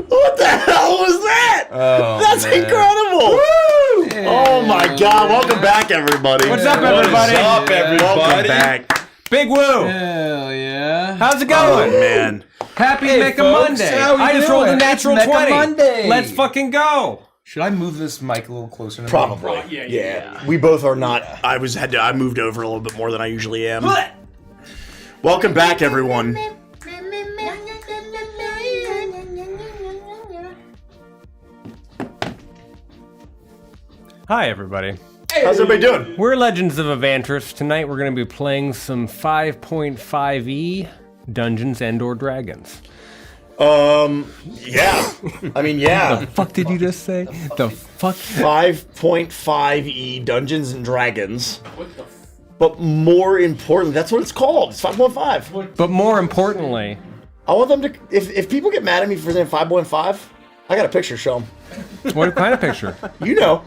What the hell was that? Oh, that's man. incredible! Woo! Yeah. Oh my God! Welcome back, everybody. What's up, everybody? What's up, everybody? Welcome back. Big woo! Hell yeah! How's it going, man? Happy Mecha Monday! I just rolled a natural 20. Monday. Let's fucking go! Should I move this mic a little closer? To Probably. Me? Yeah. We both are not. I moved over a little bit more than I usually am. Welcome back, everyone. Hi, everybody. How's everybody doing? We're Legends of Avantress. Tonight we're going to be playing some 5.5e Dungeons and/or Dragons. Yeah. I mean, yeah. The fuck did you just say? The fuck? 5.5e Dungeons and Dragons. What the But more importantly, that's what it's called. It's 5.5. But more importantly, I want them to. If people get mad at me for saying 5.5, I got a picture. Show them. what kind of picture? You know.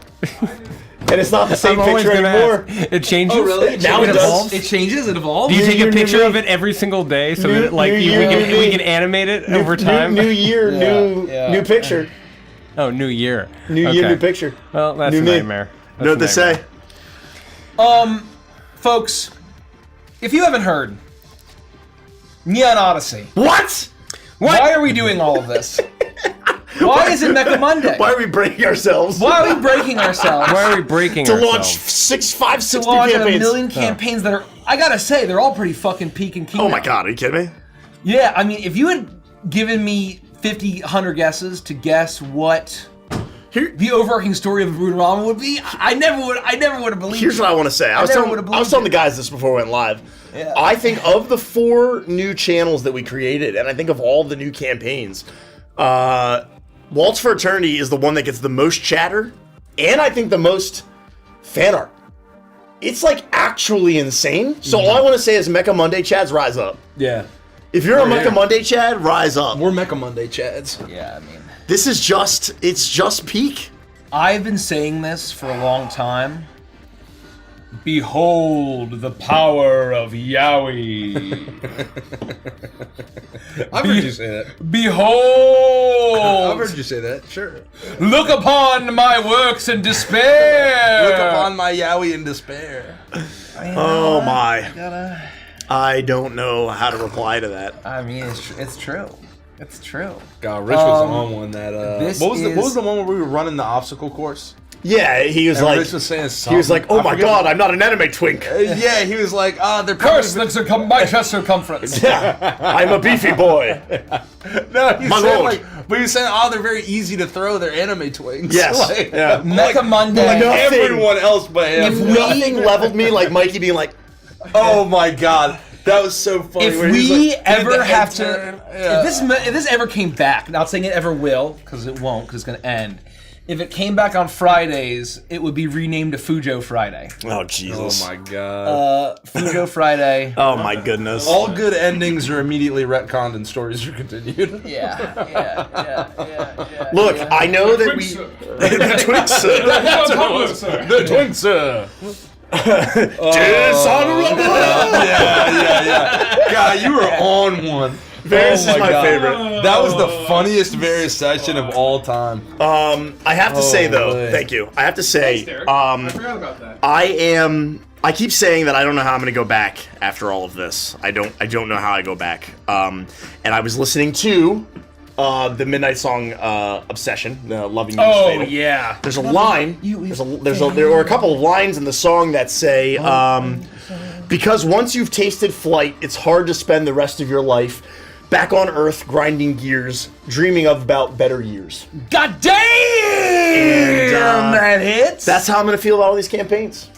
And it's not the same picture anymore. It changes. Oh, really? Now it does. It changes. It evolves. Do you take a New picture year, of it every single day so that new we year, can animate it over time? New year, new picture. Oh, new year. New year, new picture. Well, that's New a me. nightmare. You know what they say? Folks, if you haven't heard, Neon Odyssey. What? Why are we doing all of this? Why is it Mecha Monday? Why are we breaking ourselves? Why are we breaking ourselves? Why are we breaking to ourselves? launch 60 to launch campaigns? a million campaigns that are, I gotta say, they're all pretty fucking peak and key. Oh my God, are you kidding me? Yeah, I mean, if you had given me 50, 100 guesses to guess what the overarching story of Rudorama would be, I never would have believed. Here's what I want to say. I was telling the guys this before we went live. Yeah. I think of the 4 new channels that we created, and I think of all the new campaigns, Waltz for Eternity is the one that gets the most chatter, and I think the most fan art. It's like actually insane. So all I want to say is Mecha Monday Chads, rise up. Yeah. If you're a Mecha Monday Chad, rise up. We're Mecha Monday Chads. Yeah, I mean. This is it's just peak. I've been saying this for a long time. Behold the power of Yowie. I've heard you say that. Behold! I've heard you say that. Sure. Look upon my works in despair. Look upon my Yowie in despair. Oh my. I don't know how to reply to that. I mean, it's true. It's true. God, Rich was on one that. this What was is- the one where we were running the obstacle course? Yeah, he was And like, Rich was saying something. he was like, oh I my forget god, I'm not an anime twink. Yeah, he was like, they're Curse probably. my chest circumference. Yeah, I'm a beefy boy. No, he My said lord. like, but he was saying, they're very easy to throw. They're anime twinks. Yes. Like, Yeah. Mecha Monday. Nothing. everyone else but him. If Nothing leveled me like Mikey being like, Oh my god, that was so funny. If where he was we like, ever did the head have turn? to, Yeah. if this ever came back, not saying it ever will, because it won't, because it's going to end. If it came back on Fridays, it would be renamed to Fujo Friday. oh Jesus. Oh my god. Fujo Friday. Oh my goodness. All good endings are immediately retconned and stories are continued. Yeah. Look, I know that we. The Twix. The twinks. Dishonorable. Yeah. God, you were on one. Varys is my God. favorite. That was the funniest Varys session of all time. I have to say though, boy. thank you. I have to say, I forgot about that. I keep saying that I don't know how I'm gonna go back after all of this. I don't know how I go back. And I was listening to the Midnight Song Obsession, Loving You is Oh Fatal. yeah. There's a line. There were a couple of lines in the song that say, because once you've tasted flight, it's hard to spend the rest of your life back on Earth, grinding gears, dreaming about better years. God damn! And, that hits. That's how I'm gonna feel about all these campaigns.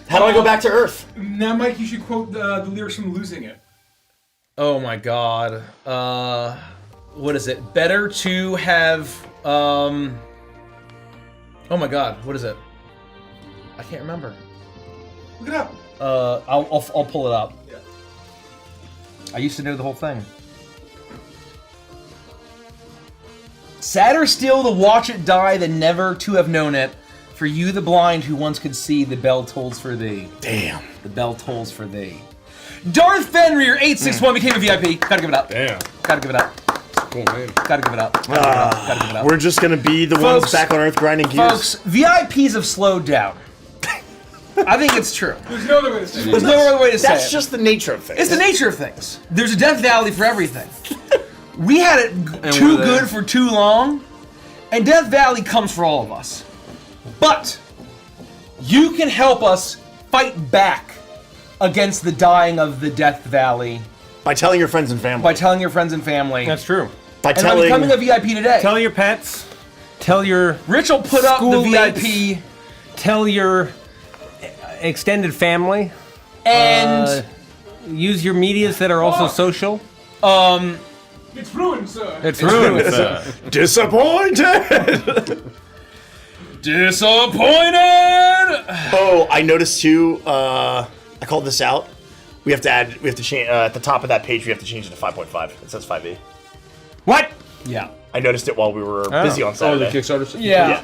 How do I go back to Earth? Now, Mike, you should quote the lyrics from Losing It. Oh my god. What is it? Better to have oh my god, what is it? I can't remember. Look it up. I'll pull it up. Yeah. I used to know the whole thing. Sadder still to watch it die than never to have known it. For you, the blind, who once could see, the bell tolls for thee. Damn. The bell tolls for thee. Darth Fenrir 861 became a VIP. Gotta give it up. Damn. Gotta give it up. Cool name. Gotta give it up. Gotta give it up. We're just gonna be the Folks- ones back on Earth grinding gears. Folks, VIPs have slowed down. I think it's true. There's no other way to say it. There's no other way to say That's it. just the nature of things. It's the nature of things. There's a Death Valley for everything. We had it too we're there. good for too long, and Death Valley comes for all of us. But you can help us fight back against the dying of the Death Valley by telling your friends and family. by telling your friends and family. That's true. By And I'm telling. becoming a VIP today. Tell your pets. Tell your Rich will put up the Schoolmates. VIP tell your extended family. and Use your medias that are also social. It's ruined, sir. It's ruined. Disappointed. disappointed. Oh, I noticed too. I called this out. We have to change at the top of that page. We have to change it to 5.5. It says 5e. What? Yeah. I noticed it while we were busy on Oh, the Saturday. Kickstarter. Yeah.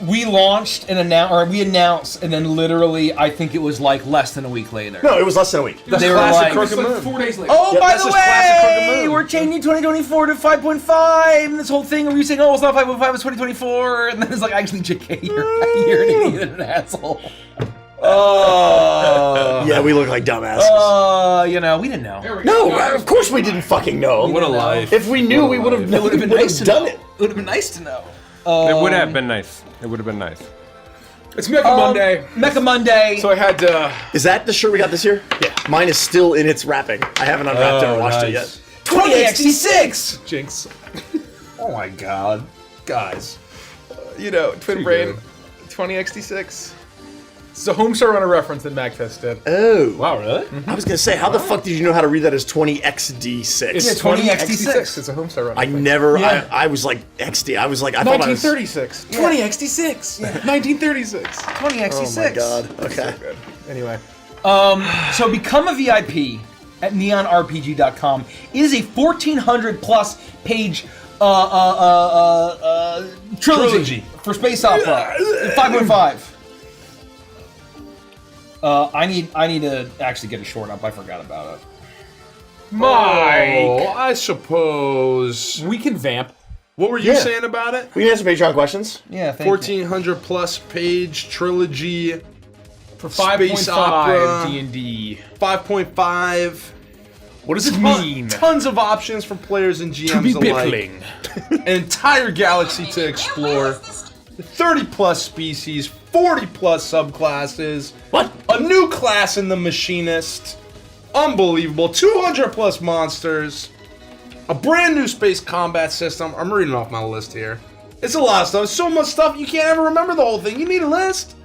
We launched and announced, and then literally, I think it was like less than a week later. No, it was less than a week. They were classic like, Crooked It's like Moon. 4 days later. oh, Yep, by that's the just classic Crooked way, Moon. we're changing 2024 to 5.5, and this whole thing where you're saying, oh, it's not 5.5, it's 2024, and then it's like, actually, JK, you're an idiot and an asshole. Yeah, we look like dumbasses. We didn't know. There we go. No, of course we didn't fucking know. What a life. If we knew, What a we would have. life. It would have been nice to done know. it. It would have been nice to know. It would have been nice. It would have been nice. It's Mecha Monday. Mecha Monday. So I had to. Is that the shirt we got this year? Yeah. Mine is still in its wrapping. I haven't unwrapped it or washed it nice. yet. 20XT6! Jinx. Oh my god. Guys. Twin Brain. good. 20XT6. It's a Homestar Runner reference that MagFest did. Oh. Wow, really? I was gonna say, how the fuck did you know how to read that as 20XD6? It's 20XT6. It's a Homestar Runner. I thing. never. Yeah. I was like XD. I was like, I thought I was. 1936. 20XT6. 1936. 20XT6. Oh my god. Okay. Good. Anyway. So become a VIP at neonrpg.com. It is a 1,400 plus page trilogy for Space Opera. 5.5. I need to actually get a short up. I forgot about it. Mike! Oh, I suppose. We can vamp. What were you Yeah. saying about it? We can answer Patreon questions. Yeah, thank you. 1,400 plus page trilogy. For Space 5.5 opera. D&D. 5.5. What does it mean? Tons of options for players and GMs To be alike. bickling. An entire galaxy to explore. 30 plus species, 40 plus subclasses. What? A new class in the Machinist. Unbelievable. 200 plus monsters. A brand new space combat system. I'm reading off my list here. It's a lot of stuff. So much stuff you can't ever remember the whole thing. You need a list.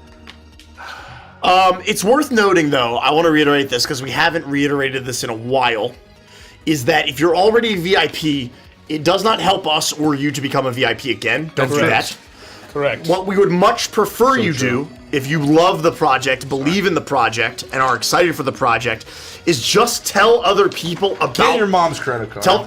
It's worth noting, though, I want to reiterate this because we haven't reiterated this in a while, is that if you're already a VIP, it does not help us or you to become a VIP again. Don't do that. Correct. What we would much prefer you do, if you love the project, believe in the project, and are excited for the project, is just tell other people about... Get your mom's credit card. Tell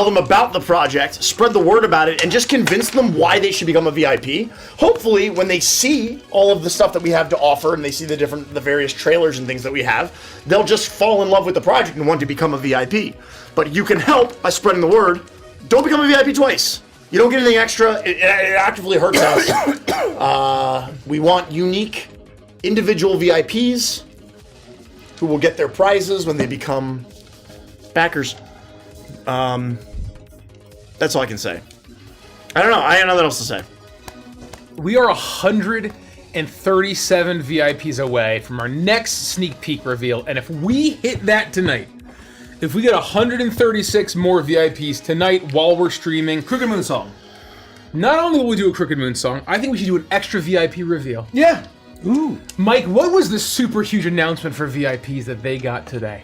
them about the project, spread the word about it, and just convince them why they should become a VIP. Hopefully, when they see all of the stuff that we have to offer and they see the various trailers and things that we have, they'll just fall in love with the project and want to become a VIP. But you can help by spreading the word. Don't become a VIP twice. You don't get anything extra. It actively hurts us. We want unique, individual VIPs who will get their prizes when they become backers. That's all I can say. I don't know. I have nothing else to say. We are 137 VIPs away from our next sneak peek reveal, and if we hit that tonight, if we get 136 more VIPs tonight while we're streaming, Crooked Moon song. not only will we do a Crooked Moon song, I think we should do an extra VIP reveal. Yeah. Ooh. Mike, what was the super huge announcement for VIPs that they got today?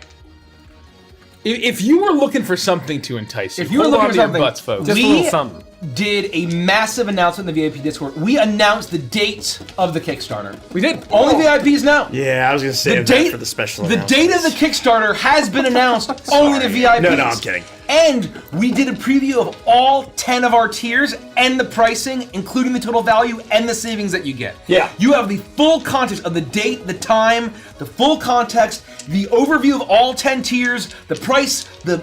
If you were looking for something to entice you, If you were hold looking on for to your something, butts, folks. Just a little something. Did a massive announcement in the VIP Discord. We announced the date of the Kickstarter. We did. Only VIPs now. Yeah, I was going to say that for the special The date of the Kickstarter has been announced only to VIPs. No, I'm kidding. And we did a preview of all 10 of our tiers and the pricing, including the total value and the savings that you get. Yeah. You have the full context of the date, the time, the full context, the overview of all 10 tiers, the price, the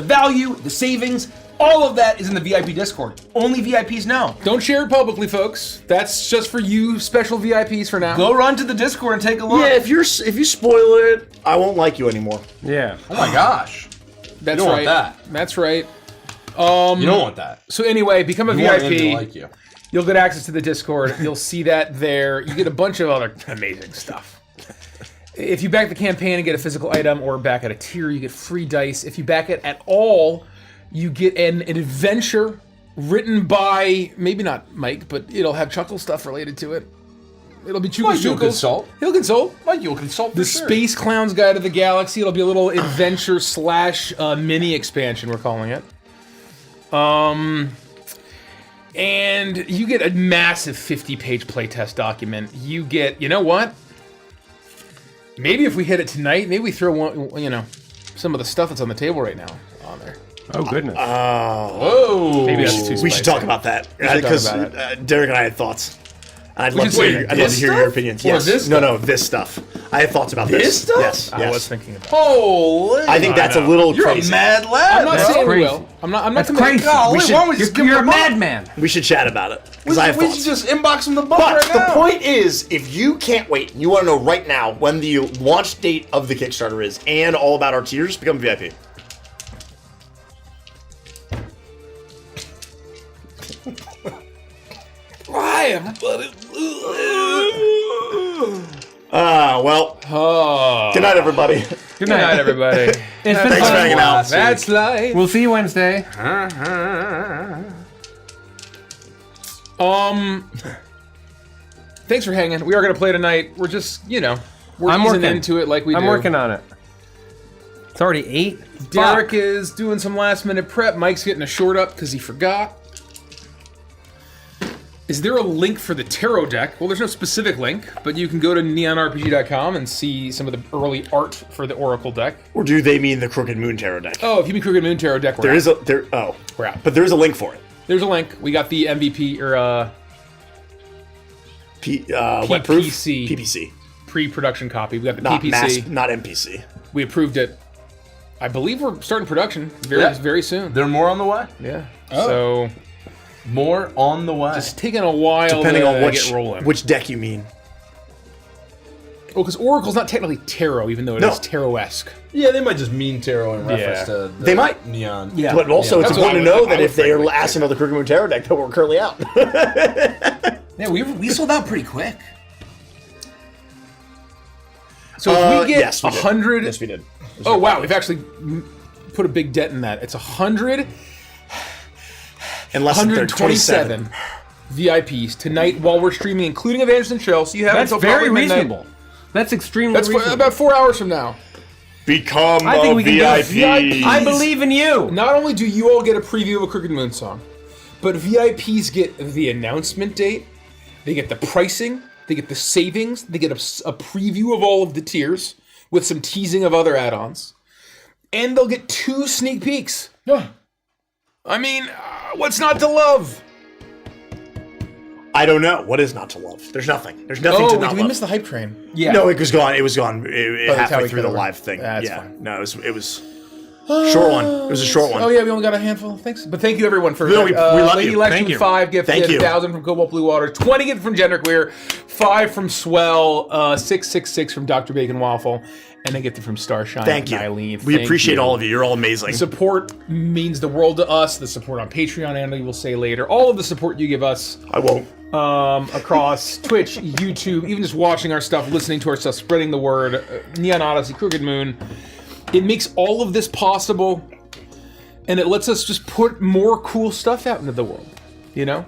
value, the savings. All of that is in the VIP Discord. Only VIPs now. Don't share it publicly, folks. That's just for you special VIPs for now. Go run to the Discord and take a look. Yeah, if you spoil it, I won't like you anymore. Yeah. Oh my gosh. That's you don't right. want that. That's right. You don't want that. So anyway, become a You want VIP. him to like you. You'll get access to the Discord. You'll see that there. You get a bunch of other amazing stuff. If you back the campaign and get a physical item, or back at a tier, you get free dice. If you back it at all, you get an adventure written by, maybe not Mike, but it'll have Chuckle stuff related to it. It'll be Mike, you'll Chuckle. consult. He'll consult. Mike, you'll consult The Space Clowns Guide of the Galaxy. It'll be a little adventure slash mini expansion, we're calling it. And you get a massive 50-page playtest document. You get, you know what? Maybe if we hit it tonight, maybe we throw one, some of the stuff that's on the table right now on there. Oh, goodness. Whoa. Maybe that's too We should talk about that. Because Derek and I had thoughts. I'd love to hear your opinions. Or Yes. this No, this stuff. I had thoughts about this. This stuff? Yes. I was thinking about it. Holy. I think that's a little You're crazy. a mad lad. I'm not bro. saying we crazy. will. I'm not That's committing. crazy. Golly, We should- why don't we just give You're a him the book? madman. We should chat about it. We Because I have should thoughts. just inbox him the book But right the now. point is, if you can't wait, and you want to know right now when the launch date of the Kickstarter is, and all about our tiers, become a VIP. Well. Good night, everybody. Good Good night, everybody. It's been Thanks for fun. hanging out. That's life. We'll see you Wednesday. Thanks for hanging. We are going to play tonight. We're just, we're I'm easing working. into it like we do. I'm working on it. It's already 8. Derek is doing some last minute prep. Mike's getting a short up because he forgot. Is there a link for the tarot deck? Well, there's no specific link, but you can go to neonrpg.com and see some of the early art for the Oracle deck. Or do they mean the Crooked Moon Tarot deck? Oh, if you mean Crooked Moon Tarot deck, We're out. But there is a link for it. There's a link. We got the MVP, or Wet Proof? PPC. PPC. pre-production copy. We got the Not PPC. not NPC. We approved it. I believe we're starting production very soon. There are more on the way. Yeah. Oh. So More on the way. it's taking a while Depending to on get rolling. which deck you mean. Well, because Oracle's not technically tarot, even though it No. is tarot-esque. Yeah, they might just mean tarot in reference Yeah. to the They might. neon. Yeah. But also, it's That's what important to I know would- that I if they would are asking about the Crooked Moon Tarot deck, that we're currently out. Yeah, we sold out pretty quick. So if we get yes, we did. 100... Yes, we did. Oh, wow, we've actually put a big dent in that. It's 100... And less than 27. 127 VIPs tonight while we're streaming, including Advanced and Shell, so you have That's until very probably midnight. reasonable. That's extremely That's reasonable. about 4 hours from now. Become I think we can do it. VIPs. I believe in you. Not only do you all get a preview of a Crooked Moon song, but VIPs get the announcement date, they get the pricing, they get the savings, they get a preview of all of the tiers with some teasing of other add-ons, and they'll get 2 sneak peeks. I mean, what's not to love? I don't know. What is not to love? There's nothing. There's nothing to not love. the hype train? Yeah. No, it was gone. It was gone the halfway Tower through the Killer. live thing. That's yeah. fine. No, it was short one. It was a short one. Oh yeah, we only got a handful. Thanks, but thank you everyone for No, we love Lady you. Election Thank you. 5 gifted, Thank you. 1,000 from Cobalt Blue Water, 20 gifted from Genderqueer, 5 from Swell, 666 from Dr. Bacon Waffle, and a gifted from Starshine. Thank you. and Eileen. We Thank appreciate you. all of you. You're all amazing. Support means the world to us. The support on Patreon, and we will say later. All of the support you give us I won't. across Twitch, YouTube, even just watching our stuff, listening to our stuff, spreading the word, Neon Odyssey, Crooked Moon. It makes all of this possible, and it lets us just put more cool stuff out into the world, you know?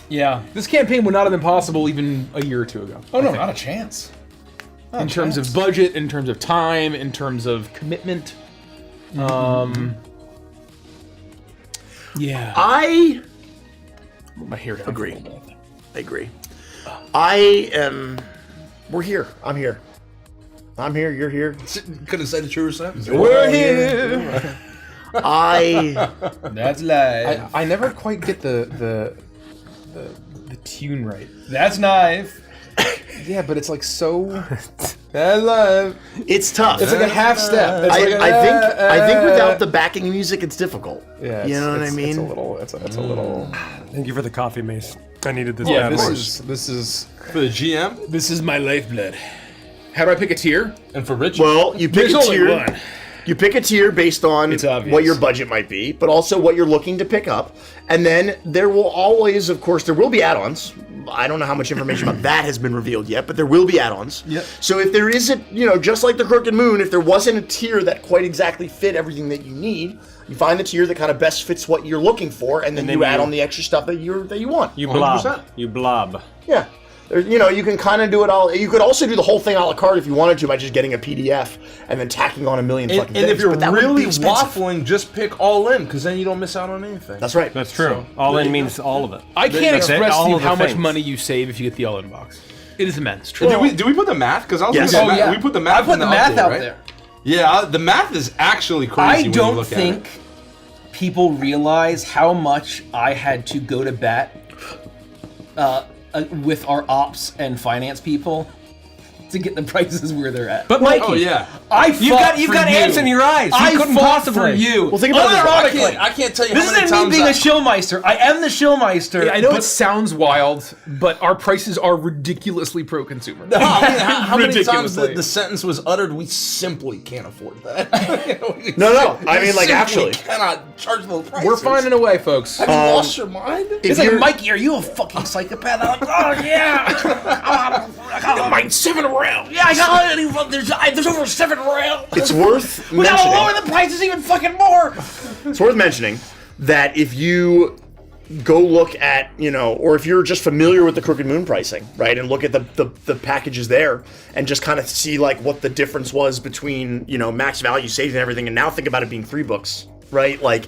Yeah. This campaign would not have been possible even a year or two ago. Oh no, not a chance. In terms of budget, in terms of time, in terms of commitment. Yeah. I Put my hair down. agree. I agree. I am. We're here. I'm here. I'm here. You're here. Couldn't say the truer sentence. We're here. That's live. I never quite get the tune right. That's knife. Yeah, but it's like so. That's live. It's tough. It's like a half step. It's I, like a, I think without the backing music, it's difficult. Yeah, you know what I mean. It's a little. It's a little. Thank you for the coffee, Mace. I needed this. Yeah, bad boy. this is For the GM this is my lifeblood. How do I pick a tier? and for Rich. Well, you pick There's a only tier. one. You pick a tier based on It's obvious. what your budget might be, but also what you're looking to pick up. And then there will always, of course, there will be add-ons. I don't know how much information about that has been revealed yet, but there will be add-ons. Yep. So if there is a, just like the Crooked Moon, if there wasn't a tier that quite exactly fit everything that you need, you find the tier that kind of best fits what you're looking for, and then, then you add you- on the extra stuff that you want. You blob. 100%. You blob. Yeah. You can kind of do it all. You could also do the whole thing a la carte if you wanted to by just getting a PDF and then tacking on a million fucking And things. if you're but that would be really expensive. waffling, just pick all in, because then you don't miss out on anything. That's right. That's true. All in means all of it. I can't That's it, express to all you of the how much things. money you save if you get the all-in box. It is immense. Did we put the math? Because I was Yes. looking at Oh, math. yeah. We put the math. I put in the math update, out right? there. Yeah, the math is actually crazy. I when you don't look at think it. people realize how much I had to go to bat with our ops and finance people to get the prices where they're at. But Mikey, Oh yeah. you've got ants in your eyes. You I couldn't fought possibly. for you. Well, think about it this way. Unironically. I can't tell you This how many isn't me times being I- a shillmeister. I am the shillmeister. I know but it sounds wild, but our prices are ridiculously pro-consumer. How many times Ridiculously. the sentence was uttered? We simply can't afford that. No. I mean, like, Simply actually. cannot charge those prices. We're finding a way, folks. Have you lost your mind? it's like, Mikey, are you a fucking psychopath? I'm like, oh yeah. I got Mine 7 around. Yeah, I got there's over 7 around. It's worth We gotta lower mentioning. the prices even fucking more. It's worth mentioning that if you go look at, or if you're just familiar with the Crooked Moon pricing, right, and look at the packages there, and just kind of see like what the difference was between max value saved and everything, and now think about it being 3 books, right? Like,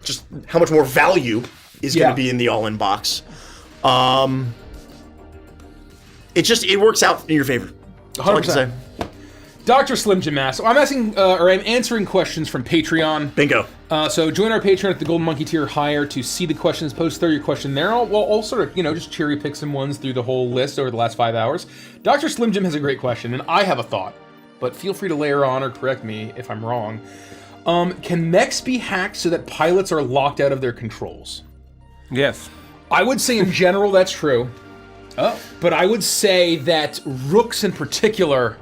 just how much more value is going Yeah. to be in the all-in box. It works out in your favor. That's all I can 100%. say. Dr. Slim Jim asks, I'm answering questions from Patreon. Bingo. So join our Patreon at the Golden Monkey tier higher to see the questions. Post your question there. I'll sort of, just cherry pick some ones through the whole list over the last 5 hours. Dr. Slim Jim has a great question, and I have a thought, but feel free to layer on or correct me if I'm wrong. Can mechs be hacked so that pilots are locked out of their controls? Yes. I would say in general that's true. Oh. But I would say that rooks in particular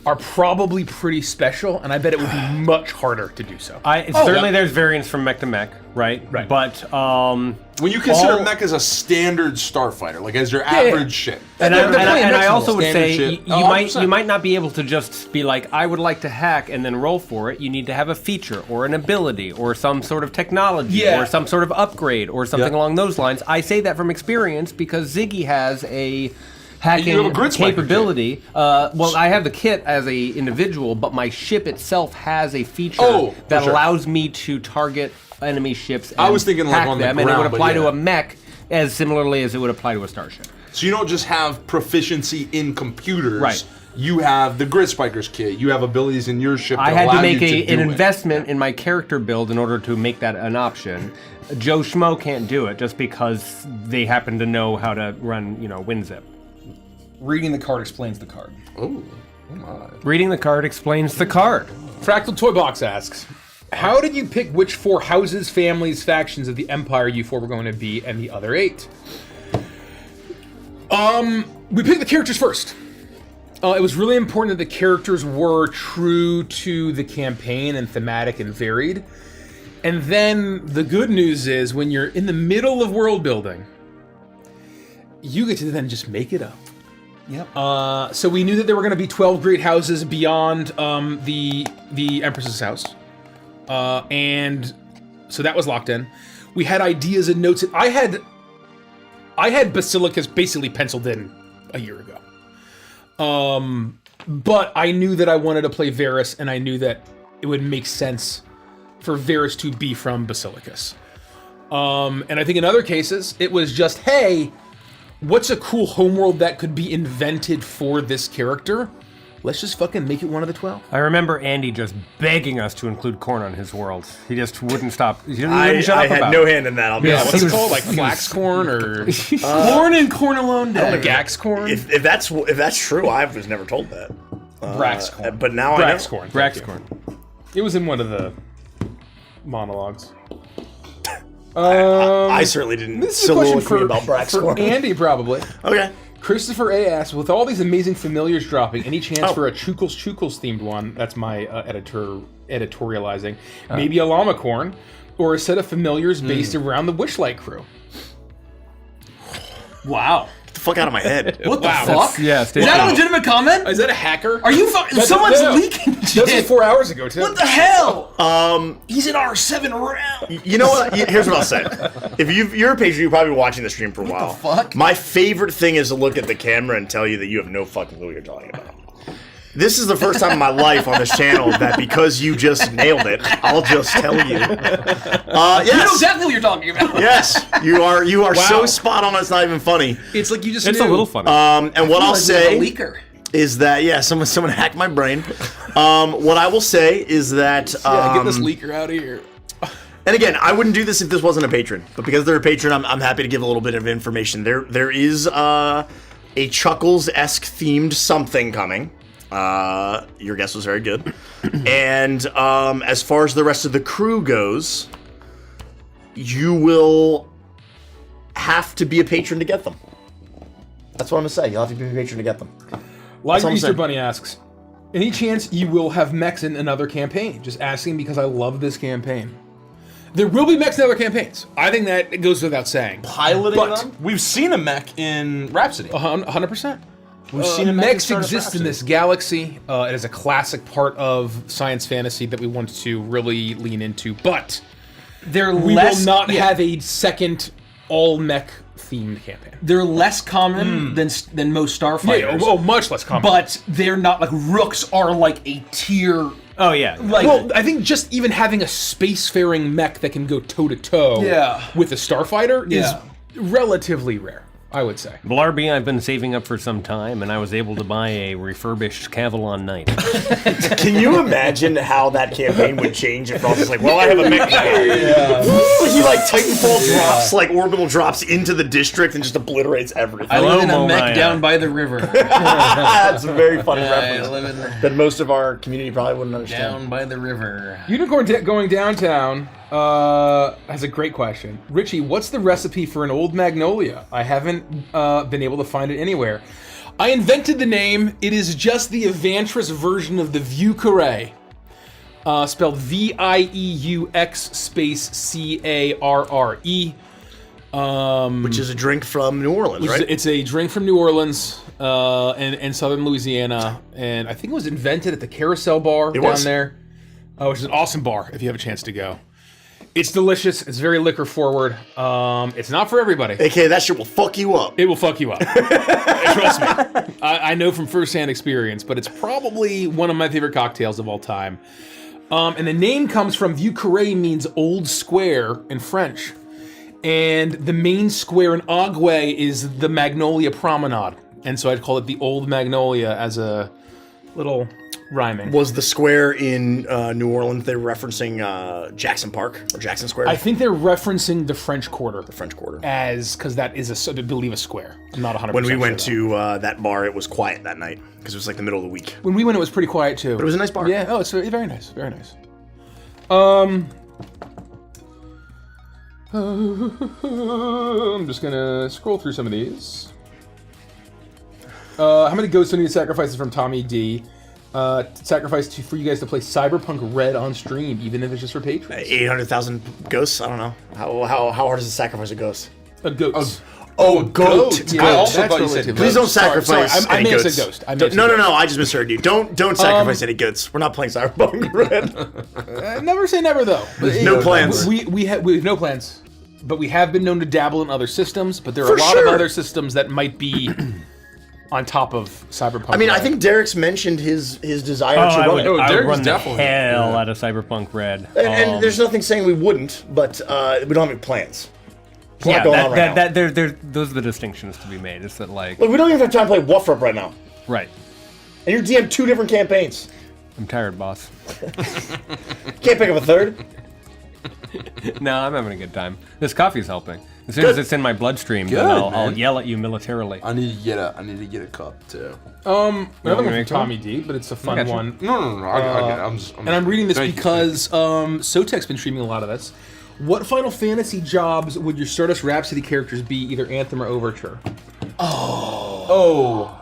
are probably pretty special, and I bet it would be much harder to do so. Certainly there's variants from mech to mech, right? Right. But When you consider mech as a standard starfighter, like as your average ship. And I also would say ship. you might not be able to just be like, I would like to hack and then roll for it. You need to have a feature or an ability or some sort of technology or some sort of upgrade or something along those lines. I say that from experience because Ziggy has a hacking capability. I have the kit as a individual, but my ship itself has a feature that allows me to target enemy ships and I was thinking like hack on the them, ground, and it would apply but to a mech as similarly as it would apply to a starship. So you don't just have proficiency in computers. Right. You have the Grid Spiker's kit. You have abilities in your ship. I that had allow to make you an investment in my character build in order to make that an option. Joe Schmo can't do it just because they happen to know how to run, WinZip. Reading the card explains the card. Oh my. Reading the card explains the card. Fractal Toy Box asks, how did you pick which 4 houses, families, factions of the Empire you 4 were going to be and the other 8? We picked the characters first. It was really important that the characters were true to the campaign and thematic and varied. And then the good news is when you're in the middle of world building, you get to then just make it up. Yep. So we knew that there were going to be 12 great houses beyond the Empress's house. And so that was locked in. We had ideas and notes. I had Basilicus basically penciled in a year ago. But I knew that I wanted to play Varys, and I knew that it would make sense for Varys to be from Basilicus. And I think in other cases, it was just, hey, what's a cool homeworld that could be invented for this character? Let's just fucking make it one of the 12. I remember Andy just begging us to include corn on his world. He just wouldn't stop. He wouldn't I shut up had about no it. hand in that. I'll be Yeah, honest. what's it called? Like flax corn or Corn and corn alone day. gax corn? If that's true, I was never told that. Brax corn. But now Brax I know. corn. Brax corn. It was in one of the monologues. I certainly didn't This is a question soliloquy about Brax for corn. Andy, probably. Okay. Christopher A. asks, with all these amazing familiars dropping, any chance for a Chukels themed one? That's my editorializing. Maybe a Llamacorn, or a set of familiars based around the Wishlight crew. Wow. Get the fuck out of my head. What the Wow. fuck? Yeah, Is that a legitimate comment? Is that a hacker? Are you fucking... Someone's leaking This was shit. 4 hours ago, too. What the hell? He's in R7 round. You know what? Here's what I'll say. If you're a patron, you're probably watching the stream for a while. fuck? My favorite thing is to look at the camera and tell you that you have no fucking clue what you're talking about. This is the first time in my life on this channel that because you just nailed it, I'll just tell you. You know Yes. exactly what you're talking about. Yes. You are so spot on. It's not even funny. It's like you just It's knew. a little funny. And what I'll Like say we have a leaker. is that someone hacked my brain. What I will say is that Get this leaker out of here. and again, I wouldn't do this if this wasn't a patron, but because they're a patron, I'm happy to give a little bit of information. There is a Chuckles-esque themed something coming. Your guess was very good. And as far as the rest of the crew goes, you will have to be a patron to get them. That's what I'm gonna say. You'll have to be a patron to get them. Liger I'm Easter saying. Bunny asks, any chance you will have mechs in another campaign? Just asking because I love this campaign. There will be mechs in other campaigns. I think that it goes without saying. Piloting But- them? We've seen a mech in Rhapsody. 100%. We've seen a mech Mechs Star exist in Rhapsody. this galaxy. It is a classic part of science fantasy that we want to really lean into. But They're we less, will not yeah, have a second all-mech themed campaign. They're less common than most starfighters. Much less common. But they're not like rooks are like a tier. Oh yeah. Like Well, I think just even having a spacefaring mech that can go toe-to-toe Yeah. with a starfighter is Yeah. relatively rare. I would say. Blarby, I've been saving up for some time, and I was able to buy a refurbished Cavalon Knight. Can you imagine how that campaign would change if Ross was like, well, I have a mech now. He like Titanfall drops, like orbital drops into the district and just obliterates everything. I live in a Hello, mech Maya. down by the river. That's a very funny I reference live in that most of our community probably wouldn't understand. down by the river. Unicorn going downtown has a great question. Richie, what's the recipe for an old magnolia? I haven't been able to find it anywhere. I invented the name. It is just the Evantris version of the Vieux Carré. Spelled Vieux space Carre. Which is a drink from New Orleans, right? It's a drink from New Orleans and southern Louisiana. And I think it was invented at the Carousel Bar down there. Which is an awesome bar if you have a chance to go. It's delicious. It's very liquor forward. It's not for everybody. AKA that shit will fuck you up. It will fuck you up. Trust me. I know from firsthand experience, but it's probably one of my favorite cocktails of all time. And the name comes from Vieux Carré, means old square in French. And the main square in Agway is the Magnolia Promenade. And so I'd call it the Old Magnolia as a little rhyming. Was the square in New Orleans, they were referencing Jackson Park or Jackson Square? I think they're referencing the French Quarter. The French Quarter. Because that is, I believe, a square. I'm not 100% When we went sure, to that bar, it was quiet that night because it was like the middle of the week. When we went, it was pretty quiet too. But it was a nice bar. Yeah, it's very nice, very nice. I'm just gonna scroll through some of these. How many ghosts do I need to sacrifice from Tommy D? Sacrifice for you guys to play Cyberpunk Red on stream, even if it's just for patrons. 800,000 ghosts? I don't know. How hard is to sacrifice a ghost? A goat. Oh, goat. Yeah, I also that's thought you said relative. Please don't Sorry, sacrifice I any may have goats. said ghost. I may have said No, ghost. I just misheard you. Don't sacrifice any goats. We're not playing Cyberpunk Red. Never say never, though. No plans. We have no plans, but we have been known to dabble in other systems. But there are For a lot sure. of other systems that might be on top of Cyberpunk. I mean, I Red. think Derek's mentioned his desire Oh, to I run would, it. I Derek would is run the definitely- hell out of Cyberpunk Red. And there's nothing saying we wouldn't, but we don't have any plans. It's not yeah, going on right now. those are the distinctions to be made. It's that like, Look, we don't even have time to play Woof Up right now. right. And you're DM 2 different campaigns. I'm tired, boss. Can't pick up a third. No, I'm having a good time. This coffee's helping. As soon Good. as it's in my bloodstream, Good, then I'll man. yell at you militarily. I need to get a cup too. Another want one me to from make Tommy D, but it's a fun got you. one. No. I get it. And I'm reading this Thank you. because Sotek's been streaming a lot of this. What Final Fantasy jobs would your Stardust Rhapsody characters be, either Anthem or Overture? Oh.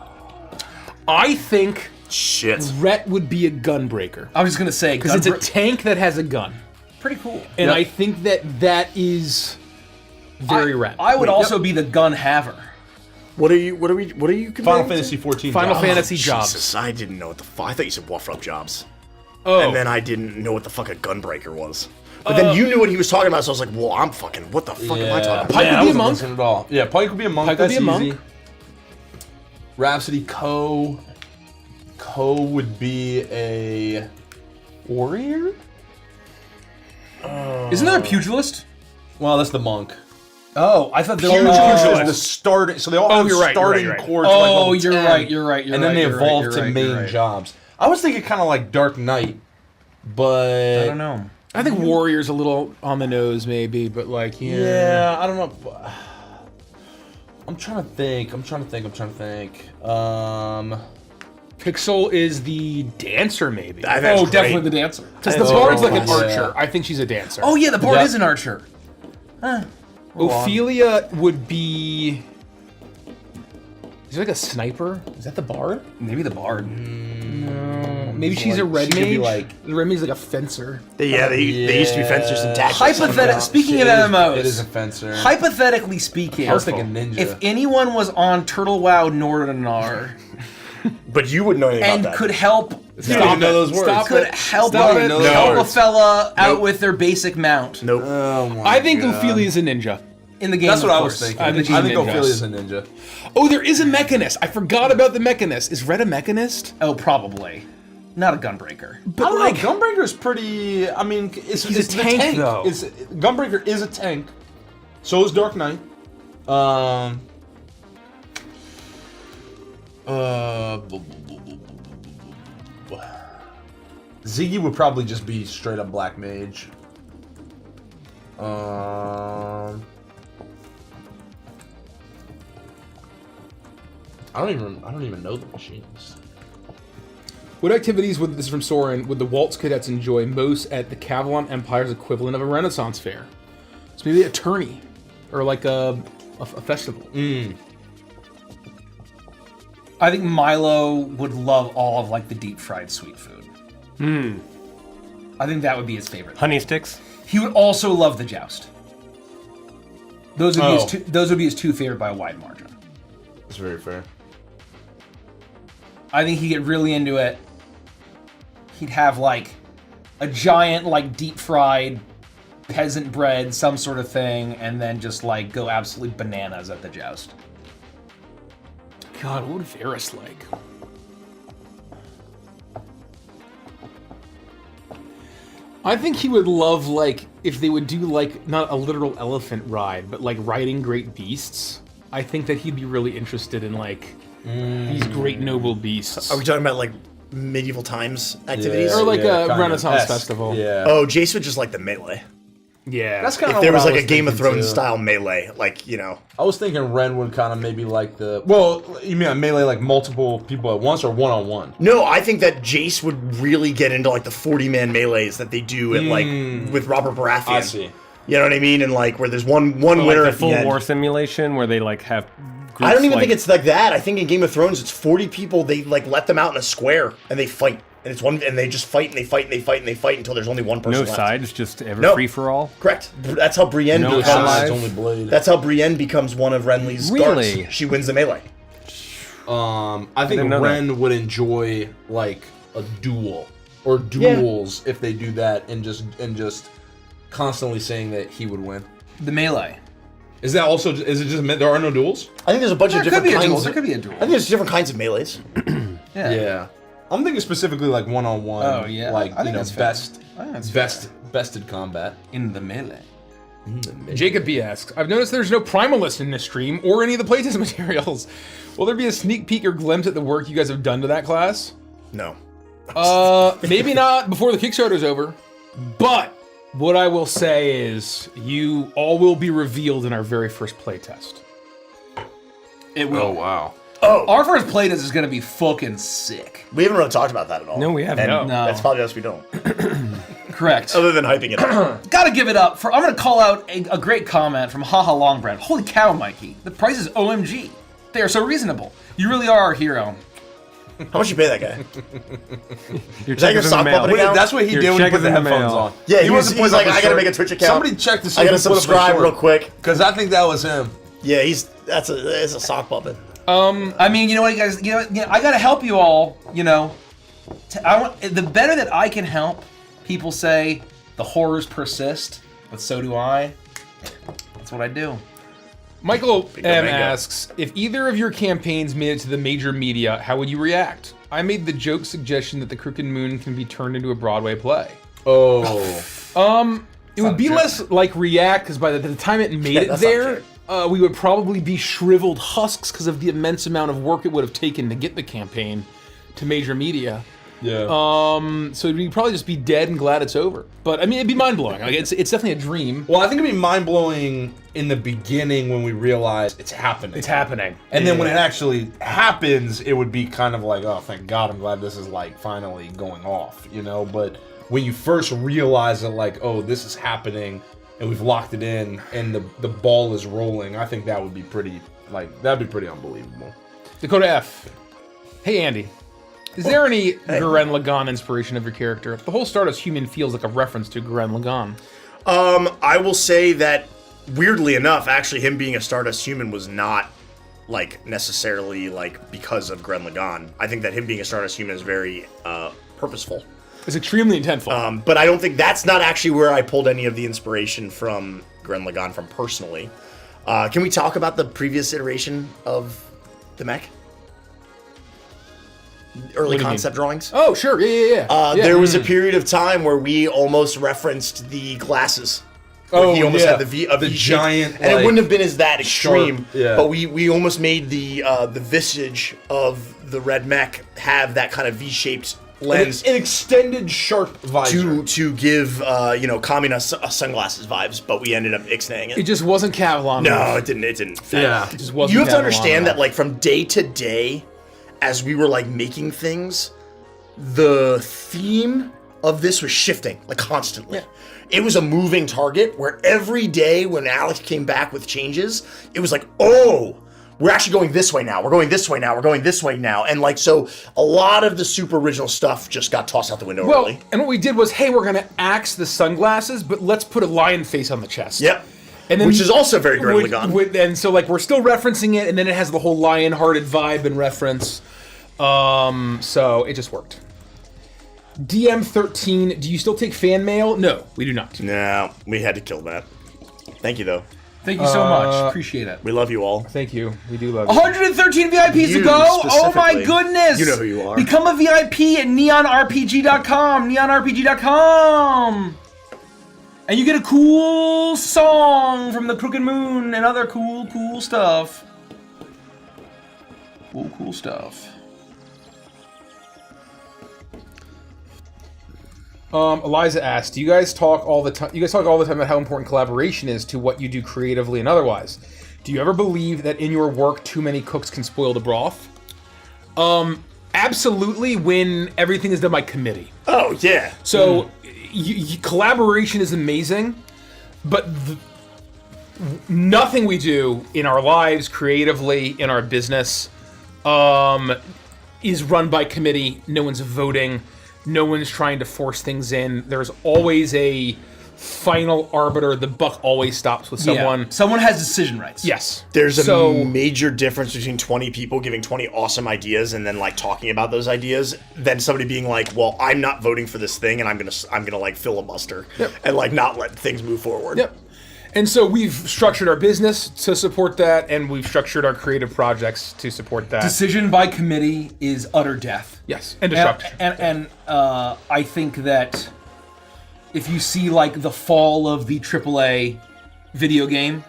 I think Shit. Rhett would be a gunbreaker. I was just gonna say Because it's a tank that has a gun. pretty cool. And Yep. I think that is very Rhett. I would also be the gun haver. What are you Final comparing Fantasy 14. Final jobs. Fantasy jobs. Jesus, I didn't know what the fuck. I thought you said Woof Up jobs. Oh, And then I didn't know what the fuck a gunbreaker was. But then you knew what he was talking about, so I was like, well, I'm fucking, what the fuck am I talking about? Pike I would be a wasn't monk. listening at all. Yeah, Pike would be a monk. Pike would That's be a monk. easy. Rhapsody Co would be a warrior. Isn't there a pugilist? Well, that's the monk. Oh, I thought there Pugilist were. is the starting. So they all have you're right, starting you're right. chords. Oh, like you're level 10, right, you're right, you're and then right, they you're right, evolve you're to right, main you're right. jobs. I was thinking kind of like Dark Knight, but I don't know. I think Warrior's a little on the nose, maybe, but like, yeah. Yeah, I don't know. I'm trying to think. Pixel is the dancer, maybe. I think that's Oh, great. definitely the dancer. Because the Oh, bard's like an yeah. archer. I think she's a dancer. Oh yeah, the board Yeah. is an archer. Ophelia would be. Is she like a sniper? Is that the bard? Maybe the bard. Maybe she's a red she could mage. be like- The red mage is like a fencer. They used to be fencers and tactics. Speaking of MMOs, It is a fencer. hypothetically speaking, I was thinking ninja. if anyone was on Turtle WoW Nordinar But you wouldn't know anything and about that. could help, You don't even know those words. Stop could it. help, Stop a, it. No. help a words. fella out Nope. with their basic mount Nope. Oh my I think God. Ophelia's a ninja. in the game. That's of what I was course. thinking. I I think think, she's a ninja. Ophelia's a ninja. Oh, there is a mechanist. I forgot about the mechanist. Is Red a mechanist? Oh, probably. Not a gunbreaker. But I don't know. Gunbreaker's pretty. I mean, it's He's it's a the tank, though. Gunbreaker is a tank. So is Dark Knight. Ziggy would probably just be straight up Black Mage. I don't even know the machines. What activities would, this is from Soren, would the Waltz cadets enjoy most at the Cavalon Empire's equivalent of a Renaissance fair? So maybe a tourney, or like a festival. I think Milo would love all of like the deep fried sweet food. I think that would be his favorite. Honey sticks. He would also love the joust. Those would be his two favorite by a wide margin. That's very fair. I think he'd get really into it. He'd have like a giant like deep fried peasant bread, some sort of thing, and then just like go absolutely bananas at the joust. God, what would Varys like? I think he would love, like, if they would do, like, not a literal elephant ride, but, like, riding great beasts. I think that he'd be really interested in, like, these great noble beasts. Are we talking about, like, medieval times activities? Or, like, a kind of Renaissance esque, festival. Yeah. Oh, Jace would just like the melee. Yeah. That's kind of If there was like a Game of Thrones style melee, like, you know. I was thinking Ren would kind of maybe like the... Well, you mean a melee like multiple people at once or one-on-one? No, I think that Jace would really get into like the 40-man melees that they do at like with Robert Baratheon. I see. You know what I mean? And like where there's one winner Like the at the full end. war simulation where they like have. Groups, I don't even like, think it's like that. I think in Game of Thrones it's 40 people. They like let them out in a square and they fight, and it's one, and they just fight and they fight and they fight and they fight until there's only one person no left. sides, just every No. free for all. Correct. That's how Brienne No becomes. sides. Only blade. That's how Brienne becomes one of Renly's Really? guards. She wins the melee. I think didn't know Ren would enjoy like a duel or duels if they do that, and just constantly saying that he would win. The melee. Is that also? Is it just there are no duels? I think there's a bunch of There could different be a duel. kinds. There could be a duel. I think there's different kinds of melees. Yeah. I'm thinking specifically like one-on-one. Oh, yeah. Like I think that's fair. I think that's bested combat. in the melee. Jacob B asks, I've noticed there's no primal list in this stream or any of the playtest materials. Will there be a sneak peek or glimpse at the work you guys have done to that class? No. Maybe not before the Kickstarter's over, but what I will say is you all will be revealed in our very first playtest. It will. Oh wow. Our first playtest is going to be fucking sick. We haven't really talked about that at all. No, we haven't. And No. That's probably us we don't. Correct. Other than hyping it up. Gotta give it up for. I'm gonna call out a great comment from Haha Longbread. Holy cow, Mikey! The price is OMG. They are so reasonable. You really are our hero. How much you pay that guy? Your Is that check your is in the sock mail. puppet account? That's what he Your did when he check put is the in the headphones mail. on. Yeah, he wasn't was putting like, up a I gotta shirt. make a Twitch account. Somebody check to see I if gotta he put up a subscribe shirt. real quick. Because I think that was him. Yeah, it's a sock puppet. I mean, you know what, you guys? You know, I gotta help you all. You know, the better that I can help. People say the horrors persist, but so do I. That's what I do. Michael M. mango. asks, if either of your campaigns made it to the major media, how would you react? I made the joke suggestion that the Crooked Moon can be turned into a Broadway play. Oh. It would be less like react, because by the time it made it that's not there, we would probably be shriveled husks because of the immense amount of work it would have taken to get the campaign to major media. Yeah. So we'd probably just be dead and glad it's over. But I mean, it'd be mind blowing. Like it's definitely a dream. Well, I think it'd be mind blowing in the beginning when we realize it's happening. It's happening. And then when it actually happens, it would be kind of like, oh, thank God, I'm glad this is like finally going off, you know? But when you first realize that, like, oh, this is happening and we've locked it in and the ball is rolling, I think that would be pretty, like, that'd be pretty unbelievable. Dakota F. Hey, Andy. Is there any Gurren Lagann inspiration of your character? The whole Stardust human feels like a reference to Gurren Lagann. I will say that, weirdly enough, actually him being a Stardust human was not, like, necessarily, like, because of Gurren Lagann. I think that him being a Stardust human is very, purposeful. It's extremely intentful. But I don't think that's not actually where I pulled any of the inspiration from Gurren Lagann from personally. Can we talk about the previous iteration of the mech? Early concept drawings? Oh, sure. Yeah. There was a period of time where we almost referenced the glasses where he almost yeah. had the V-shaped, giant, and it like, wouldn't have been as that extreme. sharp, yeah. But we almost made the visage of the red mech have that kind of V-shaped lens an extended sharp visor. to give Kamina sunglasses vibes. But we ended up ixnaying It it. just wasn't Cavalon. No, it didn't. Yeah. It just wasn't You have to Cavalon understand enough. that, like, from day to day, as we were like making things, the theme of this was shifting like constantly. Yeah. It was a moving target where every day when Alex came back with changes, it was like, oh, we're actually going this way now. We're going this way now. We're going this way now. And like, so a lot of the super original stuff just got tossed out the window Well, early. and what we did was, hey, we're gonna axe the sunglasses, but let's put a lion face on the chest. Yep. And then Which is also very Gurren Lagann. And so, like, we're still referencing it, and then it has the whole lion-hearted vibe and reference. So it just worked. DM13, do you still take fan mail? No, we do not. No, we had to kill that. Thank you, though. Thank you so much. Appreciate it. We love you all. Thank you. We do love you. 113 VIPs to You go. Oh my specifically. goodness. You know who you are. Become a VIP at neonrpg.com. Neonrpg.com. And you get a cool song from the Crooked Moon and other cool stuff. Cool stuff. Eliza asked, "Do you guys talk all the time? You guys talk all the time about how important collaboration is to what you do creatively and otherwise. Do you ever believe that in your work too many cooks can spoil the broth?" Absolutely. When everything is done by committee. Oh, yeah. So, collaboration is amazing, but nothing we do in our lives, creatively, in our business, is run by committee. No one's voting. No one's trying to force things in. There's always a final arbiter. The buck always stops with someone. Yeah. Someone has decision rights. Yes. There's a So- major difference between 20 people giving 20 awesome ideas and then like talking about those ideas than somebody being like, well, I'm not voting for this thing and I'm gonna like filibuster and like not let things move forward. Yep. And so we've structured our business to support that, and we've structured our creative projects to support that. Decision by committee is utter death. Yes. And destruction. And I think that if you see like the fall of the AAA video game,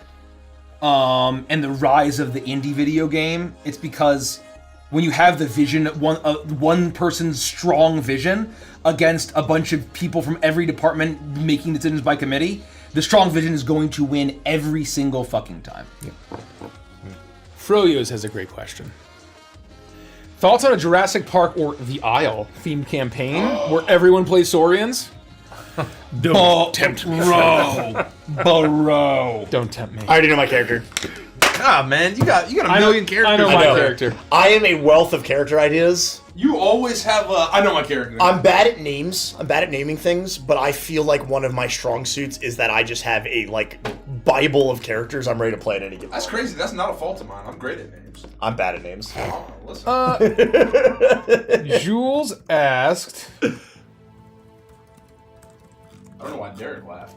and the rise of the indie video game, it's because when you have the vision, one person's strong vision against a bunch of people from every department making decisions by committee, the strong vision is going to win every single fucking time. Froyo's has a great question. Thoughts on a Jurassic Park or The Isle themed campaign where everyone plays Saurians? Don't tempt me. Bro. Don't tempt me. I already know my character. Ah, man, you got a million characters. I know I my know. character. I am a wealth of character ideas. You always have a. I know my character. I'm bad at names. I'm bad at naming things, but I feel like one of my strong suits is that I just have a like Bible of characters I'm ready to play at any given That's moment. crazy. That's not a fault of mine. I'm great at names. I'm bad at names. Oh, listen. Jules asked... I don't know why Derek laughed.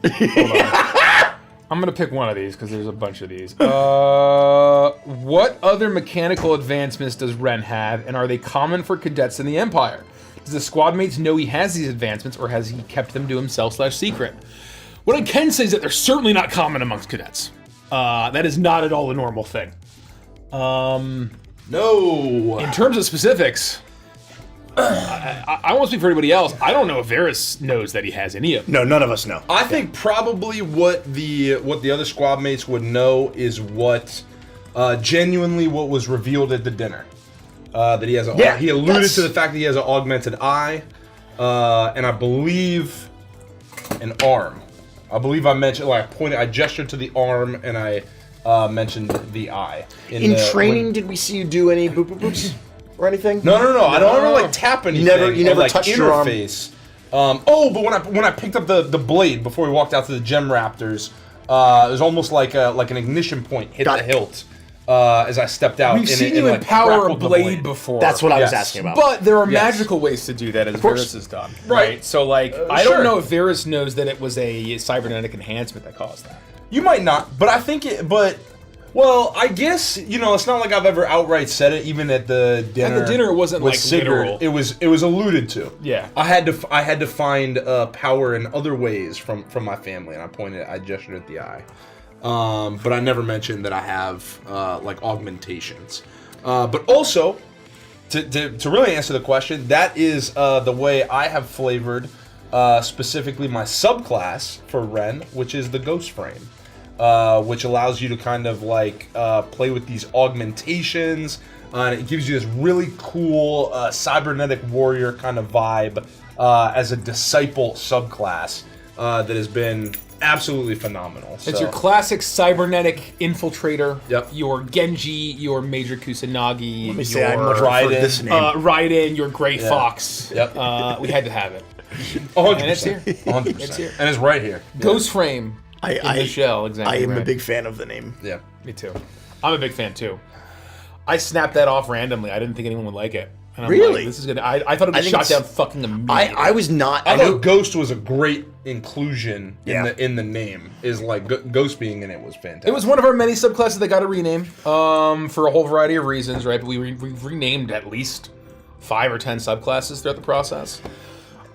I'm going to pick one of these because there's a bunch of these. What other mechanical advancements does Ren have, and are they common for cadets in the Empire? Does the squad mates know he has these advancements, or has he kept them to himself / secret? What I can say is that they're certainly not common amongst cadets. That is not at all a normal thing. No. In terms of specifics, I won't speak for anybody else. I don't know if Varys knows that he has any of them. No, none of us know. I think probably what the other squad mates would know is what genuinely what was revealed at the dinner. That he has a he alluded to the fact that he has an augmented eye, and I believe an arm. I believe I mentioned I gestured to the arm and I mentioned the eye. In training, did we see you do any boop boop boops or anything? No. I don't ever like tap anything. You never like, touched your arm? interface. But when I picked up the blade before we walked out to the Gem Raptors, it was almost like an ignition point hit Got the it. hilt as I stepped out. We've seen you empower a blade before. That's what I was Yes. asking about. But there are Yes. magical ways to do that, as course. Varys has done. Right. So, like, I sure. don't know if Varys knows that it was a cybernetic enhancement that caused that. You might not, but I think it. But Well, I guess it's not like I've ever outright said it. Even at the dinner. At the dinner, it wasn't with like Sigurd, literal. It was alluded to. Yeah. I had to find power in other ways from my family, and I gestured at the eye. But I never mentioned that I have like augmentations. But also, to really answer the question, that is the way I have flavored specifically my subclass for Ren, which is the Ghost Frame. Which allows you to kind of like play with these augmentations, and it gives you this really cool cybernetic warrior kind of vibe as a disciple subclass that has been absolutely phenomenal. It's your classic cybernetic infiltrator. Yep. Your Genji, your Major Kusanagi. Let me say I much Raiden. prefer this name. Raiden, your Gray Fox. Yep. We had to have it. 100%. And it's here. 100%. It's here. And it's right here. Ghost Frame. I in the shell, exactly. I am right. a big fan of the name. Yeah. Me too. I'm a big fan too. I snapped that off randomly. I didn't think anyone would like it. And I'm Really? Like, this is good. I thought it I was think shot it's- down fucking immediately. I was not. I I know. thought Ghost was a great inclusion Yeah. in the name. Is like Ghost being in it was fantastic. It was one of our many subclasses that got a rename for a whole variety of reasons, right? But we renamed at least 5 or 10 subclasses throughout the process.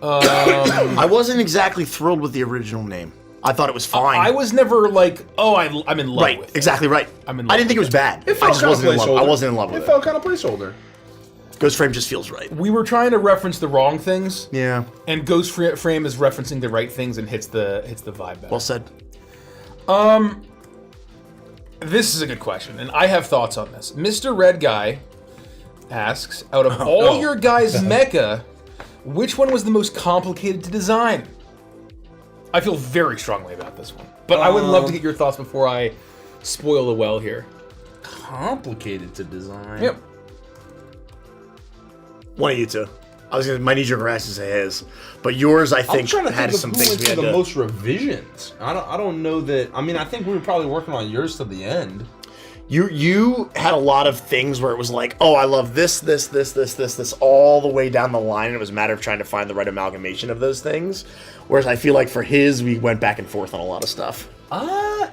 I wasn't exactly thrilled with the original name. I thought it was fine. I was never like, oh, I'm in love right, with it. exactly right. I'm in I love didn't think it was bad. It I felt just kind of wasn't in love. placeholder. I wasn't in love with It it. felt kind of placeholder. Ghost Frame just feels right. We were trying to reference the wrong things, Yeah. and Ghost Frame is referencing the right things and hits the vibe better. Well said. This is a good question, and I have thoughts on this. Mr. Red Guy asks, out of all your guys' mecha, which one was the most complicated to design? I feel very strongly about this one, but I would love to get your thoughts before I spoil the well here. Complicated to design. Yep. One of you two. My knee-jerk reaction is his, but yours I I'm think trying to had think of some who things went we to had the to. most revisions. I don't know that. I mean, I think we were probably working on yours to the end. You had a lot of things where it was like, oh, I love this, all the way down the line. And it was a matter of trying to find the right amalgamation of those things. Whereas I feel like for his, we went back and forth on a lot of stuff. I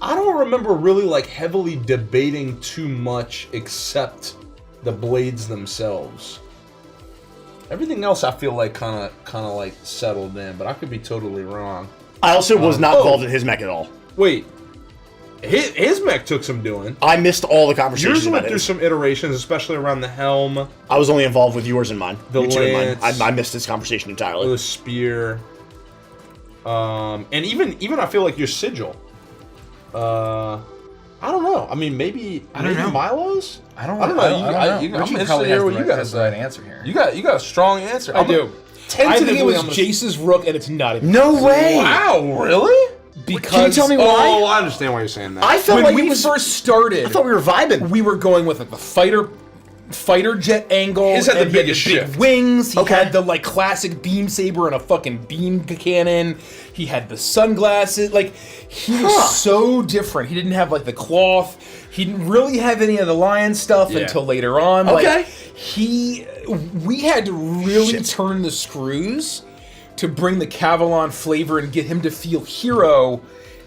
don't remember really like heavily debating too much except the blades themselves. Everything else I feel like kind of like settled in, but I could be totally wrong. I also was not involved in his mech at all. Wait, his mech took some doing. I missed all the conversations Yours about went through his. some iterations, especially around the helm, I was only involved with yours and mine. The You two and mine. lance. I missed this conversation entirely. the spear, and even I feel like your sigil. I don't know. I mean, maybe know. Milo's. I don't know. know. I'm Richie interested probably to hear has what you guys has the right say. answer here. You got a strong answer. I do. I think Tentatively, it was I'm gonna- Jace's Rook, and it's not even. No way! Wow, really? Because Can you tell me why? Oh, I understand why you're saying that. I felt when like we it was. first started, I thought we were vibing. we were going with like the fighter jet angle. His had the and he biggest big shift. wings. He Okay. had the like classic beam saber and a fucking beam cannon. He had the sunglasses. Like he was so different. He didn't have like the cloth. He didn't really have any of the lion stuff Yeah. until later on. Okay. Like we had to really turn the screws to bring the Cavalon flavor and get him to feel hero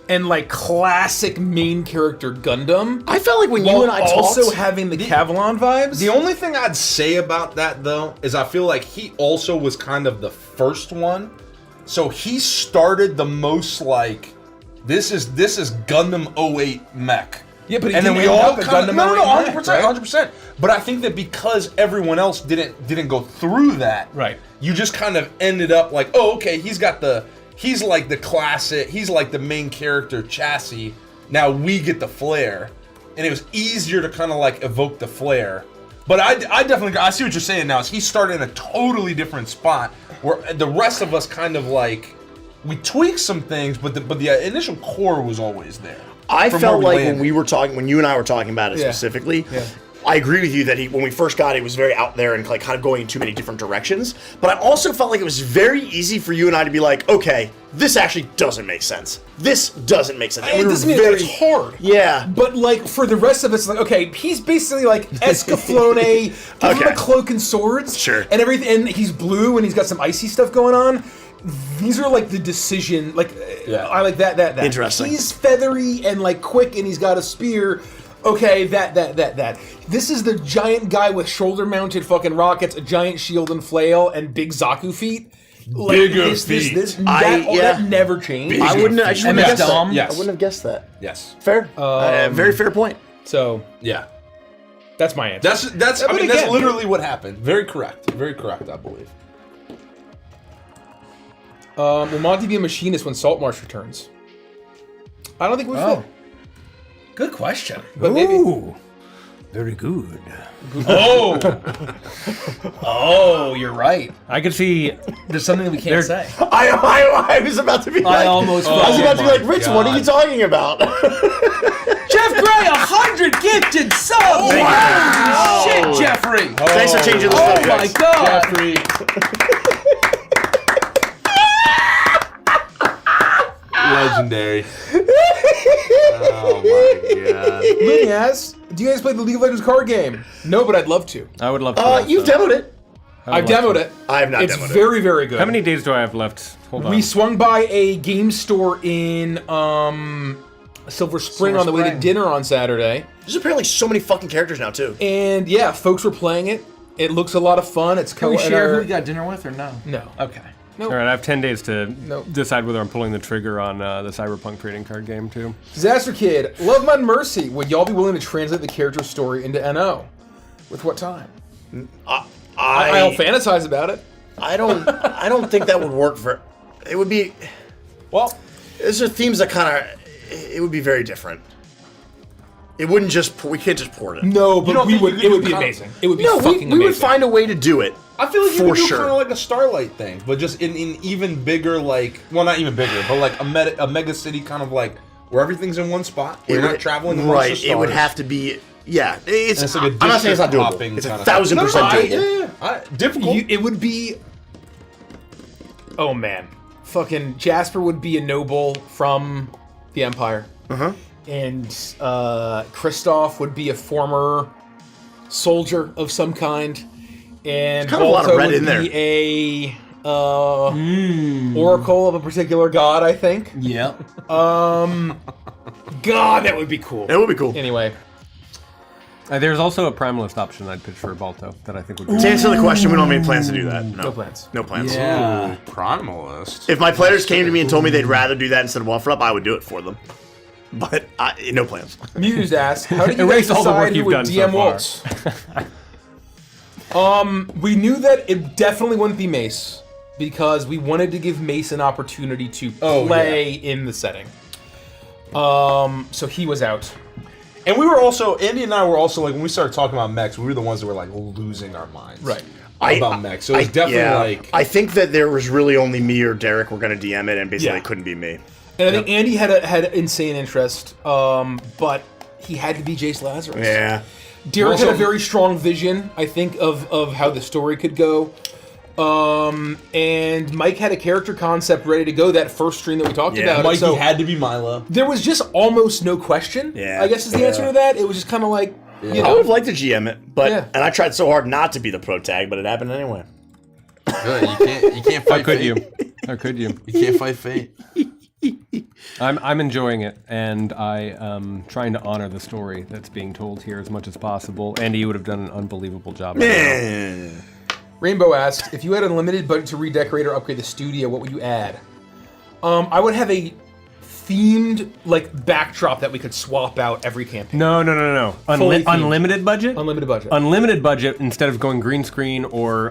and like classic main character Gundam. I felt like when While you and I also talked. having the Cavalon vibes. The only thing I'd say about that though is I feel like he also was kind of the first one, so he started the most like this is Gundam 08 mech. Yeah, but he and then didn't we end all up a kind of Gundam 08 100%, mech, right? 100%. But I think that because everyone else didn't go through that, Right. You just kind of ended up like, oh, okay, he's like the classic, he's like the main character chassis. Now we get the flair, and it was easier to kind of like evoke the flair. But I definitely I see what you're saying now. Is he started in a totally different spot where the rest of us kind of like we tweaked some things, but the initial core was always there. I from felt where we like landed. when you and I were talking about it Yeah. specifically, Yeah. I agree with you that when we first got it, it was very out there and like kind of going in too many different directions. But I also felt like it was very easy for you and I to be like, okay, this actually doesn't make sense. This doesn't make sense. And It we doesn't were mean that it's hard. Yeah. But like for the rest of us, like okay, he's basically like Escaflowne, give him Okay. a cloak and swords, Sure. and everything. And he's blue and he's got some icy stuff going on. these are like the decision. Like, Yeah. I like that. Interesting. He's feathery and like quick, and he's got a spear. Okay, that. This is the giant guy with shoulder-mounted fucking rockets, a giant shield and flail, and big Zaku feet. Like, Bigger feet. That never changed. I wouldn't. I shouldn't have guessed that. Yes. I wouldn't have guessed that. Yes. Fair. Very fair point. So Yeah. that's my answer. That's I But mean, that's again- literally what happened. Very correct. Very correct, I believe. Will Monty be a machinist when Saltmarsh returns? I don't think we will. Good question. But maybe. Ooh, very good. Oh. Oh, you're right. I could see. There's something that we can't say. I was about to be like. I almost. I was about to be like, Oh Rich, my what are you God. talking about? Jeff Gray, 100 gifted subs! Wow. Shit, Jeffrey! Thanks for changing the Oh subject. my God! Jeffrey. Legendary. Oh my god. Looney asks, do you guys play the League of Legends card game? No, but I'd love to. I would love to. You've demoed it. I've demoed it. I have not It's demoed it. very, very good. How many days do I have left? Hold on. We swung by a game store in Silver Spring on the way to Spring. dinner on Saturday. There's apparently so many fucking characters now too. And yeah, folks were playing it. It looks a lot of fun. It's Can we share who we got dinner with or no? No. Okay. All right, I have 10 days to Nope. decide whether I'm pulling the trigger on the Cyberpunk trading card game too. Disaster Kid, Love Mud Mercy. Would y'all be willing to translate the character's story into NO? With what time? I'll fantasize about it. I don't think that would work for. It would be. Well, Those are themes that kind of. It would be very different. It wouldn't just. We can't just port it. No, but don't we think would. you could It would do be con- amazing. It would be No, fucking we would amazing. find a way to do it. I feel like you For could do sure. kind of like a Starlight thing, but just in even bigger, like, well, not even bigger, but like a mega city kind of like where everything's in one spot. Where you're not traveling amongst right. the stars. It would have to be. Yeah, it's. And it's like a I'm not saying it's not district doable. hopping It's kind of 1,000% thing. doable. Difficult. It would be. Oh man, fucking Jasper would be a noble from the Empire. And Kristoff would be a former soldier of some kind. And kind of a lot of Balto red would in there. be a oracle of a particular god, I think. Yep. God, that would be cool. It would be cool. Anyway, There's also a Primalist option I'd pitch for Balto that I think would be. To answer the question, we don't have any plans to do that. no plans. No plans. Yeah. Primalist. If my players came to me and told me they'd rather do that instead of Waffle Up, I would do it for them. But no plans. Muse asked, how did you Erase guys all the work decide who you've would done so DM far. Waltz? We knew that it definitely wouldn't be Mace because we wanted to give Mace an opportunity to play in the setting. So he was out. And we were also, Andy and I were also like, when we started talking about mechs, we were the ones that were like losing our minds. Right. About mechs. So it's definitely like. I think that there was really only me or Derek were going to DM it, and basically Yeah. it couldn't be me. And I think Andy had insane interest, but he had to be Jace Lazarus. Yeah. Derek Also- had a very strong vision, I think, of how the story could go. And Mike had a character concept ready to go that first stream that we talked Yeah, about. Mikey so had to be Milo. there was just almost no question. Yeah. I guess is the answer to that. It was just kind of like, you I know. would have liked to GM it, but Yeah. and I tried so hard not to be the pro tag, but it happened anyway. Good. You can't fight How could fate. you? How could you? You can't fight fate. I'm enjoying it, and I am trying to honor the story that's being told here as much as possible. Andy, you would have done an unbelievable job. Rainbow asked, if you had unlimited budget to redecorate or upgrade the studio, what would you add? I would have a themed like backdrop that we could swap out every campaign. No. Fully themed. Unlimited budget? Unlimited budget. Unlimited budget, instead of going green screen or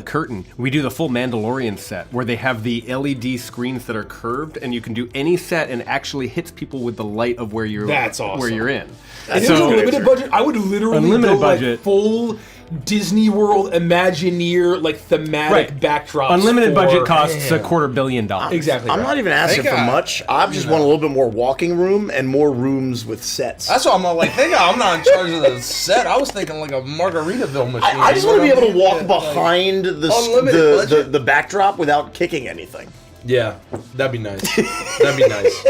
curtain, we do the full Mandalorian set where they have the LED screens that are curved, and you can do any set and actually hits people with the light of where you're That's awesome. where you're in. If it was unlimited budget, I would literally Unlimited go budget. like full Disney World Imagineer like thematic backdrops. Unlimited for- budget costs $250 million. Exactly. I'm right. not even asking for much. I just want a little bit more walking room and more rooms with sets. That's why I'm not like, I'm not in charge of the set. I was thinking like a Margaritaville machine. I just want to be able to walk Yeah, behind Unlimited budget. the backdrop without kicking anything. Yeah, that'd be nice. That'd be nice.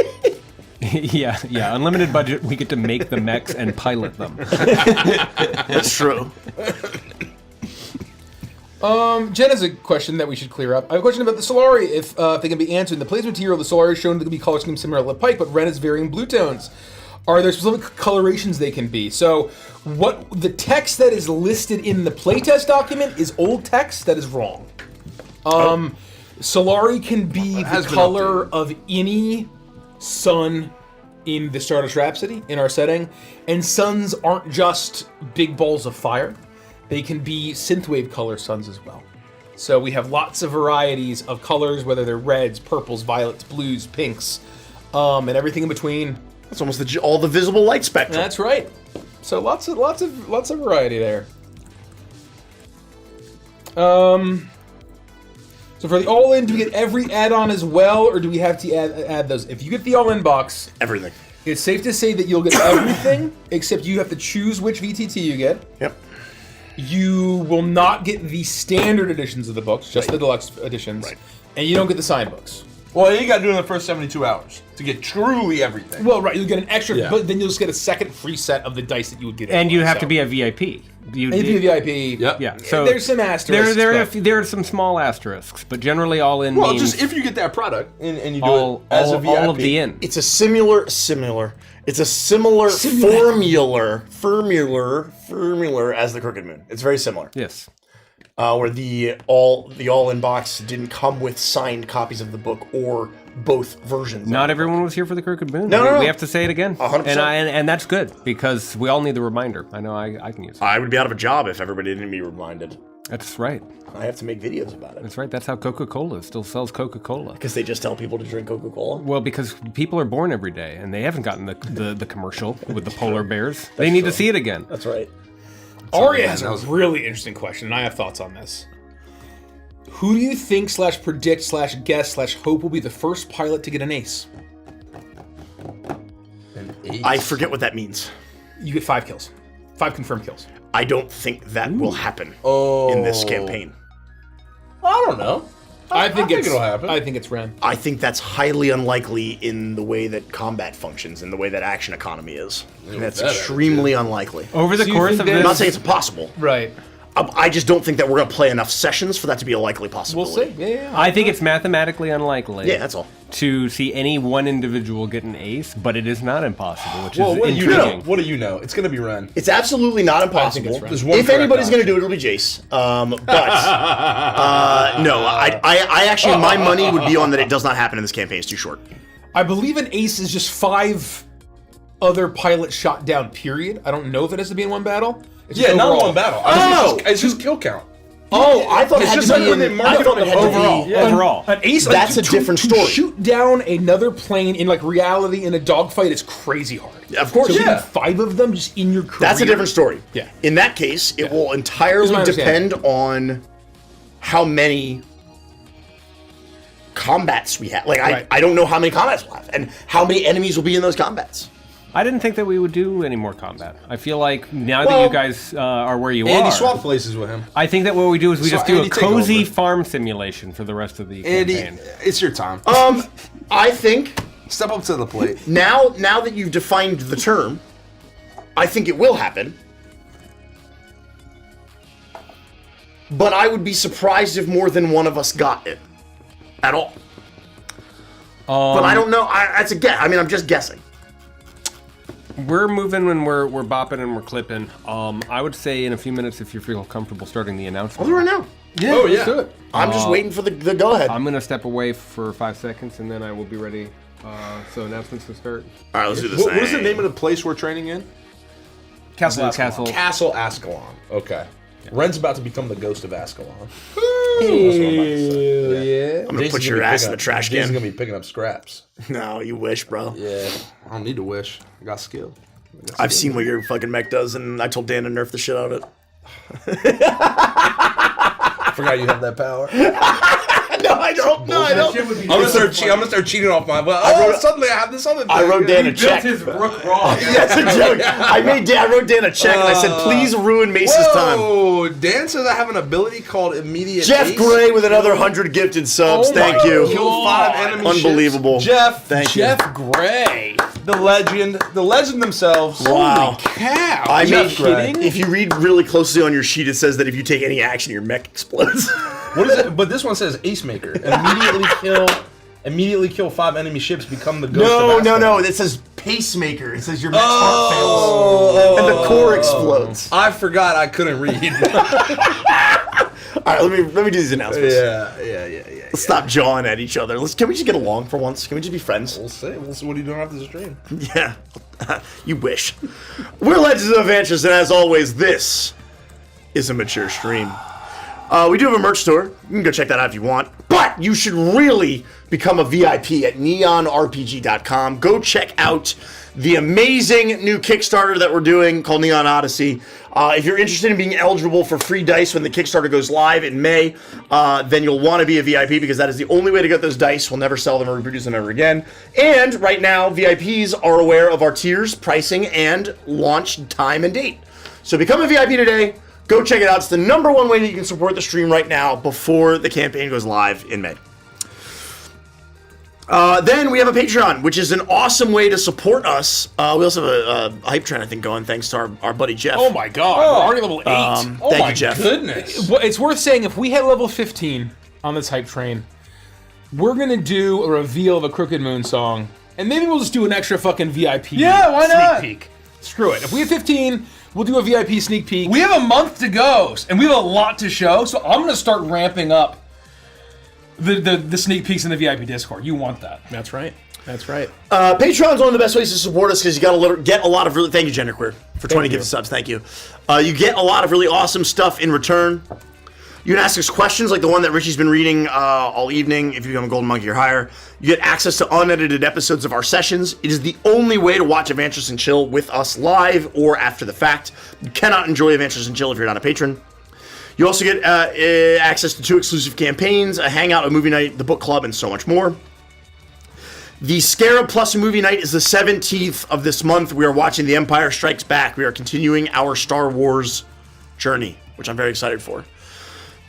yeah. Unlimited budget, we get to make the mechs and pilot them. That's true. Jen has a question that we should clear up. I have a question about the Solari, if they can be answered. In the plays material, the Solari is shown to be color scheme similar to the Pike, but Ren is varying blue tones. Are there specific colorations they can be? So, what the text that is listed in the playtest document is old text that is wrong. Solari can be the color of any sun in the Stardust Rhapsody, in our setting, and suns aren't just big balls of fire. They can be synthwave color suns as well. So we have lots of varieties of colors, whether they're reds, purples, violets, blues, pinks, and everything in between. That's almost all the visible light spectrum. That's right. So lots of variety there. So for the all-in, do we get every add-on as well, or do we have to add those? If you get the all-in box, Everything. it's safe to say that you'll get everything, except you have to choose which VTT you get. Yep. You will not get the standard editions of the books, just the deluxe editions, Right. and you don't get the signed books. Well, you got to do it in the first 72 hours to get truly everything. Well, right, you'll get an extra, Yeah. but then you'll just get a second free set of the dice that you would get. And you anyway, have so. to be a VIP. And if you're VIP, Yep. Yeah, so there's some asterisks. There are some small asterisks, but generally all in Well, means just if you get that product and you do all, it as all, a VIP. all of the in. It's a similar. It's a similar formula as the Crooked Moon. It's very similar. Yes. Where the all-in box didn't come with signed copies of the book or both versions. Not everyone was here for the Crooked Moon. No. We have to say it again. 100%. And that's good, because we all need the reminder. I know I can use it. I would be out of a job if everybody didn't be reminded. That's right. I have to make videos about it That's right. That's how Coca-Cola still sells Coca-Cola. because they just tell people to drink Coca-Cola. Well, because people are born every day, and they haven't gotten the commercial with the polar bears. They need to see it again. That's right. Arya has a really interesting question, and I have thoughts on this. Who do you think /predict/guess/hope will be the first pilot to get an ace? An 8. I forget what that means. You get 5 kills. 5 confirmed kills. I don't think that will happen Oh. in this campaign. I don't know. I think it'll happen. I think it's Ren. I think that's highly unlikely in the way that combat functions, in the way that action economy is. And that's that extremely unlikely. Over the So you course think of that- I'm not this, saying it's impossible. Right. I just don't think that we're going to play enough sessions for that to be a likely We'll possibility. see. Yeah. I think it's mathematically unlikely. Yeah, that's all. To see any one individual get an ace, but it is not impossible, which Well, is what do you know? intriguing. What do you know? It's going to be Ren. It's absolutely not impossible. it's right. There's one If correct anybody's going to option. do it, it'll be Jace. No, I actually, my money would be on that it does not happen in this campaign. It's too short. I believe an ace is just 5 other pilots shot down, period. I don't know if it has to be in one battle. It's just Yeah, not overall. one battle. Oh! It's just kill count. Oh, I thought it It's had just to like be when they in, mark I it thought on it had the to be overall. Yeah, Overall. an ace. That's a different story. To shoot down another plane in like reality in a dogfight is crazy hard. Of course, So yeah. getting 5 of them just in your career. That's a different story. Yeah. In that case, it will Here's entirely my depend on how many combats we have. Like, Right. I don't know how many combats we'll have and how many enemies will be in those combats. I didn't think that we would do any more combat. I feel like now Well, that you guys are where you Andy are, swap places with him. I think that what we do is we So just do Andy, a take cozy over. farm simulation for the rest of the Andy, campaign. it's your time. I think Step up to the plate. now that you've defined the term, I think it will happen. But I would be surprised if more than one of us got it at all. But I don't know. That's a guess. I mean, I'm just guessing. We're moving when we're bopping and we're clipping. I would say in a few minutes, if you feel comfortable starting the announcement. I'll do it right now. Yeah, Oh, let's yeah. do it. I'm just waiting for the go ahead. I'm gonna step away for 5 seconds and then I will be ready. So announcements will start. All right, let's do this. What is the name of the place we're training in? Castle. Castle. Castle Ascalon. Okay. Ren's about to become the ghost of Ascalon. Yeah. I'm gonna put your ass in the trash Jason's can. gonna be picking up scraps. No, you wish, bro. Yeah. I don't need to wish. I got skill. I've seen what your fucking mech does, and I told Dan to nerf the shit out of it. I forgot you have that power. No, I don't. No, I don't. I'm gonna start cheating off my. Suddenly I have this other thing. I wrote Dan a check. rook wrong. That's a joke. I wrote Dan a check, and I said, please ruin Mace's time. Whoa! Dan says I have an ability called immediate. Jeff Ace. Gray with another 100 gifted subs. Oh Thank my you. Kill 5 enemy ships. Unbelievable. Jeff. Thank you. Jeff Gray. the legend themselves. Wow. Cow. I Are you made kidding? If you read really closely on your sheet, it says that if you take any action, your mech explodes. What is it? But this one says Ace Maker. Immediately kill 5 enemy ships. Become the ghost. of Asgard. No. It says pacemaker. It says your mech's heart fails and the core explodes. I forgot I couldn't read. All right, let me do these announcements. yeah. Let's stop jawing at each other. Can we just get along for once? Can we just be friends? We'll see. What are you doing after the stream? Yeah, you wish. We're Legends of Adventures, and as always, this is a mature stream. We do have a merch store. You can go check that out if you want. But you should really become a VIP at neonrpg.com. Go check out the amazing new Kickstarter that we're doing called Neon Odyssey. If you're interested in being eligible for free dice when the Kickstarter goes live in May, then you'll want to be a VIP because that is the only way to get those dice. We'll never sell them or reproduce them ever again. And right now, VIPs are aware of our tiers, pricing, and launch time and date. So become a VIP today. Go check it out. It's the #1 way that you can support the stream right now before the campaign goes live in May. Then we have a Patreon, which is an awesome way to support us. We also have a hype train, I think, going thanks to our buddy Jeff. Oh my god, we're already level 8. Thank you, Jeff. Goodness. Well, it's worth saying, if we hit level 15 on this hype train, we're gonna do a reveal of a Crooked Moon song, and maybe we'll just do an extra fucking VIP Yeah, why not? sneak peek. Screw it. If we hit 15, we'll do a VIP sneak peek. We have a month to go, and we have a lot to show, so I'm going to start ramping up the sneak peeks in the VIP Discord. You want that. That's right. That's right. Patreon's one of the best ways to support us because you get a lot of really. Thank you, Genderqueer, for 20 gifted subs. Thank you. You get a lot of really awesome stuff in return. You can ask us questions like the one that Richie's been reading all evening. If you become a Golden Monkey or higher, you get access to unedited episodes of our sessions. It is the only way to watch Adventures and Chill with us live or after the fact. You cannot enjoy Adventures and Chill if you're not a patron. You also get access to 2 exclusive campaigns, a hangout, a movie night, the book club, and so much more. The Scarab Plus movie night is the 17th of this month. We are watching The Empire Strikes Back. We are continuing our Star Wars journey, which I'm very excited for.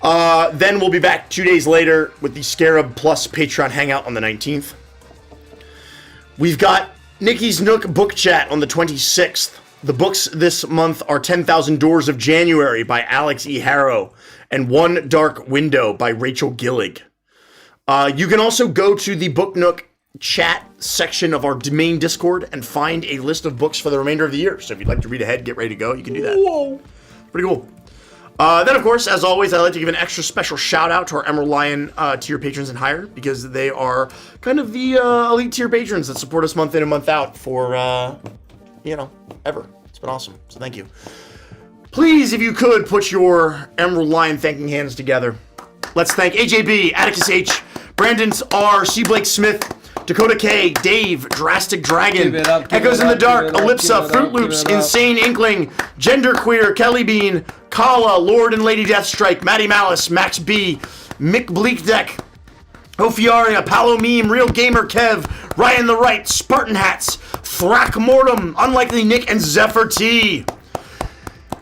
Then we'll be back 2 days later with the Scarab Plus Patreon hangout on the 19th. We've got Nikki's Nook book chat on the 26th. The books this month are 10,000 Doors of January by Alex E. Harrow and One Dark Window by Rachel Gillig. You can also go to the Book Nook chat section of our main Discord and find a list of books for the remainder of the year. So if you'd like to read ahead, get ready to go, you can do that. Whoa. Pretty cool. Then, of course, as always, I'd like to give an extra special shout-out to our Emerald Lion tier patrons and higher, because they are kind of the elite tier patrons that support us month in and month out for, ever. It's been awesome, so thank you. Please, if you could, put your Emerald Lion thanking hands together. Let's thank AJB, Atticus H, Brandon R, C. Blake Smith, Dakota K, Dave, Drastic Dragon, Echoes in the Dark, Ellipsa, Fruit Loops, Insane Inkling, Genderqueer, Kelly Bean, Kala, Lord and Lady Deathstrike, Matty Malice, Max B, Mick Bleakdeck, Ophiaria, Palo Meme, Real Gamer Kev, Ryan the Right, Spartan Hats, Thrack Mortem, Unlikely Nick, and Zephyr T.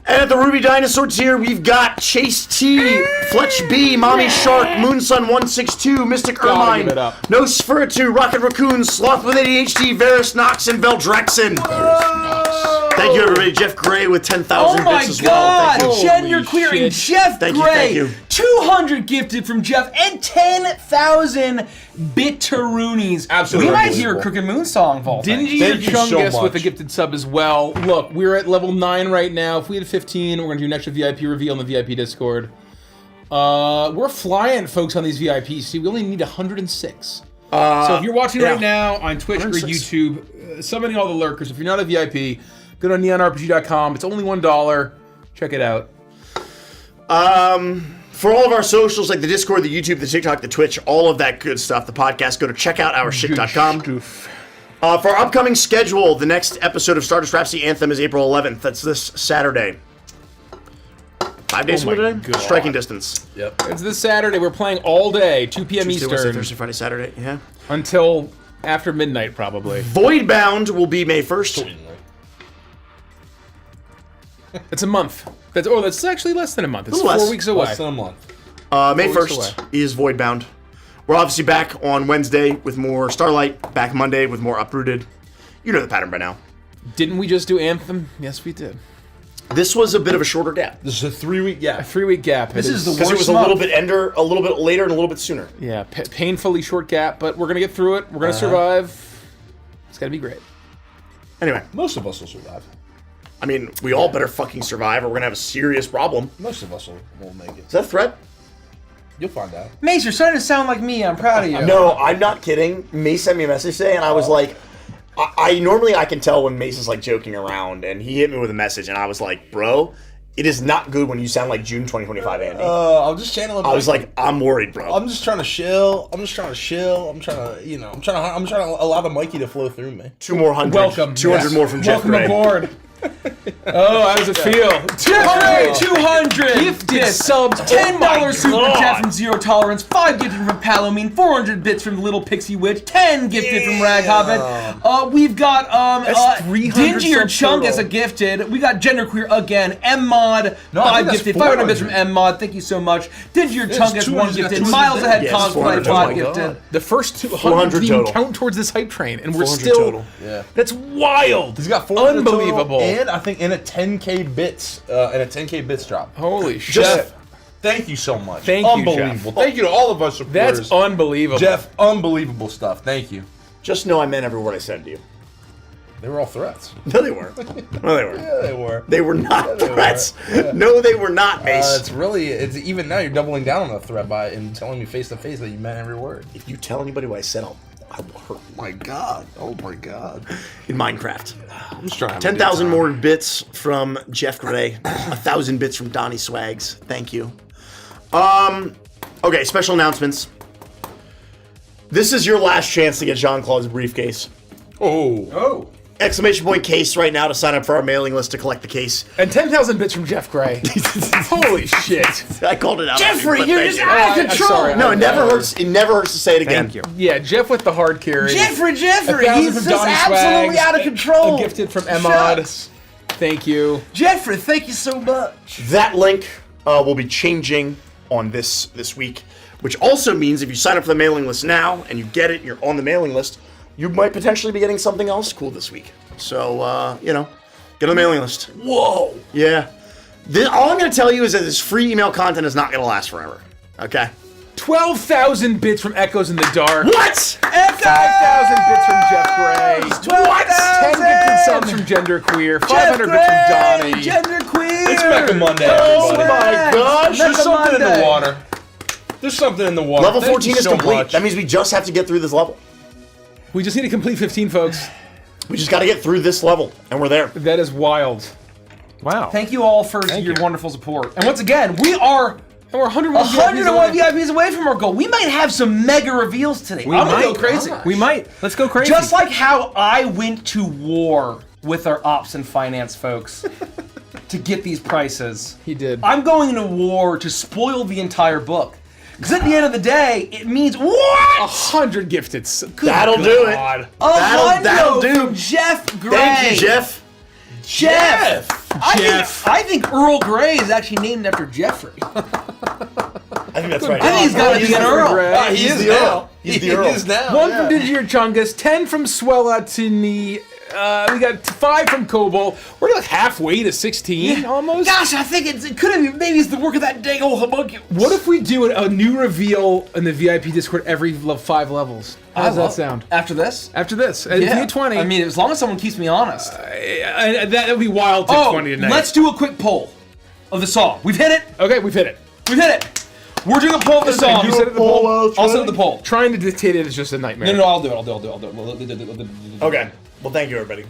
And at the Ruby Dinosaur tier, we've got Chase T, Fletch B, Mommy Shark, Moonsun162, Mystic Ermine, Nosferatu, Rocket Raccoon, Sloth with ADHD, Varus Knox, and Veldrexen. Thank you, everybody. Jeff Gray with 10,000 bits as well. Oh my god! Genderqueer and Jeff Gray. Thank you. 200 gifted from Jeff and 10,000 bitteroonies. Absolutely. We might hear a Crooked Moon song, Vault. Dingy Thank you so Chungus with a much. gifted sub as well. Look, we're at level 9 right now. If we had 15, we're going to do an extra VIP reveal in the VIP Discord. We're flying, folks, on these VIPs. See, we only need 106. So if you're watching right now on Twitch or 106. YouTube, summoning all the lurkers. If you're not a VIP, go to neonrpg.com. It's only $1. Check it out. For all of our socials, like the Discord, the YouTube, the TikTok, the Twitch, all of that good stuff, the podcast, go to checkoutOurShit.com. For our upcoming schedule, the next episode of Stardust Rhapsody Anthem is April 11th. That's this Saturday. 5 days from today? God. Striking distance. Yep. It's this Saturday. We're playing all day, 2 p.m. Tuesday, Eastern, Wednesday, Thursday, Friday, Saturday. Yeah. until after midnight, probably. Voidbound will be May 1st. It's a month. That's actually less than a month. It's A little 4 less. weeks away. Less than a month. May 4 weeks 1st away. is Voidbound. We're obviously back on Wednesday with more Starlight, back Monday with more Uprooted. You know the pattern by now. Didn't we just do Anthem? Yes, we did. This was a bit of a shorter gap. This is a 3-week gap. A 3-week gap. This is the Because it was worst a little month. bit a little bit later and a little bit sooner. Yeah, painfully short gap, but we're gonna get through it. We're gonna survive. It's gonna be great. Anyway, Most of us will survive. I mean, we all better fucking survive or we're gonna have a serious problem. Most of us will make it. Is that a threat? You'll find out. Mace, you're starting to sound like me. I'm proud of you. No, I'm not kidding. Mace sent me a message today, and I was like, I normally I can tell when Mace is like joking around, and he hit me with a message, and I was like, bro, it is not good when you sound like June 2025 Andy. I'll just channel it. I was like, I'm worried, bro. I'm just trying to chill. I'm trying to allow the Mikey to flow through me. 200. Welcome. 200 Yes. more from Jeff Welcome Gray. aboard. Oh, how does it feel? Jeffrey, 200 Gifted subs. $10 super God. chat from Zero Tolerance, 5 gifted from Palomine, 400 bits from Little Pixie Witch, 10 gifted from Rag Hobbit. We've got That's 300 Dingy or subs Chunk total. as a gifted. We got Genderqueer again. M-Mod, No, I 5 think that's gifted. 500 bits from 400. M-Mod. Thank you so much. Dingy or Chunk as 1 200 gifted. 200 Miles Ahead Yes, Cosplay, 400 5 total. gifted. The first 200 400 didn't even total. count towards this hype train, and we're 400 still. total. Yeah. That's wild. He's got 400 Unbelievable. total, and I think in a 10K bits and a 10K bits drop. Holy shit. Jeff, thank you so much. Thank you, Unbelievable. Jeff. Thank you to all of our supporters. That's unbelievable. Jeff, unbelievable stuff. Thank you. Just know I meant every word I said to you. They were all threats. No, they weren't. No, they weren't. Yeah, they were. They were not they were. threats. No, they were not, Mace. It's even now you're doubling down on the threat by and telling me face to face that you meant every word. If you tell anybody what I said, I will hurt My God. Oh my God. in Minecraft. I'm just trying to have a good 10,000 time. more bits from Jeff Gray. 1,000 bits from Donnie Swags. Thank you. Okay, special announcements. This is your last chance to get Jean-Claude's briefcase. Oh. Exclamation point case right now to sign up for our mailing list to collect the case. And 10,000 bits from Jeff Gray. Holy shit. I called it out. Jeffrey, but you're thank just you. out of I'm control. sorry. No, it never hurts. It never hurts to say it again. Thank you. Yeah, Jeff with the hard carry. Jeffrey, 1,000 he's from just Donnie absolutely Swags, out of control. A gifted from Emod. Shucks. Thank you. Jeffrey, thank you so much. That link will be changing on this week, which also means if you sign up for the mailing list now and you get it, you're on the mailing list, you might potentially be getting something else cool this week. So, get on the mailing list. Whoa. Yeah. All I'm going to tell you is that this free email content is not going to last forever. Okay? 12,000 bits from Echoes in the Dark. What? 5,000 bits from Jeff Gray. What? 10 gifted subs from Genderqueer. 500 bits from Donnie. Genderqueer. It's Mecha Monday, Oh everybody. my gosh. There's Mecha something in the Monday. water. There's something in the water. Level Thank 14 you is so complete. much. That means we just have to get through this level. We just need to complete 15, folks. We just got to get through this level, and we're there. That is wild. Wow. Thank you all for your you. wonderful support. And once again, we are And we're 101 101 VIPs away from our goal. We might have some mega reveals today. I'm gonna go crazy. We might. Let's go crazy. Just like how I went to war with our ops and finance folks to get these prices. He did. I'm going to war to spoil the entire book. Because at the end of the day, it means what? 100 gifted. That'll do it. That'll do. From Jeff Gray. Thank you, Jeff. Jeff. I think Earl Grey is actually named after Jeffrey. I think that's right. I think he's got to be an Earl. He is the now. Earl. He's the Earl. He is now. 1 from Digier Chungus, 10 from Swellatini. We got 5 from Cobalt. We're like halfway to 16 almost. Gosh, I think it could have been, maybe it's the work of that dang old homunculus. What if we do a new reveal in the VIP Discord every 5 levels? How does that sound? After this? After this, at Yeah. 20. I mean, as long as someone keeps me honest. that would be wild to 20 tonight. Let's do a quick poll of the song. We've hit it. Okay, we've hit it. We've hit it. We're doing a poll of the song. You set up the poll. I'll set up the poll. Trying to dictate it is just a nightmare. No, I'll do it. Okay. Well, thank you, everybody.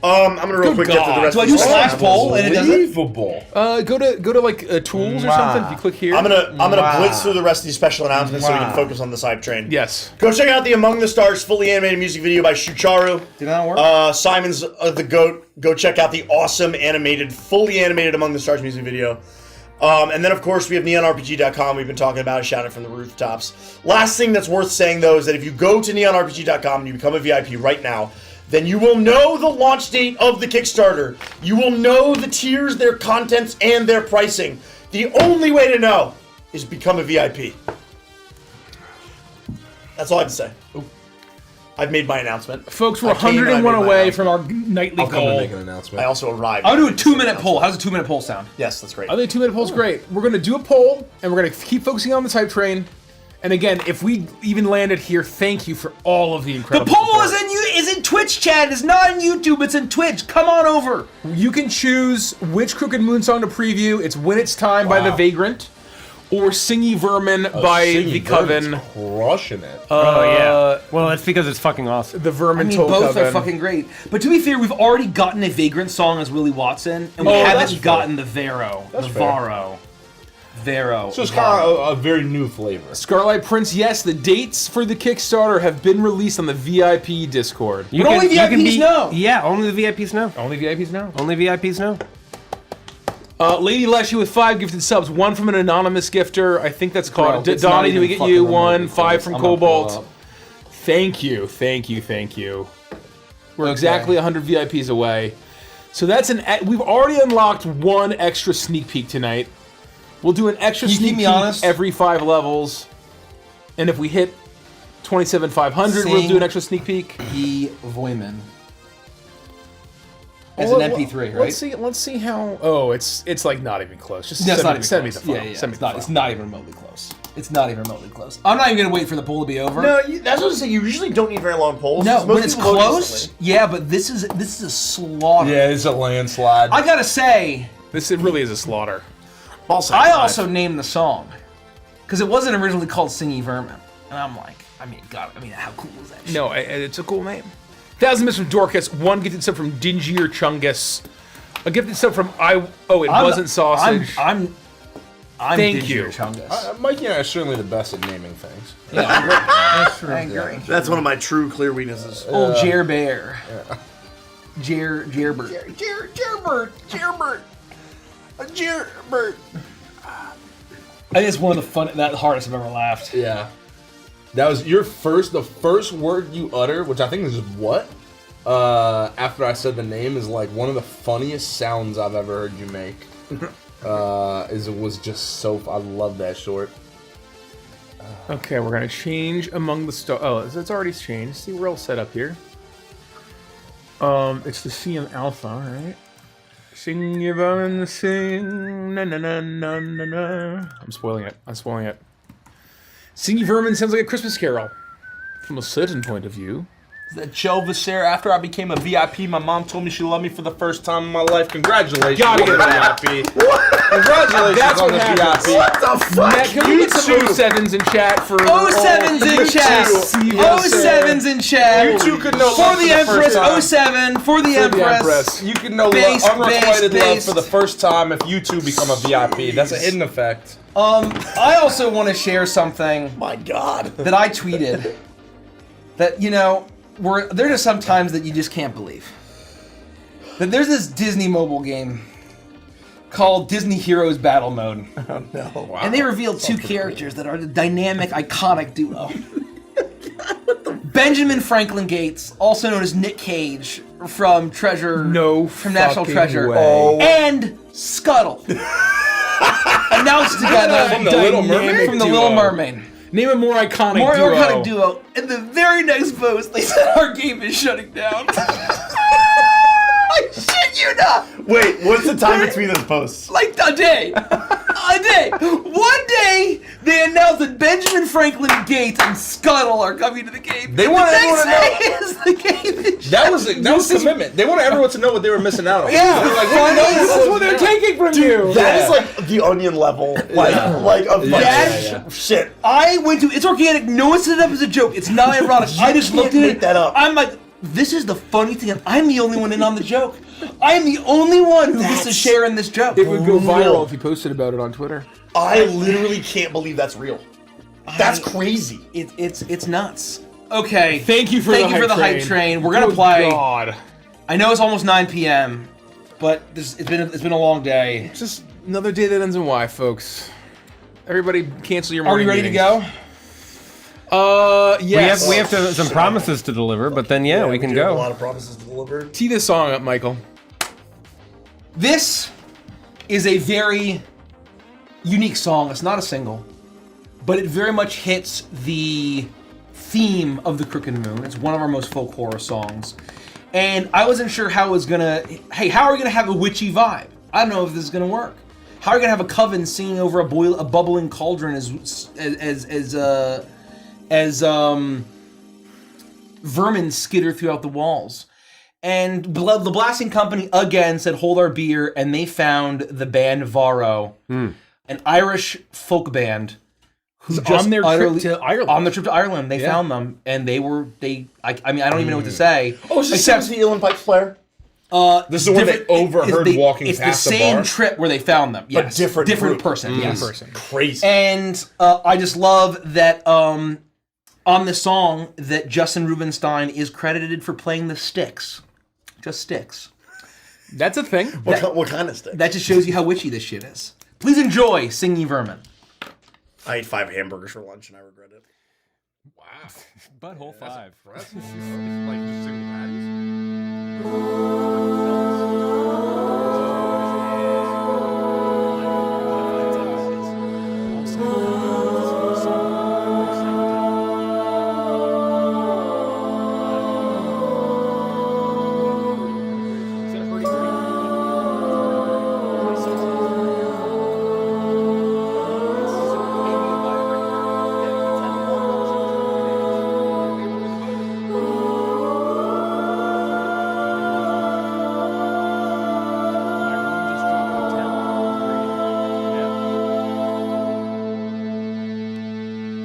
I'm gonna real quick get through the rest Do I of do the slash poll and it does it? Unbelievable. Go to like tools or something. If you click here. I'm gonna blitz through the rest of these special announcements so we can focus on the hype train. Yes. Go check out the Among the Stars fully animated music video by Shucharu. Did that work? Simon's the GOAT. Go check out the awesome fully animated Among the Stars music video. And then, of course, we have neonrpg.com. We've been talking about it, shouting from the rooftops. Last thing that's worth saying, though, is that if you go to neonrpg.com and you become a VIP right now, then you will know the launch date of the Kickstarter. You will know the tiers, their contents, and their pricing. The only way to know is become a VIP. That's all I have to say. I've made my announcement. Folks, we're I came and I 101 made my away from announcement. our nightly I'll come and goal. make an announcement. I also arrived. I'll do a 2-minute poll. How does a 2-minute poll sound? Yes, that's great. I think 2-minute poll's great. We're going to do a poll, and we're going to keep focusing on the type train. And again, if we even landed here, thank you for all of the The incredible poll support. is in Twitch chat. It's not in YouTube. It's in Twitch. Come on over. You can choose which Crooked Moon song to preview. It's When It's Time by The Vagrant, or Singy Vermin by Singy The Vermin's Coven. crushing it. Oh yeah. Well, that's because it's fucking awesome. The Vermin I mean, Toll both Coven. are fucking great. But to be fair, we've already gotten a Vagrant song as Willie Watson, and we that's haven't gotten the Vero. The Varo. Vero. So it's kind of a very new flavor. Scarlet Prince, yes, the dates for the Kickstarter have been released on the VIP Discord. You But only VIPs know. Yeah, only the VIPs know. Only VIPs now. Only VIPs know. Lady Leshy with 5 gifted subs, 1 from an anonymous gifter. I think that's called. Bro, it's not Donnie, even do we get fucking you remotely 1? 5 from close. I'm gonna pull Cobalt. up. Thank you, thank you, thank you. We're Okay. exactly 100 VIPs away. So that's we've already unlocked 1 extra sneak peek tonight. We'll do an extra Can you sneak keep me peek honest? every 5 levels. And if we hit 27,500, we'll do an extra sneak peek. Singy Vermin. As an MP3, right? Let's see how. Oh, it's like not even close. Just That's not send even me the close. file. Yeah, Send me it's the not. file. It's not even remotely close. It's not even remotely close. I'm not even gonna wait for the poll to be over. No, that's what I say. You usually don't need very long polls. No, because most when it's people vote close, instantly. yeah, but this is a slaughter. Yeah, it's a landslide. I gotta say, This really is a slaughter. I also named the song because it wasn't originally called "Singy Vermin," and I'm like, how cool is that? Shit? No, it's a cool name. 1,000 bits from Dorcas, 1 gifted sub from Dingier Chungus, a gifted sub from wasn't sausage. I'm Thank Dingier you. Chungus. Mikey and I are certainly the best at naming things. I agree. That's one of my true clear weaknesses. Old Jer Bear. Jerbert. Jerbert. I think it's one of the hardest I've ever laughed. Yeah. That was the first word you utter, which I think is what? After I said the name is like one of the funniest sounds I've ever heard you make. It was just so, I love that short. Okay, we're gonna change among the stars. Oh, it's already changed. See, we're all set up here. It's the CM Alpha, right? Sing your bone, sing, na na na na na na. I'm spoiling it. Singy Vermin sounds like a Christmas carol. From a certain point of view. That Jelvisare, after I became a VIP, my mom told me she loved me for the first time in my life. Congratulations Gotta on get the VIP. Congratulations That's on what the happens. VIP. What the fuck? Matt, can we get some 07s in chat for... 07's in chat. 07's in chat. You two could know For love the first Empress. time. 07 for the Empress. You can know Based, unrequited love based. for the first time if you two become a VIP. That's a hidden effect. I also want to share something My God. that I tweeted. That, there are some times that you just can't believe. That there's this Disney mobile game called Disney Heroes Battle Mode. Oh no. And they revealed 2 characters that are the dynamic, iconic duo. Benjamin Franklin Gates, also known as Nick Cage from from National fucking Treasure, way. and Scuttle. Announced together From the Little Mermaid? From the Little Mermaid. Name a more iconic More duo. iconic duo. And the very next post, they said our game is shutting down. I shit you not. Wait, what's the time between those posts? Like a day. A day. One day, they announced that Benjamin Franklin Gates and Scuttle are coming to the game. They want the everyone next to day is the game is That was commitment. They wanted everyone to know what they were missing out on. Yeah. They're like, we know This is what they're taking from you. That is like the Onion level, like a Yeah. shit. I went to, it's organic, no one set it up as a joke, it's not ironic. I just can't looked at make it, that up. I'm like, this is the funny thing, and I'm the only one in on the joke. I'm the only one who gets to share in this joke. It would go Brutal. viral if you posted about it on Twitter. I literally can't believe that's real. That's crazy. It's nuts. Okay. Thank you for the hype train. We're gonna Good play. God. I know it's almost 9 p.m., but it's been a long day. Just another day that ends in Y, folks. Everybody cancel your Are we morning ready to meetings. go? Yes. We have some promises to deliver, but then we can do have go. A lot of promises to deliver. Tee this song up, Michael. This is a very unique song. It's not a single, but it very much hits the theme of the Crooked Moon. It's one of our most folk horror songs. And I wasn't sure how it was gonna, hey, how are we gonna have a witchy vibe? I don't know if this is gonna work. How are we gonna have a coven singing over a bubbling cauldron as vermin skitter throughout the walls? And the Blasting Company again said, hold our beer, and they found the band Varro, an Irish folk band. On their trip to Ireland. On the trip to Ireland, they found them, and I mean, I don't even know what to say. Oh, is this the Elan Pipes player? This is when they overheard walking past the bar? It's the same trip where they found them. Yes. But different group. person. Yes. person. Crazy. And I just love that on this song that Justin Rubinstein is credited for playing the sticks. Just sticks. That's a thing. What kind of stick? That just shows you how witchy this shit is. Please enjoy Singy Vermin. I ate 5 hamburgers for lunch and I regret it. Wow. Butthole 5. Like just single patties.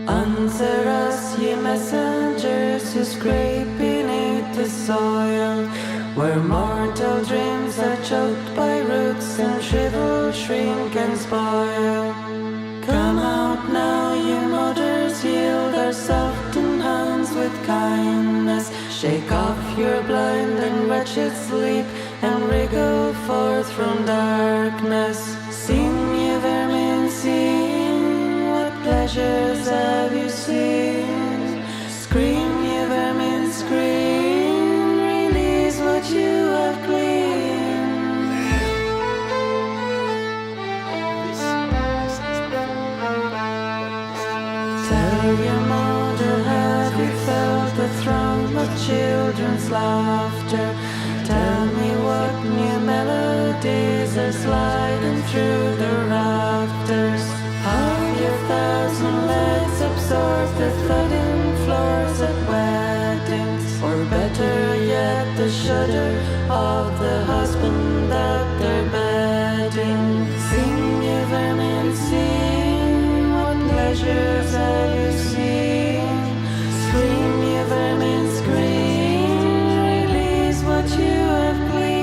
Answer us, ye messengers who scrape beneath the soil, where mortal dreams are choked by roots and shrivel, shrink and spoil. Come out now, ye mothers, yield our softened hands with kindness. Shake off your blind and wretched sleep, and wriggle forth from darkness. Sing, ye vermin, sing, what pleasures have you seen? Scream, ye vermin, scream, release what you have gleaned. Tell your mother, have you felt the throng of children's laughter? Tell me what new melodies are sliding through the rafters. Have your thousand legs absorbed the thudding floors at weddings? Or better yet, the shudder of the husband at their bedding? Sing, ye vermin, sing, what pleasures have you seen? Scream, ye vermin, scream, release what you have gleaned.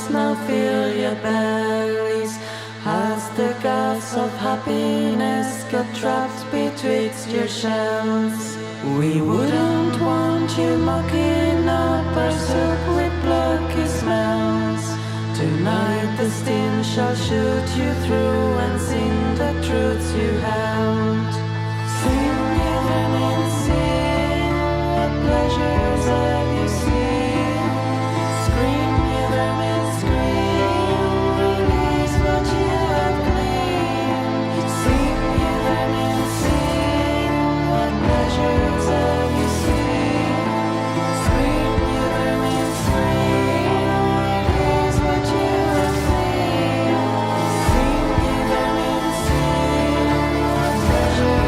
Now fill your bellies. Has the gods of happiness got trapped betwixt your shells? We wouldn't want you mucking up our soup with bloody smells. Tonight the steam shall shoot you through and sing the truths you held. Sing, ye vermin, sing, what pleasures have you seen? Scream, ye vermin, scream, release what you have gleaned. Sing, ye vermin, sing, what pleasures have you seen? Scream, ye vermin, scream, release what you have gleaned. Sing, ye vermin, sing, what pleasures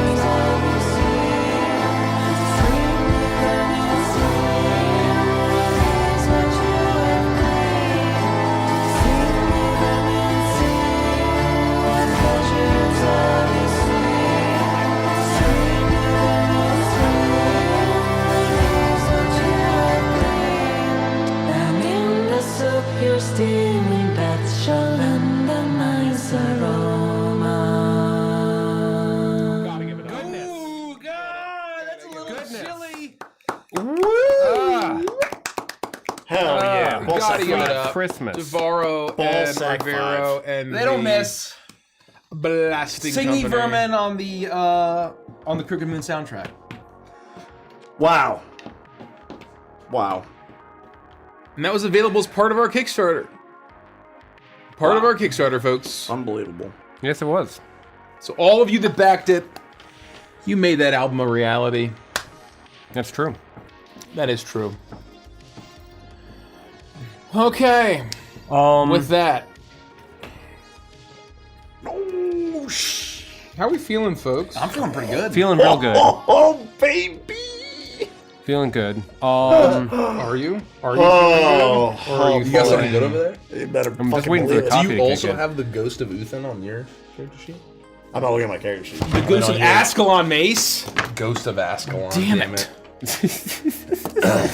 Chili. Hell yeah. Ball Gotta sack give it five. up. Christmas. Devarro Ball and sack Rivero and They don't miss. Blasting Singy Company. Vermin on the Crooked Moon soundtrack. Wow. Wow. And that was available as part of our Kickstarter. Part of our Kickstarter, folks. Unbelievable. Yes, it was. So all of you that backed it, you made that album a reality. That's true. That is true. Okay. With that, Oh, shh. how are we feeling, folks? I'm feeling pretty good. Feeling real good. Oh, baby. Feeling good. Are you? Are you Oh, feeling good? Or are you You got something feeling- good over there? You better I'm just fucking waiting for believe the it. coffee. Do to you kick also in. have the ghost of Uthan on your character sheet? I'm not looking at my character sheet. The Ghost of Ascalon, Mace. Ghost of Ascalon. Damn it.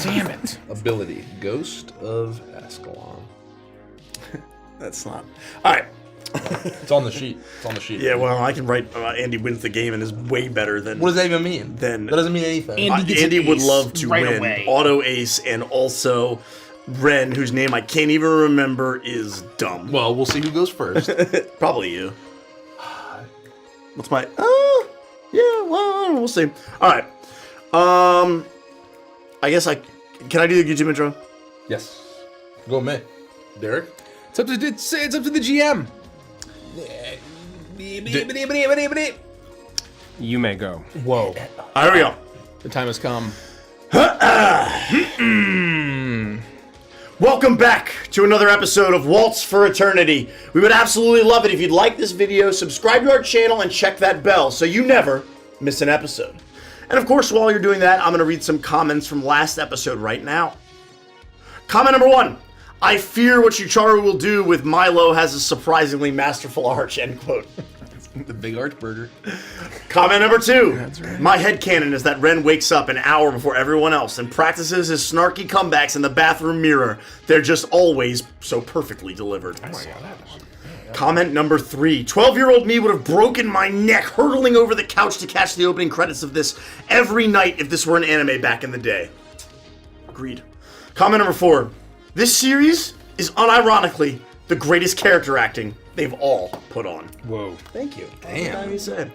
Damn it. Ability. Ghost of Ascalon. That's not. All right. It's on the sheet. It's on the sheet. Yeah, well, I can write Andy wins the game and is way better than. What does that even mean? Then- that doesn't mean anything. Andy would love to right win. away. Auto ace and also Ren, whose name I can't even remember, is dumb. Well, we'll see who goes first. Probably you. What's my? Yeah. Well, we'll see. All right. I guess can I do the YouTube intro? Yes. Go me. Derek? It's up to the GM. You may go. Whoa. All right, here we go. The time has come. Welcome back to another episode of Waltz for Eternity. We would absolutely love it if you'd like this video, subscribe to our channel, and check that bell so you never miss an episode. And of course, while you're doing that, I'm going to read some comments from last episode right now. Comment number 1. I fear what Yucharu will do with Milo has a surprisingly masterful arch, end quote. The big arch burger. Comment number 2. My headcanon is that Ren wakes up an hour before everyone else and practices his snarky comebacks in the bathroom mirror. They're just always so perfectly delivered. Comment number 3. 12-year-old me would have broken my neck hurtling over the couch to catch the opening credits of this every night if this were an anime back in the day. Agreed. Comment number 4. This series is unironically the greatest character acting they've all put on. Whoa. Thank you. Damn. You said.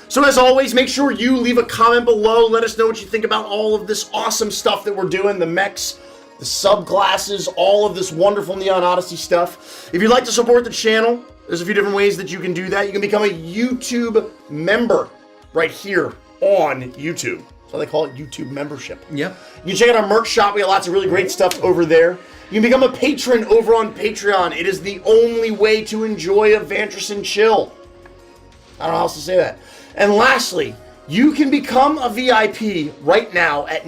So as always, make sure you leave a comment below. Let us know what you think about all of this awesome stuff that we're doing. The mechs, the subclasses, all of this wonderful Neon Odyssey stuff. If you'd like to support the channel, there's a few different ways that you can do that. You can become a YouTube member right here on YouTube. So they call it YouTube membership. Yep. You can check out our merch shop. We got lots of really great stuff over there. You can become a patron over on Patreon. It is the only way to enjoy a Vantress and chill. I don't know how else to say that. And lastly, you can become a VIP right now at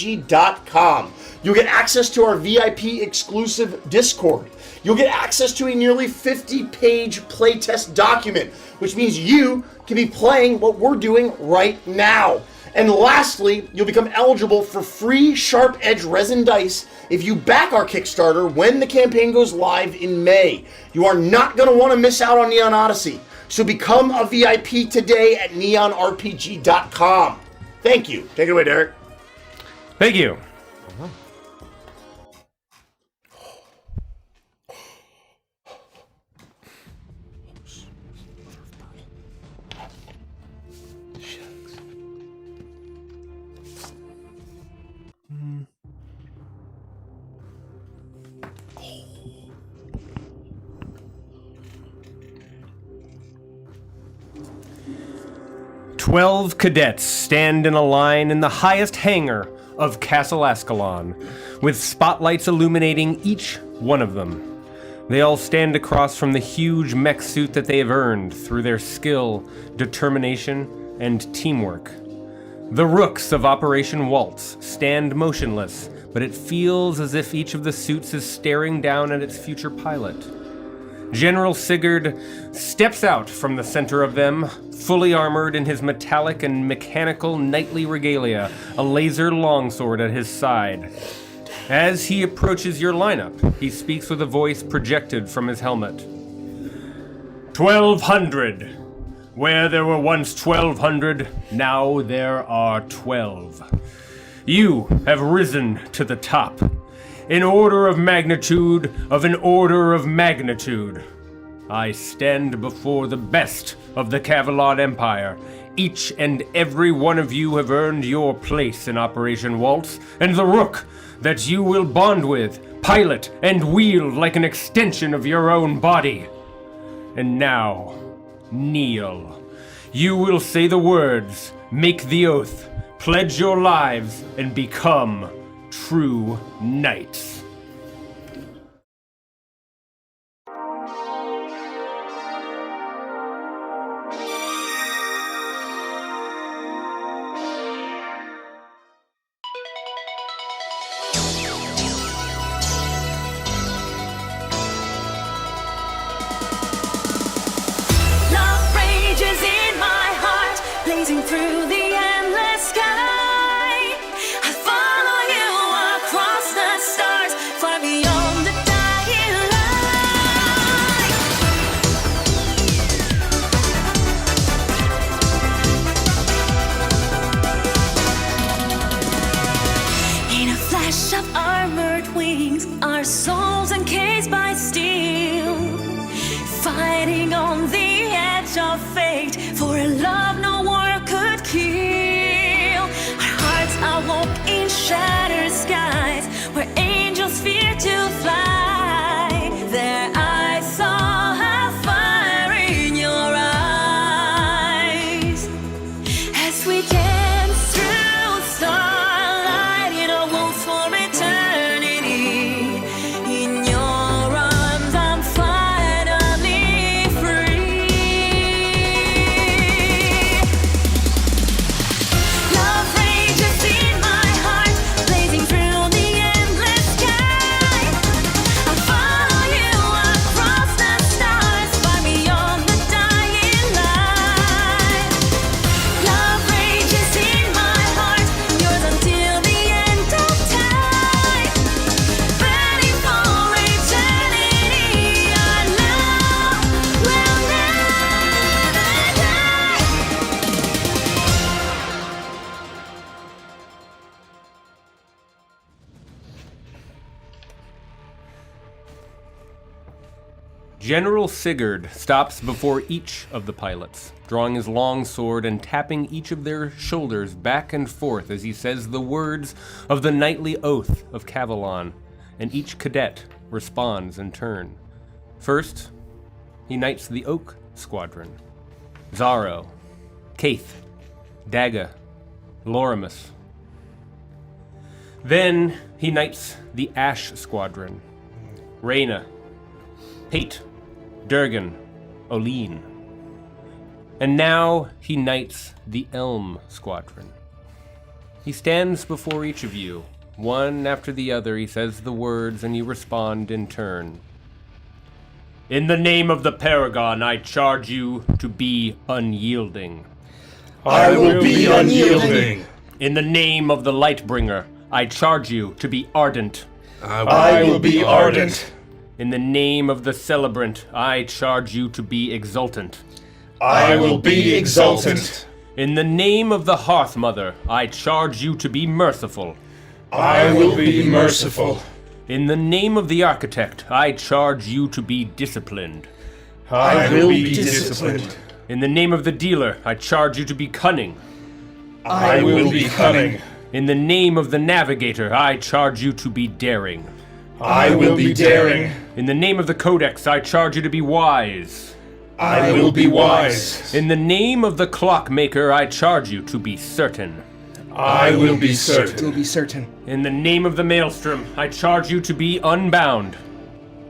neonrpg.com. You'll get access to our VIP exclusive Discord. You'll get access to a nearly 50-page playtest document, which means you can be playing what we're doing right now. And lastly, you'll become eligible for free Sharp Edge resin dice if you back our Kickstarter when the campaign goes live in May. You are not going to want to miss out on Neon Odyssey. So become a VIP today at neonrpg.com. Thank you. Take it away, Derek. Thank you. Twelve cadets stand in a line in the highest hangar of Castle Ascalon, with spotlights illuminating each one of them. They all stand across from the huge mech suit that they have earned through their skill, determination, and teamwork. The rooks of Operation Waltz stand motionless, but it feels as if each of the suits is staring down at its future pilot. General Sigurd steps out from the center of them, fully armored in his metallic and mechanical knightly regalia, a laser longsword at his side. As he approaches your lineup, he speaks with a voice projected from his helmet. 1200. Where there were once 1,200, now there are 12. You have risen to the top. In order of magnitude of an order of magnitude. I stand before the best of the Cavalon Empire. Each and every one of you have earned your place in Operation Waltz, and the rook that you will bond with, pilot, and wield like an extension of your own body. And now, kneel. You will say the words, make the oath, pledge your lives, and become true knights. Love rages in my heart, blazing through the endless sky. I follow you across the stars, far beyond the dying light. In a flash of armored wings, our souls encased by steel, fighting on the edge of fate for a love no war could kill. Our hearts awoke in shattered skies where angels fear to fly. There I saw a fire in your eyes as we dance through starlight in a waltz for eternity. In your arms I'm finally free. Love rages in my heart, blazing through the endless sky. I follow you across the stars, far beyond the dying light. Love rages in my heart, yours until the end of time. Ready for eternity, our love will never die. General Sigurd stops before each of the pilots, drawing his long sword and tapping each of their shoulders back and forth as he says the words of the knightly oath of Cavalon, and each cadet responds in turn. First, he knights the Oak Squadron. Zaro, Kaith, Daga, Lorimus. Then he knights the Ash Squadron. Reyna, Pate, Durgan, Oline. And now he knights the Elm Squadron. He stands before each of you. One after the other, he says the words, and you respond in turn. In the name of the Paragon, I charge you to be unyielding. I will be unyielding. In the name of the Lightbringer, I charge you to be ardent. I will be ardent. In the name of the Celebrant, I charge you to be exultant. I will be exultant. In the name of the Hearthmother, I charge you to be merciful. I will be merciful. In the name of the Architect, I charge you to be disciplined. I will be disciplined. In the name of the Dealer, I charge you to be cunning. I will be cunning. In the name of the Navigator, I charge you to be daring. I will be daring. In the name of the Codex, I charge you to be wise. I will be wise. In the name of the Clockmaker, I charge you to be certain. I will be certain. Be certain. In the name of the Maelstrom, I charge you to be unbound.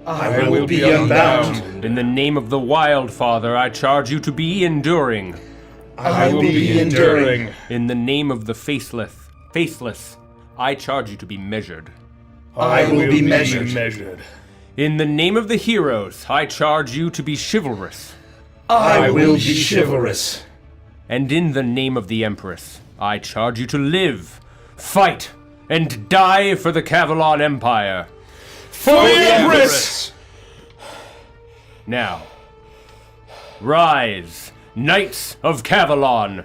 I will be unbound. In the name of the Wildfather, I charge you to be enduring. I will be enduring. In the name of the Faceless, I charge you to be measured. I will be measured. In the name of the Heroes, I charge you to be chivalrous. I will be chivalrous. And in the name of the Empress, I charge you to live, fight, and die for the Cavalon Empire. For the Empress! Now, rise Knights of Cavalon,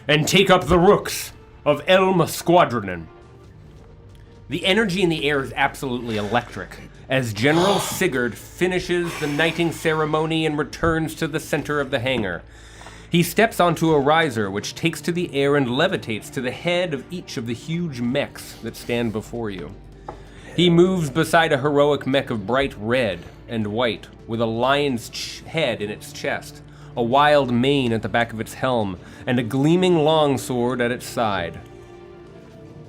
and take up the rooks of Elm Squadronin. The energy in the air is absolutely electric as General Sigurd finishes the knighting ceremony and returns to the center of the hangar. He steps onto a riser which takes to the air and levitates to the head of each of the huge mechs that stand before you. He moves beside a heroic mech of bright red and white with a lion's head in its chest, a wild mane at the back of its helm, and a gleaming longsword at its side.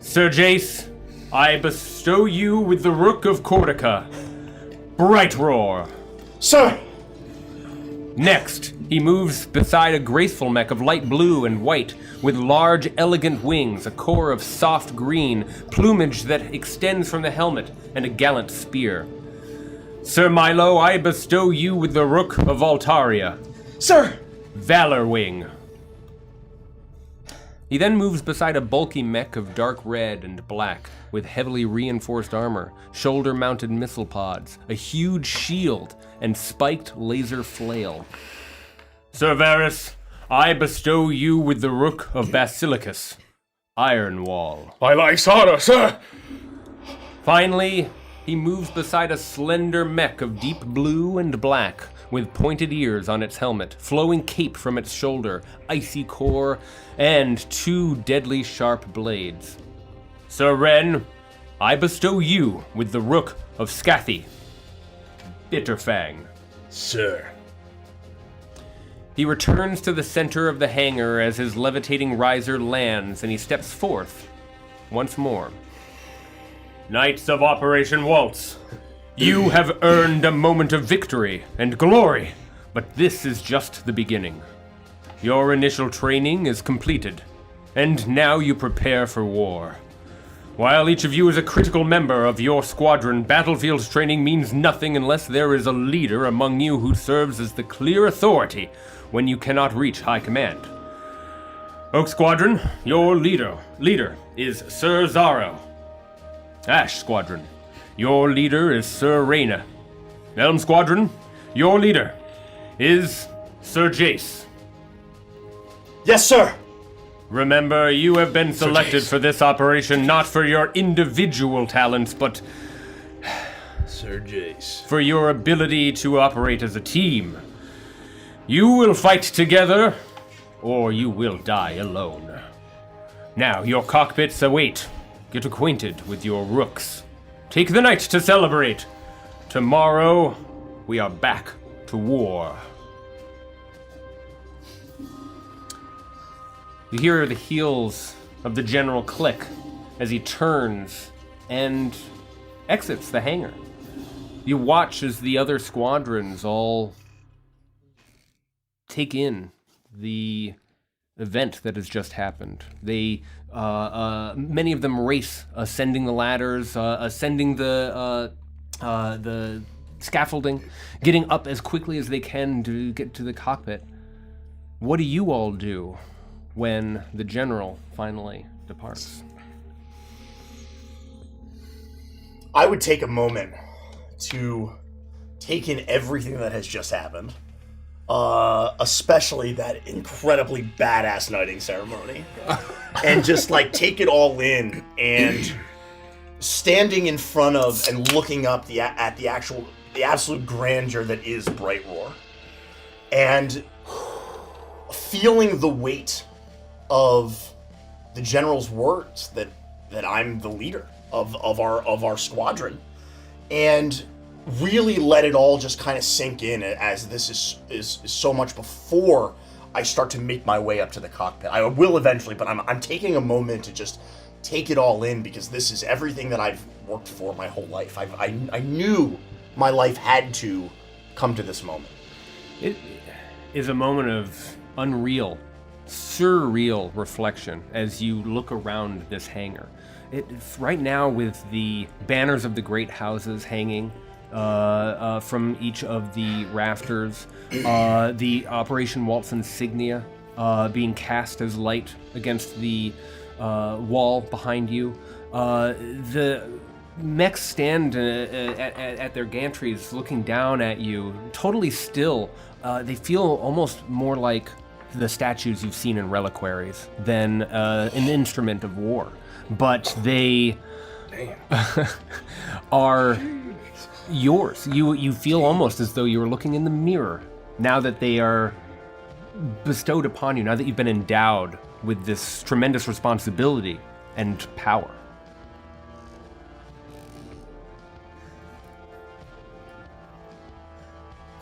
Sir Jace, I bestow you with the Rook of Corsica, Bright Roar. Sir! Next, he moves beside a graceful mech of light blue and white, with large, elegant wings, a core of soft green, plumage that extends from the helmet, and a gallant spear. Sir Milo, I bestow you with the Rook of Altaria. Sir! Valor Wing. He then moves beside a bulky mech of dark red and black, with heavily reinforced armor, shoulder-mounted missile pods, a huge shield, and spiked laser flail. Sir Varus, I bestow you with the Rook of Basilicus, Iron Wall. I like Sara, sir. Finally, he moves beside a slender mech of deep blue and black, with pointed ears on its helmet, flowing cape from its shoulder, icy core, and 2 deadly sharp blades. Sir Ren, I bestow you with the Rook of Scathy, Bitterfang. Sir. He returns to the center of the hangar as his levitating riser lands, and he steps forth once more. Knights of Operation Waltz, you have earned a moment of victory and glory, but this is just the beginning. Your initial training is completed, and now you prepare for war. While each of you is a critical member of your squadron, battlefield training means nothing unless there is a leader among you who serves as the clear authority when you cannot reach high command. Oak Squadron, your leader is Sir Zaro. Ash Squadron, your leader is Sir Reyna. Elm Squadron, your leader is Sir Jace. Yes, sir! Remember, you have been selected for this operation not for your individual talents, but Sir Jace. for your ability to operate as a team. You will fight together, or you will die alone. Now, your cockpits await. Get acquainted with your rooks. Take the night to celebrate. Tomorrow, we are back to war. You hear the heels of the general click as he turns and exits the hangar. You watch as the other squadrons all take in the event that has just happened. They, many of them race, ascending the ladders, ascending the scaffolding, getting up as quickly as they can to get to the cockpit. What do you all do when the general finally departs? I would take a moment to take in everything that has just happened. Especially that incredibly badass knighting ceremony. And just like take it all in, and standing in front of and looking up the absolute grandeur that is Bright Roar. And feeling the weight of the general's words that I'm the leader of our squadron, and really let it all just kind of sink in, as this is so much before I start to make my way up to the cockpit. I will eventually, but I'm taking a moment to just take it all in, because this is everything that I've worked for my whole life. I knew my life had to come to this moment. It is a moment of unreal, surreal reflection as you look around this hangar. Right now, with the banners of the great houses hanging from each of the rafters, the Operation Waltz insignia being cast as light against the wall behind you. The mechs stand at their gantries looking down at you, totally still. They feel almost more like the statues you've seen in reliquaries than an instrument of war. But they are yours. You feel almost as though you were looking in the mirror now that they are bestowed upon you, now that you've been endowed with this tremendous responsibility and power.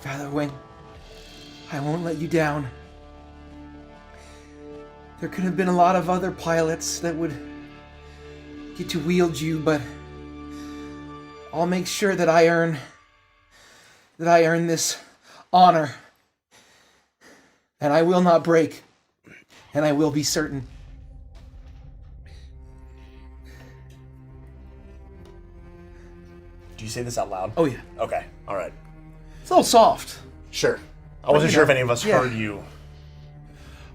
Father Wing, I won't let you down. There could have been a lot of other pilots that would get to wield you, but I'll make sure that I earn this honor. And I will not break. And I will be certain. Do you say this out loud? Oh yeah. Okay. All right. It's a little soft. Sure. I wasn't sure if any of us heard you.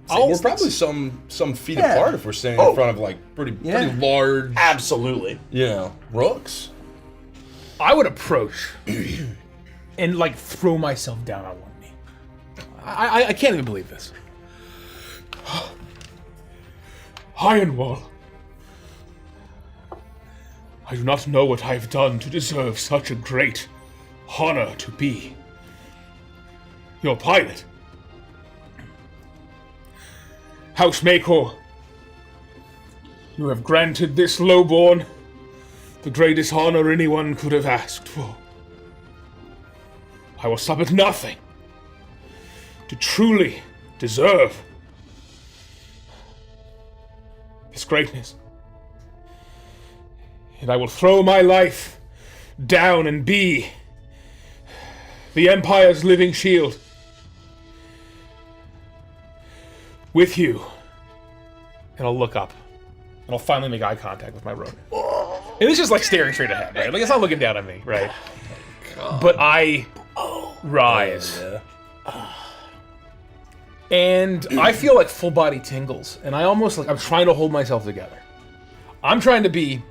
We're probably some feet Yeah. apart if we're standing in front of like pretty large, Absolutely. rooks. I would approach and like throw myself down on one knee. I can't even believe this. Ironwall. I do not know what I have done to deserve such a great honor to be your pilot. House Mako, you have granted this lowborn the greatest honor anyone could have asked for. I will stop at nothing to truly deserve this greatness. And I will throw my life down and be the Empire's living shield with you. And I'll look up. And I'll finally make eye contact with my rogue. And it's just like staring straight ahead, right? Like it's not looking down at me, right? But I rise. And I feel like full body tingles. And I almost like I'm trying to hold myself together. I'm trying to be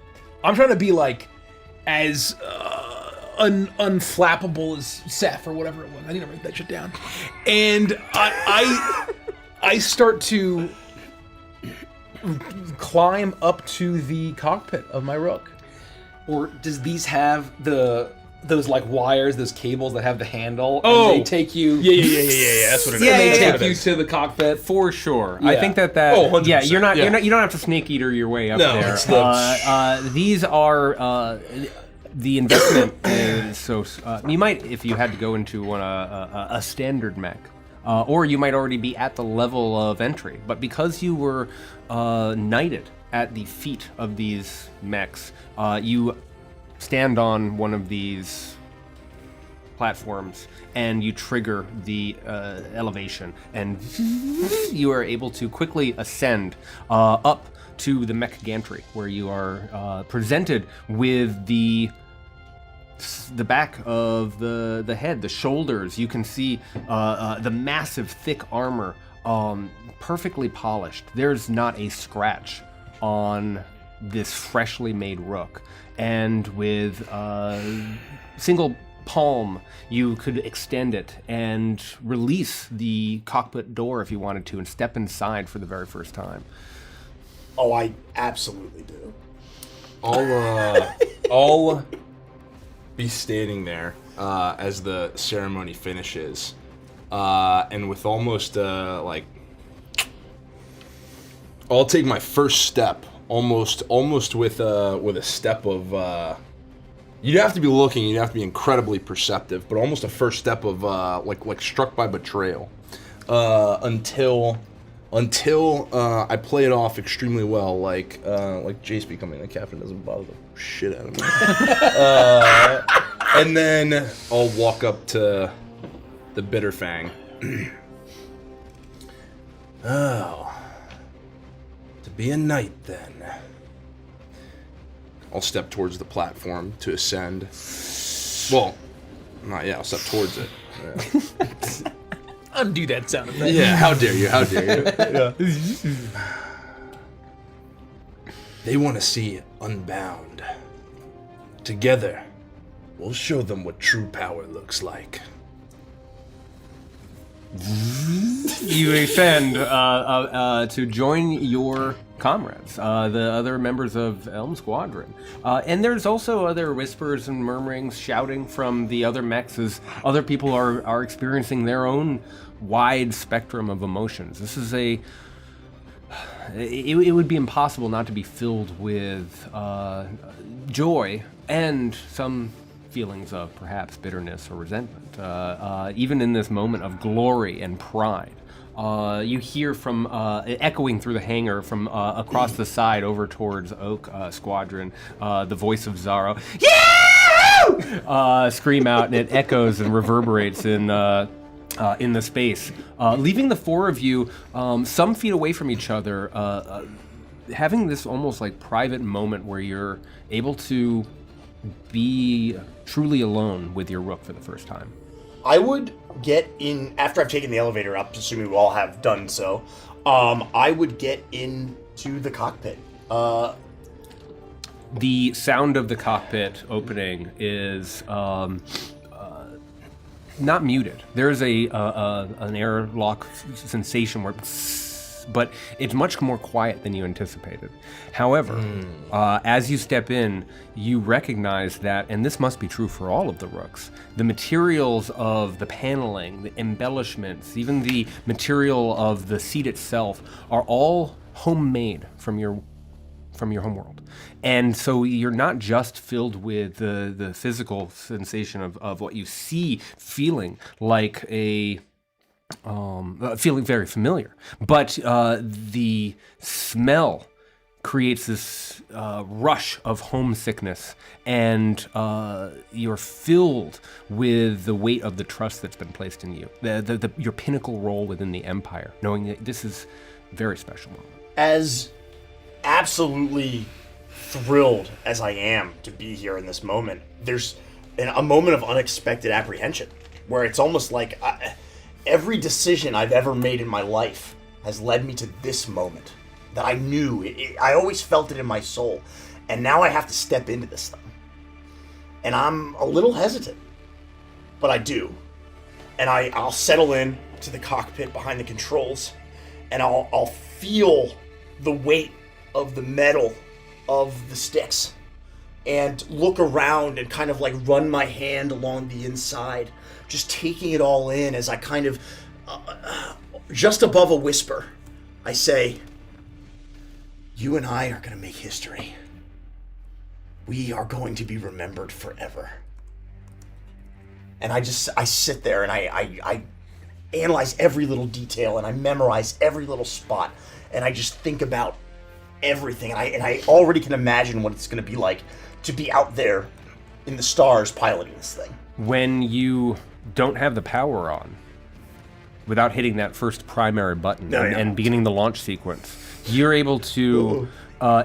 like as unflappable as Seth or whatever it was. I need to write that shit down. And I start to climb up to the cockpit of my rook. Or does these have those like wires, those cables that have the handle? Oh! And they take you. Yeah. That's what it is. Yeah, They yeah, take you to the cockpit. For sure. Yeah. I think that Oh, 100%. yeah, you're not Yeah. you don't have to snake eater your way up No, there. it's the- These are the investment is so you might, if you had to go into a standard mech, or you might already be at the level of entry, but because you were knighted at the feet of these mechs, you stand on one of these platforms and you trigger the elevation, and you are able to quickly ascend up to the mech gantry, where you are presented with the back of the head, the shoulders. You can see the massive thick armor, perfectly polished. There's not a scratch on this freshly made rook, and with single palm you could extend it and release the cockpit door if you wanted to and step inside for the very first time. Oh, I absolutely do. I'll be standing there as the ceremony finishes, and with almost like, I'll take my first step, almost with a step of. You'd have to be looking. You'd have to be incredibly perceptive, but almost a first step of like struck by betrayal, until I play it off extremely well, like Jace becoming the captain doesn't bother the shit out of me. And then I'll walk up to the Bitterfang. Oh, to be a knight then. I'll step towards the platform to ascend. Well, not yet. I'll step towards it. Yeah. Undo that sound effect. Yeah, how dare you? How dare you? They want to see Unbound. Together, we'll show them what true power looks like. You ascend to join your comrades, the other members of Elm Squadron. And there's also other whispers and murmurings, shouting from the other mechs as other people are experiencing their own wide spectrum of emotions. This is it would be impossible not to be filled with joy and some feelings of perhaps bitterness or resentment, even in this moment of glory and pride. You hear from echoing through the hangar from across the side over towards Oak Squadron, the voice of Zaro, "Yeah!" Scream out, and it echoes and reverberates in the space, leaving the four of you some feet away from each other, having this almost like private moment where you're able to be truly alone with your rook for the first time. I would get in, after I've taken the elevator up, assuming we all have done so, I would get into the cockpit. The sound of the cockpit opening is not muted. There's an airlock sensation where, but it's much more quiet than you anticipated. However, as you step in, you recognize that, and this must be true for all of the rooks, the materials of the paneling, the embellishments, even the material of the seat itself are all homemade from your homeworld. And so you're not just filled with the physical sensation of what you see, feeling like feeling very familiar, but the smell creates this rush of homesickness, and you're filled with the weight of the trust that's been placed in you, your pinnacle role within the Empire, knowing that this is a very special moment. As absolutely thrilled as I am to be here in this moment, there's a moment of unexpected apprehension, where it's almost like every decision I've ever made in my life has led me to this moment that I knew. I always felt it in my soul. And now I have to step into this thing. And I'm a little hesitant, but I do. And I'll settle in to the cockpit behind the controls, and I'll feel the weight of the metal of the sticks and look around and kind of like run my hand along the inside, just taking it all in as I kind of, just above a whisper, I say, "You and I are going to make history. We are going to be remembered forever." And I sit there and I analyze every little detail, and I memorize every little spot, and I just think about everything, and I already can imagine what it's going to be like to be out there in the stars piloting this thing. When you don't have the power on, without hitting that first primary button and beginning the launch sequence, you're able to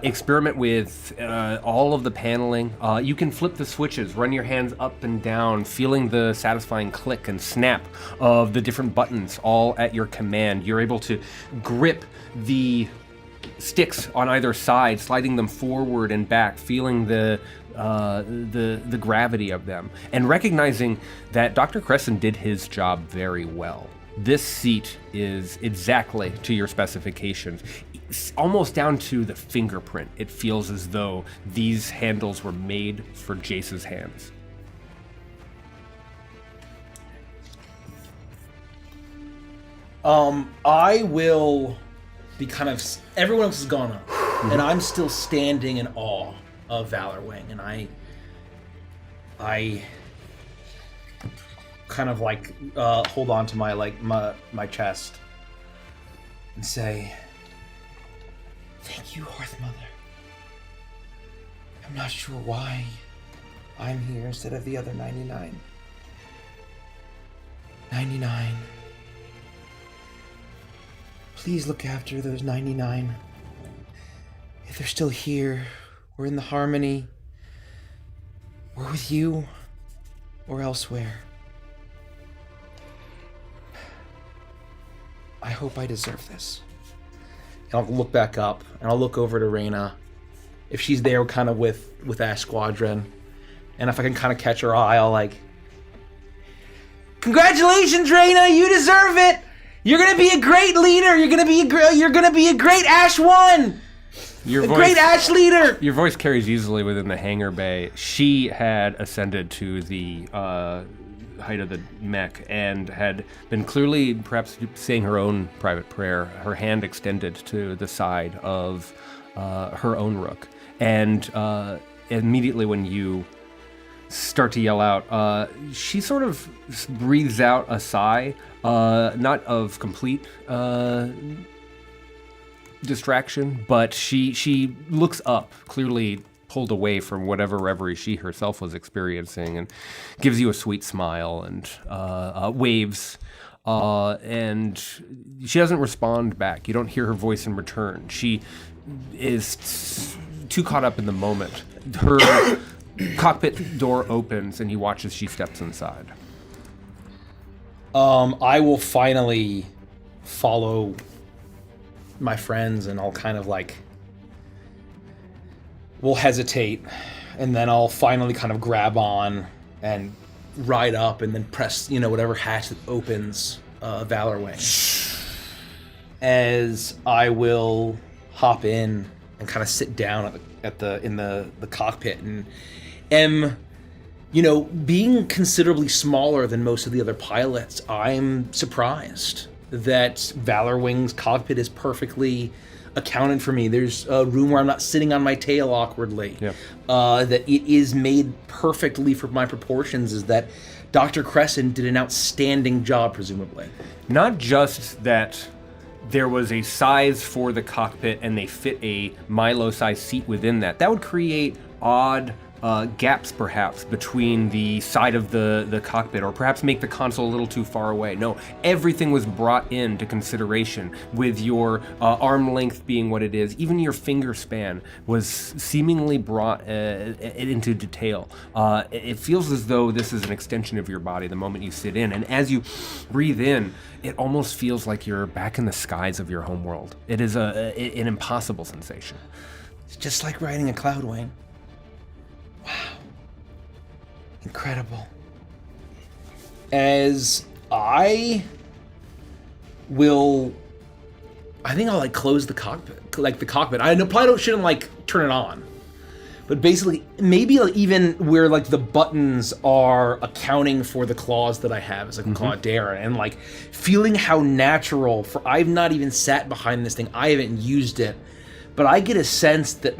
experiment with all of the paneling. You can flip the switches, run your hands up and down, feeling the satisfying click and snap of the different buttons all at your command. You're able to grip the sticks on either side, sliding them forward and back, feeling the gravity of them, and recognizing that Dr. Crescent did his job very well. This seat is exactly to your specifications, almost down to the fingerprint. It feels as though these handles were made for Jace's hands. I will be kind of, everyone else has gone up, and I'm still standing in awe of Valor Wing, and I kind of like hold on to my chest and say, "Thank you, Hearth Mother. I'm not sure why I'm here instead of the other 99. 99. Please look after those 99. If they're still here, or in the Harmony, or with you, or elsewhere. I hope I deserve this." And I'll look back up, and I'll look over to Reyna, if she's there kind of with Ash Squadron, and if I can kind of catch her eye, I'll like, Congratulations, Reyna, you deserve it. You're gonna be a great leader. You're gonna be a great Ash 1. Great Ash leader. Your voice carries easily within the hangar bay. She had ascended to the height of the mech and had been clearly perhaps saying her own private prayer, her hand extended to the side of her own rook. And immediately when you start to yell out, she sort of breathes out a sigh, not of complete distraction, but she looks up, clearly pulled away from whatever reverie she herself was experiencing, and gives you a sweet smile and waves. And she doesn't respond back. You don't hear her voice in return. She is too caught up in the moment. Her cockpit door opens, and you watch as she steps inside. I will finally follow my friends, and I'll kind of like, we'll hesitate, and then I'll finally kind of grab on and ride up, and then press, whatever hatch that opens Valor Wing. As I will hop in and kind of sit down in the cockpit, and am, being considerably smaller than most of the other pilots, I'm surprised that Valor Wing's cockpit is perfectly accounted for me. There's a room where I'm not sitting on my tail awkwardly. Yep. That it is made perfectly for my proportions. Is that Dr. Crescent did an outstanding job, presumably. Not just that there was a size for the cockpit and they fit a Milo-sized seat within that. That would create odd gaps, perhaps, between the side of the cockpit, or perhaps make the console a little too far away. No, everything was brought into consideration, with your arm length being what it is. Even your finger span was seemingly brought into detail. It feels as though this is an extension of your body the moment you sit in, and as you breathe in, it almost feels like you're back in the skies of your homeworld. It is an impossible sensation. It's just like riding a cloud, Wayne. Wow. Incredible. As I think I'll close the cockpit. I know probably shouldn't turn it on. But basically, maybe even where the buttons are accounting for the claws that I have as Claudera, and feeling how natural, for I've not even sat behind this thing, I haven't used it, but I get a sense that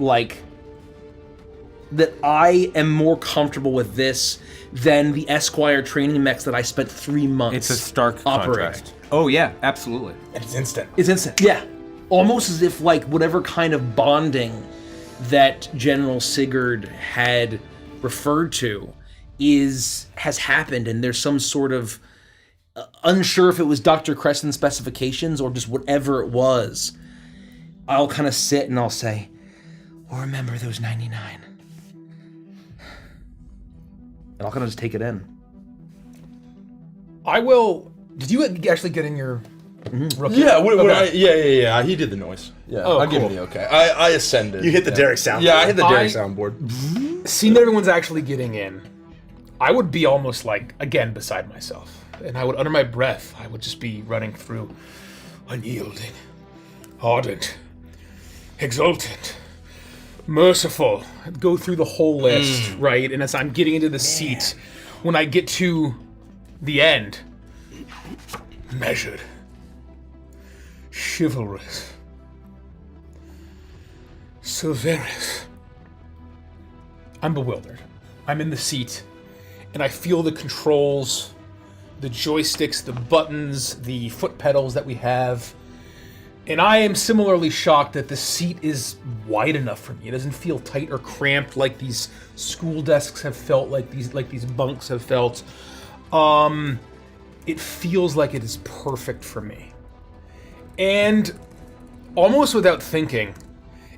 that I am more comfortable with this than the Esquire training mechs that I spent 3 months. It's a stark operating. contrast. Oh yeah, absolutely. And it's instant. It's instant, yeah. Almost as if whatever kind of bonding that General Sigurd had referred to has happened, and there's some sort of unsure if it was Dr. Crescent's specifications or just whatever it was. I'll kind of sit and I'll say, "Well, remember those 99." And I'll kind of just take it in. I will. Did you actually get in your rookie? Yeah, Okay. yeah. He did the noise. Yeah, Oh, I'll give cool. him the okay. I ascended. You hit the Derek sound. Yeah, I hit the Derek I- soundboard. Seeing that everyone's actually getting in, I would be almost again, beside myself. And I would, under my breath, I would just be running through unyielding, ardent, exultant, merciful. I'd go through the whole list, right? And as I'm getting into the seat, when I get to the end, measured, chivalrous, Silveris. I'm bewildered. I'm in the seat, and I feel the controls, the joysticks, the buttons, the foot pedals that we have. And I am similarly shocked that the seat is wide enough for me. It doesn't feel tight or cramped like these school desks have felt, like these bunks have felt. It feels like it is perfect for me. And almost without thinking,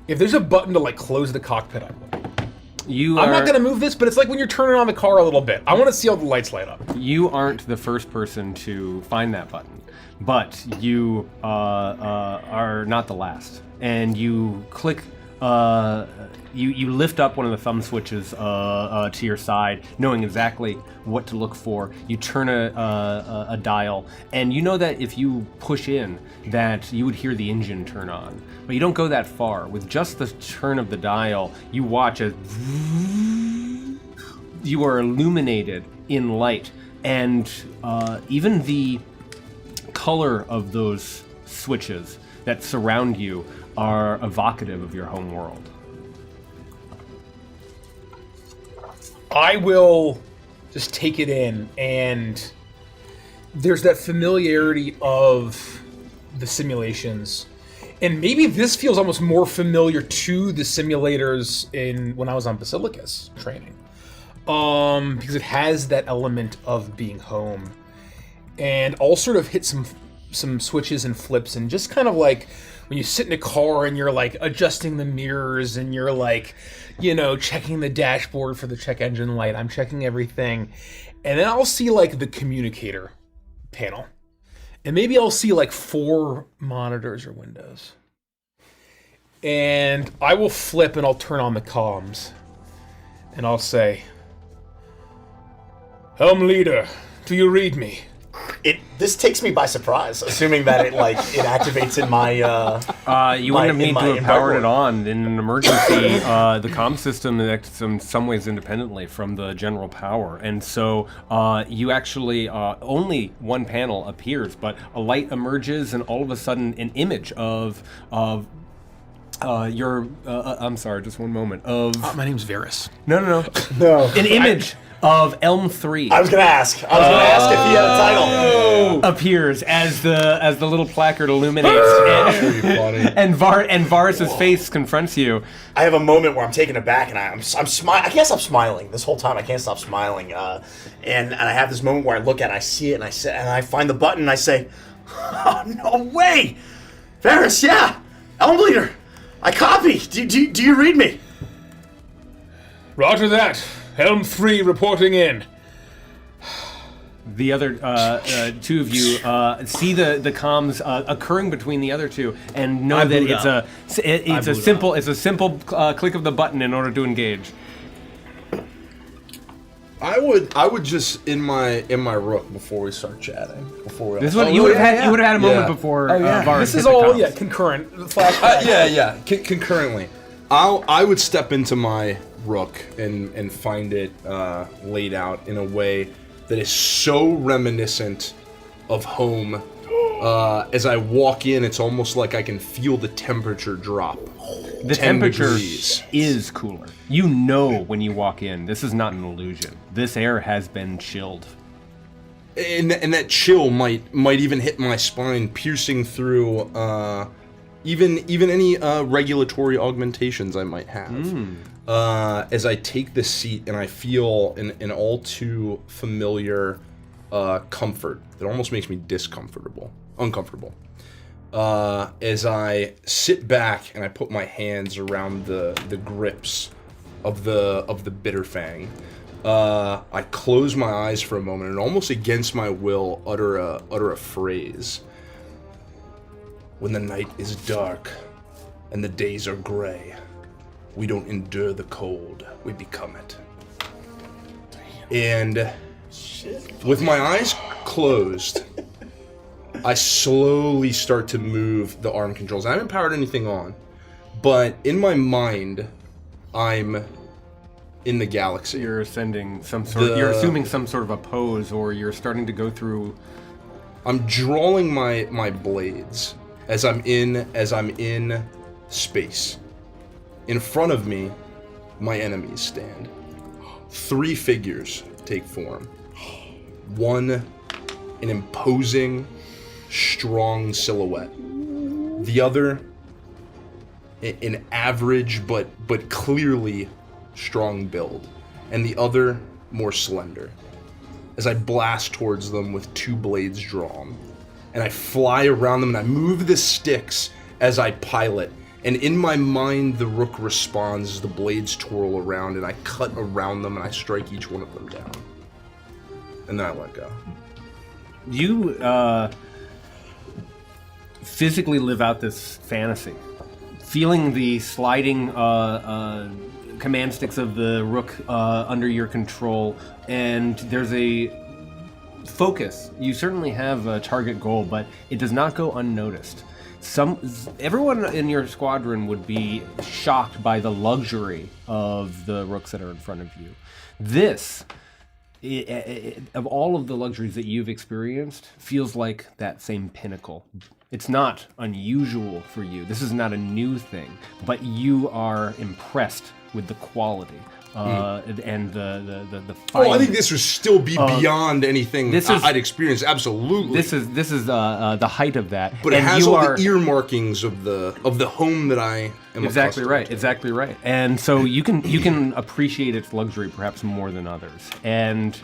if there's a button to close the cockpit, I will. I'm not gonna move this, but it's like when you're turning on the car a little bit. I want to see all the lights light up. You aren't the first person to find that button, but you are not the last. And you click you lift up one of the thumb switches to your side, knowing exactly what to look for. You turn a dial, and you know that if you push in, that you would hear the engine turn on. But you don't go that far. With just the turn of the dial, you watch as you are illuminated in light, and even the color of those switches that surround you are evocative of your home world. I will just take it in, and there's that familiarity of the simulations. And maybe this feels almost more familiar to the simulators when I was on Basilicus training. Because it has that element of being home. And I'll sort of hit some switches and flips, and just kind of like when you sit in a car and you're like adjusting the mirrors and you're like, checking the dashboard for the check engine light. I'm checking everything. And then I'll see like the communicator panel. And maybe I'll see like 4 monitors or windows. And I will flip and I'll turn on the comms. And I'll say, "Helm leader, do you read me?" This takes me by surprise, assuming that it activates in my. You wouldn't need to have powered it on in an emergency. The comm system acts in some ways independently from the general power, and so you actually only one panel appears, but a light emerges, and all of a sudden, an image of your. I'm sorry, just one moment. My name's Varys. No. An image of Elm 3. I was gonna ask. If he had a title. Appears as the little placard illuminates, and Varys' face confronts you. I have a moment where I'm taken aback, and I'm smiling. I can't stop smiling this whole time. I can't stop smiling. And I have this moment where I look at it, I see it, and I find the button, and I say, "Oh, no way, Varys, yeah, Elm Leader, I copy. Do you read me?" Roger that. Helm 3 reporting in. The other two of you see the comms occurring between the other two, and know that it's a simple click of the button in order to engage. I would just in my rook before we start chatting. This is what you would have had. You would have had a moment before. Varys This hit is the all comms. concurrent. Flashback. Concurrently, I would step into my rook and find it laid out in a way that is so reminiscent of home. As I walk in, it's almost like I can feel the temperature drop. The temperature degrees. is cooler. You know when you walk in, this is not an illusion. This air has been chilled. And that chill might even hit my spine, piercing through even any regulatory augmentations I might have. As I take the seat and I feel an all too familiar comfort that almost makes me uncomfortable. As I sit back and I put my hands around the grips of the bitter fang, I close my eyes for a moment and almost against my will utter a phrase. When the night is dark and the days are gray, we don't endure the cold, we become it. And with my eyes closed, I slowly start to move the arm controls. I haven't powered anything on, but in my mind, I'm in the galaxy. You're ascending you're assuming some sort of a pose, or you're starting to go through. I'm drawing my blades as I'm in space. In front of me, my enemies stand. 3 figures take form. One, an imposing, strong silhouette. The other, an average but clearly strong build. And the other, more slender. As I blast towards them with 2 blades drawn. And I fly around them and I move the sticks as I pilot. And in my mind, the rook responds as the blades twirl around, and I cut around them, and I strike each one of them down. And then I let go. You physically live out this fantasy feeling the sliding command sticks of the rook under your control, and there's a focus. You certainly have a target goal, but it does not go unnoticed. Everyone in your squadron would be shocked by the luxury of the rooks that are in front of you. This, of all of the luxuries that you've experienced, feels like that same pinnacle. It's not unusual for you. This is not a new thing, but you are impressed with the quality and the Oh, I think this would still be beyond anything I'd experienced. Absolutely. This is the height of that. But it has all the ear markings of the home that I am. Exactly right. Exactly right. And so you can appreciate its luxury perhaps more than others. And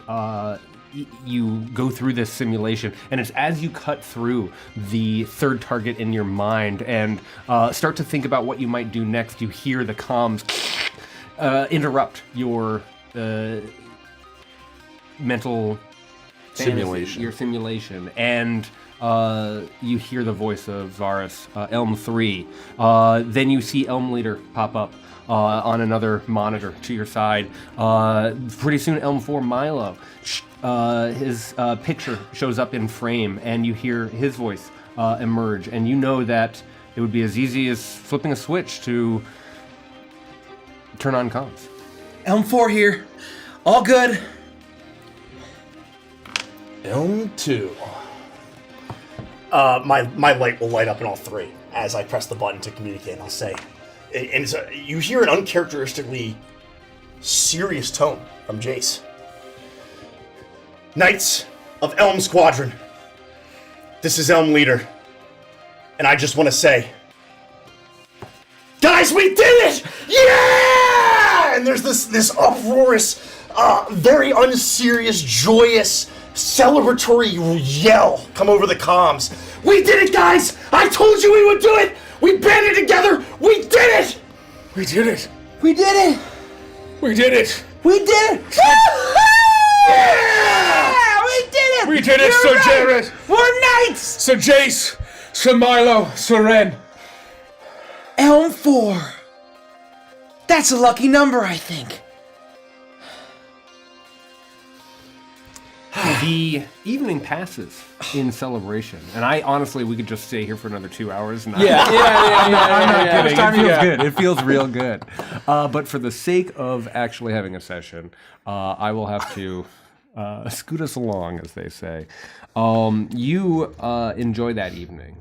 you go through this simulation, and it's as you cut through the third target in your mind and start to think about what you might do next, you hear the comms interrupt your mental simulation. Your simulation, and you hear the voice of Varus, Elm 3. Then you see Elm Leader pop up on another monitor to your side. Pretty soon, Elm 4 Milo, his picture shows up in frame, and you hear his voice emerge, and you know that it would be as easy as flipping a switch to turn on comms. Elm 4 here. All good. Elm 2. My light will light up in all three as I press the button to communicate. I'll say, and you hear an uncharacteristically serious tone from Jace. Knights of Elm Squadron, this is Elm Leader, and I just want to say, guys, we did it! Yeah! And there's this uproarious, very unserious, joyous, celebratory yell come over the comms. We did it, guys! I told you we would do it! We banded together! We did it! We did it! We did it! We did it! We did it! Yeah! We did it! We did it, Sir Jared! We're knights! Sir Jace! Sir Milo! Sir Ren! Elm 4. That's a lucky number, I think. The evening passes in celebration, and we could just stay here for another 2 hours. And I'm not kidding. kidding. It feels good. It feels real good. But for the sake of actually having a session, I will have to scoot us along, as they say. You enjoy that evening.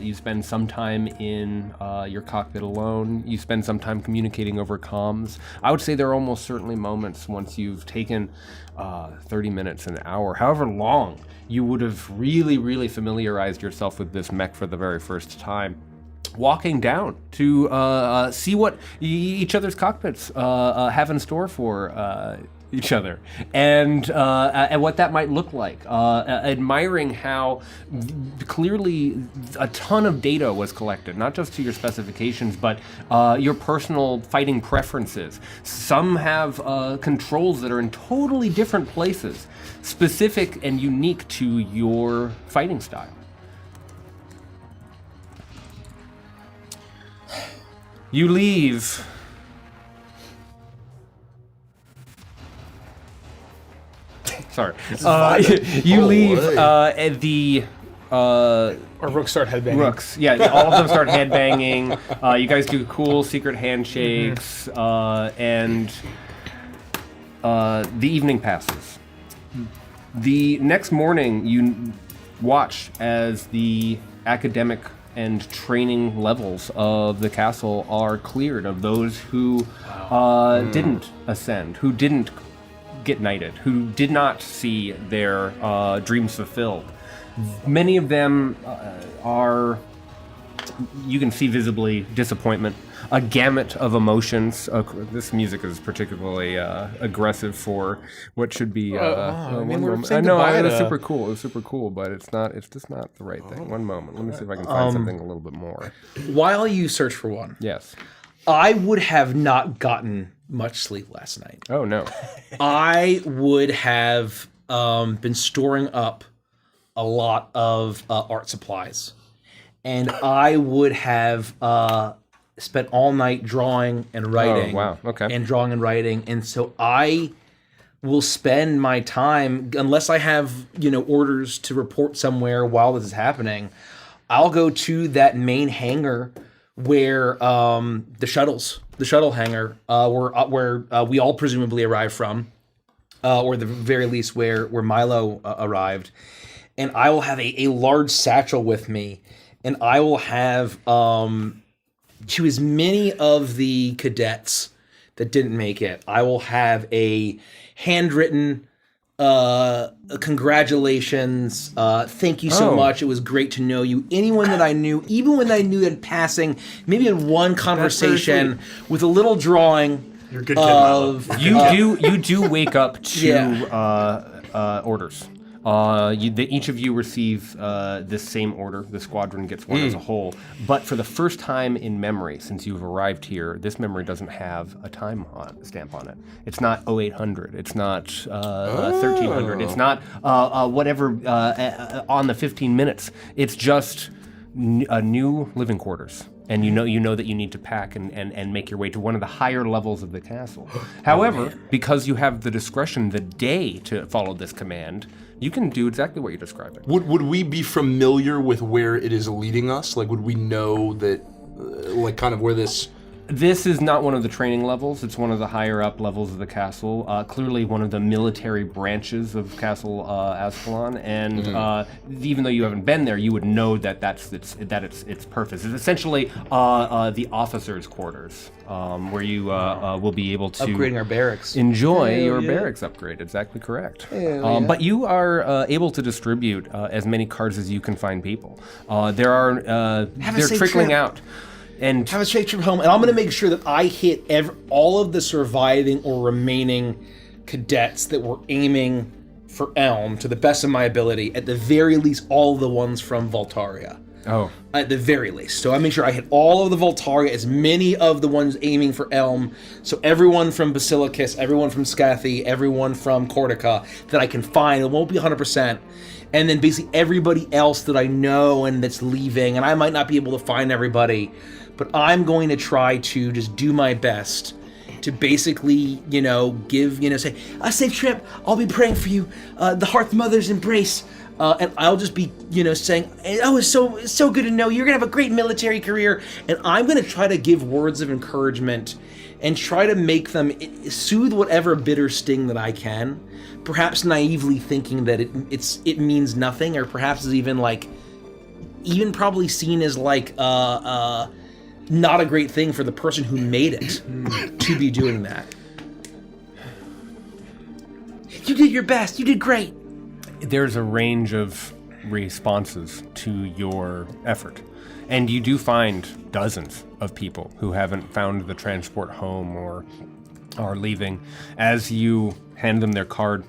You spend some time in your cockpit alone. You spend some time communicating over comms. I would say there are almost certainly moments once you've taken 30 minutes, an hour, however long you would have really, really familiarized yourself with this mech for the very first time, walking down to see what each other's cockpits have in store for each other, and what that might look like. Admiring how clearly a ton of data was collected, not just to your specifications, but your personal fighting preferences. Some have controls that are in totally different places, specific and unique to your fighting style. You leave. Sorry. You leave at the... Our rooks start headbanging. Rooks. Yeah, all of them start headbanging. You guys do cool secret handshakes, and the evening passes. The next morning, you watch as the academic and training levels of the castle are cleared of those who didn't ascend, who didn't get knighted, who did not see their dreams fulfilled. Many of them are, you can see visibly, disappointment, a gamut of emotions. This music is particularly aggressive for what should be. I mean, we're I saying know, goodbye it was to- super cool. It was super cool, but it's just not the right thing. One moment, let me see if I can find something a little bit more. While you search for one, Yes. I would have not gotten much sleep last night. Oh no. I would have been storing up a lot of art supplies, and I would have spent all night drawing and writing. Oh, wow. Okay. And drawing and writing. And so I will spend my time, unless I have, orders to report somewhere while this is happening, I'll go to that main hangar where the shuttle hangar, where we all presumably arrived from, or at the very least where Milo arrived. And I will have a large satchel with me, and I will have, to as many of the cadets that didn't make it, I will have a handwritten congratulations, thank you so much, it was great to know you. Anyone that I knew, even when I knew in passing, maybe in one conversation, with a little drawing. You're a good kid, Milo. You do wake up to orders. Each of you receive this same order. The squadron gets one as a whole. But for the first time in memory, since you've arrived here, this memory doesn't have a time stamp on it. It's not 0800. It's not 1300. It's not whatever on the 15 minutes. It's just new living quarters. And you know that you need to pack and make your way to one of the higher levels of the castle. However, because you have the discretion the day to follow this command, you can do exactly what you're describing. Would we be familiar with where it is leading us? Like, would we know that, kind of where this... This is not one of the training levels. It's one of the higher up levels of the castle. Clearly one of the military branches of Castle Ascalon. And even though you haven't been there, you would know that that's its purpose. It's essentially the officers' quarters, where you will be able to Upgrading our barracks. Enjoy your barracks upgrade. Exactly correct. But you are able to distribute as many cards as you can find people. They're trickling out. And have a safe trip home, and I'm going to make sure that I hit all of the surviving or remaining cadets that were aiming for Elm to the best of my ability. At the very least, all the ones from Voltaria. Oh. At the very least. So I make sure I hit all of the Voltaria, as many of the ones aiming for Elm. So everyone from Basilicus, everyone from Scathy, everyone from Cortica that I can find. It won't be 100%. And then basically everybody else that I know and that's leaving. And I might not be able to find everybody, but I'm going to try to just do my best to basically, give, say, a safe trip, I'll be praying for you, the Hearth Mother's embrace. And I'll just be, saying, oh, it's so good to know you're going to have a great military career. And I'm going to try to give words of encouragement and try to make them soothe whatever bitter sting that I can. Perhaps naively thinking that it means nothing, or perhaps is even probably seen as not a great thing for the person who made it to be doing that. You did your best. You did great. There's a range of responses to your effort. And you do find dozens of people who haven't found the transport home or are leaving. As you hand them their card,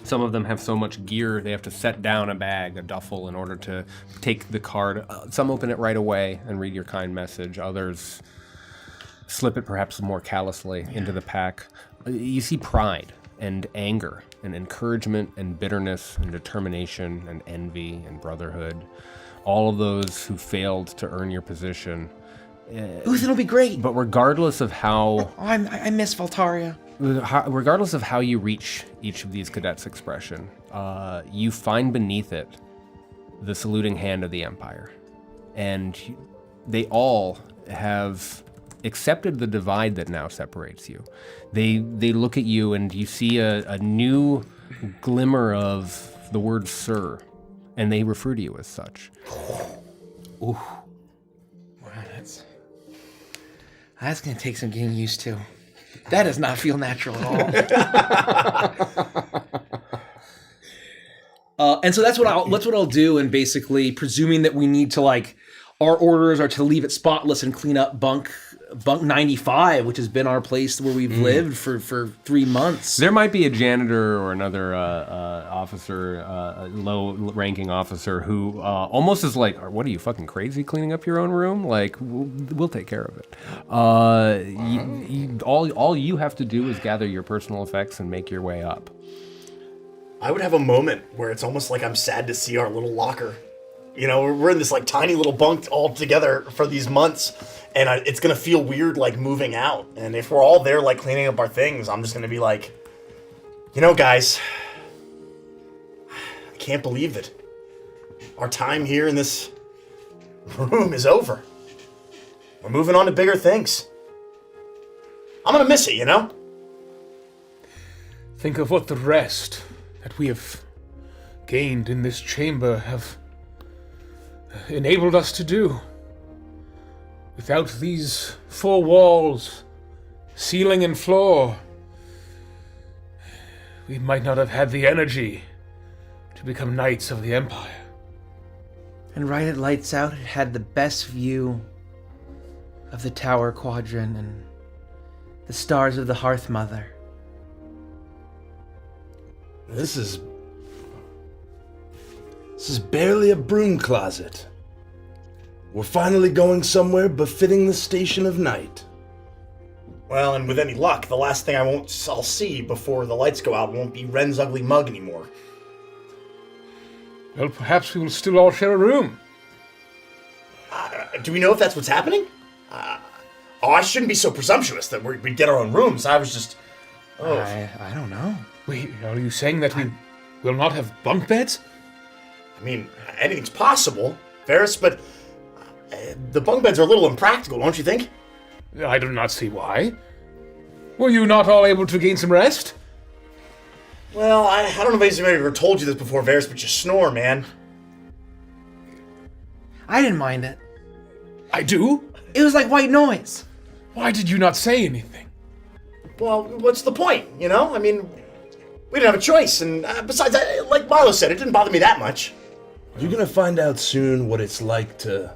some of them have so much gear they have to set down a duffel, in order to take the card. Some open it right away and read your kind message. Others slip it perhaps more callously into the pack. You see pride and anger and encouragement and bitterness and determination and envy and brotherhood. All of those who failed to earn your position. It'll be great. But regardless of how... I miss Voltaria. Regardless of how you reach each of these cadets' expression, you find beneath it the saluting hand of the Empire. And they all have accepted the divide that now separates you. They look at you and you see a new glimmer of the word sir, and they refer to you as such. Ooh. Wow, that's going to take some getting used to. That does not feel natural at all. And so that's what I'll do. And basically, presuming that we need to our orders are to leave it spotless and clean up bunk 95, which has been our place where we've lived for 3 months. There might be a janitor or another officer, low-ranking officer, who almost is like, "What are you, fucking crazy, cleaning up your own room? We'll take care of it." All you have to do is gather your personal effects and make your way up. I would have a moment where it's almost like I'm sad to see our little locker You know, we're in this like tiny little bunk all together for these months, and it's gonna feel weird like moving out. And if we're all there like cleaning up our things, I'm just gonna be like, you know, guys, I can't believe that our time here in this room is over. We're moving on to bigger things. I'm gonna miss it, you know? Think of what the rest that we have gained in this chamber have enabled us to do. Without these 4 walls, ceiling and floor, we might not have had the energy to become Knights of the Empire. And right at lights out, it had the best view of the Tower Quadrant and the stars of the Hearth Mother. This is barely a broom closet. We're finally going somewhere befitting the station of night. Well, and with any luck, the last thing I'll see before the lights go out won't be Ren's ugly mug anymore. Well, perhaps we will still all share a room. Do we know if that's what's happening? I shouldn't be so presumptuous that we'd get our own rooms. I was just... Oh. I don't know. Wait, are you saying that we will not have bunk beds? I mean, anything's possible, Varys, but the bunk beds are a little impractical, don't you think? I do not see why. Were you not all able to gain some rest? Well, I don't know if anybody ever told you this before, Varys, but you snore, man. I didn't mind it. I do? It was like white noise. Why did you not say anything? Well, what's the point, you know? I mean, we didn't have a choice, and besides, like Milo said, it didn't bother me that much. You're gonna find out soon what it's like to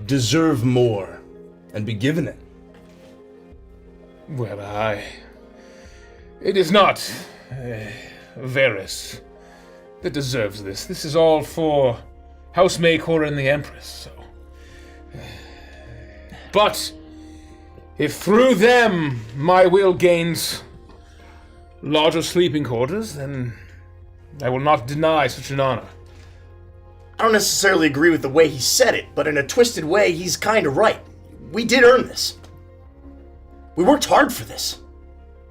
deserve more and be given it. Well, it is not Varys that deserves this. This is all for House Maycor and the Empress, so... But, if through them my will gains larger sleeping quarters, then I will not deny such an honor. I don't necessarily agree with the way he said it, but in a twisted way, he's kind of right. We did earn this. We worked hard for this.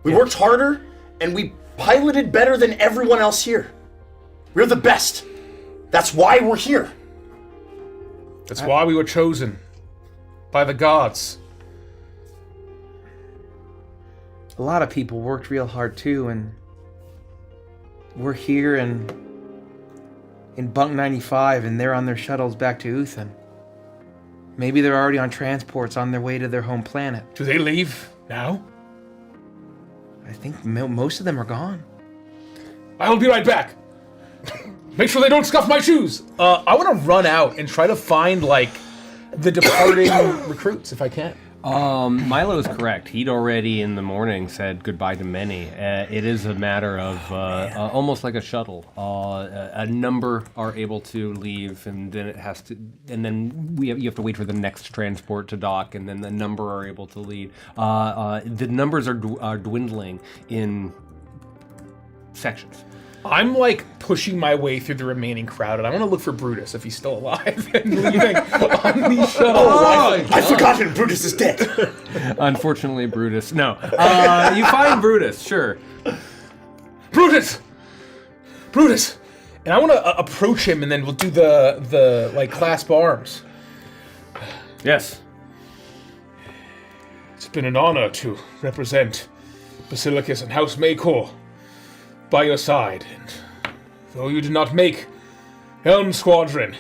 We worked harder, and we piloted better than everyone else here. We're the best. That's why we're here. That's why we were chosen by the gods. A lot of people worked real hard too, and we're here and in Bunk 95, and they're on their shuttles back to Uthan. Maybe they're already on transports on their way to their home planet. Do they leave now? I think most of them are gone. I will be right back. Make sure they don't scuff my shoes. I want to run out and try to find, like, the departing recruits, if I can. Milo is correct. He'd already in the morning said goodbye to many. It is a matter of almost like a shuttle. A number are able to leave, and then it has to, and then you have to wait for the next transport to dock, and then the number are able to leave. The numbers are dwindling in sections. I'm like pushing my way through the remaining crowd, and I want to look for Brutus if he's still alive and leaving on these shuttles. I've forgotten Brutus is dead. Unfortunately, Brutus. No. You find Brutus, sure. Brutus! Brutus! And I want to approach him, and then we'll do the like clasp arms. Yes. It's been an honor to represent Basilicus and House Maycor by your side, and though you did not make Helm Squadron,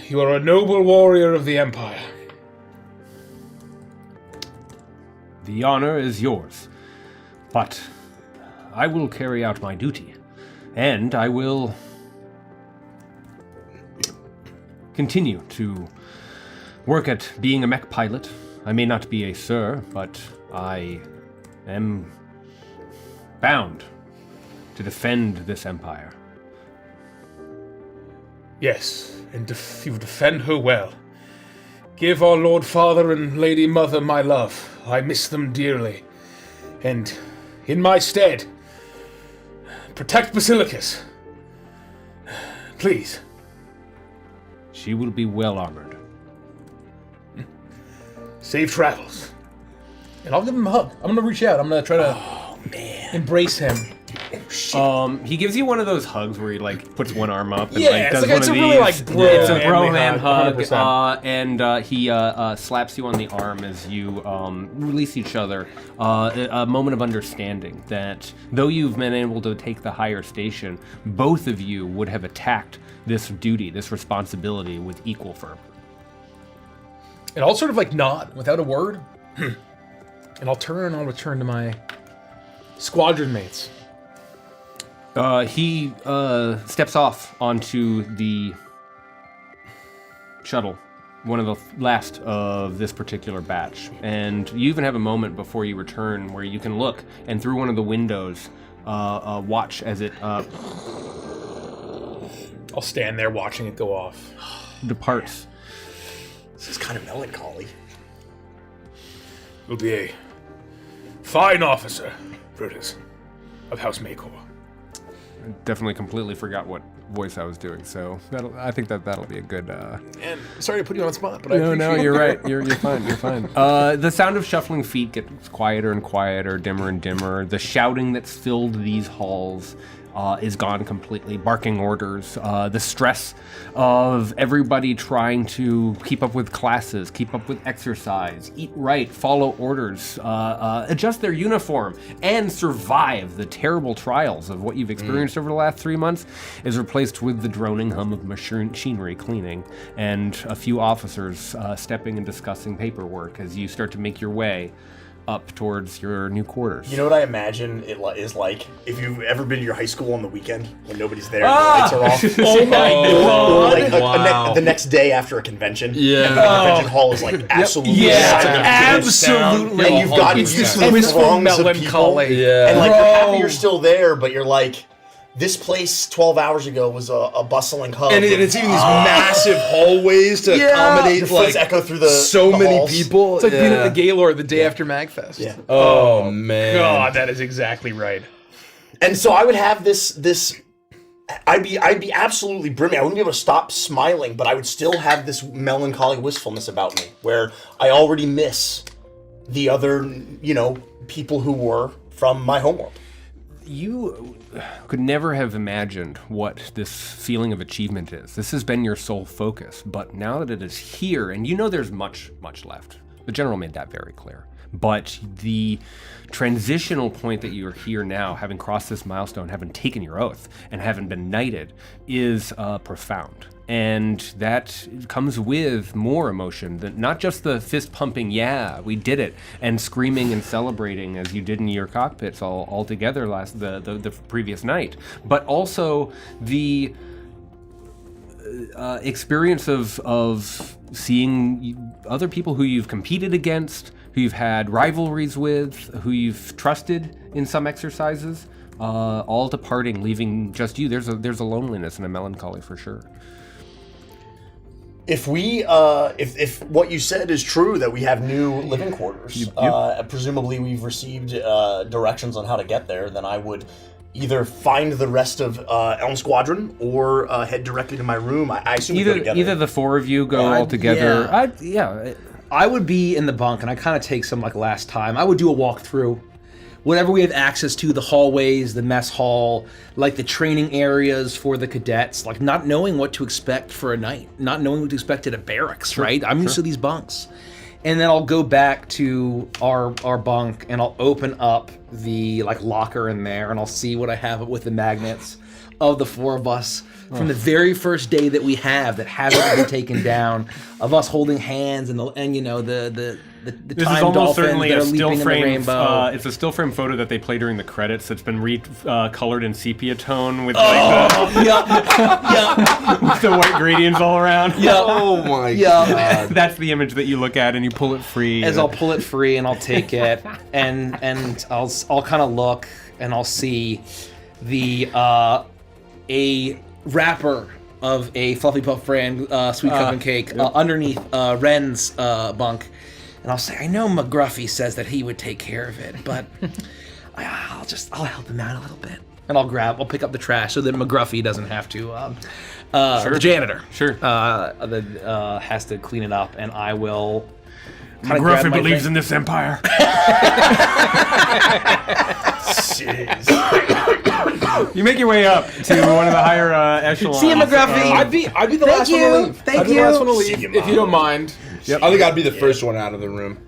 you are a noble warrior of the Empire. The honor is yours, but I will carry out my duty, and I will continue to work at being a mech pilot. I may not be a sir, but I am bound to defend this empire. Yes, and you defend her well. Give our Lord Father and Lady Mother my love. I miss them dearly. And in my stead, protect Basilicus. Please. She will be well armored. Safe travels. And I'll give him a hug. I'm gonna reach out. I'm gonna try to embrace him. He gives you one of those hugs where he like puts one arm up and Yeah, like it's does like- one it's of a these. really, like, bro It's a bro manly man hug, hug, 100%. and he slaps you on the arm as you release each other. A moment of understanding that though you've been able to take the higher station, both of you would have attacked this duty, this responsibility with equal fervor. And I'll sort of like nod without a word. And I'll turn and I'll return to my squadron mates. He steps off onto the shuttle, one of the last of this particular batch. And you even have a moment before you return where you can look and through one of the windows watch as it I'll stand there watching it go off. departs. This is kind of melancholy. Will be a fine officer, Brutus, of House Maycor. Definitely completely forgot what voice I was doing, so I think that'll be a good... And sorry to put you on the spot, but I No, appreciate you're it. right. You're fine. You're fine. The sound of shuffling feet gets quieter and quieter, dimmer and dimmer. The shouting that's filled these halls is gone completely. Barking orders. The stress of everybody trying to keep up with classes, keep up with exercise, eat right, follow orders, adjust their uniform, and survive the terrible trials of what you've experienced over the last 3 months is replaced with the droning hum of machinery cleaning and a few officers stepping and discussing paperwork as you start to make your way up towards your new quarters. You know what I imagine it is like? If you've ever been to your high school on the weekend when nobody's there and the lights are off. Oh my Or like Wow. the next day after a convention. Yeah. And the convention hall is like absolutely Yeah, silent. absolutely. And you've got It's these this wistful throngs of melancholy. people. Yeah. And like you're happy Bro. you're still there, but you're like, this place 12 hours ago was a bustling hub. And it's even these massive hallways to accommodate the foots like echo through the so the many halls. people. It's like being at the Gaylord the day after MagFest. Yeah. Oh man. God, that is exactly right. And so I would have this I'd be absolutely brimming. I wouldn't be able to stop smiling, but I would still have this melancholy wistfulness about me where I already miss the other, people who were from my homeworld. You could never have imagined what this feeling of achievement is. This has been your sole focus, but now that it is here, and you know there's much, much left. The general made that very clear. But the transitional point that you are here now, having crossed this milestone, having taken your oath, and having been knighted, is profound. And that comes with more emotion than not just the fist pumping, yeah, we did it, and screaming and celebrating as you did in your cockpits all together the previous night, but also the experience of seeing other people who you've competed against, who you've had rivalries with, who you've trusted in some exercises, all departing, leaving just you. There's a loneliness and a melancholy for sure. If we, if what you said is true, that we have new living quarters, presumably we've received directions on how to get there, then I would either find the rest of Elm Squadron or head directly to my room. I assume we go together. Either the four of you go all together. Yeah. I would be in the bunk, and I kind of take some like last time. I would do a walkthrough. Whatever we have access to, the hallways, the mess hall, like the training areas for the cadets, like not knowing what to expect for a night, not knowing what to expect at a barracks, right? I'm used to these bunks. And then I'll go back to our bunk and I'll open up the like locker in there and I'll see what I have with the magnets of the four of us from the very first day that we have that haven't been taken down, of us holding hands and the This time is almost dolphins certainly that a are still leaping in the frame. rainbow. It's a still frame photo that they play during the credits. That's been colored in sepia tone with like the white gradients all around. Oh my god. That's the image that you look at and you pull it free. As I'll pull it free and I'll take it and I'll kind of look and I'll see the a wrapper of a Fluffy Puff brand sweet cup and cake underneath Ren's bunk, and I'll say, I know McGruffy says that he would take care of it, but I'll help him out a little bit, and I'll pick up the trash so that McGruffy doesn't have to the janitor. Sure. That has to clean it up, and I will. kinda grab McGruffy my believes thing. in this empire. You make your way up to one of the higher echelons. See you, McGruffy. I'd be the last one to leave. Thank I'd be you. the last one to leave, if you don't mind. I think I'd be the first one out of the room.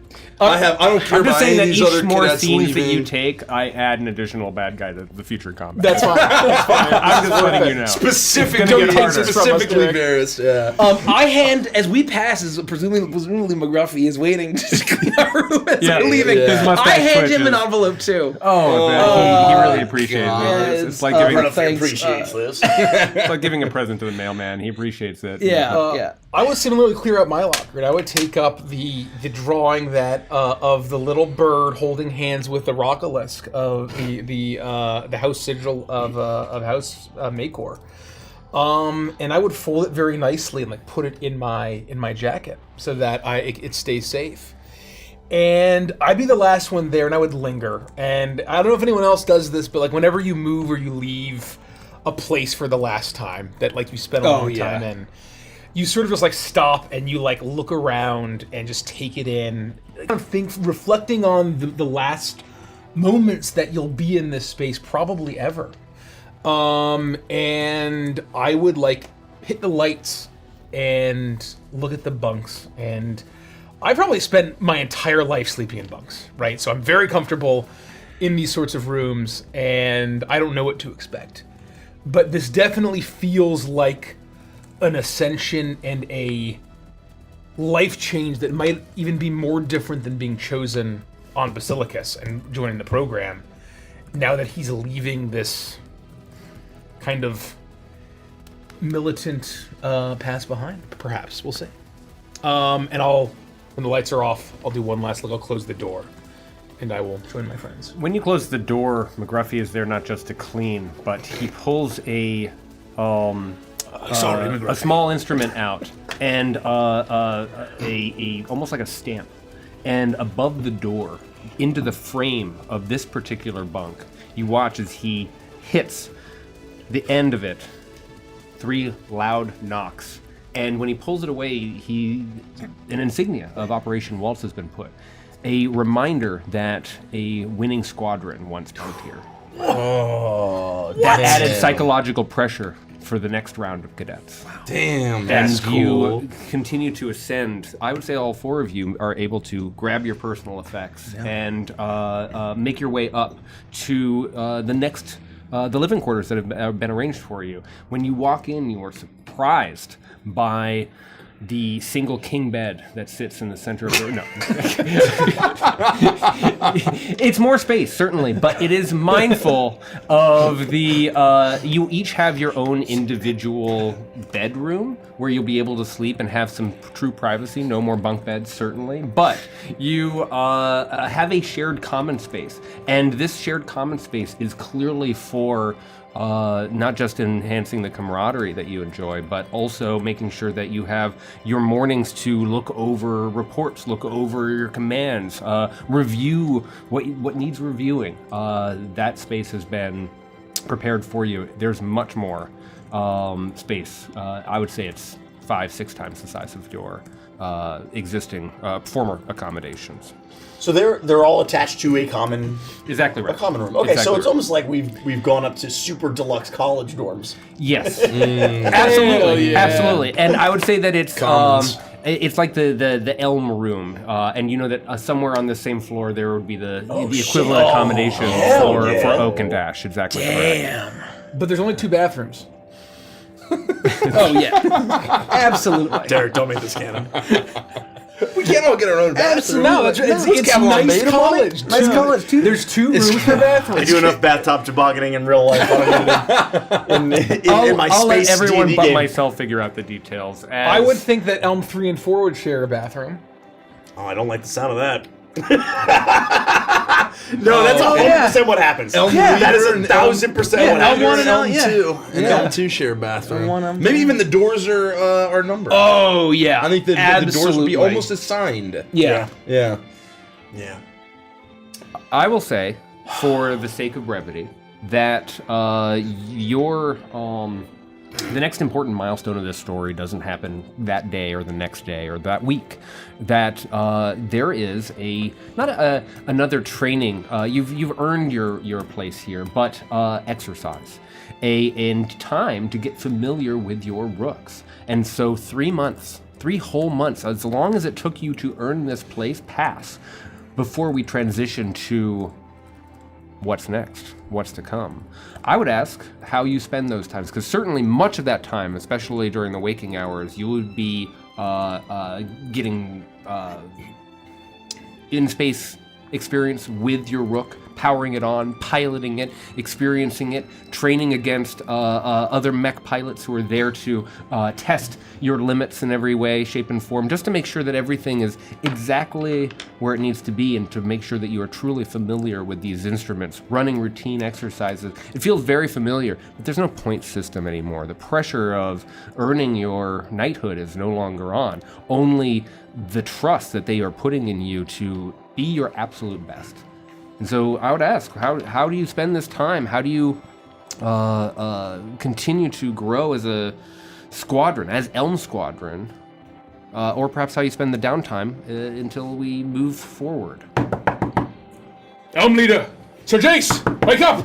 I don't care I'm just about saying any that of these other each more cadets scenes that leaving. you take, I add an additional bad guy to the future combat. That's fine. That's fine. I'm just letting you know. Specifically, It's gonna get harder. specifically Varys, yeah. I hand as we pass, as presumably McGruffy is waiting to clean our room as Yeah, we're leaving. his mustache I hand him twitches. an envelope too. Oh, man, he really appreciates God. it. It's like Yeah, giving thanks. Appreciates this. it's like giving a present to the mailman. He appreciates it. Yeah. I would similarly clear out my locker, and I would take up the drawing that of the little bird holding hands with the Rockalisk of the house sigil of House Macor, and I would fold it very nicely and like put it in my jacket so that it stays safe. And I'd be the last one there, and I would linger. And I don't know if anyone else does this, but like whenever you move or you leave a place for the last time that like you spent a long time in, you sort of just like stop and you like look around and just take it in. I think reflecting on the last moments that you'll be in this space, probably ever. And I would like hit the lights and look at the bunks, and I probably spent my entire life sleeping in bunks, right? So I'm very comfortable in these sorts of rooms, and I don't know what to expect. But this definitely feels like an ascension and a life change that might even be more different than being chosen on Basilicus and joining the program, now that he's leaving this kind of militant past behind, perhaps. We'll see. And when the lights are off, I'll do one last look. I'll close the door, and I will join my friends. When you close the door, McGruffy is there not just to clean, but he pulls a small instrument out and a almost like a stamp, and above the door into the frame of this particular bunk, you watch as he hits the end of it 3 loud knocks, and when he pulls it away, an insignia of Operation Waltz has been put, a reminder that a winning squadron once bunked here. That added psychological pressure for the next round of cadets. Damn, that's And you continue to ascend. I would say all 4 of you are able to grab your personal effects and make your way up to the living quarters that have been arranged for you. When you walk in, you are surprised by the single king bed that sits in the center of the... No. It's more space, certainly, but it is mindful of the... you each have your own individual bedroom where you'll be able to sleep and have some true privacy. No more bunk beds, certainly. But you have a shared common space. And this shared common space is clearly for... not just enhancing the camaraderie that you enjoy, but also making sure that you have your mornings to look over reports, look over your commands, review what needs reviewing. That space has been prepared for you. There's much more space. I would say it's 5-6 times the size of your existing former accommodations. So they're all attached to a common Exactly right. room. Okay, Exactly so it's right. almost like we've gone up to super deluxe college dorms. Yes, absolutely, absolutely. And I would say that it's Commons. it's like the Elm Room, and you know that somewhere on the same floor there would be the equivalent accommodation for Oak and Dash. Exactly. Correct. But there's only 2 bathrooms. Oh yeah, absolutely. Derek, don't make this canon. We can't all get our own bathroom. No, it's Cavalon nice made college. Nice college too. There's 2 rooms per bathroom. I do enough bathtub tobogganing in real life. I don't need it in my I'll let space everyone D&D but game. myself figure out the details. I would think that Elm 3 and 4 would share a bathroom. Oh, I don't like the sound of that. No, that's 100% what happens. That is 1,000% what Elm happens. 1 and Elm, Elm 2 and Elm 2 share a bathroom. Elm 1, Elm Maybe 2. even the doors are numbered. Oh yeah, I think the doors would be almost assigned. Yeah. Yeah. Yeah. I will say, for the sake of brevity, that your the next important milestone of this story doesn't happen that day or the next day or that week. That there is another training. You've earned your place here, but exercise, and time to get familiar with your rooks. And so 3 months, 3 whole months, as long as it took you to earn this place, pass before we transition to what's next, what's to come. I would ask how you spend those times, because certainly much of that time, especially during the waking hours, you would be getting in-space experience with your rook, powering it on, piloting it, experiencing it, training against other mech pilots who are there to test your limits in every way, shape, and form, just to make sure that everything is exactly where it needs to be and to make sure that you are truly familiar with these instruments, running routine exercises. It feels very familiar, but there's no point system anymore. The pressure of earning your knighthood is no longer on. Only the trust that they are putting in you to be your absolute best. And so I would ask, how do you spend this time? How do you continue to grow as a squadron, as Elm Squadron? Or perhaps how you spend the downtime until we move forward. Elm Leader! Sir Jace! Wake up!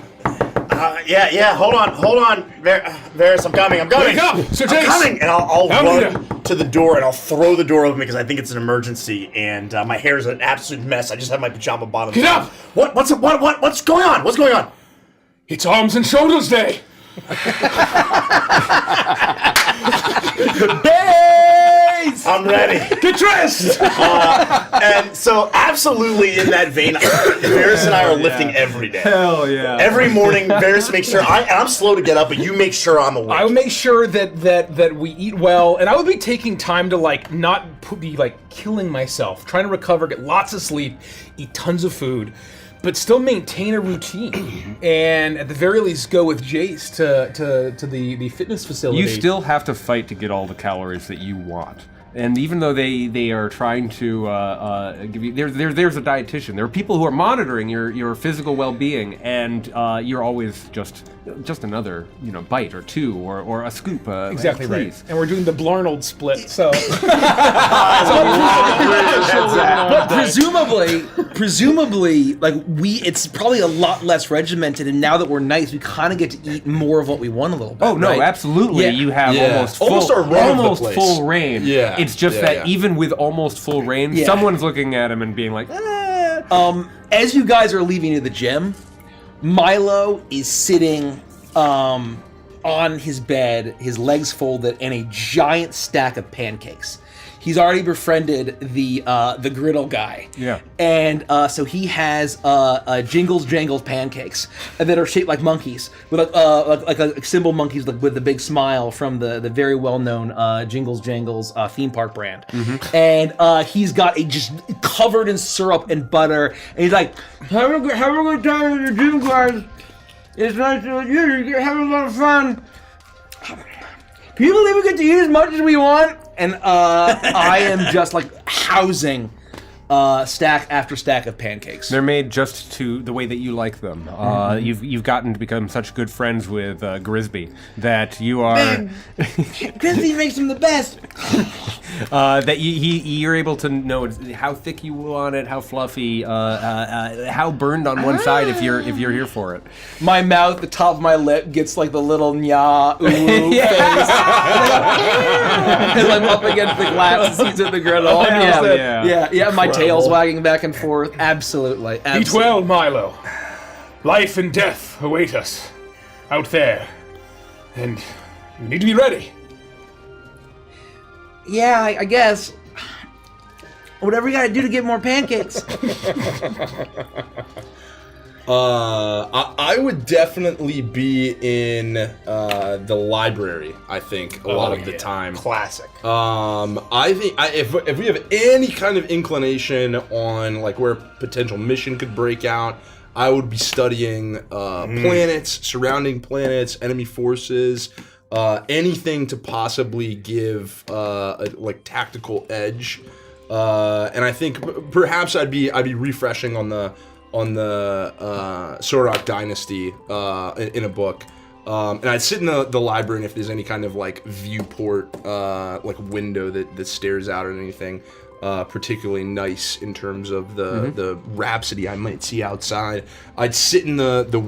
Yeah, hold on. Varys, I'm coming. Wake up! Sir Jace! I'm coming! And I'll Elm run Leader! to the door and I'll throw the door open because I think it's an emergency and my hair's an absolute mess. I just have my pajama bottoms Get on. up! What's going on? What's going on? It's Arms and Shoulders Day! I'm ready. Get dressed! And so, absolutely in that vein, Varys and I are lifting every day. Hell yeah. Every morning, Varys makes sure I'm slow to get up, but you make sure I'm awake. I would make sure that we eat well, and I would be taking time to not be killing myself, trying to recover, get lots of sleep, eat tons of food, but still maintain a routine, and at the very least go with Jace to the fitness facility. You still have to fight to get all the calories that you want. And even though they are trying to give you, there's a dietitian. There are people who are monitoring your physical well-being, and you're always just another bite or two or a scoop. Exactly please. right. And we're doing the Blarnold split, so. But presumably, it's probably a lot less regimented, and now that we're knights, we kind of get to eat more of what we want a little bit. Oh no, right? absolutely! Yeah. You have Almost our run of the almost place. full reign. Yeah. It's just that even with almost full reign, someone's looking at him and being like, As you guys are leaving to the gym, Milo is sitting on his bed, his legs folded, and a giant stack of pancakes. He's already befriended the griddle guy. Yeah. And so he has Jingles Jangles pancakes that are shaped like monkeys, with like symbol monkeys with the big smile from the very well-known Jingles Jangles theme park brand. Mm-hmm. And he's got just covered in syrup and butter, and he's like, have a good time at the gym, guys. It's nice to meet you. You're having a lot of fun. Can you believe we get to eat as much as we want? And I am just housing stack after stack of pancakes. they're made just to the way that you like them. You've gotten to become such good friends with Grisby that you are Crispy makes them the best. that you're able to know how thick you want it, how fluffy, how burned on one side if you're here for it. My mouth, the top of my lip, gets the little nya ooh face. As I'm up against the glass seats of the griddle. Yeah. My tail's wagging back and forth. Absolutely. Eat well, Milo. Life and death await us out there, and you need to be ready. Yeah, I guess. Whatever you gotta do to get more pancakes. I would definitely be in the library. I think a lot of the time. Classic. I think if we have any kind of inclination on where potential mission could break out, I would be studying planets, surrounding planets, enemy forces, anything to possibly give a tactical edge. And I think perhaps I'd be refreshing on the Sorok Dynasty in a book. And I'd sit in the library, and if there's any kind of like viewport, like window that stares out at anything particularly nice in terms of the rhapsody I might see outside, I'd sit in the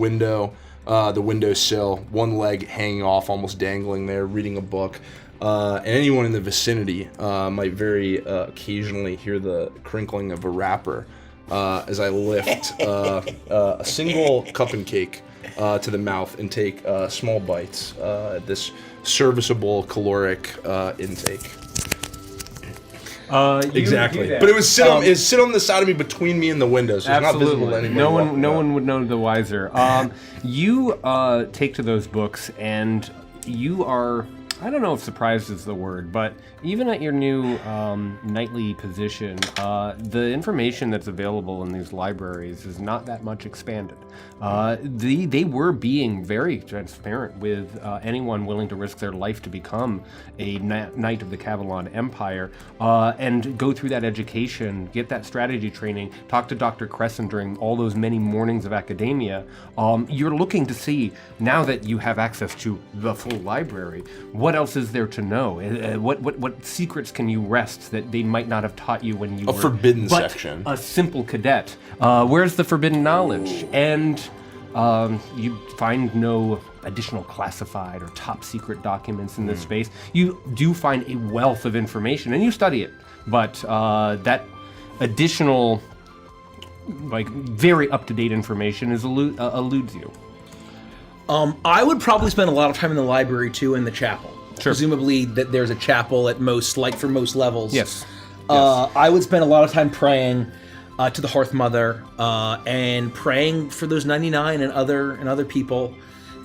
windowsill, one leg hanging off, almost dangling there, reading a book. And anyone in the vicinity might very occasionally hear the crinkling of a wrapper as I lift a single cup and cake to the mouth and take small bites at this serviceable caloric intake. Exactly, but it was sit on the side of me, between me and the window, so it's not visible to anyone. No one would know the wiser. You take to those books, and you are, I don't know if surprised is the word, but even at your new nightly position, the information that's available in these libraries is not that much expanded. They were being very transparent with anyone willing to risk their life to become a knight of the Cavalon Empire and go through that education, get that strategy training, talk to Dr. Crescent during all those many mornings of academia. You're looking to see, now that you have access to the full library, what else is there to know? What secrets can you wrest that they might not have taught you when you were forbidden section, a simple cadet? Where's the forbidden knowledge? And you find no additional classified or top secret documents in this space. You do find a wealth of information, and you study it, but that additional, like, very up-to-date information eludes you. I would probably spend a lot of time in the library too, in the chapel. Sure. Presumably that there's a chapel at most, like for most levels. Yes. I would spend a lot of time praying to the Hearth Mother and praying for those 99 and other people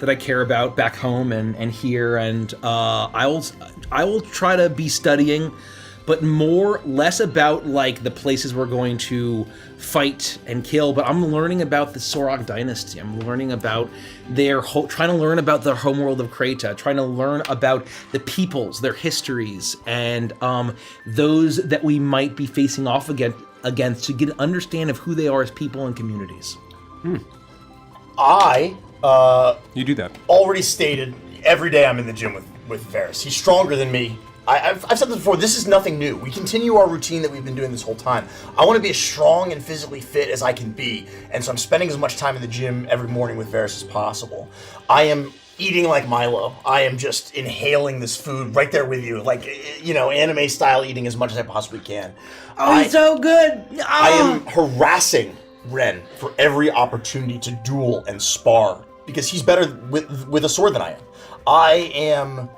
that I care about back home and here. And I will try to be studying, but less about like the places we're going to fight and kill. But I'm learning about the Sorok dynasty. I'm learning about trying to learn about the homeworld of Kreta, trying to learn about the peoples, their histories, and those that we might be facing off against to get an understanding of who they are as people and communities. You do that. Already stated, every day I'm in the gym with Varys. He's stronger than me. I've said this before, this is nothing new. We continue our routine that we've been doing this whole time. I want to be as strong and physically fit as I can be, and so I'm spending as much time in the gym every morning with Varys as possible. I am eating like Milo. I am just inhaling this food right there with you, like, anime style eating as much as I possibly can. He's so good! I am harassing Ren for every opportunity to duel and spar, because he's better with a sword than I am. I am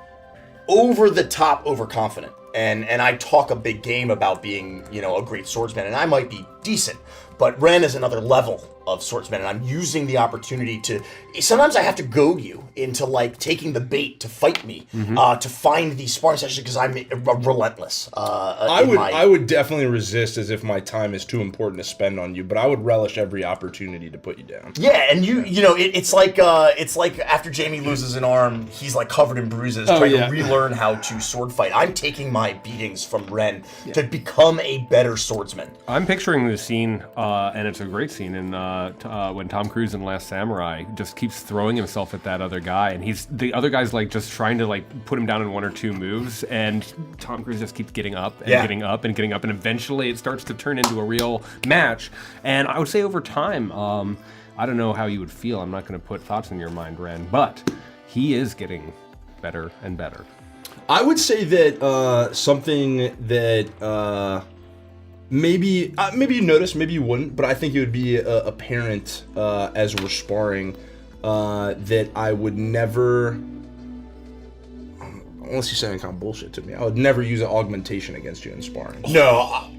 over the top overconfident, and I talk a big game about being, a great swordsman, and I might be decent, but Ren is another level of swordsman, and I'm using the opportunity to, sometimes I have to goad you into like taking the bait to fight me, to find these sparring sessions, because I'm relentless. I would definitely resist, as if my time is too important to spend on you, but I would relish every opportunity to put you down. Yeah, and it's like after Jamie loses an arm, he's like covered in bruises, trying to relearn how to sword fight. I'm taking my beatings from Ren to become a better swordsman. I'm picturing the scene, and it's a great scene in when Tom Cruise in Last Samurai just keeps throwing himself at that other guy, and the other guy's like just trying to like put him down in one or two moves, and Tom Cruise just keeps getting up and getting up and getting up, and eventually it starts to turn into a real match. And I would say over time, I don't know how you would feel. I'm not going to put thoughts in your mind, Ren, but he is getting better and better. I would say that something that maybe you notice, maybe you wouldn't, but I think it would be apparent as we're sparring that I would never, unless you say any kind of bullshit to me, I would never use an augmentation against you in sparring. No,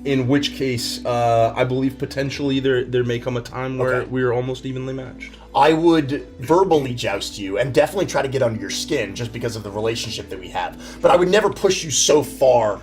in which case, I believe potentially there may come a time where we are almost evenly matched. I would verbally joust you and definitely try to get under your skin just because of the relationship that we have. But I would never push you so far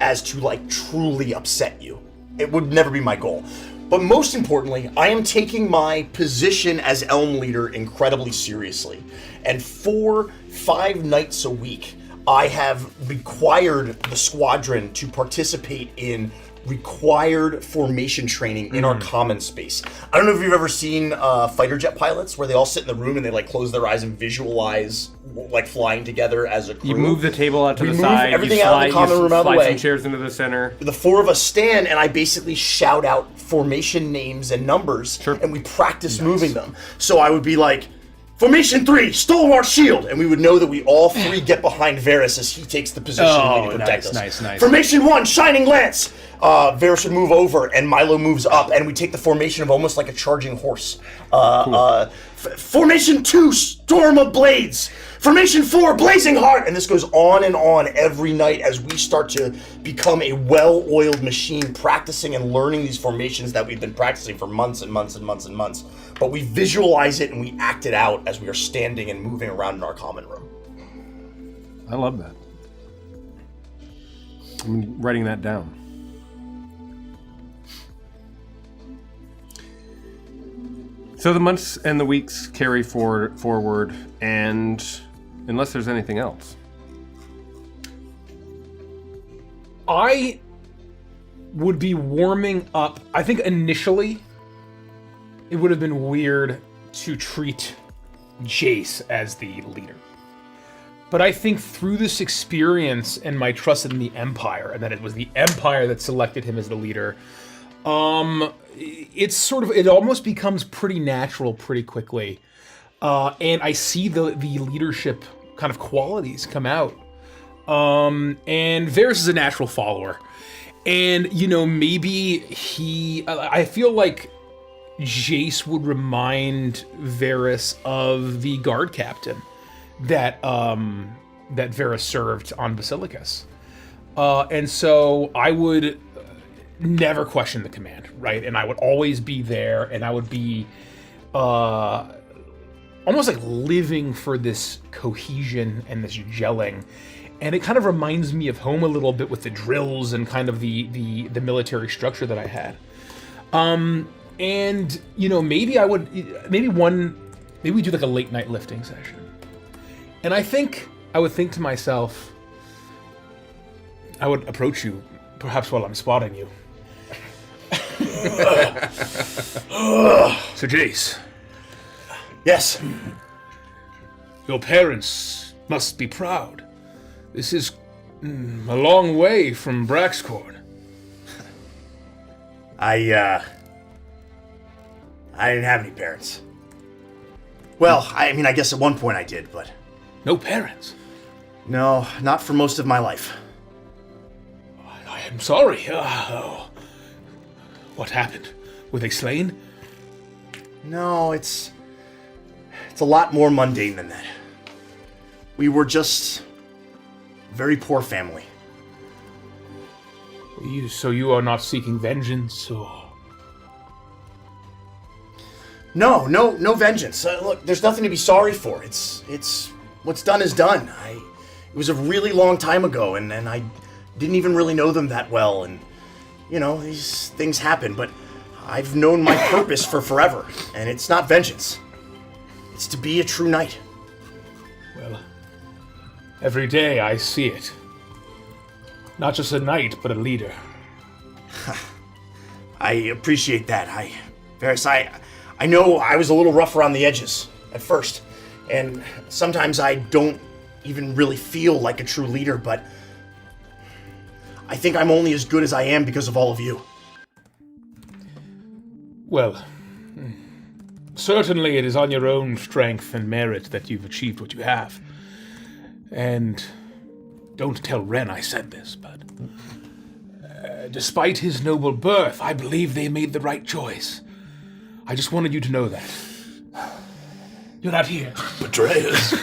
as to like truly upset you. It would never be my goal. But most importantly, I am taking my position as Elm Leader incredibly seriously. And 4-5 nights a week, I have required the squadron to participate in required formation training in our common space. I don't know if you've ever seen fighter jet pilots where they all sit in the room and they like close their eyes and visualize like flying together as a crew. You move the table out to We the move side. everything you out of the slide, common room out of the slide way. some chairs into the center. The four of us stand and I basically shout out formation names and numbers and we practice moving them. So I would be like, Formation 3, Stalwart Shield! And we would know that we all three get behind Varys as he takes the position to protect us. nice. Formation 1, Shining Lance! Varys would move over and Milo moves up and we take the formation of almost like a charging horse. Formation 2, Storm of Blades! Formation 4, Blazing Heart! And this goes on every night as we start to become a well-oiled machine, practicing and learning these formations that we've been practicing for months and months and months and months. But we visualize it and we act it out as we are standing and moving around in our common room. I love that. I'm writing that down. So the months and the weeks carry forward, and unless there's anything else. I would be warming up. I think initially it would have been weird to treat Jace as the leader. But I think through this experience and my trust in the Empire, and that it was the Empire that selected him as the leader, it almost becomes pretty natural pretty quickly. And I see the leadership kind of qualities come out. And Varys is a natural follower. And, maybe I feel like Jace would remind Varys of the guard captain that Varys served on Basilicus. And so I would never question the command, right? And I would always be there, and I would be almost like living for this cohesion and this gelling. And it kind of reminds me of home a little bit with the drills and kind of the military structure that I had. And maybe we do like a late night lifting session. And I would think to myself, I would approach you, perhaps while I'm spotting you. So Jace. Yes. Your parents must be proud. This is a long way from Braxcorn. I didn't have any parents. Well, I guess at one point I did, but... No parents? No, not for most of my life. I am sorry. What happened? Were they slain? No, it's a lot more mundane than that. We were just a very poor family. So you are not seeking vengeance, or... No vengeance. Look, there's nothing to be sorry for. It's what's done is done. It was a really long time ago, and I didn't even really know them that well, and these things happen. But I've known my purpose for forever, and it's not vengeance. It's to be a true knight. Well, every day I see it. Not just a knight, but a leader. I appreciate that. Varys, I know I was a little rough around the edges at first, and sometimes I don't even really feel like a true leader, but I think I'm only as good as I am because of all of you. Well, certainly it is on your own strength and merit that you've achieved what you have. And don't tell Ren I said this, but despite his noble birth, I believe they made the right choice. I just wanted you to know that. You're not here. Betrayers.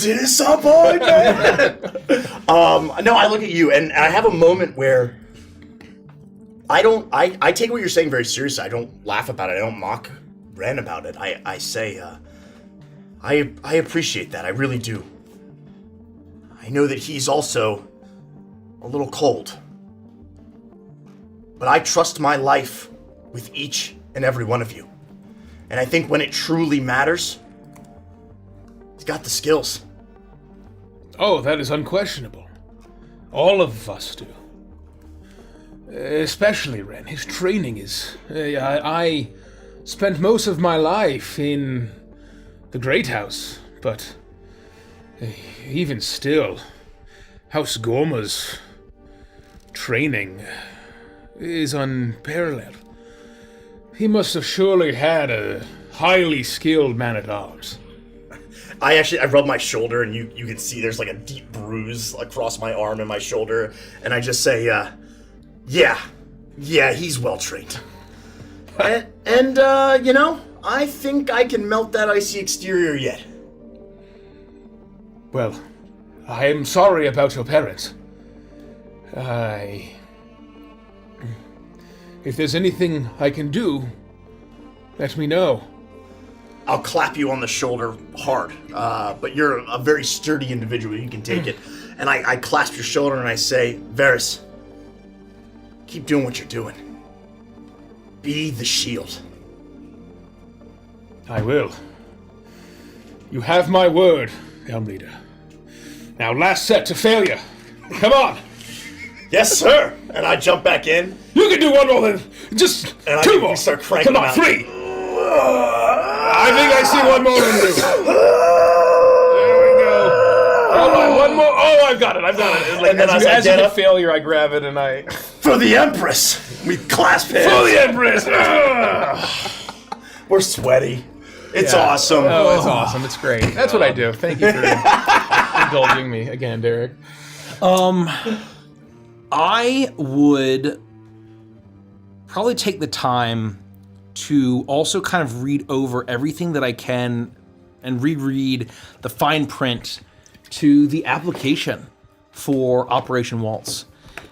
Disappointment. No, I look at you and I have a moment where I take what you're saying very seriously. I don't laugh about it. I don't mock Ren about it. I say, I appreciate that. I really do. I know that he's also a little cold. But I trust my life with each and every one of you. And I think when it truly matters, he's got the skills. Oh, that is unquestionable. All of us do. Especially Ren. His training is... I spent most of my life in the Great House, but even still, House Gorma's training is unparalleled. He must have surely had a highly skilled man-at-arms. I rub my shoulder, and you can see there's like a deep bruise across my arm and my shoulder, and I just say, yeah, he's well trained. and I think I can melt that icy exterior yet. Well, I am sorry about your parents. If there's anything I can do, let me know. I'll clap you on the shoulder hard, but you're a very sturdy individual. You can take it. And I clasp your shoulder and I say, Varys, keep doing what you're doing. Be the shield. I will. You have my word, Helm Leader. Now, last set to failure. Come on. Yes, sir. And I jump back in. You can do one more than just and two more. We start cranking. Come on, 3. I think I see one more than 2. There we go. All right, one more. Oh, I've got it. Like, and then as you hit failure, I grab it and I... For the Empress. We clasp hands. For the Empress. We're sweaty. It's awesome. Oh, it's awesome. It's great. That's what I do. Thank you for indulging me again, Derek. I would probably take the time to also kind of read over everything that I can and reread the fine print to the application for Operation Waltz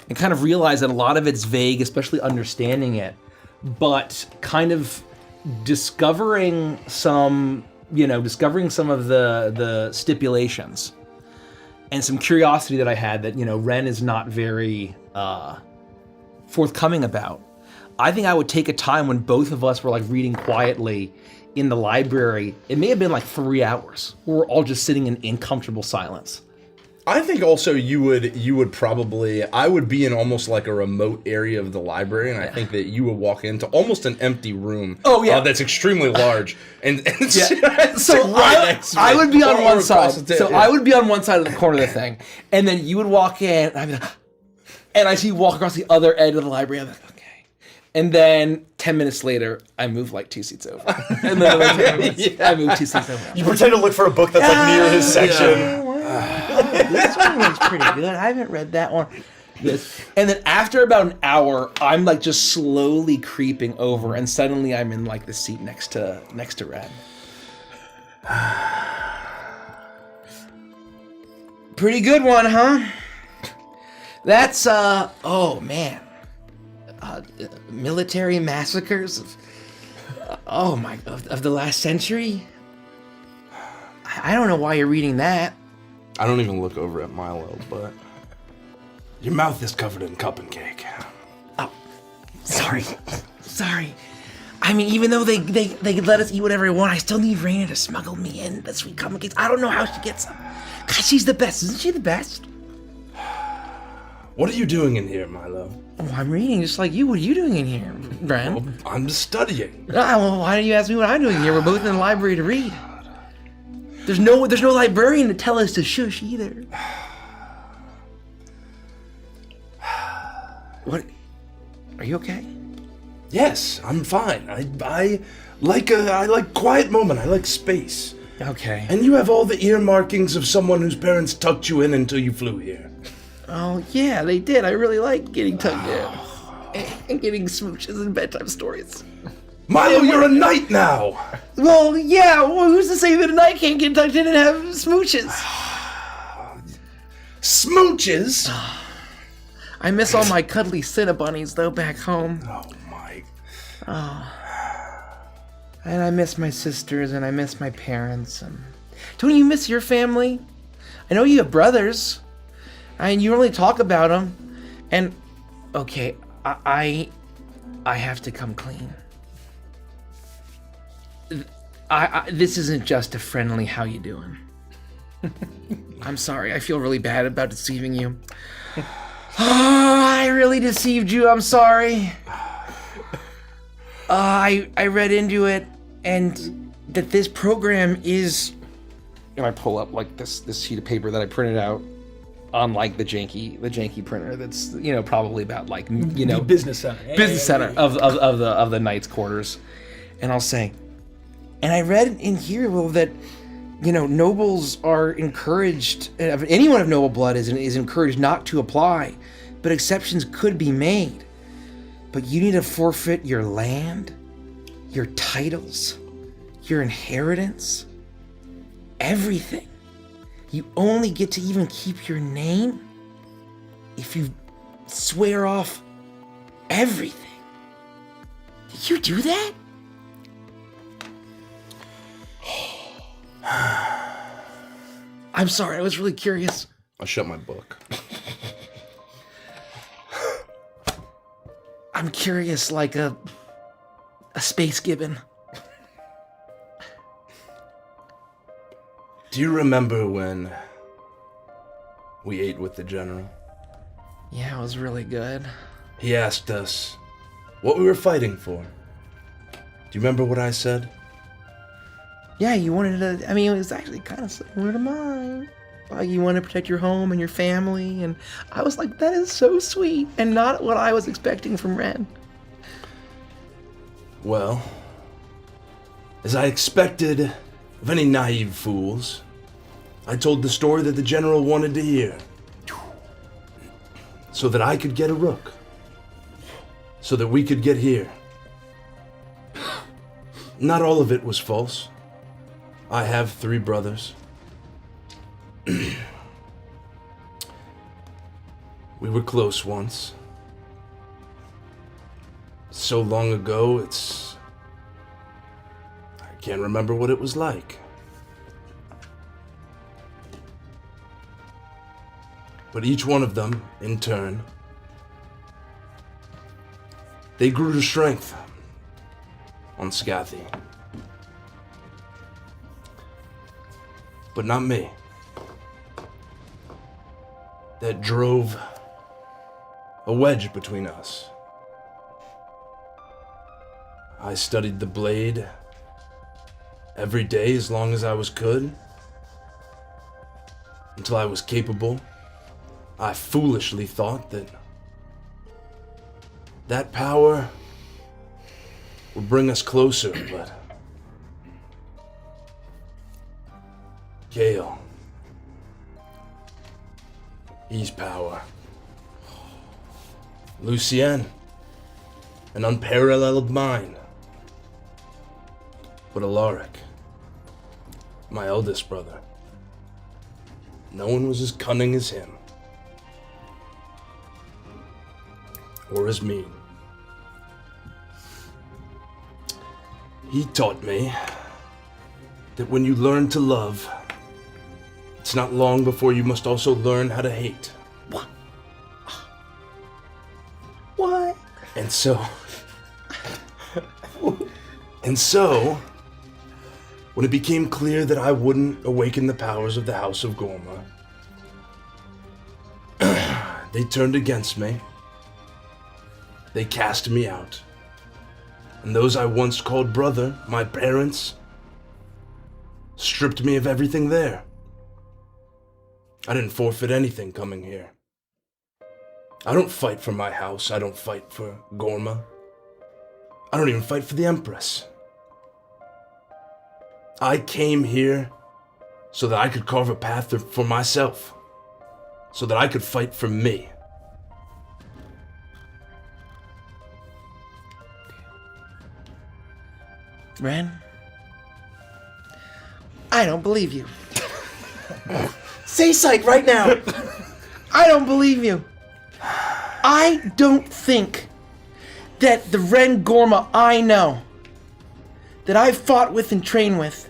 and kind of realize that a lot of it's vague, especially understanding it, but kind of discovering some of the stipulations and some curiosity that I had that, Ren is not very forthcoming about. I think I would take a time when both of us were like reading quietly in the library. It may have been like 3 hours. We're all just sitting in comfortable silence. I think also you would probably, I would be in almost like a remote area of the library, and I think that you would walk into almost an empty room. Oh yeah, that's extremely large, and it's so right I would be on one side. So I would be on one side of the corner of the thing, and then you would walk in, and I'd be like, and I see you walk across the other edge of the library. I'm like, okay, and then 10 minutes later, I move like 2 seats over, and then like 10 minutes, I move 2 seats over. You pretend to look for a book that's like near his section. This one was pretty good. I haven't read that one. And then after about an hour, I'm like just slowly creeping over, and suddenly I'm in like the seat next to Red. Pretty good one, huh? That's oh man, military massacres of the last century. I don't know why you're reading that. I don't even look over at Milo, but your mouth is covered in cup and cake. Oh, sorry. I mean, even though they let us eat whatever we want, I still need Raina to smuggle me in the sweet cup and cakes. I don't know how she gets them. God, she's the best. Isn't she the best? What are you doing in here, Milo? Oh, I'm reading just like you. What are you doing in here, Ren? Well, I'm just studying. Well, why don't you ask me what I'm doing here? We're both in the library to read. There's no librarian to tell us to shush either. What? Are you okay? Yes, I'm fine. I like quiet moment. I like space. Okay. And you have all the earmarkings of someone whose parents tucked you in until you flew here. Oh yeah, they did. I really like getting tucked in and getting smooches and bedtime stories. Milo, you're a knight now! Well, yeah, who's to say that a knight can't get tucked in and have smooches? Smooches? I miss all my cuddly Cinnabunnies, though, back home. Oh, my. Oh. And I miss my sisters, and I miss my parents. And don't you miss your family? I know you have brothers. And you only talk about them. And, okay, I have to come clean. This isn't just a friendly how you doing. I'm sorry, I feel really bad about deceiving you. I I really deceived you. I'm sorry. I read into it, and that this program is. And I pull up like this sheet of paper that I printed out on like the janky printer. That's probably about like The business center. of the knight's quarters, and I'll say, and I read in here, Will, that nobles are encouraged. Anyone of noble blood is encouraged not to apply, but exceptions could be made. But you need to forfeit your land, your titles, your inheritance, everything. You only get to even keep your name if you swear off everything. Did you do that? I'm sorry, I was really curious. I'll shut my book. I'm curious like a space gibbon. Do you remember when we ate with the general? Yeah, it was really good. He asked us what we were fighting for. Do you remember what I said? Yeah, you wanted to, it was actually kind of similar to mine. You want to protect your home and your family, and I was like, that is so sweet, and not what I was expecting from Ren. Well, as I expected of any naive fools, I told the story that the general wanted to hear. So that I could get a rook. So that we could get here. Not all of it was false. I have 3 brothers. We were close once. So long ago, I can't remember what it was like. But each one of them, in turn, they grew to strength on Scathy. But not me. That drove a wedge between us. I studied the blade every day as long as I could, until I was capable. I foolishly thought that power would bring us closer, but Gale, he's power. Lucien, an unparalleled mind. But Alaric, my eldest brother, no one was as cunning as him. Or as mean. He taught me that when you learn to love, it's not long before you must also learn how to hate. What? And so, when it became clear that I wouldn't awaken the powers of the House of Gorma, they turned against me. They cast me out. And those I once called brother, my parents, stripped me of everything there. I didn't forfeit anything coming here. I don't fight for my house. I don't fight for Gorma. I don't even fight for the Empress. I came here so that I could carve a path for myself. So that I could fight for me. Ren, I don't believe you. Say psych right now. I don't believe you. I don't think that the Ren Gorma I know, that I've fought with and trained with,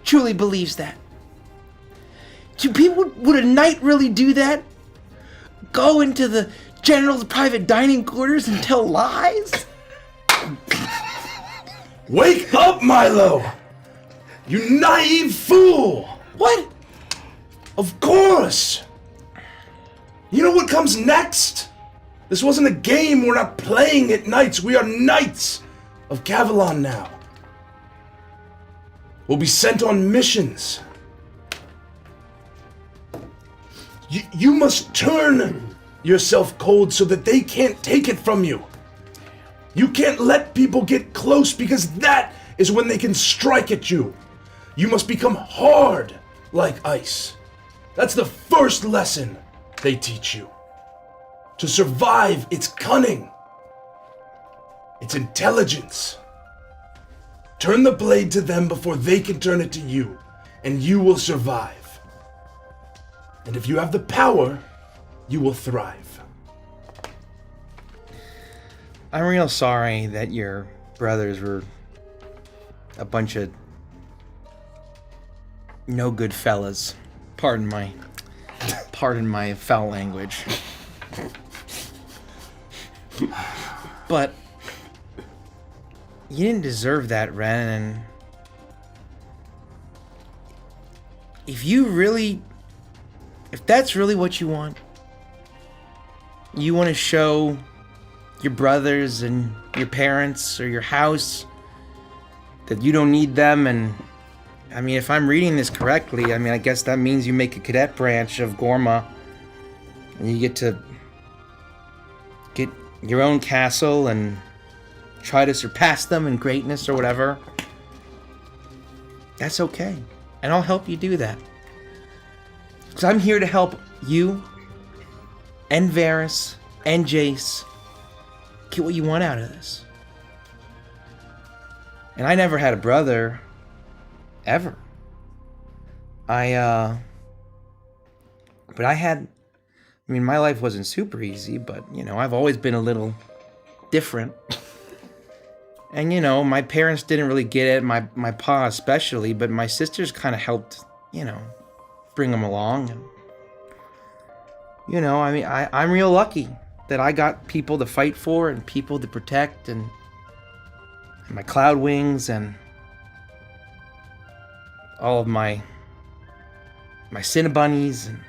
truly believes that. Would a knight really do that? Go into the general's private dining quarters and tell lies? Wake up, Milo! You naive fool! What? Of course! You know what comes next? This wasn't a game. We're not playing at knights. We are knights of Cavalon now. We'll be sent on missions. You must turn yourself cold so that they can't take it from you. You can't let people get close because that is when they can strike at you. You must become hard like ice. That's the first lesson they teach you. To survive, it's cunning. It's intelligence. Turn the blade to them before they can turn it to you, and you will survive. And if you have the power, you will thrive. I'm real sorry that your brothers were a bunch of no good fellas. Pardon my foul language. But you didn't deserve that, Ren, and if that's really what you want to show your brothers and your parents or your house that you don't need them, and I mean, if I'm reading this correctly, I mean, I guess that means you make a cadet branch of Gorma and you get to get your own castle and try to surpass them in greatness or whatever. That's okay. And I'll help you do that. Because I'm here to help you and Varys and Jace get what you want out of this. And I never had a brother, ever. But my life wasn't super easy, but, I've always been a little different. And, my parents didn't really get it, my pa especially, but my sisters kind of helped, bring them along. And, I'm real lucky that I got people to fight for and people to protect and my Cloud Wings and all of my Cinnabunnies and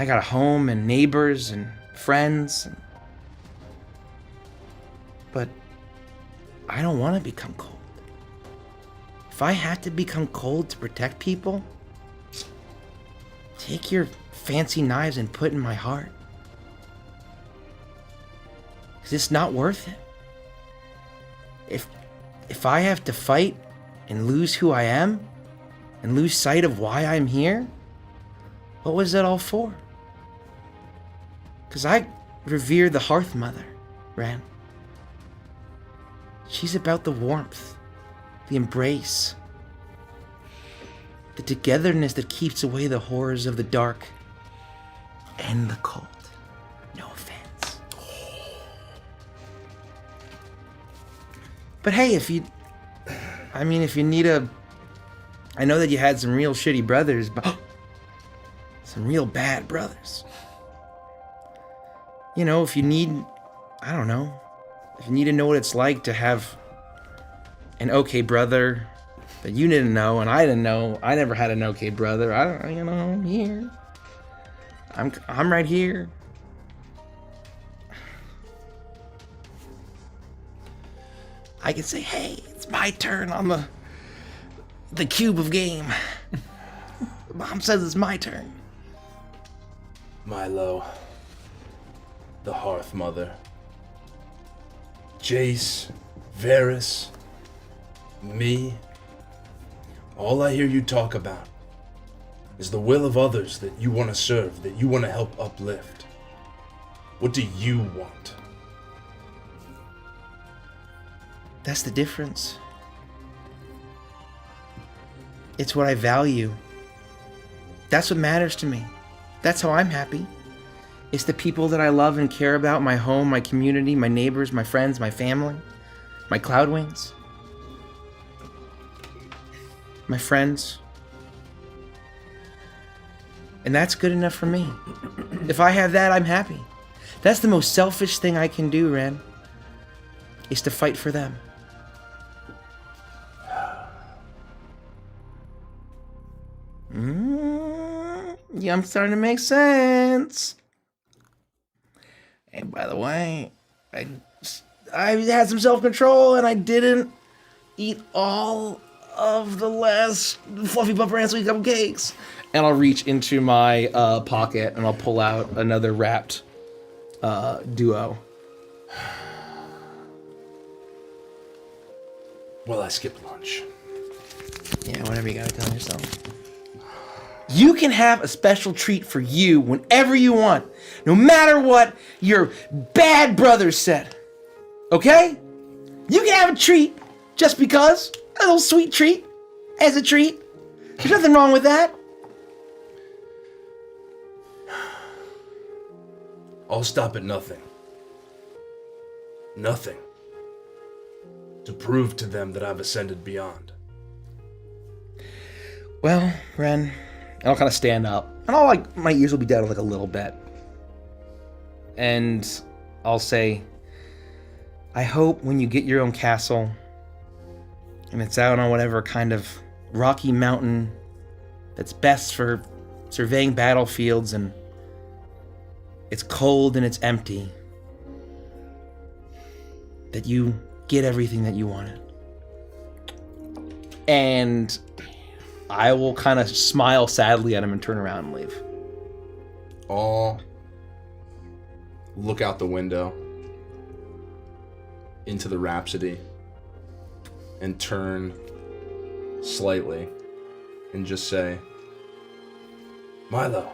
I got a home and neighbors and friends. But I don't want to become cold. If I had to become cold to protect people, take your fancy knives and put it in my heart. Because it's not worth it. If I have to fight and lose who I am and lose sight of why I'm here, what was that all for? Because I revere the Hearth Mother, Ran. She's about the warmth, the embrace, the togetherness that keeps away the horrors of the dark and the cold. No offense. But hey, if you need I know that you had some real shitty brothers, but some real bad brothers. If you need, if you need to know what it's like to have an okay brother that you didn't know and I didn't know, I never had an okay brother. I'm here. I'm right here. I can say, hey, it's my turn on the cube of game. Mom says it's my turn. Milo, the Hearth Mother, Jace, Varys, me. All I hear you talk about is the will of others that you want to serve, that you want to help uplift. What do you want? That's the difference. It's what I value. That's what matters to me. That's how I'm happy. It's the people that I love and care about, my home, my community, my neighbors, my friends, my family, my Cloud Wings, my friends. And that's good enough for me. If I have that, I'm happy. That's the most selfish thing I can do, Ren, is to fight for them. Yeah, I'm starting to make sense. by the way, I had some self-control and I didn't eat all of the last fluffy buffer and sweet cupcakes. And I'll reach into my pocket and I'll pull out another wrapped duo. Well, I skipped lunch. Yeah, whatever you gotta tell yourself. You can have a special treat for you whenever you want, no matter what your bad brother said. Okay? You can have a treat just because. A little sweet treat as a treat. There's nothing wrong with that. I'll stop at nothing. Nothing. To prove to them that I've ascended beyond. Well, Ren, and I'll kind of stand up, and I'll my ears will be down like a little bit, and I'll say, I hope when you get your own castle, and it's out on whatever kind of rocky mountain that's best for surveying battlefields, and it's cold and it's empty, that you get everything that you wanted. And I will kind of smile sadly at him and turn around and leave. I'll look out the window into the Rhapsody and turn slightly and just say, Milo.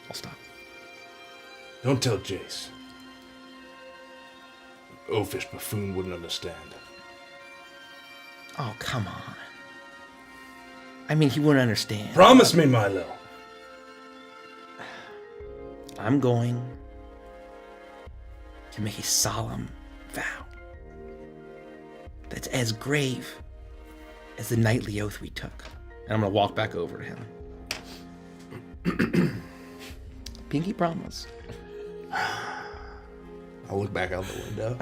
I'll stop. Don't tell Jace. Oafish buffoon wouldn't understand. Oh, come on. I mean, he wouldn't understand. Promise me, Milo. I'm going to make a solemn vow that's as grave as the knightly oath we took. And I'm going to walk back over to him. Pinky promise. I'll look back out the window.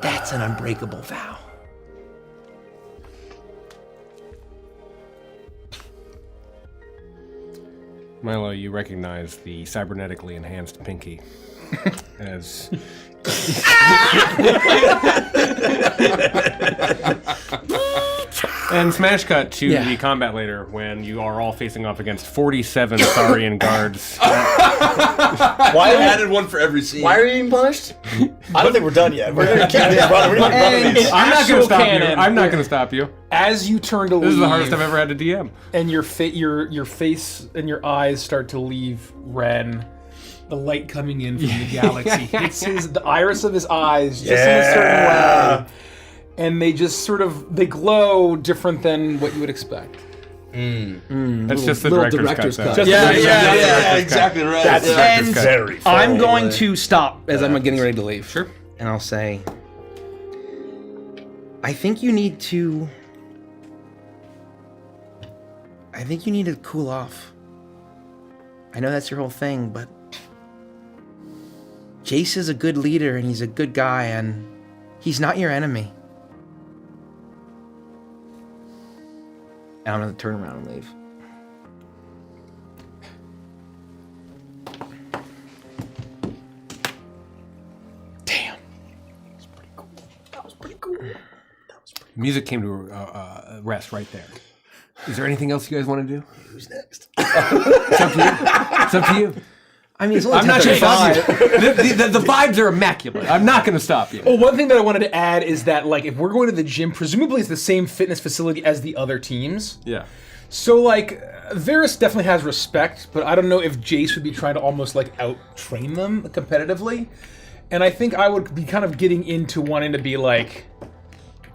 That's an unbreakable vow. Milo, you recognize the cybernetically enhanced Pinky as... And smash cut to the combat later when you are all facing off against 47 Saurian guards. Why added one for every scene? Why are you being punished? I don't think we're done yet. We're going to keep this running. We're going to I'm not going to stop you. I'm not going to stop you. As you turn to leave, This is the hardest I've ever had to DM. and your face and your eyes start to leave Ren, the light coming in from the galaxy hits the iris of his eyes just in a certain way, and they just they glow different than what you would expect. That's just the little director's cut. cut. Yeah, exactly right. And very I'm full. going to stop as I'm getting ready to leave. Sure. And I'll say, I think you need to cool off. I know that's your whole thing, but Jace is a good leader and he's a good guy and he's not your enemy. And I'm going to turn around and leave. Damn. That was pretty cool. Music came to rest right there. Is there anything else you guys want to do? Who's next? It's up to you. It's up to you. I mean, it's only I'm not going to stop 10:35. you. The vibes are immaculate. I'm not going to stop you. Well, one thing that I wanted to add is that, if we're going to the gym, presumably it's the same fitness facility as the other teams. Yeah. So, Varys definitely has respect, but I don't know if Jace would be trying to almost, out-train them competitively. And I think I would be kind of getting into wanting to be,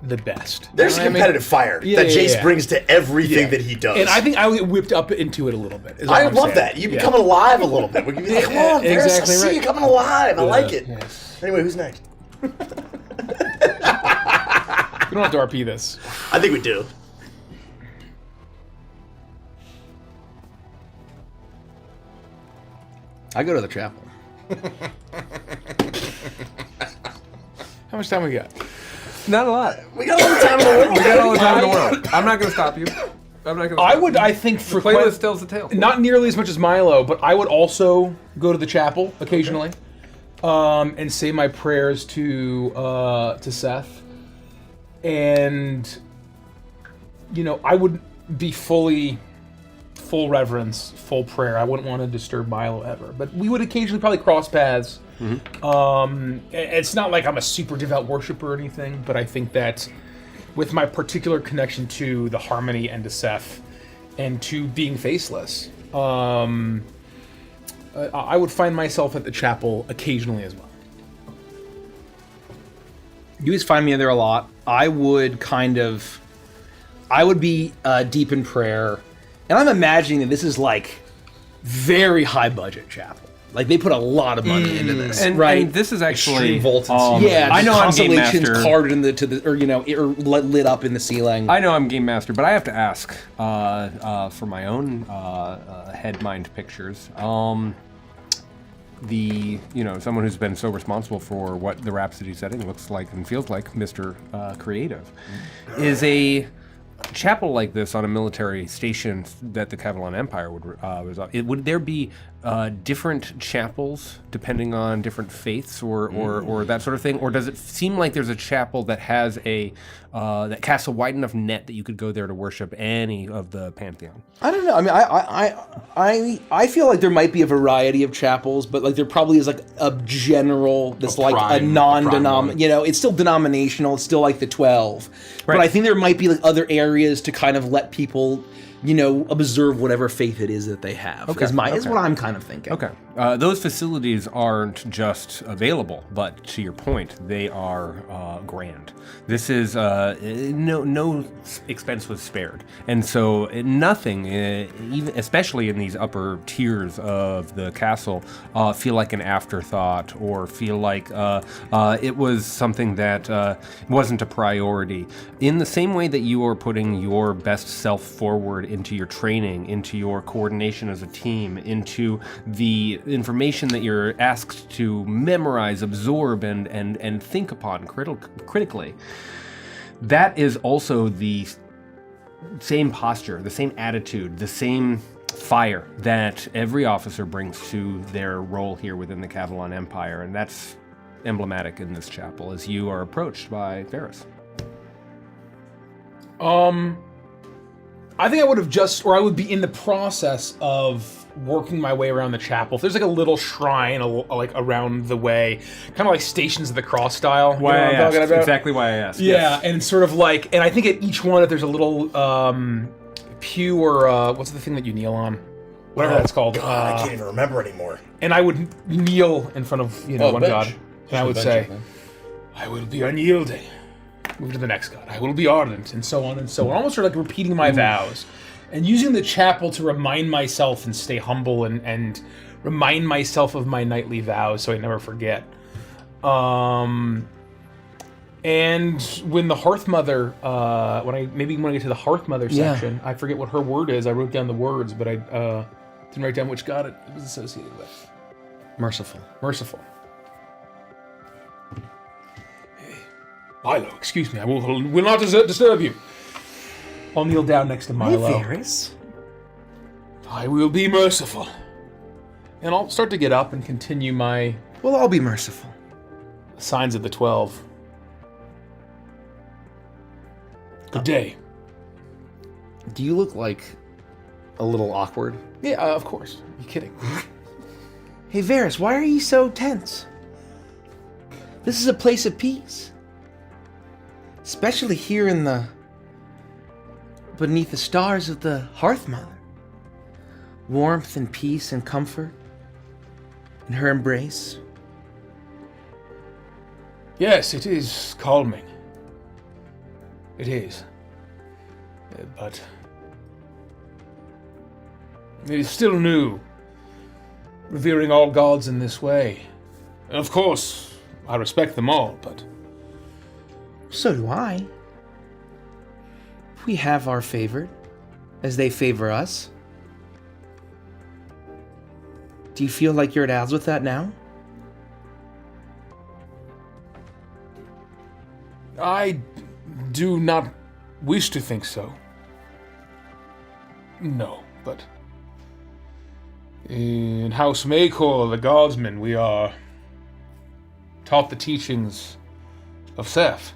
the best. There's a competitive fire that Jace brings to everything that he does. And I think I would get whipped up into it a little bit. I love that. You become alive a little bit. We can be like, come on, Varys, Exactly I see right. you coming alive. I like it. Anyway, who's next? We don't have to RP this. I think we do. I go to the chapel. How much time we got? Not a lot. We got all the time in the world. We got all the time in the world. I'm not going to stop you. I'm not gonna I stop. would, I think, The frequent. playlist tells the tale. Not nearly as much as Milo, but I would also go to the chapel occasionally, and say my prayers to Seth, and I would be full reverence, full prayer. I wouldn't want to disturb Milo ever, but we would occasionally probably cross paths. It's not like I'm a super devout worshiper or anything, but I think that with my particular connection to the harmony and to Seth and to being faceless, I would find myself at the chapel occasionally as well. You always find me there a lot. I would be deep in prayer, and I'm imagining that this is like very high budget chapel. Like they put a lot of money into this, And, right? and this is actually Extreme voltage. Yeah, I know I'm game constellations master. carved in or lit up in the ceiling. I know I'm game master, but I have to ask for my own head mind pictures. Someone who's been so responsible for what the Rhapsody setting looks like and feels like, Mr. Creative, is a chapel like this on a military station that the Cavalon Empire would reside. Would there be different chapels depending on different faiths or that sort of thing, or does it seem like there's a chapel that has that casts a wide enough net that you could go there to worship any of the pantheon? I don't know. I mean, I feel like there might be a variety of chapels, but like there probably is like a general, this like a non-denominational. It's still denominational. It's still like the 12, but I think there might be like other areas to kind of let people, observe whatever faith it is that they have. Okay. Is what I'm kind of thinking. Okay. Those facilities aren't just available, but to your point, they are grand. This is no expense was spared, and so nothing, even especially in these upper tiers of the castle, feel like an afterthought or feel like it was something that wasn't a priority. In the same way that you are putting your best self forward into your training, into your coordination as a team, into the information that you're asked to memorize, absorb, and think upon critically. That is also the same posture, the same attitude, the same fire that every officer brings to their role here within the Cavalon Empire, and that's emblematic in this chapel as you are approached by Ferris. I think I would be in the process of working my way around the chapel. If there's like a little shrine like around the way, kind of like Stations of the Cross style. Why I what I'm asked. talking about? Exactly why I asked. Yeah, Yes. and sort of like, and I think at each one, if there's a little pew or what's the thing that you kneel on? Whatever that's called. God, I can't even remember anymore. And I would kneel in front of one bench. god, and I would say, "I will be unyielding." Move to the next god. I will be ardent, and so on and so on. Almost sort of like repeating my vows, and using the chapel to remind myself and stay humble and remind myself of my nightly vows, so I never forget. And when the Hearth Mother, when I get to the Hearth Mother section, I forget what her word is. I wrote down the words, but I didn't write down which god it was associated with. Merciful. Merciful. Milo, excuse me, I will not disturb you. I'll kneel down next to Milo. Hey, Varys. I will be merciful. And I'll start to get up and continue my We'll all be merciful. signs of the 12. Good day. Do you look like a little awkward? Yeah, of course. Are you kidding? Hey, Varys, why are you so tense? This is a place of peace. Especially here beneath the stars of the Hearth Mother. Warmth and peace and comfort in her embrace. Yes, it is calming. It is. But it is still new, revering all gods in this way. And of course, I respect them all, but So do I. We have our favorite, as they favor us. Do you feel like you're at odds with that now? I do not wish to think so. No, but in House Maycor, the Guardsmen, we are taught the teachings of Seth.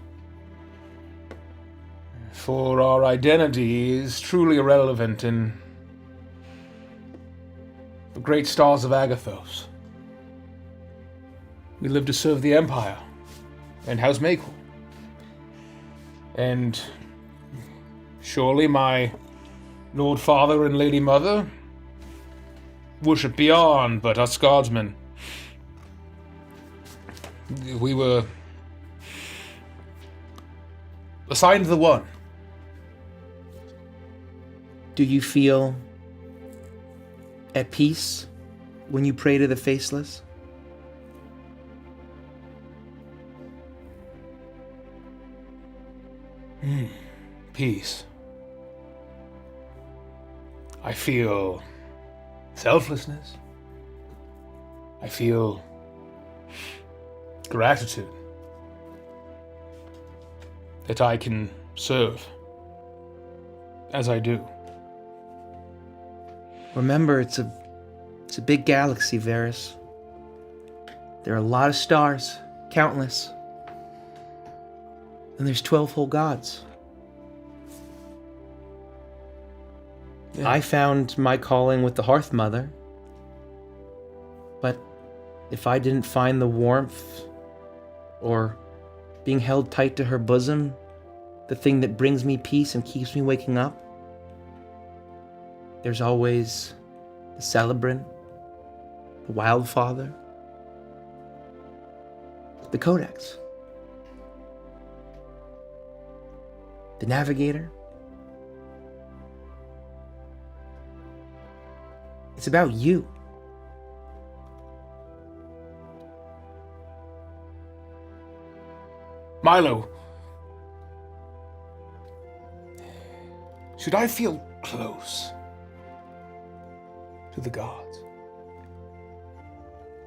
For our identity is truly irrelevant in the great stars of Agathos. We live to serve the Empire and House Maycor. And surely my Lord Father and Lady Mother worship beyond, but us Guardsmen, we were assigned the one. Do you feel at peace when you pray to the Faceless? Peace. I feel selflessness. I feel gratitude that I can serve as I do. Remember, it's a big galaxy, Varys. There are a lot of stars, countless. And there's 12 whole gods. Yeah. I found my calling with the Hearth Mother. But if I didn't find the warmth or being held tight to her bosom, the thing that brings me peace and keeps me waking up, there's always the Celebrant, the Wildfather, the Codex, the Navigator. It's about you. Milo, should I feel close to the gods?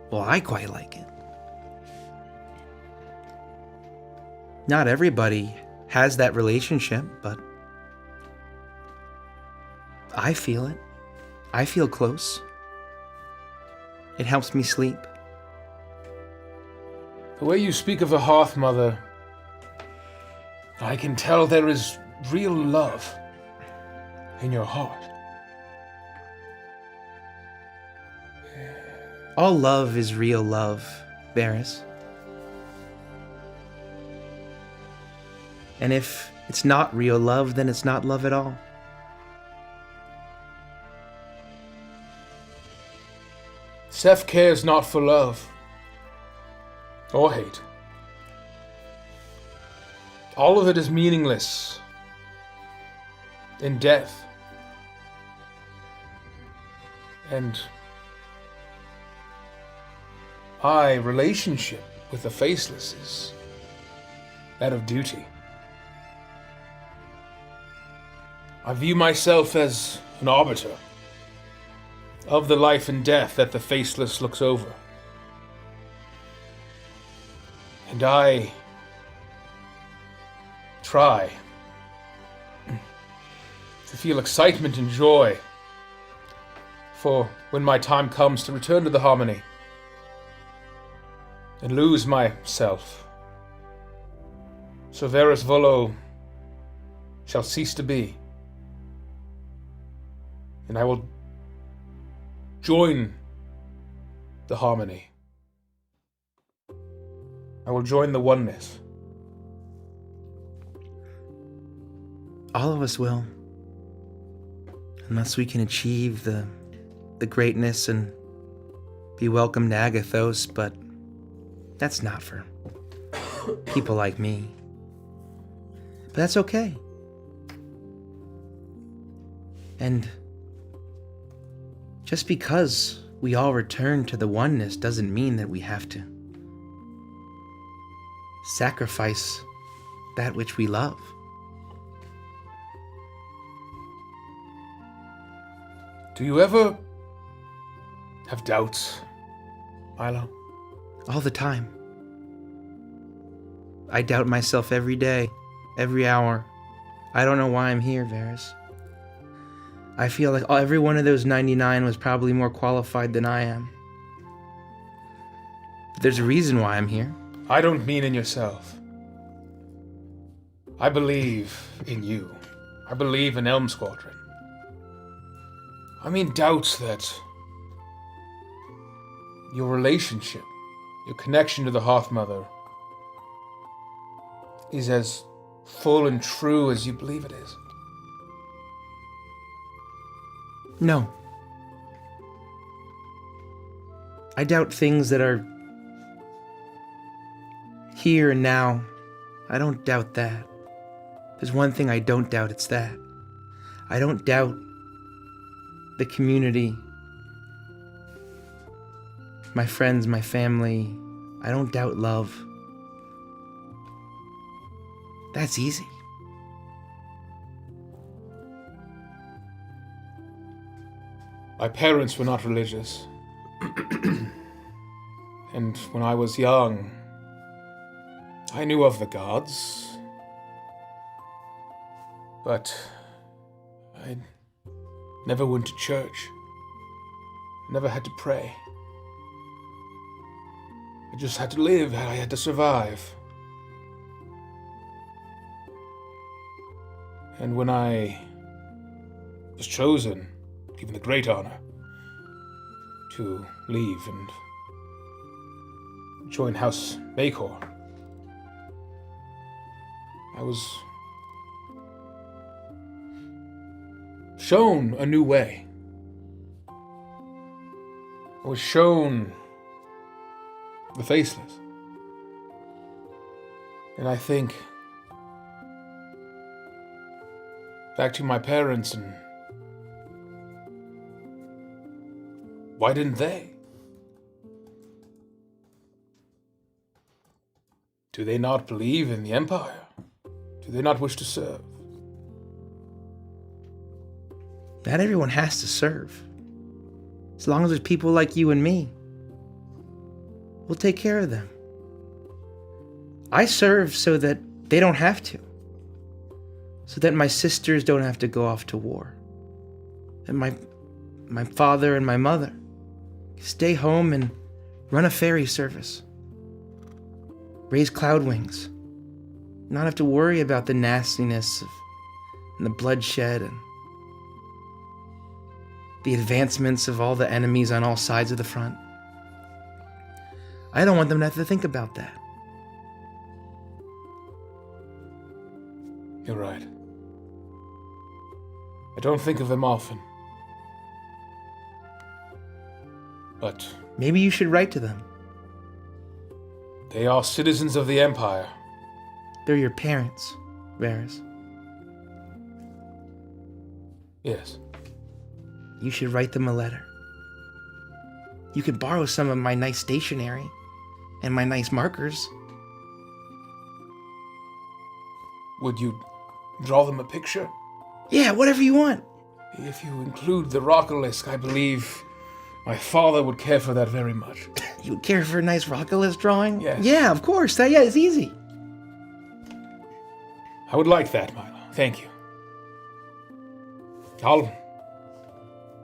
Well, I quite like it. Not everybody has that relationship, but I feel it. I feel close. It helps me sleep. The way you speak of the Hearth Mother, I can tell there is real love in your heart. All love is real love, Varys. And if it's not real love, then it's not love at all. Seth cares not for love or hate. All of it is meaningless in death. And my relationship with the Faceless is that of duty. I view myself as an arbiter of the life and death that the Faceless looks over. And I try to feel excitement and joy for when my time comes to return to the Harmony and lose myself. So Varys Volo shall cease to be, and I will join the Harmony. I will join the oneness. All of us will. Unless we can achieve the greatness and be welcome to Agathos, but that's not for people like me. But that's okay. And just because we all return to the oneness doesn't mean that we have to sacrifice that which we love. Do you ever have doubts, Milo? All the time. I doubt myself every day, every hour. I don't know why I'm here, Varys. I feel like every one of those 99 was probably more qualified than I am. There's a reason why I'm here. I don't mean in yourself. I believe in you. I believe in Elm Squadron. I mean doubts that your relationship, your connection to the Hearth Mother is as full and true as you believe it is. No. I doubt things that are here and now. I don't doubt that. There's one thing I don't doubt, it's that. I don't doubt the community, my friends, my family. I don't doubt love. That's easy. My parents were not religious. And when I was young, I knew of the gods. But I never went to church. Never had to pray. I just had to live. I had to survive. And when I was chosen, given the great honor to leave and join House Macor, I was shown a new way. I was shown the faceless. And I think back to my parents and why didn't they? Do they not believe in the Empire? Do they not wish to serve? Not everyone has to serve. As long as there's people like you and me, we'll take care of them. I serve so that they don't have to. So that my sisters don't have to go off to war. And my father and my mother stay home and run a ferry service. Raise cloud wings. Not have to worry about the nastiness and the bloodshed and the advancements of all the enemies on all sides of the front. I don't want them to have to think about that. You're right. I don't think of them often. But Maybe you should write to them. they are citizens of the Empire. They're your parents, Varys. Yes. You should write them a letter. You could borrow some of my nice stationery and my nice markers. Would you draw them a picture? Yeah, whatever you want. If you include the Rockalisk, I believe my father would care for that very much. You would care for a nice Rockalist drawing? Yes. Yeah, of course. Yeah, it's easy. I would like that, Milo. Thank you. I'll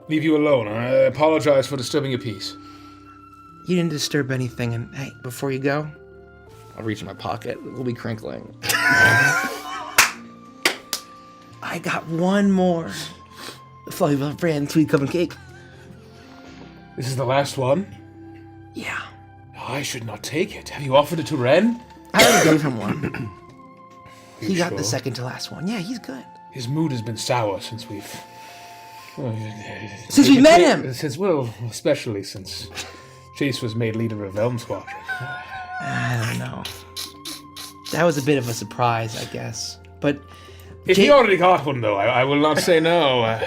leave you alone. I apologize for disturbing your peace. You didn't disturb anything, and hey, before you go, I'll reach in my pocket. It'll be crinkling. I got one more Flavor brand sweet cup and cake. This is the last one? Yeah. I should not take it. Have you offered it to Ren? I already gave him one. He got the sure? second to last one. Yeah, he's good. His mood has been sour since we've... Since we met him! Well, especially since Chase was made leader of Elm Squadron. I don't know. That was a bit of a surprise, I guess. But If he already got one, though, I will not say no.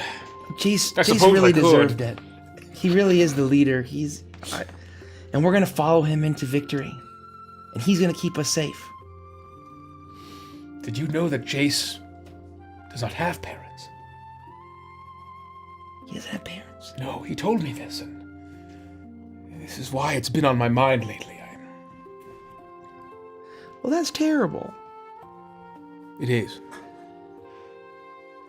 Jace suppose really I could. deserved it. He really is the leader. And we're gonna follow him into victory. And he's gonna keep us safe. Did you know that Jace does not have parents? He doesn't have parents. No, he told me this, and this is why it's been on my mind lately. Well, that's terrible. It is.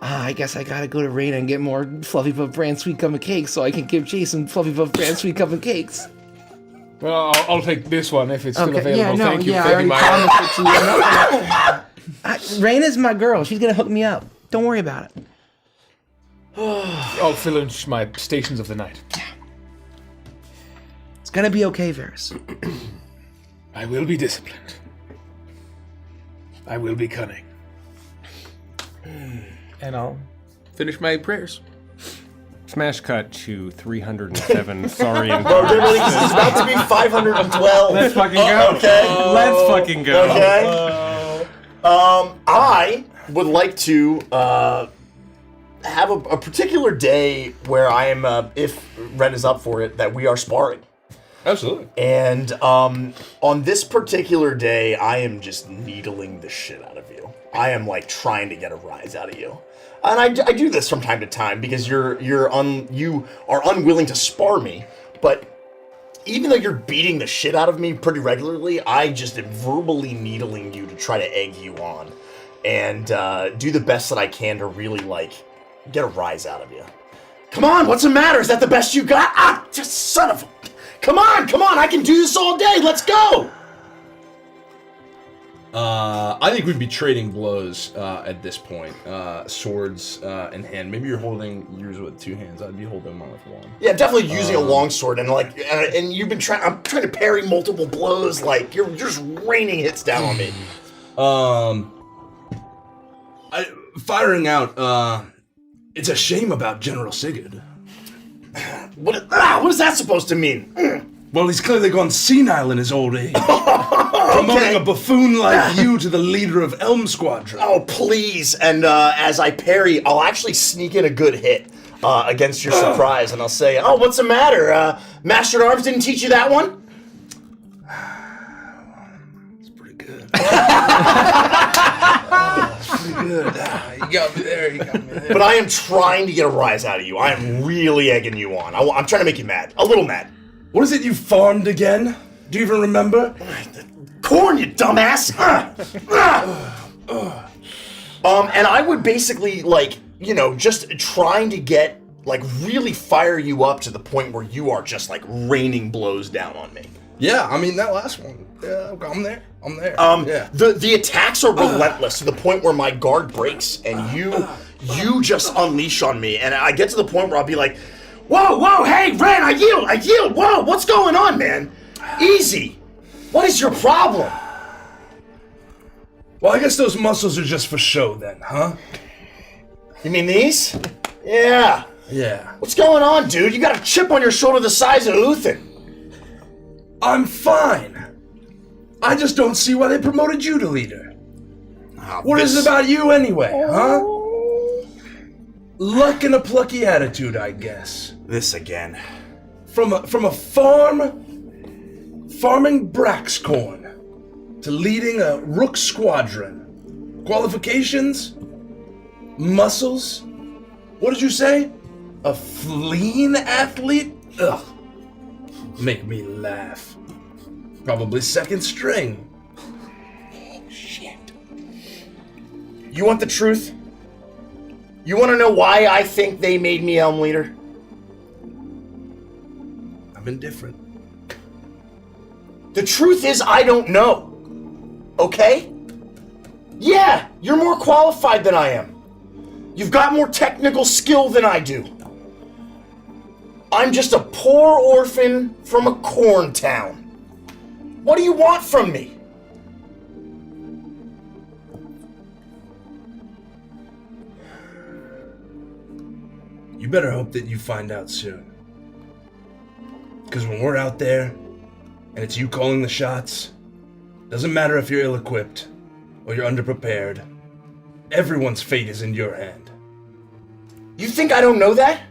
I guess I gotta go to Raina and get more Fluffy Puff brand sweet gum and cakes so I can give Jason Fluffy Puff brand sweet gum and cakes. Well, I'll take this one if it's still available. Yeah, no, Thank you yeah, for I already taking my... promised it to you. Raina's my girl. She's gonna hook me up. Don't worry about it. I'll finish my stations of the night. It's gonna be okay, Varys. I will be disciplined. I will be cunning. And I'll finish my prayers. Smash cut to 307 Saurian Bro, cards. really, he's about to be 512. Let's fucking go. Okay. Let's fucking go. Okay. I would like to have a particular day where I am, if Ren is up for it, that we are sparring. Absolutely. And on this particular day, I am just needling the shit out of you. I am like trying to get a rise out of you. And I do this from time to time because you are unwilling to spar me, but even though you're beating the shit out of me pretty regularly, I just am verbally needling you to try to egg you on and do the best that I can to really like get a rise out of you. Come on, what's the matter? Is that the best you got? Ah, just son of a... Come on, I can do this all day. Let's go. I think we'd be trading blows at this point. Swords in hand. Maybe you're holding yours with two hands. I'd be holding mine with one. Yeah, definitely using a longsword and like, and you've been trying. I'm trying to parry multiple blows. Like you're just raining hits down on me. Firing out. It's a shame about General Sigurd. What is that supposed to mean? Well, he's clearly gone senile in his old age. Promoting a buffoon like you to the leader of Elm Squadron. Oh, please. And as I parry, I'll actually sneak in a good hit against your surprise, and I'll say, oh, what's the matter? Master at Arms didn't teach you that one? It's pretty good. It's pretty good. You got me there. But I am trying to get a rise out of you. I am really egging you on. I'm trying to make you mad. A little mad. What is it you farmed again? Do you even remember? Corn, you dumbass! And I would basically, like, you know, just trying to get, like, really fire you up to the point where you are just, like, raining blows down on me. Yeah, I mean, that last one. Yeah, I'm there. Yeah. The attacks are relentless to the point where my guard breaks and you just unleash on me. And I get to the point where I'll be like, whoa, hey, Ren, I yield, whoa, what's going on, man? Easy. What is your problem? Well, I guess those muscles are just for show then, huh? You mean these? Yeah. Yeah. What's going on, dude? You got a chip on your shoulder the size of Uthin. I'm fine. I just don't see why they promoted you to leader. What is it about you anyway, huh? Luck and a plucky attitude, I guess. This again. From a farming Brax corn to leading a Rook squadron. Qualifications? Muscles? What did you say? A fleeing athlete? Ugh. Make me laugh. Probably second string. Shit. You want the truth? You want to know why I think they made me Elm Leader? I'm indifferent. The truth is, I don't know. Okay? Yeah, you're more qualified than I am. You've got more technical skill than I do. I'm just a poor orphan from a corn town. What do you want from me? You better hope that you find out soon. Because when we're out there, and it's you calling the shots, doesn't matter if you're ill-equipped or you're underprepared, everyone's fate is in your hand. You think I don't know that?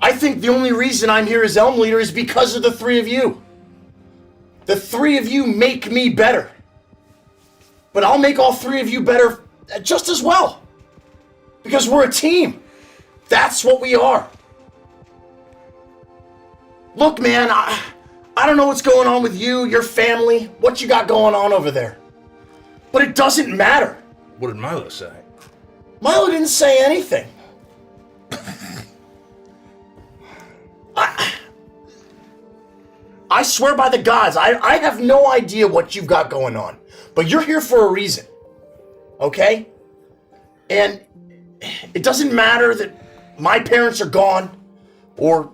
I think the only reason I'm here as Elm Leader is because of the three of you. The three of you make me better. But I'll make all three of you better just as well. Because we're a team. That's what we are. Look, man, I don't know what's going on with you, your family, what you got going on over there. But it doesn't matter. What did Milo say? Milo didn't say anything. I swear by the gods, I have no idea what you've got going on. But you're here for a reason. Okay? And it doesn't matter that my parents are gone, or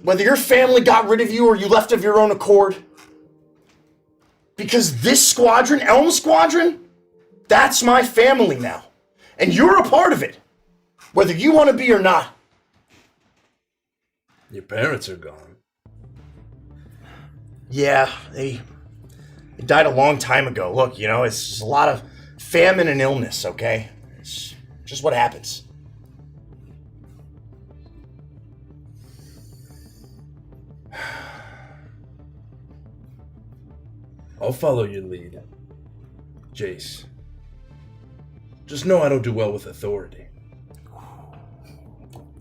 whether your family got rid of you or you left of your own accord. Because this squadron, Elm Squadron, that's my family now. And you're a part of it. Whether you want to be or not. Your parents are gone. Yeah, they died a long time ago. Look, you know, it's just a lot of famine and illness, okay? It's just what happens. I'll follow your lead, Jace. Just know I don't do well with authority.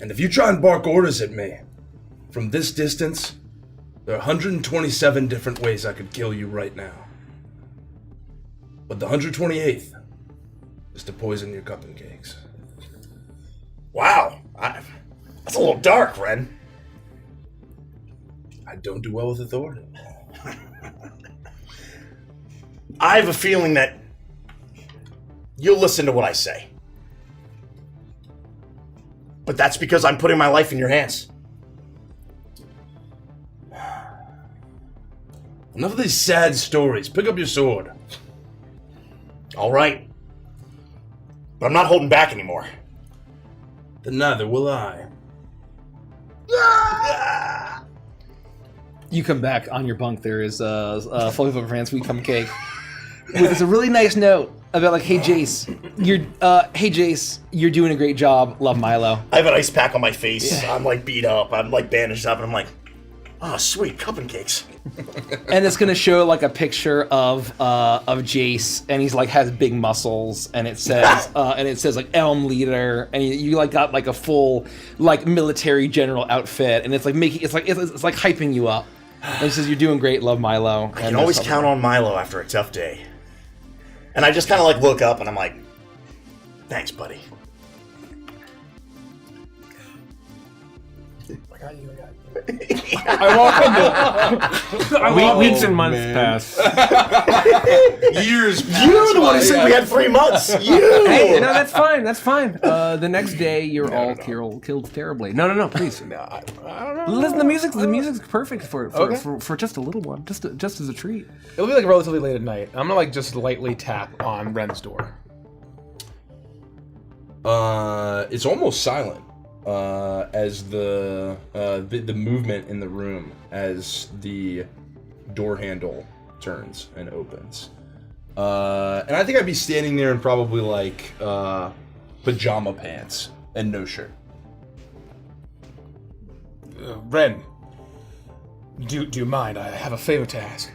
And if you try and bark orders at me, from this distance, there are 127 different ways I could kill you right now. But the 128th is to poison your cup and cakes. Wow, that's a little dark, Ren. I don't do well with authority. I have a feeling that you'll listen to what I say. But that's because I'm putting my life in your hands. Enough of these sad stories. Pick up your sword. All right. But I'm not holding back anymore. Then neither will I. You come back on your bunk. There is fully for France sweet cum cake with a really nice note about like, hey Jace, you're doing a great job. Love, Milo. I have an ice pack on my face. Yeah. I'm like beat up. I'm like bandaged up, and I'm like, oh sweet, cup and cakes. And it's gonna show like a picture of Jace, and he's like has big muscles, and it says like Elm Leader, and you like got like a full like military general outfit, and it's like making it's like hyping you up. And it says you're doing great, love, Milo. I can always count on Milo after a tough day. And I just kind of like look up and I'm like, thanks, buddy. I walk into Weeks and months pass. Years pass. You're the one who said we had 3 months. You. Hey, no, that's fine. That's fine. The next day, you're all killed terribly. No, please. I don't know. Listen, the music's perfect for just a little one, just as a treat. It'll be like relatively late at night. I'm gonna like just lightly tap on Ren's door. It's almost silent. As the movement in the room as the door handle turns and opens. And I think I'd be standing there in probably like pajama pants and no shirt. Ren, do you mind? I have a favor to ask.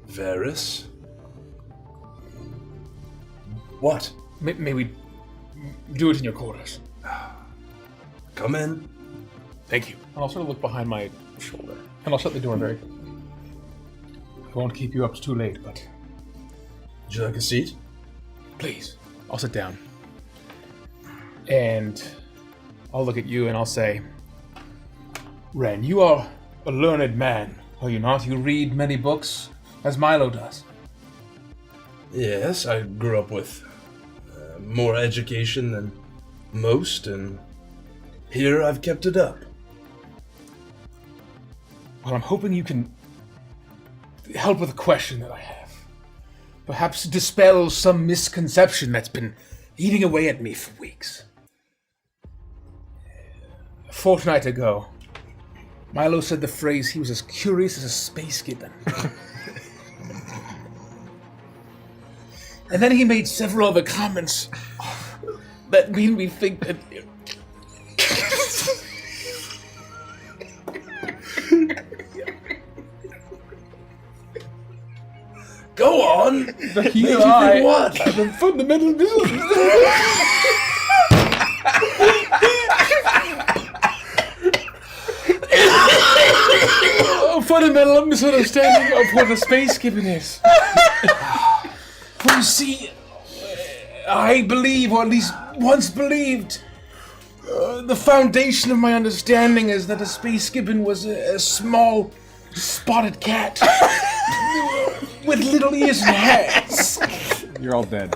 Varys? What? May we do it in your quarters? Come in. Thank you. And I'll sort of look behind my shoulder. And I'll shut the door very... I won't keep you up too late, but... Would you like a seat? Please. I'll sit down. And I'll look at you and I'll say... Ren, you are a learned man, are you not? You read many books, as Milo does. Yes, I grew up with more education than most, and here I've kept it up. Well, I'm hoping you can help with a question that I have. Perhaps dispel some misconception that's been eating away at me for weeks. A fortnight ago, Milo said the phrase he was as curious as a space gibbon. And then he made several other comments that made me think that... Go on! What? I'm a fundamental a fundamental misunderstanding of what a space gibbon is. For you see, I believe, or at least once believed, the foundation of my understanding is that a space gibbon was a small, spotted cat with little ears and hands. You're all dead.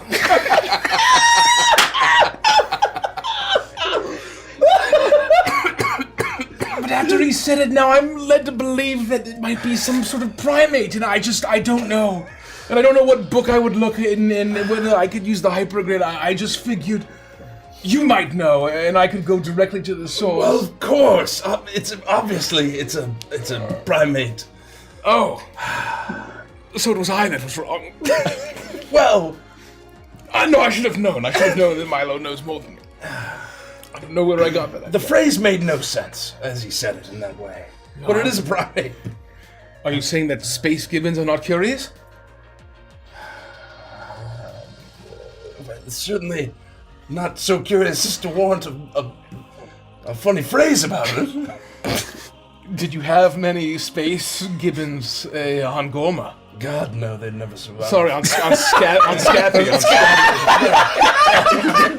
But after he said it, now I'm led to believe that it might be some sort of primate, and I don't know. And I don't know what book I would look in and whether I could use the hypergrid. I just figured you might know, and I could go directly to the source. Well, of course. It's a primate. Oh. So it was I that was wrong. Well, I know I should have known. I should have known that Milo knows more than me. I don't know where I got that. the phrase made no sense as he said it in that way. But it is a primate. Are you saying that space gibbons are not curious? It's certainly not so curious as to warrant a funny phrase about it. Did you have many space gibbons on Gorma? God, no, they'd never survive. Sorry, on Scathia.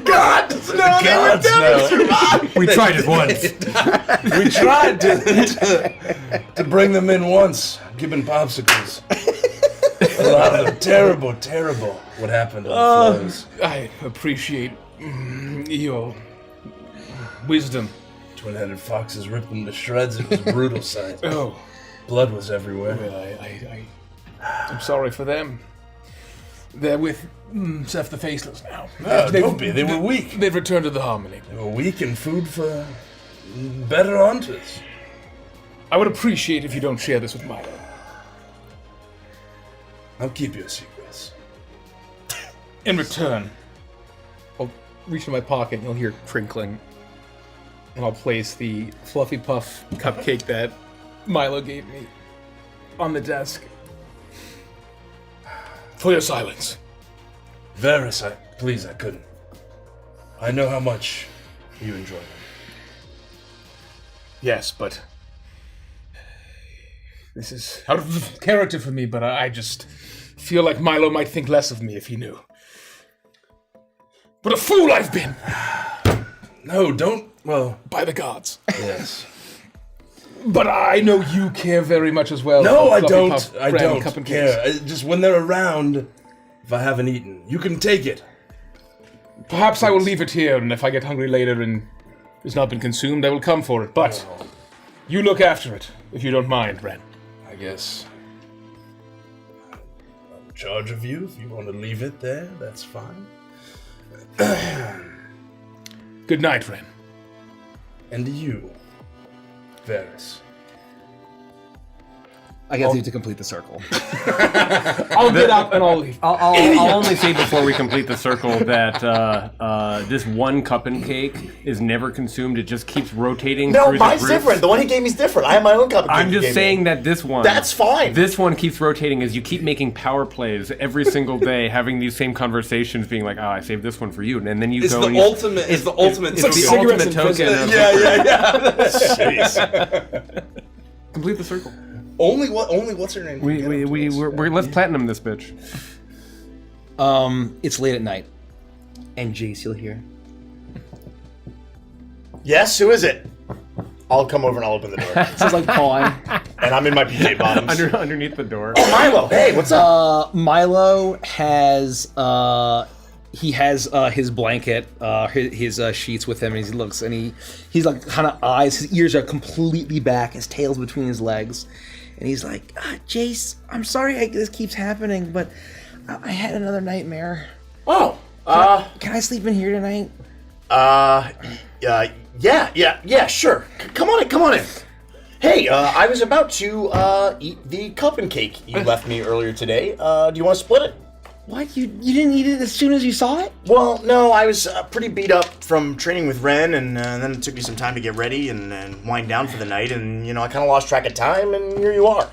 God, no, they would never survive. We tried it once. We tried to bring them in once, gibbon popsicles. A lot of them, terrible what happened on the floors. I appreciate your wisdom. Twin-headed foxes ripped them to shreds. It was a brutal sight. Oh, Blood was everywhere. well, I'm sorry for them. They're with Seth the Faceless now. No, don't be. They were weak. They've returned to the Harmony. They were weak and food for better hunters. I would appreciate if you don't share this with Milo. I'll keep your secrets. In return, I'll reach in my pocket and you'll hear crinkling. And I'll place the Fluffy Puff cupcake that Milo gave me on the desk. For your silence. Varys, please, I couldn't. I know how much you enjoy them. Yes, but this is out of character for me, but I just feel like Milo might think less of me if he knew. What a fool I've been! No, don't. Well, By the gods. yes. But I know you care very much as well. No, for I Fluffy don't. Puff, I Random don't Cup and care. Cakes. Just when they're around, if I haven't eaten, you can take it. Perhaps I will leave it here, and if I get hungry later and it's not been consumed, I will come for it. But you look after it, if you don't mind, Ren. I guess I'm in charge of you. If you want to leave it there, that's fine. Good night, Ren. And to you, Varys. I guess you to complete the circle. I'll get up and I'll leave. I'll only say before we complete the circle that this one cup and cake is never consumed. It just keeps rotating No, through mine's the groups. different. The one he gave me is different. I have my own cup of cake. I'm he just gave saying me. that this one... That's fine. This one keeps rotating as you keep making power plays every single day, having these same conversations, being like, oh, I saved this one for you. And then you It's go the and you... ultimate. It's the ultimate. It's the cigarettes ultimate and token of... yeah. Jeez. Complete the circle. Only what's her name? We're let's platinum this bitch. It's late at night. And Jace, you'll hear. Yes, who is it? I'll come over and I'll open the door. Sounds like pawing. And I'm in my PJ bottoms. Underneath the door. Oh, Milo, hey, what's up? Milo has he has his blanket, his sheets with him, and he looks and he's like kind of eyes. His ears are completely back. His tail's between his legs, and he's like, Jace, I'm sorry this keeps happening, but I had another nightmare. Oh, Can I sleep in here tonight? yeah, sure. Come on in. Hey, I was about to eat the cup and cake you left me earlier today. Do you want to split it? What? You didn't eat it as soon as you saw it? Well, no, I was pretty beat up from training with Ren, and then it took me some time to get ready and wind down for the night, and, I kind of lost track of time, and here you are.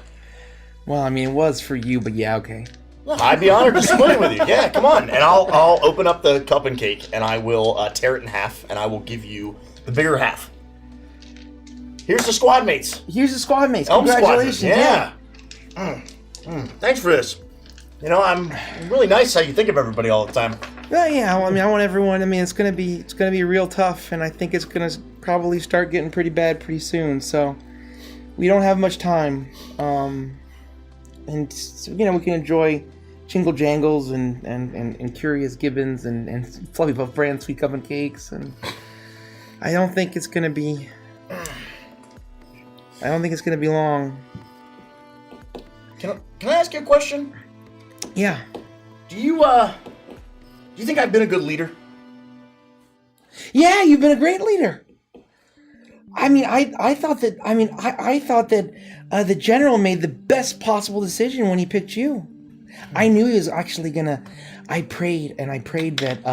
Well, I mean, it was for you, but yeah, okay. Well, I'd be honored to split it with you. Yeah, come on. And I'll open up the cup and cake, and I will tear it in half, and I will give you the bigger half. Here's the squad mates. Here's the squad mates. Elm Congratulations. Squadron, yeah. Thanks for this. I'm really nice how you think of everybody all the time. Well, yeah. Well, I mean, I want everyone. I mean, it's gonna be real tough, and I think it's gonna probably start getting pretty bad pretty soon. So we don't have much time, and so, we can enjoy Jingle Jangles and Curious Gibbons and Fluffy Puff Brand Sweet Cup and Cakes, and I don't think it's gonna be long. Can I ask you a question? Yeah. Do you think I've been a good leader? Yeah, you've been a great leader. I mean, I thought that the general made the best possible decision when he picked you. I knew he was actually gonna. I prayed that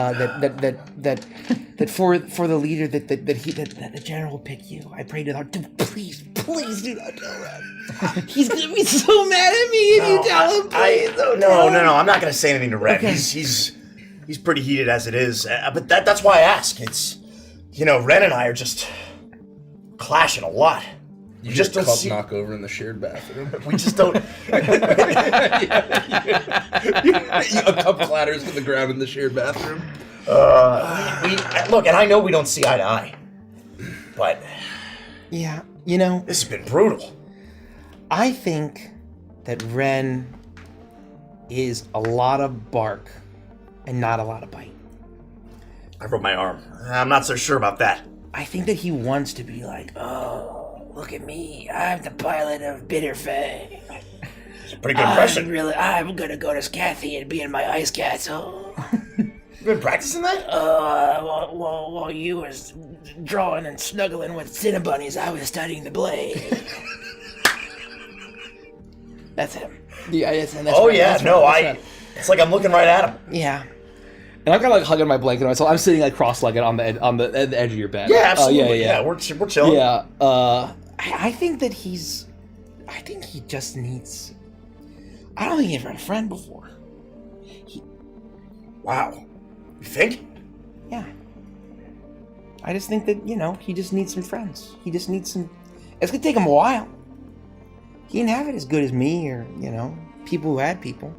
for the leader that the general would pick you. I prayed to God, please do not tell him. He's gonna be so mad at me if you tell him. Please don't tell him. No. I'm not gonna say anything to Red. Okay. He's pretty heated as it is. But that's why I ask. It's Ren and I are just clashing a lot. You just don't cup see. knock over in the shared bathroom. We just don't. A cup clatters to the ground in the shared bathroom. Look, and I know we don't see eye to eye, but Yeah, this has been brutal. I think that Ren is a lot of bark and not a lot of bite. I broke my arm. I'm not so sure about that. I think that he wants to be like, oh, look at me. I'm the pilot of Bitter Fang. It's a pretty good impression. I'm gonna go to Scathy and be in my ice castle. You been practicing that? While you was drawing and snuggling with Cinnabunnies, I was studying the blade. That's him. Yeah, that's It's like I'm looking right at him. Yeah. And I'm kind of like hugging my blanket, so I'm sitting like cross-legged on the edge of your bed. Yeah, absolutely. Yeah. We're chilling. Yeah. I think that he just needs. I don't think he's ever had a friend before. Wow. You think? Yeah. I just think that, he just needs some friends. He just needs some. It's gonna take him a while. He didn't have it as good as me or, people who had people.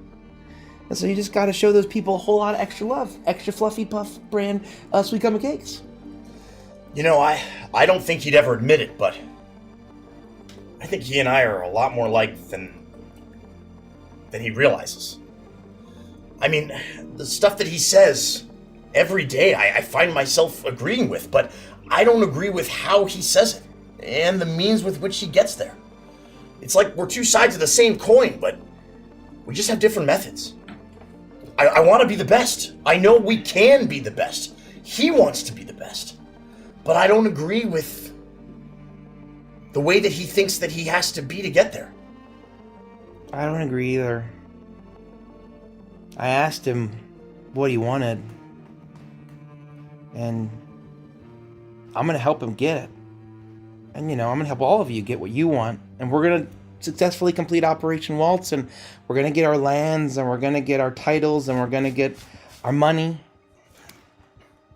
And so you just gotta show those people a whole lot of extra love. Extra Fluffy Puff Brand Sweet Cup and Cakes. I don't think he'd ever admit it, but I think he and I are a lot more alike than he realizes. I mean, the stuff that he says every day, I find myself agreeing with, but I don't agree with how he says it and the means with which he gets there. It's like we're two sides of the same coin, but we just have different methods. I want to be the best. I know we can be the best. He wants to be the best. But I don't agree with the way that he thinks that he has to be to get there. I don't agree either. I asked him what he wanted, and I'm gonna help him get it. And I'm gonna help all of you get what you want, and we're gonna successfully complete Operation Waltz, and we're gonna get our lands, and we're gonna get our titles, and we're gonna get our money.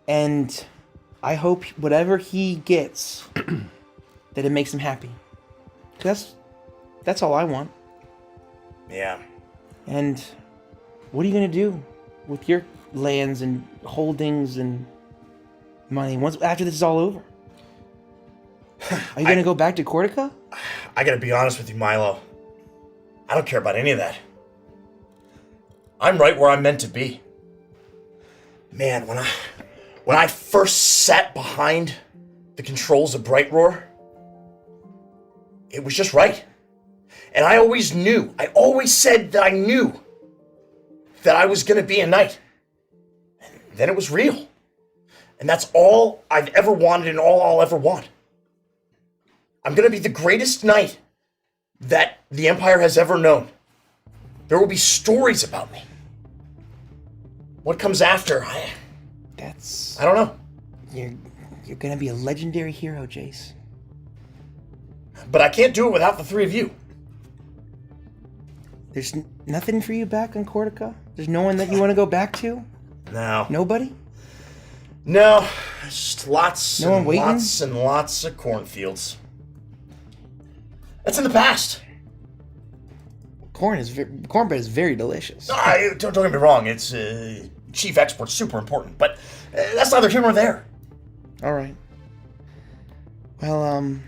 And I hope whatever he gets, that it makes him happy. That's all I want. Yeah. And what are you gonna do with your lands and holdings and money after this is all over? Are you gonna go back to Cortica? I gotta be honest with you, Milo. I don't care about any of that. I'm right where I'm meant to be. Man, when I first sat behind the controls of Bright Roar, it was just right. And I always said that I knew that I was gonna be a knight. And then it was real. And that's all I've ever wanted and all I'll ever want. I'm gonna be the greatest knight that the Empire has ever known. There will be stories about me. What comes after? I don't know. You're gonna be a legendary hero, Jace. But I can't do it without the three of you. There's nothing for you back on Cortica? There's no one that you want to go back to? No. Nobody? No. Just lots No one and waiting? lots and lots of cornfields. That's in the past. Cornbread is very delicious. Don't get me wrong. It's chief export's super important, but that's neither here nor there. All right. Well,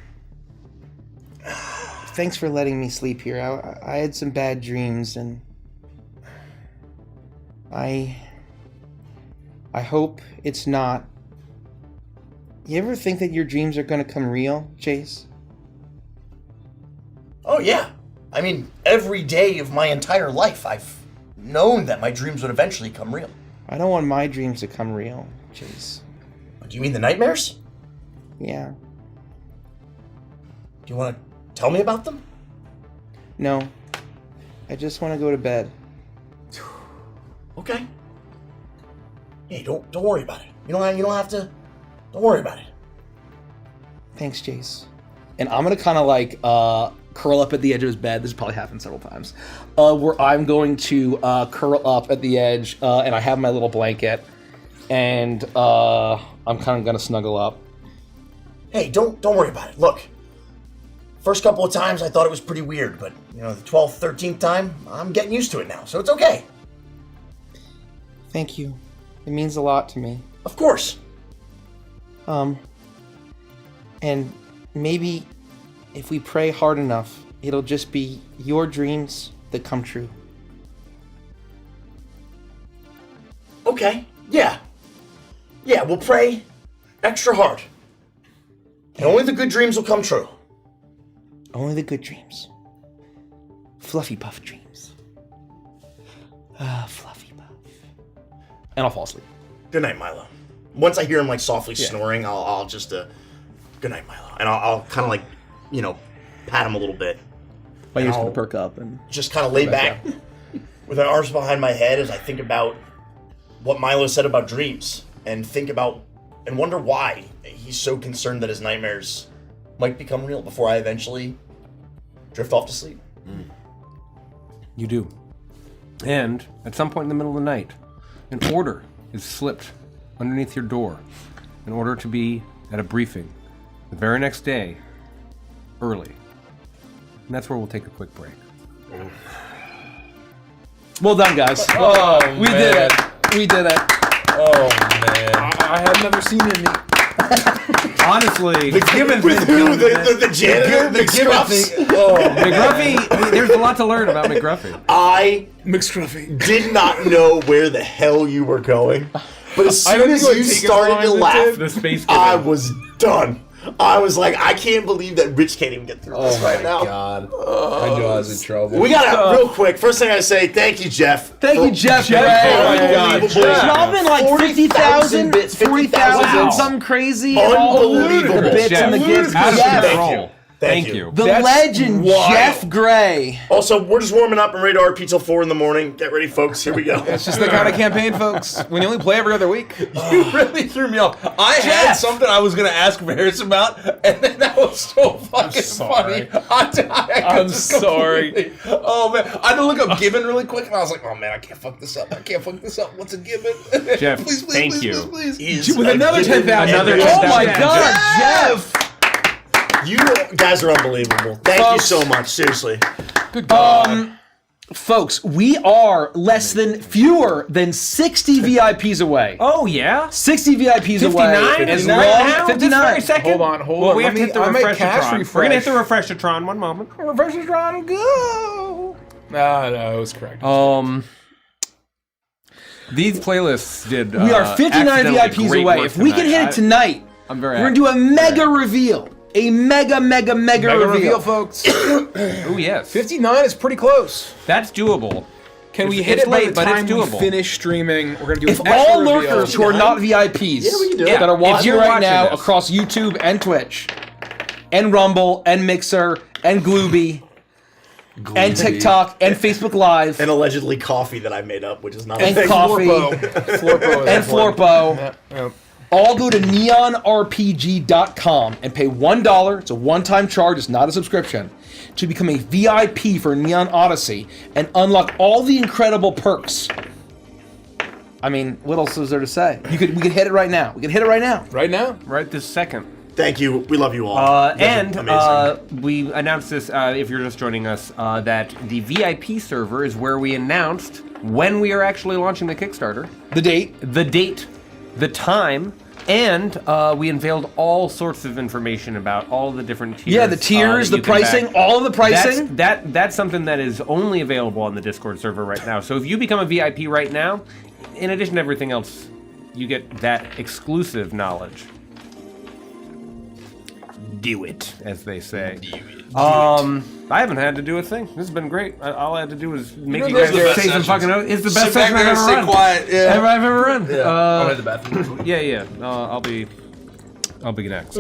thanks for letting me sleep here. I had some bad dreams, and I hope it's not. You ever think that your dreams are gonna come real, Chase? Oh yeah. I mean, every day of my entire life, I've known that my dreams would eventually come real. I don't want my dreams to come real, Chase. Do you mean the nightmares? Yeah. Do you want to tell me about them? No. I just want to go to bed. Okay. Hey, don't worry about it. You don't have to. Don't worry about it. Thanks, Chase. And I'm gonna kind of like curl up at the edge of his bed. This has probably happened several times. Where I'm going to curl up at the edge, and I have my little blanket, and I'm kind of gonna snuggle up. Hey, don't worry about it. Look, first couple of times I thought it was pretty weird, but the 12th, 13th time, I'm getting used to it now, so it's okay. Thank you. It means a lot to me. Of course. And maybe if we pray hard enough, it'll just be your dreams that come true. Okay. Yeah. Yeah, we'll pray extra hard. And only the good dreams will come true. Only the good dreams. Fluffy puff dreams. Fluffy puff. And I'll fall asleep. Good night, Milo. Once I hear him like softly snoring, I'll just good night, Milo, and I'll kind of like pat him a little bit. My ears gonna perk up and just kind of lay back with my arms behind my head as I think about what Milo said about dreams and think about and wonder why he's so concerned that his nightmares might become real before I eventually drift off to sleep. You do. And at some point in the middle of the night, an order is slipped underneath your door in order to be at a briefing the very next day, early. And that's where we'll take a quick break. well done, guys. Oh, we did it. We did it. Oh man. I have never seen any. Honestly, With who? The janitor? The Scruffs? McGruffy, there's a lot to learn about McGruffy. I McScruffy. did not know where the hell you were going, but as soon as you started to laugh, The space I was done. I was like, I can't believe that Rich can't even get through this right now. God. I knew I was in trouble. We gotta, real quick, first thing I say, thank you, Jeff. Thank you, Jeff. Oh my God, It's all been like 40,000 bits, 40,000, Wow. something crazy. and all Unbelievable. The bits and the Jeff. gifts. Out of Jeff. control. Thank you. The That's legend, wild. Jeff Gray. Also, we're just warming up and ready to RP till 4 in the morning. Get ready, folks. Here we go. It's just the kind of campaign, folks. When you only play every other week. You really threw me off. I had something I was going to ask Varys about, and then that was so fucking sorry. funny. I'm sorry. Oh, man. I had to look up Gibbon really quick, and I was like, oh, man, I can't fuck this up. What's a Gibbon? Jeff, please, thank you. Please. He's With a another given 10,000. Another and- 10,000. Oh my God, Jeff. You guys are unbelievable. Thank you so much. Seriously. Good God. Folks, we are fewer than 60 VIPs away. Oh, yeah? 60 VIPs 59? away. Is As right long now? This 59. very second? Hold on. Well, we Let have to hit the I make cash refresher-tron. We're going to hit the refresher-tron. One moment. Refresher-tron, go. No, it was correct. These playlists did. We are 59 accidentally VIPs great away. work If we can hit it tonight, I'm very we're going to do a mega reveal. A mega reveal. folks. Oh, yes. 59 is pretty close. That's doable. Can we It's hit it by the late, but it's time we doable. finish streaming? We're going to do If an extra all reveal. lurkers who are not VIPs we can do it. that are If watching you're right watching now this. across YouTube and Twitch, and Rumble, and Mixer, and Glooby, and TikTok, and Facebook Live, And allegedly coffee that I made up, which is not a and thing. coffee, Florpo and Florpo, Yep. all go to neonrpg.com and pay $1. It's a one-time charge. It's not a subscription. To become a VIP for Neon Odyssey and unlock all the incredible perks. I mean, what else is there to say? We could hit it right now. Right now? Right this second. Thank you. We love you all. We announced this, if you're just joining us, that the VIP server is where we announced when we are actually launching the Kickstarter. The date, the time, and we unveiled all sorts of information about all the different tiers. Yeah, the tiers, the pricing, all of the pricing. That's something that is only available on the Discord server right now. So if you become a VIP right now, in addition to everything else, you get that exclusive knowledge. Do it, as they say. I haven't had to do a thing. This has been great. All I had to do was make you guys say some fucking. It's the best session I've ever run. Quiet. Yeah. I've ever run. Yeah. I'll hit the bathroom. Yeah. I'll be next.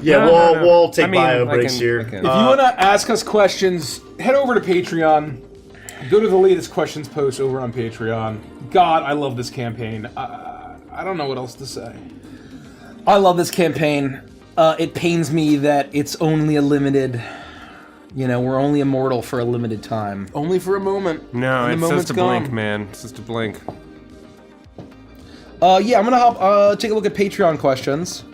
Yeah, No. we'll take bio I breaks can- here. I can. If you want to ask us questions, head over to Patreon. Go to the latest questions post over on Patreon. God, I love this campaign. I don't know what else to say. I love this campaign. It pains me that it's only a limited. We're only immortal for a limited time. Only for a moment. No, And it's the moment's just a blink, gone. man. It's just a blink. Yeah, I'm gonna take a look at Patreon questions.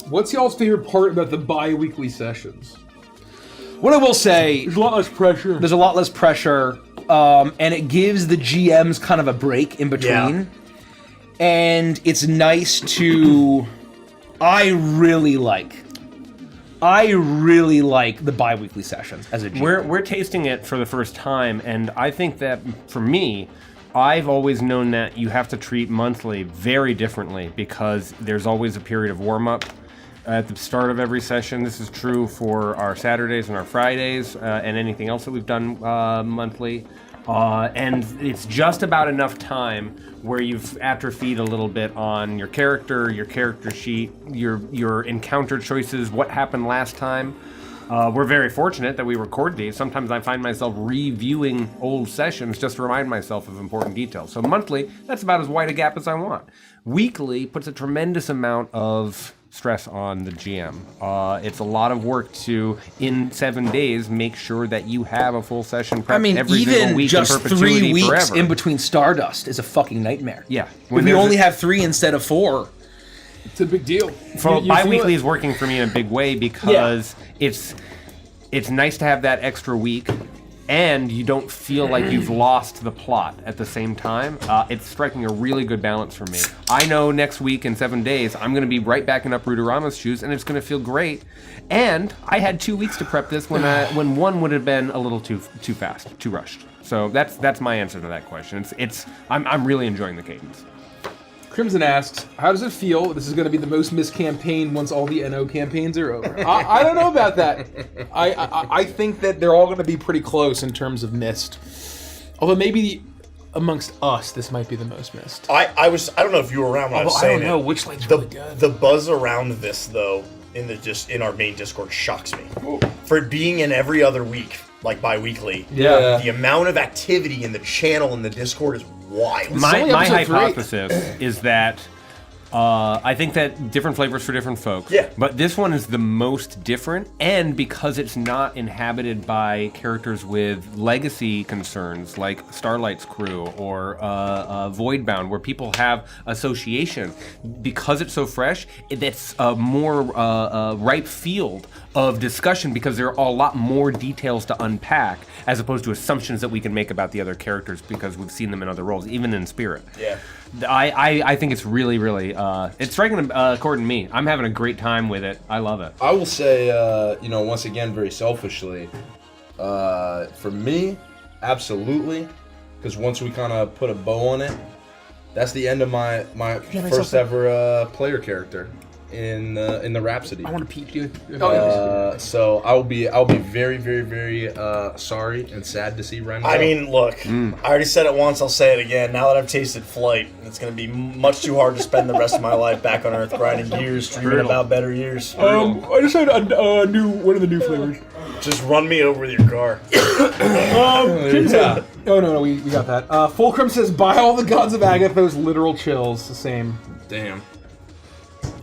What's y'all's favorite part about the bi-weekly sessions? What I will say, There's a lot less pressure. there's a lot less pressure, and it gives the GMs kind of a break in between. Yeah. And it's nice to. I really like the bi-weekly sessions as a GM. We're tasting it for the first time, and I think that for me, I've always known that you have to treat monthly very differently because there's always a period of warm-up at the start of every session. This is true for our Saturdays and our Fridays, and anything else that we've done monthly. And it's just about enough time where you've atrophied a little bit on your character sheet, your encounter choices, what happened last time. We're very fortunate that we record these. Sometimes I find myself reviewing old sessions just to remind myself of important details. So monthly, that's about as wide a gap as I want. Weekly puts a tremendous amount of stress on the GM. It's a lot of work to, in 7 days, make sure that you have a full session prep every single even week just in perpetuity 3 weeks forever. in between Stardust is a fucking nightmare. Yeah. If we only have 3 instead of 4. It's a big deal. So You bi-weekly feel it. is working for me in a big way because it's nice to have that extra week, and you don't feel like you've lost the plot at the same time. It's striking a really good balance for me. I know next week in 7 days I'm going to be right back in Uprootorama's shoes, and it's going to feel great. And I had 2 weeks to prep this when one would have been a little too fast, too rushed. So that's my answer to that question. I'm really enjoying the cadence. Crimson asks, how does it feel? This is going to be the most missed campaign once all the NO campaigns are over. I don't know about that. I think that they're all going to be pretty close in terms of missed. Although maybe amongst us, this might be the most missed. I don't know if you were around when I was I saying don't know. it. Witchlight's really good. The buzz around this, though, in our main Discord shocks me. For it being in every other week, like bi-weekly, Yeah. the amount of activity in the channel in the Discord is wild. My only episode 3. hypothesis is that I think that different flavors for different folks. Yeah. But this one is the most different, and because it's not inhabited by characters with legacy concerns like Starlight's crew or Voidbound, where people have association, because it's so fresh, it's a more ripe field of discussion because there are a lot more details to unpack as opposed to assumptions that we can make about the other characters because we've seen them in other roles, even in Spirit. Yeah. I think it's really, really, it's striking a chord in me. I'm having a great time with it. I love it. I will say, once again, very selfishly, for me, absolutely, because once we kind of put a bow on it, that's the end of my first ever player character in the Rhapsody. I want to peek you. So I'll be very, very, very sorry and sad to see Ren go. I mean, look, I already said it once, I'll say it again. Now that I've tasted Flight, it's going to be much too hard to spend the rest of my life back on Earth grinding gears, dreaming about better years. I just had a new one of the new flavors. Just run me over with your car. Oh no, we got that. Fulcrum says, "Buy all the gods of Agathos." Literal chills. The same. damn.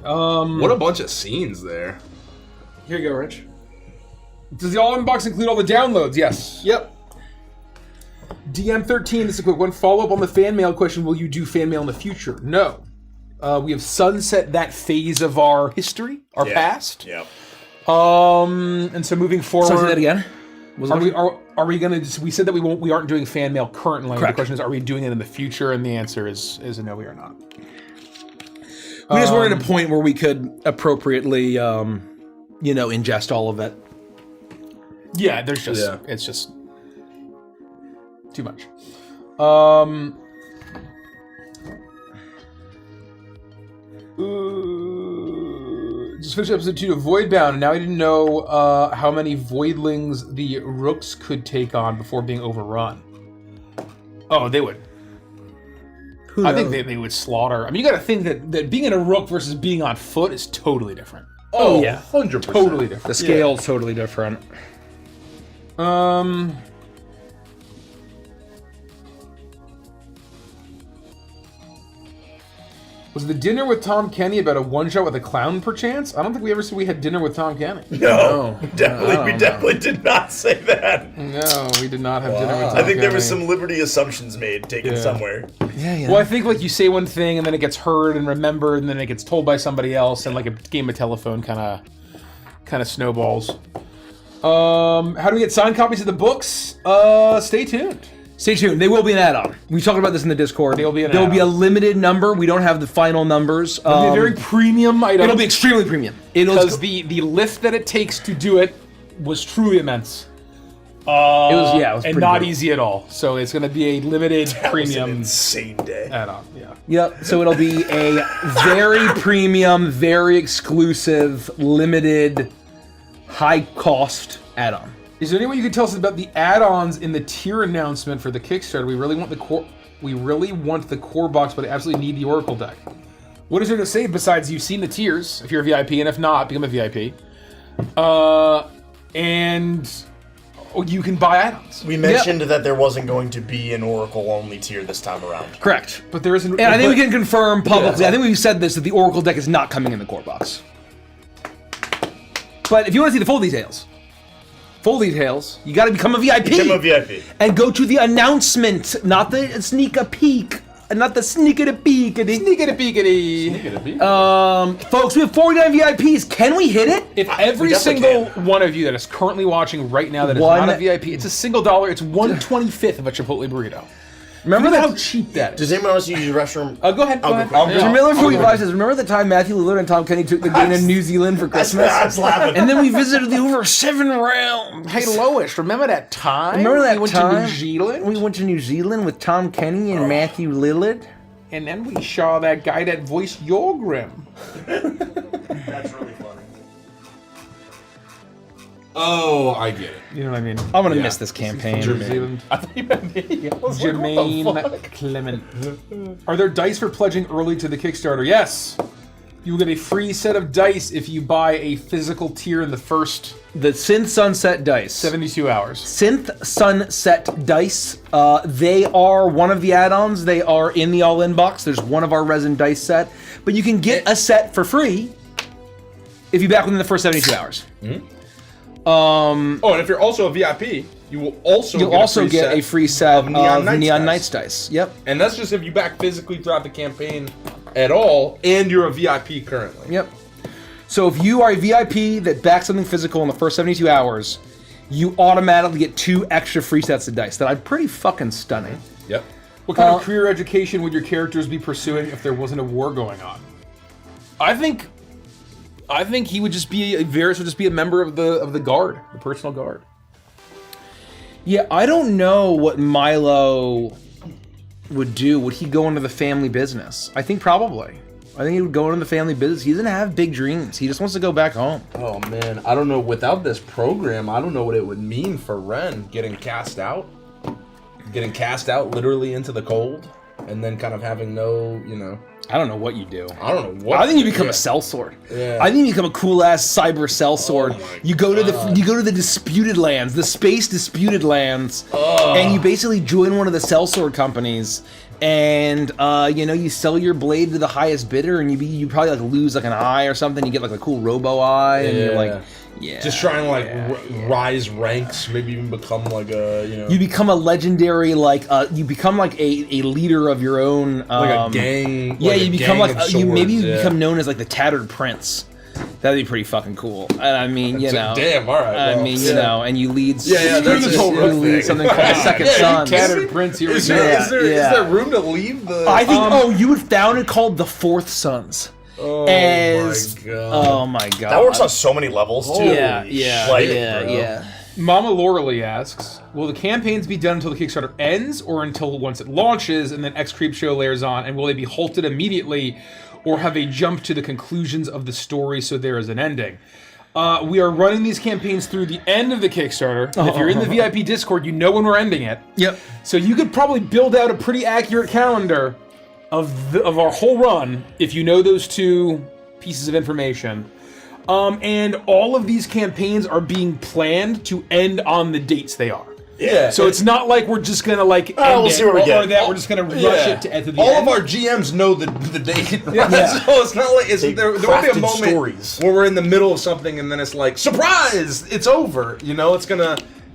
What a bunch of scenes there. Here you go, Rich. Does the all inbox include all the downloads? Yes. Yep. DM13, this is a quick one. Follow up on the fan mail question. Will you do fan mail in the future? No. We have sunset that phase of our history, our past. Yeah. And so moving forward. So say that again. Are we gonna? We said that we aren't doing fan mail currently. Correct. The question is, are we doing it in the future? And the answer is a no, we are not. We just weren't at a point where we could appropriately, ingest all of it. Yeah, there's just it's just too much. Just finished episode 2 of Voidbound, and now I didn't know how many voidlings the rooks could take on before being overrun. Oh, they would. I think they would slaughter. I mean, you got to think that being in a rook versus being on foot is totally different. Oh, yeah. 100%. Totally different. The scale's totally different. Was the dinner with Tom Kenny about a one-shot with a clown, perchance? I don't think we ever said we had dinner with Tom Kenny. No, we definitely did not say that. No, we did not have dinner with Tom Kenny. I think there was some Liberty assumptions made taken somewhere. Yeah. Well, I think like you say one thing and then it gets heard and remembered and then it gets told by somebody else and like a game of telephone kind of snowballs. How do we get signed copies of the books? Stay tuned. Stay tuned. They will be an add-on. We talked about this in the Discord. They'll be an There'll be a add-on. limited number. We don't have the final numbers. It'll be a very premium item. It'll be extremely premium. because the lift that it takes to do it was truly immense. It was and pretty not good. easy at all. So it's going to be a limited That was an premium insane day. add-on. Yeah. Yep. So it'll be a very premium, very exclusive, limited, high-cost add-on. Is there any way you could tell us about the add-ons in the tier announcement for the Kickstarter? We really want the core. We really want the core box, but I absolutely need the Oracle deck. What is there to say besides you've seen the tiers if you're a VIP, and if not, become a VIP. And you can buy add-ons. We mentioned that there wasn't going to be an Oracle-only tier this time around. Correct. But there isn't. And I think we can confirm publicly, I think we've said this, that the Oracle deck is not coming in the core box. But if you want to see the full details, you got to become a VIP. Become a VIP. And go to the announcement, not the sneak a peek, not the sneak a peekity. Folks, we have 49 VIPs. Can we hit it? If every single one of you that is currently watching right now that is not a VIP, it's $1. It's 1/25 of a Chipotle burrito. Remember Think that? how cheap that is. Does anyone else use your restroom? Go ahead. Go ahead. Remember before we buy this, remember the time Matthew Lillard and Tom Kenny took the game to New Zealand for Christmas? I was laughing. And then we visited the over 7 rounds. Hey Lois, remember that time? Remember that we went time? to New Zealand? We went to New Zealand with Tom Kenny and Matthew Lillard. And then we saw that guy that voiced Yorgrim. That's really funny. Oh, I get it. You know what I mean? I'm gonna miss this campaign. New Zealand. I thought you meant me. Jermaine Clement. Are there dice for pledging early to the Kickstarter? Yes. You will get a free set of dice if you buy a physical tier in the first The Synth Sunset Dice. 72 hours. Synth Sunset Dice. They are one of the add-ons. They are in the all-in box. There's one of our resin dice set. But you can get a set for free if you back within the first 72 hours. Oh, and if you're also a VIP, you will also get a free set of Neon Neon Knights Knights dice. Yep. And that's just if you back physically throughout the campaign at all, and you're a VIP currently. Yep. So if you are a VIP that backs something physical in the first 72 hours, you automatically get 2 extra free sets of dice that are pretty fucking stunning. Yep. What kind of career education would your characters be pursuing if there wasn't a war going on? I think he would just be Varys would just be a member of the guard, the personal guard. Yeah, I don't know what Milo would do. Would he go into the family business? I think probably. I think he would go into the family business. He doesn't have big dreams. He just wants to go back home. Oh man, I don't know. Without this program, I don't know what it would mean for Ren getting cast out literally into the cold, and then kind of having no, I don't know what you do. I don't know what. I think you become a sellsword. Yeah. I think you become a cool ass cyber sellsword. You go to the disputed lands, the space disputed lands, and you basically join one of the sellsword companies, and you sell your blade to the highest bidder, and you probably like lose like an eye or something. You get like a cool robo eye, and you're like, just trying to like rise ranks, maybe even become like a you become a legendary you become like a leader of your own like a gang. Yeah, like you a become gang like of you swords, become known as like the Tattered Prince. That'd be pretty fucking cool. And I mean, damn, all right. I mean, and you lead. That's you lead something called the Second Sons. Tattered Prince. Is there room to leave the? I think. You would found it called the Fourth Sons. Oh my god! Oh my god! That works on so many levels too. Yeah. Mama Loralee asks, will the campaigns be done until the Kickstarter ends, or until once it launches and then X Creep Show layers on, and will they be halted immediately, or have they jumped to the conclusions of the story so there is an ending? We are running these campaigns through the end of the Kickstarter. If you're in the VIP Discord, you know when we're ending it. Yep. So you could probably build out a pretty accurate calendar of our whole run if you know those two pieces of information. And all of these campaigns are being planned to end on the dates they are. Yeah. So it's not like we're just gonna like end we'll see what we get. or that we're just gonna rush it to the All end. of our GMs know the date. So it's not like there won't be a crafted moment stories. where we're in the middle of something and then it's like, surprise, it's over.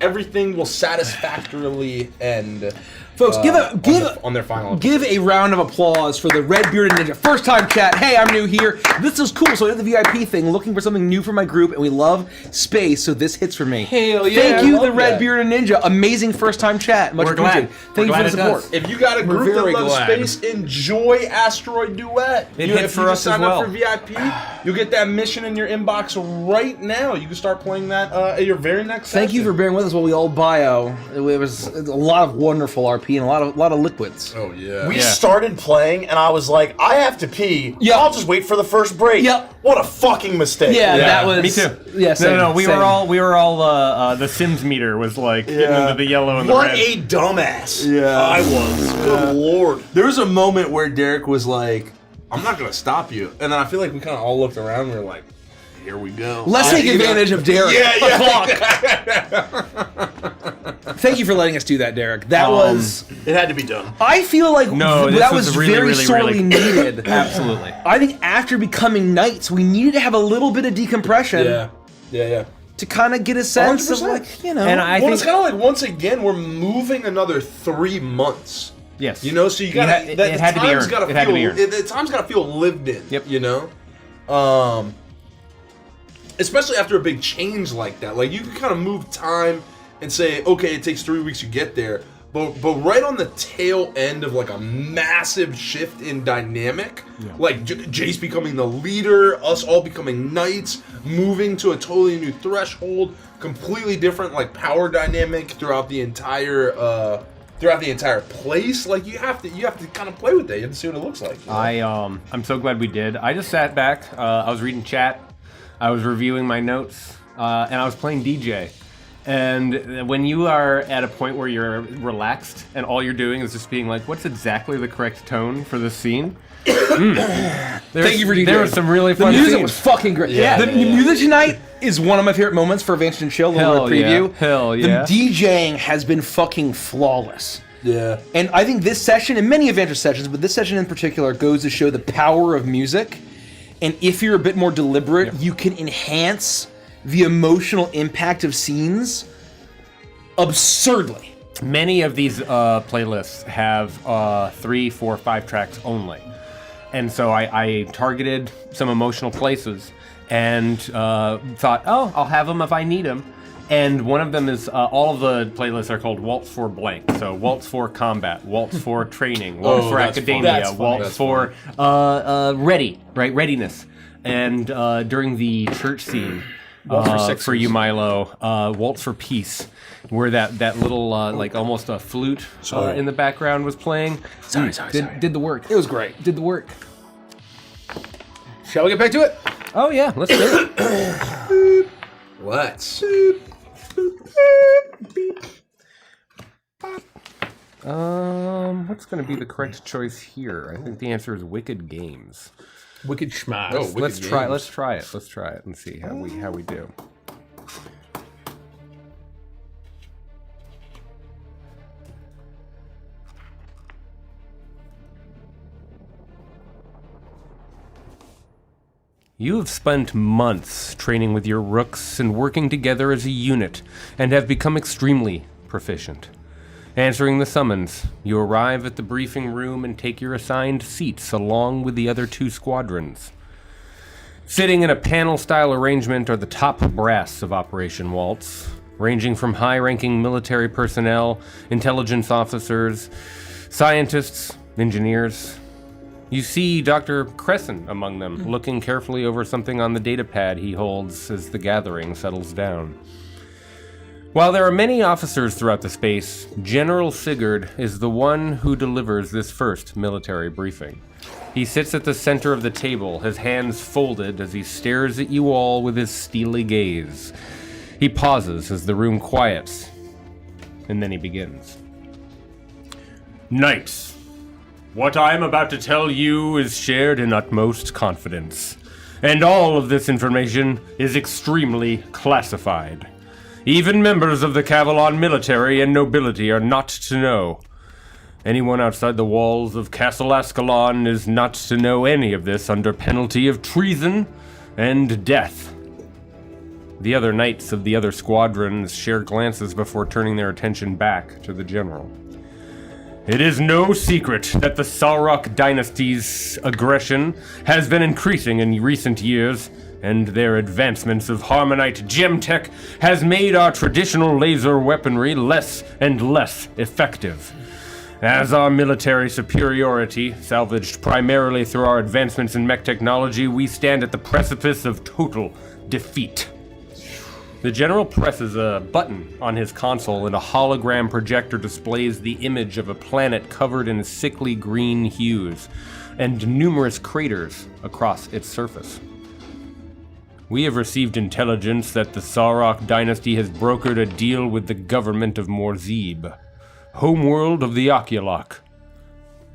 Everything will satisfactorily end. Folks, on their final. Give a round of applause for the Red Bearded Ninja. First time chat. Hey, I'm new here. This is cool. So I did the VIP thing, looking for something new for my group, and we love space, so this hits for me. Hell yeah, Thank I you, love the Red that. Bearded Ninja. Amazing first time chat. Much We're glad. appreciated. Thank you for the support. If you got a group that very loves glad. space, enjoy Asteroid Duet. It hit if for you us just sign as up well. for VIP, you'll get that mission in your inbox right now. You can start playing that at your very next session. Thank you for bearing with us while we all bio. It was a lot of wonderful RP and a lot of liquids. Oh yeah. We started playing, and I was like, I have to pee. Yep. I'll just wait for the first break. Yep. What a fucking mistake. Yeah, that was Me too. Yeah, same, No, we same. were all. The Sims meter was like getting into the yellow and the What red. a dumbass. Yeah. I was. Good lord. There was a moment where Derek was like, I'm not gonna stop you. And then I feel like we kind of all looked around and we were like, here we go. Let's take advantage of Derek. Yeah. Thank you for letting us do that, Derek. That was. It had to be done. I feel like No, this that was was really, very really, sorely really- needed. Absolutely. I think after becoming knights, we needed to have a little bit of decompression Yeah. to kind of get a sense of 100%. like, you know. And I Well, think it's kind of like once again we're moving another 3 months. yes, So you gotta. it had to be earned. Gotta It had to be earned. The time's gotta feel lived in. Yep. Especially after a big change like that. Like you can kind of move time and say, okay, it takes 3 weeks to get there. But right on the tail end of like a massive shift in dynamic, like Jace becoming the leader, us all becoming knights, moving to a totally new threshold, completely different like power dynamic throughout the entire place. Like you have to kind of play with that. You have to see what it looks like. I'm so glad we did. I just sat back. I was reading chat. I was reviewing my notes, and I was playing DJ. And when you are at a point where you're relaxed and all you're doing is just being like, what's exactly the correct tone for this scene? Thank you for DJing. There was some really The fun music scenes. was fucking great. Yeah. The music tonight is one of my favorite moments for Advanced and Chill. A little Hell bit of preview. yeah. Hell yeah. The DJing has been fucking flawless. Yeah. And I think this session, and many Adventure sessions, but this session in particular, goes to show the power of music. And if you're a bit more deliberate, you can enhance the emotional impact of scenes absurdly. Many of these playlists have 3, 4, 5 tracks only. And so I targeted some emotional places and thought, oh, I'll have them if I need them. And one of them is, all of the playlists are called Waltz for blank. So Waltz for combat, Waltz for training, Waltz for that's academia, fun. That's fun. Waltz That's for readiness. And during the church scene, for you, Milo, Waltz for peace, where that little like almost a flute in the background was playing. Sorry. Did the work. It was great. Did the work. Shall we get back to it? Oh yeah, let's do it. Let's. What's going to be the correct choice here? I think the answer is Wicked Games. Wicked Schmaz. Oh, Let's try it and see how we do. You have spent months training with your rooks and working together as a unit, and have become extremely proficient. Answering the summons, you arrive at the briefing room and take your assigned seats along with the other 2 squadrons. Sitting in a panel-style arrangement are the top brass of Operation Waltz, ranging from high-ranking military personnel, intelligence officers, scientists, engineers. You see Dr. Crescent among them, looking carefully over something on the datapad he holds as the gathering settles down. While there are many officers throughout the space, General Sigurd is the one who delivers this first military briefing. He sits at the center of the table, his hands folded as he stares at you all with his steely gaze. He pauses as the room quiets, and then he begins. Knights, what I am about to tell you is shared in utmost confidence, and all of this information is extremely classified. Even members of the Cavalon military and nobility are not to know. Anyone outside the walls of Castle Ascalon is not to know any of this under penalty of treason and death. The other knights of the other squadrons share glances before turning their attention back to the general. It is no secret that the Sarok dynasty's aggression has been increasing in recent years, and their advancements of Harmonite gem tech has made our traditional laser weaponry less and less effective. As our military superiority, salvaged primarily through our advancements in mech technology, we stand at the precipice of total defeat. The general presses a button on his console and a hologram projector displays the image of a planet covered in sickly green hues and numerous craters across its surface. We have received intelligence that the Sarok dynasty has brokered a deal with the government of Morzib, homeworld of the Oculok.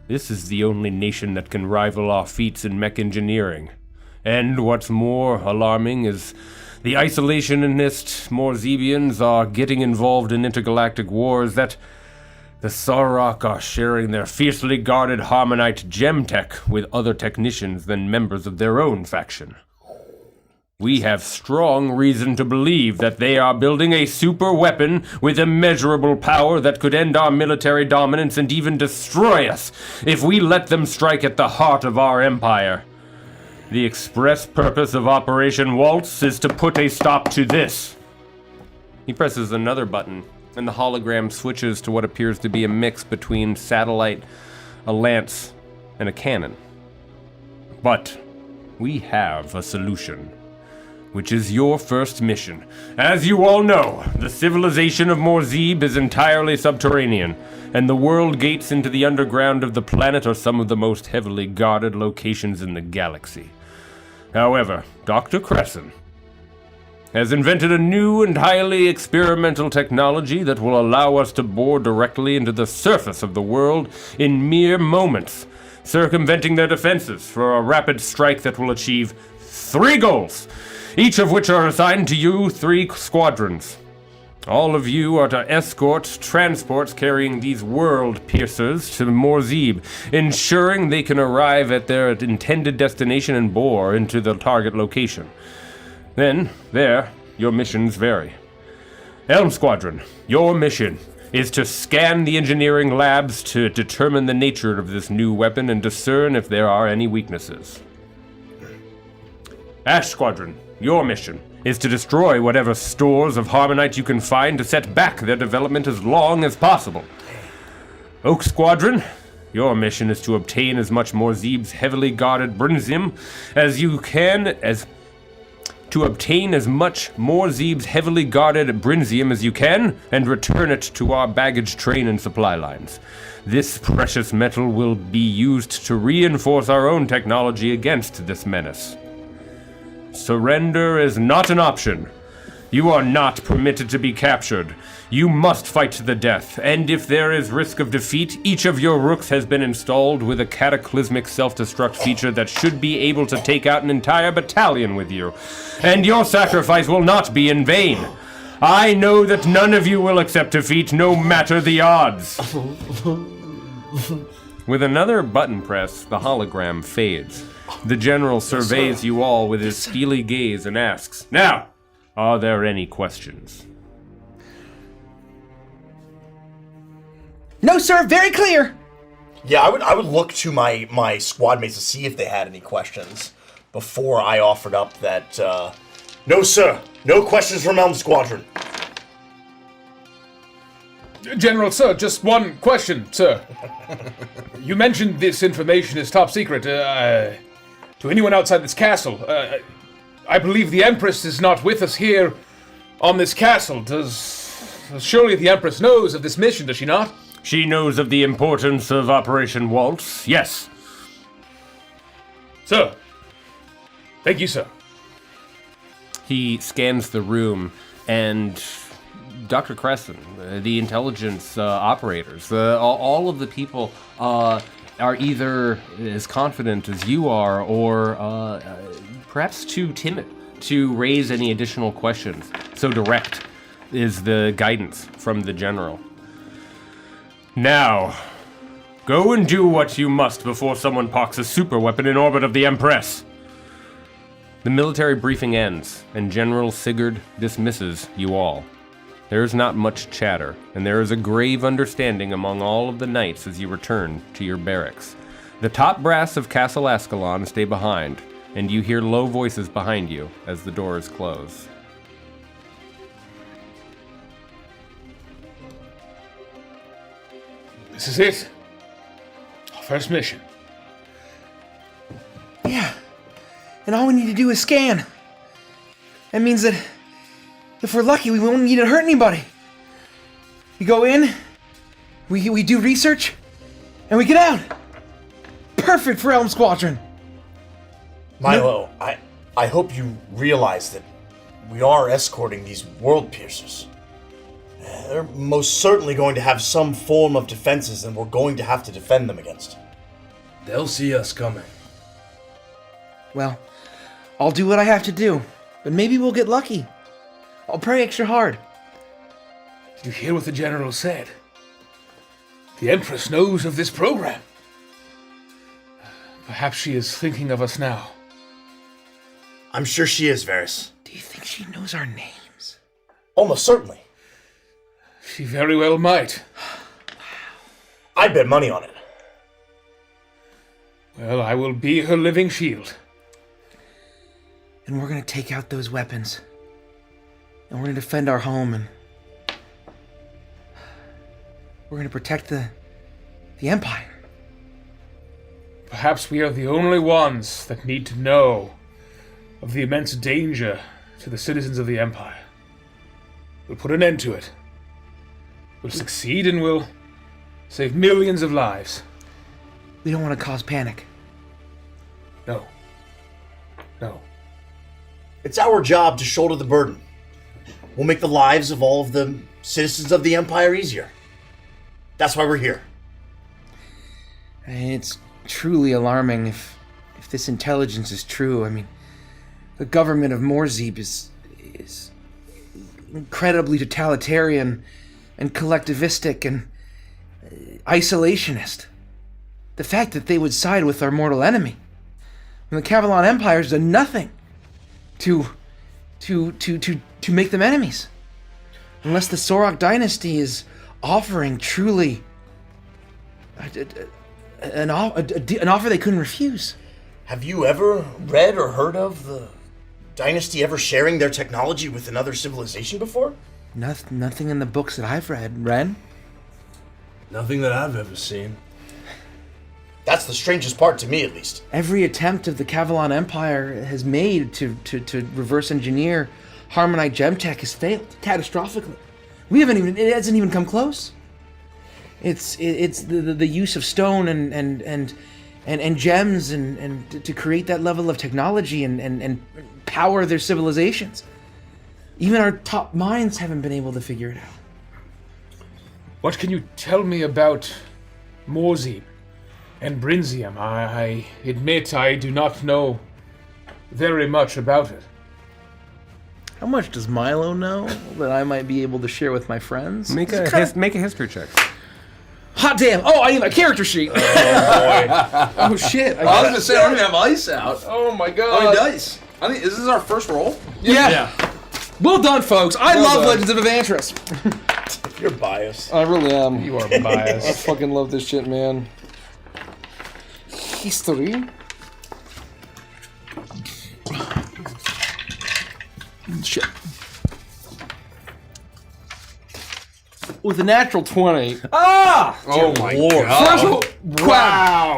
This is the only nation that can rival our feats in mech engineering. And what's more alarming is the isolationist Morzibians are getting involved in intergalactic wars that the Sarok are sharing their fiercely guarded Harmonite gem tech with other technicians than members of their own faction. We have strong reason to believe that they are building a super weapon with immeasurable power that could end our military dominance and even destroy us if we let them strike at the heart of our empire. The express purpose of Operation Waltz is to put a stop to this. He presses another button, and the hologram switches to what appears to be a mix between satellite, a lance, and a cannon. But we have a solution, which is your first mission. As you all know, the civilization of Morzib is entirely subterranean, and the world gates into the underground of the planet are some of the most heavily guarded locations in the galaxy. However, Dr. Crescent has invented a new and highly experimental technology that will allow us to bore directly into the surface of the world in mere moments, circumventing their defenses for a rapid strike that will achieve 3 goals, each of which are assigned to you 3 squadrons. All of you are to escort transports carrying these world piercers to Morzib, ensuring they can arrive at their intended destination and bore into the target location. Then, there, your missions vary. Elm Squadron, your mission is to scan the engineering labs to determine the nature of this new weapon and discern if there are any weaknesses. Ash Squadron, your mission is to destroy whatever stores of Harmonite you can find to set back their development as long as possible. Oak Squadron, your mission is to obtain as much Morzib's heavily guarded Brinzium as you can, and return it to our baggage train and supply lines. This precious metal will be used to reinforce our own technology against this menace. Surrender is not an option. You are not permitted to be captured. You must fight to the death, and if there is risk of defeat, each of your rooks has been installed with a cataclysmic self-destruct feature that should be able to take out an entire battalion with you. And your sacrifice will not be in vain. I know that none of you will accept defeat, no matter the odds. With another button press, the hologram fades, The general surveys you all with his steely gaze and asks, "Now, are there any questions?" No, sir. Very clear. Yeah, I would look to my squad mates to see if they had any questions before I offered up that. No, sir. No questions from Elm Squadron. General, sir, just one question, sir. You mentioned this information is top secret. To anyone outside this castle, I believe the Empress is not with us here on this castle. Surely the Empress knows of this mission, does she not? She knows of the importance of Operation Waltz, yes. Sir. Thank you, sir. He scans the room, and Dr. Crescent, the intelligence operators, all of the people are either as confident as you are, or perhaps too timid to raise any additional questions. So direct is the guidance from the general. Now, go and do what you must before someone parks a super weapon in orbit of the Empress. The military briefing ends, and General Sigurd dismisses you all. There is not much chatter, and there is a grave understanding among all of the knights as you return to your barracks. The top brass of Castle Ascalon stay behind, and you hear low voices behind you as the doors close. This is it. Our first mission. Yeah. And all we need to do is scan. That means that if we're lucky, we won't need to hurt anybody. We go in, we do research, and we get out. Perfect for Elm Squadron. Milo, I hope you realize that we are escorting these world piercers. They're most certainly going to have some form of defenses, and we're going to have to defend them against. They'll see us coming. Well, I'll do what I have to do, but maybe we'll get lucky. I'll pray extra hard. Did you hear what the general said? The Empress knows of this program. Perhaps she is thinking of us now. I'm sure she is, Varys. Do you think she knows our names? Almost certainly. She very well might. I'd bet money on it. Well, I will be her living shield. And we're gonna take out those weapons. And we're gonna defend our home, and we're gonna protect the Empire. Perhaps we are the only ones that need to know of the immense danger to the citizens of the Empire. We'll put an end to it. We'll succeed, and we'll save millions of lives. We don't want to cause panic. No. No. It's our job to shoulder the burden. We'll make the lives of all of the citizens of the Empire easier. That's why we're here. And it's truly alarming if this intelligence is true. I mean, the government of Morzib is incredibly totalitarian and collectivistic and isolationist. The fact that they would side with our mortal enemy, when the Cavalon Empire has done nothing to make them enemies, unless the Sorok dynasty is offering truly an offer they couldn't refuse. Have you ever read or heard of the dynasty ever sharing their technology with another civilization before? Nothing in the books that I've read, Ren. Nothing that I've ever seen. That's the strangest part to me, at least. Every attempt of the Cavalon Empire has made to reverse engineer Harmonite Gemtech has failed catastrophically. It hasn't even come close. It's the use of stone and gems and to create that level of technology and power their civilizations. Even our top minds haven't been able to figure it out. What can you tell me about Morzib and Brinzium? I admit I do not know very much about it. How much does Milo know that I might be able to share with my friends? Make a history check. Hot damn! Oh, I need my character sheet. Oh shit! I was gonna say I don't even have ice out. Oh my I god! mean dice. I think is this our first roll? Yeah. Well done, folks. I Well love done. Legends of Evantris. You're biased. I really am. You are I biased. fucking love this shit, man. History. Shit. With a natural 20. Ah! Oh my Lord. god. First of all,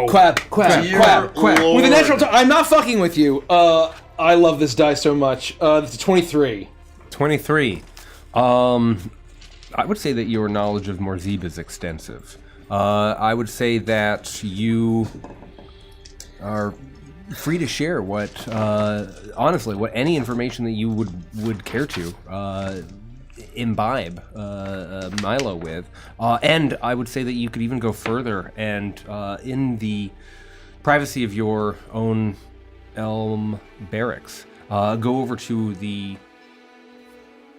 quab. Dear With a natural Lord. I'm not fucking with you. I love this die so much. It's a 23. 23. I would say that your knowledge of Morzib is extensive. I would say that you are free to share what, honestly, what any information that you would care to imbibe Milo with. And I would say that you could even go further and in the privacy of your own Elm barracks, go over to the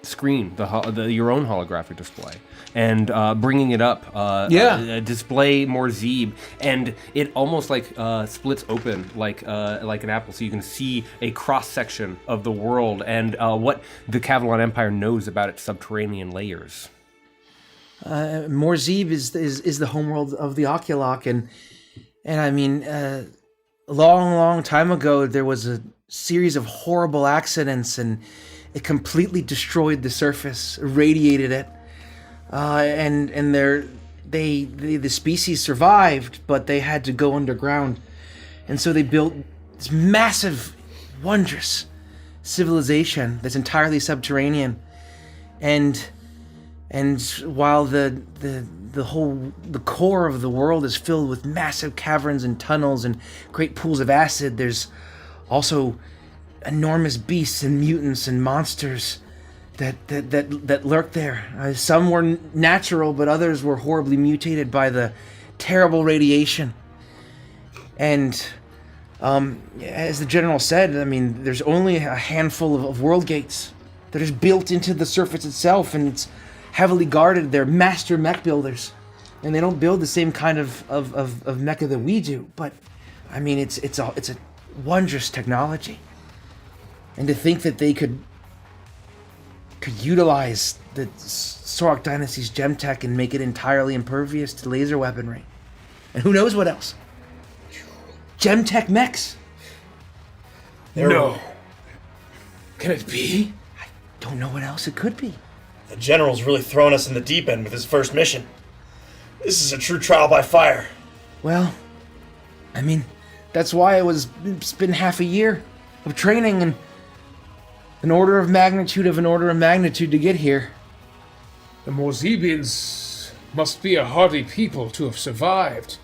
screen, your own holographic display, and bringing it up, display Morzib, and it almost like splits open like an apple, so you can see a cross section of the world and what the Cavalon Empire knows about its subterranean layers. Morzib is the homeworld of the Oculok, and I mean, a long time ago there was a series of horrible accidents, and it completely destroyed the surface, irradiated it, and the species survived, but they had to go underground, and so they built this massive, wondrous civilization that's entirely subterranean, and while the core of the world is filled with massive caverns and tunnels and great pools of acid, there's also enormous beasts and mutants and monsters that lurk there. Some were natural, but others were horribly mutated by the terrible radiation. And as the general said, I mean, there's only a handful of world gates that are built into the surface itself, and it's heavily guarded. They're master mech builders, and they don't build the same kind of mecha that we do. But I mean, it's a wondrous technology. And to think that they could utilize the Sorok Dynasty's gem tech and make it entirely impervious to laser weaponry. And who knows what else? Gem tech mechs. No. Can it be? I don't know what else it could be. The general's really thrown us in the deep end with his first mission. This is a true trial by fire. Well, I mean, that's why it's been half a year of training and an order of magnitude to get here. The Morzibians must be a hardy people to have survived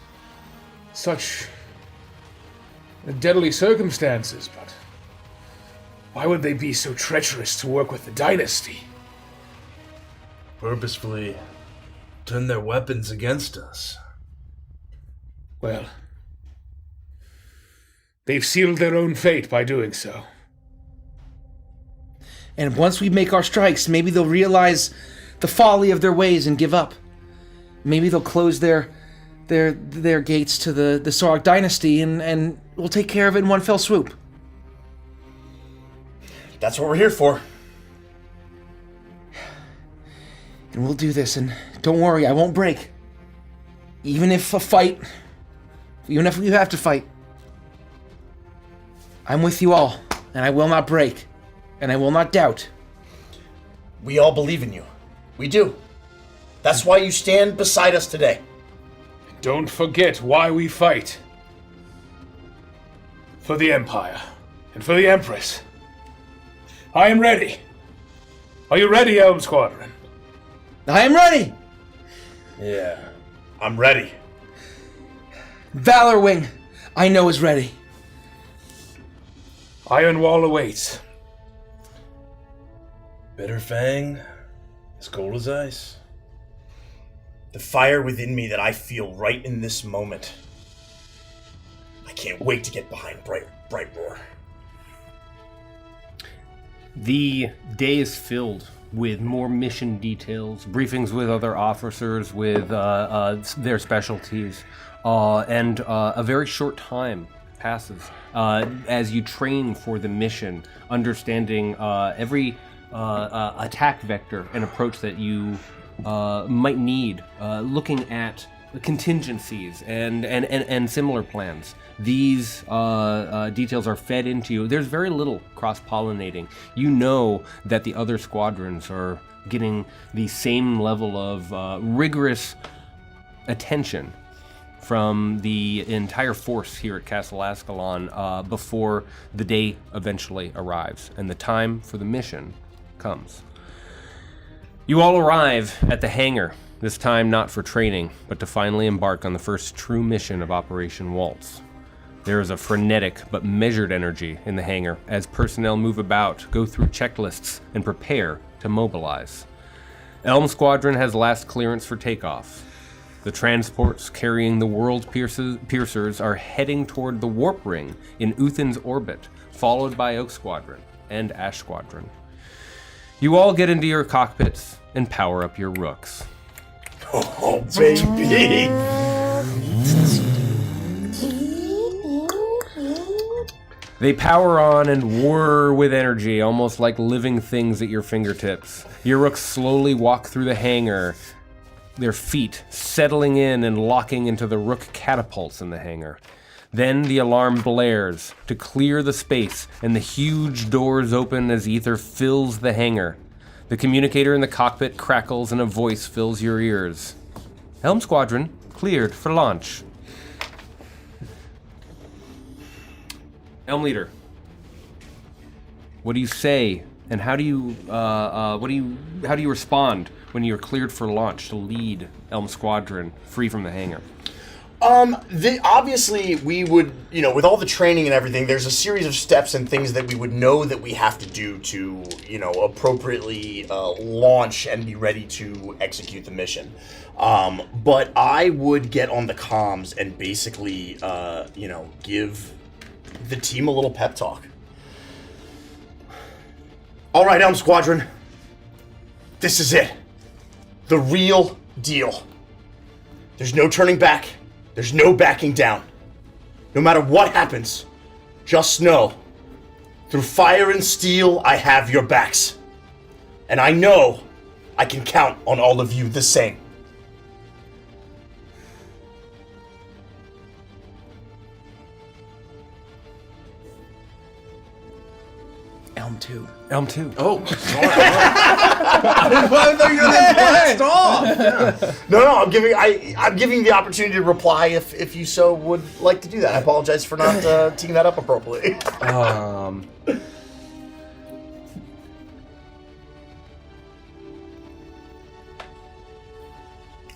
such deadly circumstances, but why would they be so treacherous to work with the dynasty? Purposefully turn their weapons against us. Well, they've sealed their own fate by doing so. And once we make our strikes, maybe they'll realize the folly of their ways and give up. Maybe they'll close their gates to the Sorok Dynasty, and we'll take care of it in one fell swoop. That's what we're here for. And we'll do this, and don't worry, I won't break. Even if we have to fight, I'm with you all, and I will not break. And I will not doubt. We all believe in you. We do. That's why you stand beside us today. Don't forget why we fight. For the Empire. And for the Empress. I am ready. Are you ready, Elm Squadron? I am ready! Yeah, I'm ready. Valor Wing, I know is ready. Iron Wall awaits. Bitter Fang, as cold as ice. The fire within me that I feel right in this moment. I can't wait to get behind Bright Roar. The day is filled with more mission details, briefings with other officers with their specialties, and a very short time passes as you train for the mission, understanding every attack vector and approach that you might need, looking at contingencies and similar plans. These details are fed into you. There's very little cross-pollinating. You know that the other squadrons are getting the same level of rigorous attention from the entire force here at Castle Ascalon before the day eventually arrives and the time for the mission comes. You all arrive at the hangar, this time not for training, but to finally embark on the first true mission of Operation Waltz. There is a frenetic but measured energy in the hangar as personnel move about, go through checklists, and prepare to mobilize. Elm Squadron has last clearance for takeoff. The transports carrying the World Piercers are heading toward the Warp Ring in Uthan's orbit, followed by Oak Squadron and Ash Squadron. You all get into your cockpits and power up your rooks. Oh, baby! They power on and whir with energy, almost like living things at your fingertips. Your rooks slowly walk through the hangar, their feet settling in and locking into the rook catapults in the hangar. Then the alarm blares to clear the space, and the huge doors open as ether fills the hangar. The communicator in the cockpit crackles and a voice fills your ears. Helm Squadron cleared for launch. Elm Leader, what do you say, and how do you respond when you're cleared for launch to lead Elm Squadron free from the hangar? Obviously, we would, with all the training and everything, there's a series of steps and things that we would know that we have to do to, appropriately launch and be ready to execute the mission. But I would get on the comms and basically, give the team a little pep talk. All right, Elm Squadron. This is it. The real deal. There's no turning back. There's no backing down. No matter what happens, just know, through fire and steel, I have your backs. And I know I can count on all of you the same. Elm 2. Elm 2. Oh, sorry. I thought you were blast off. No, I'm giving the opportunity to reply if you so would like to do that. I apologize for not teeing that up appropriately.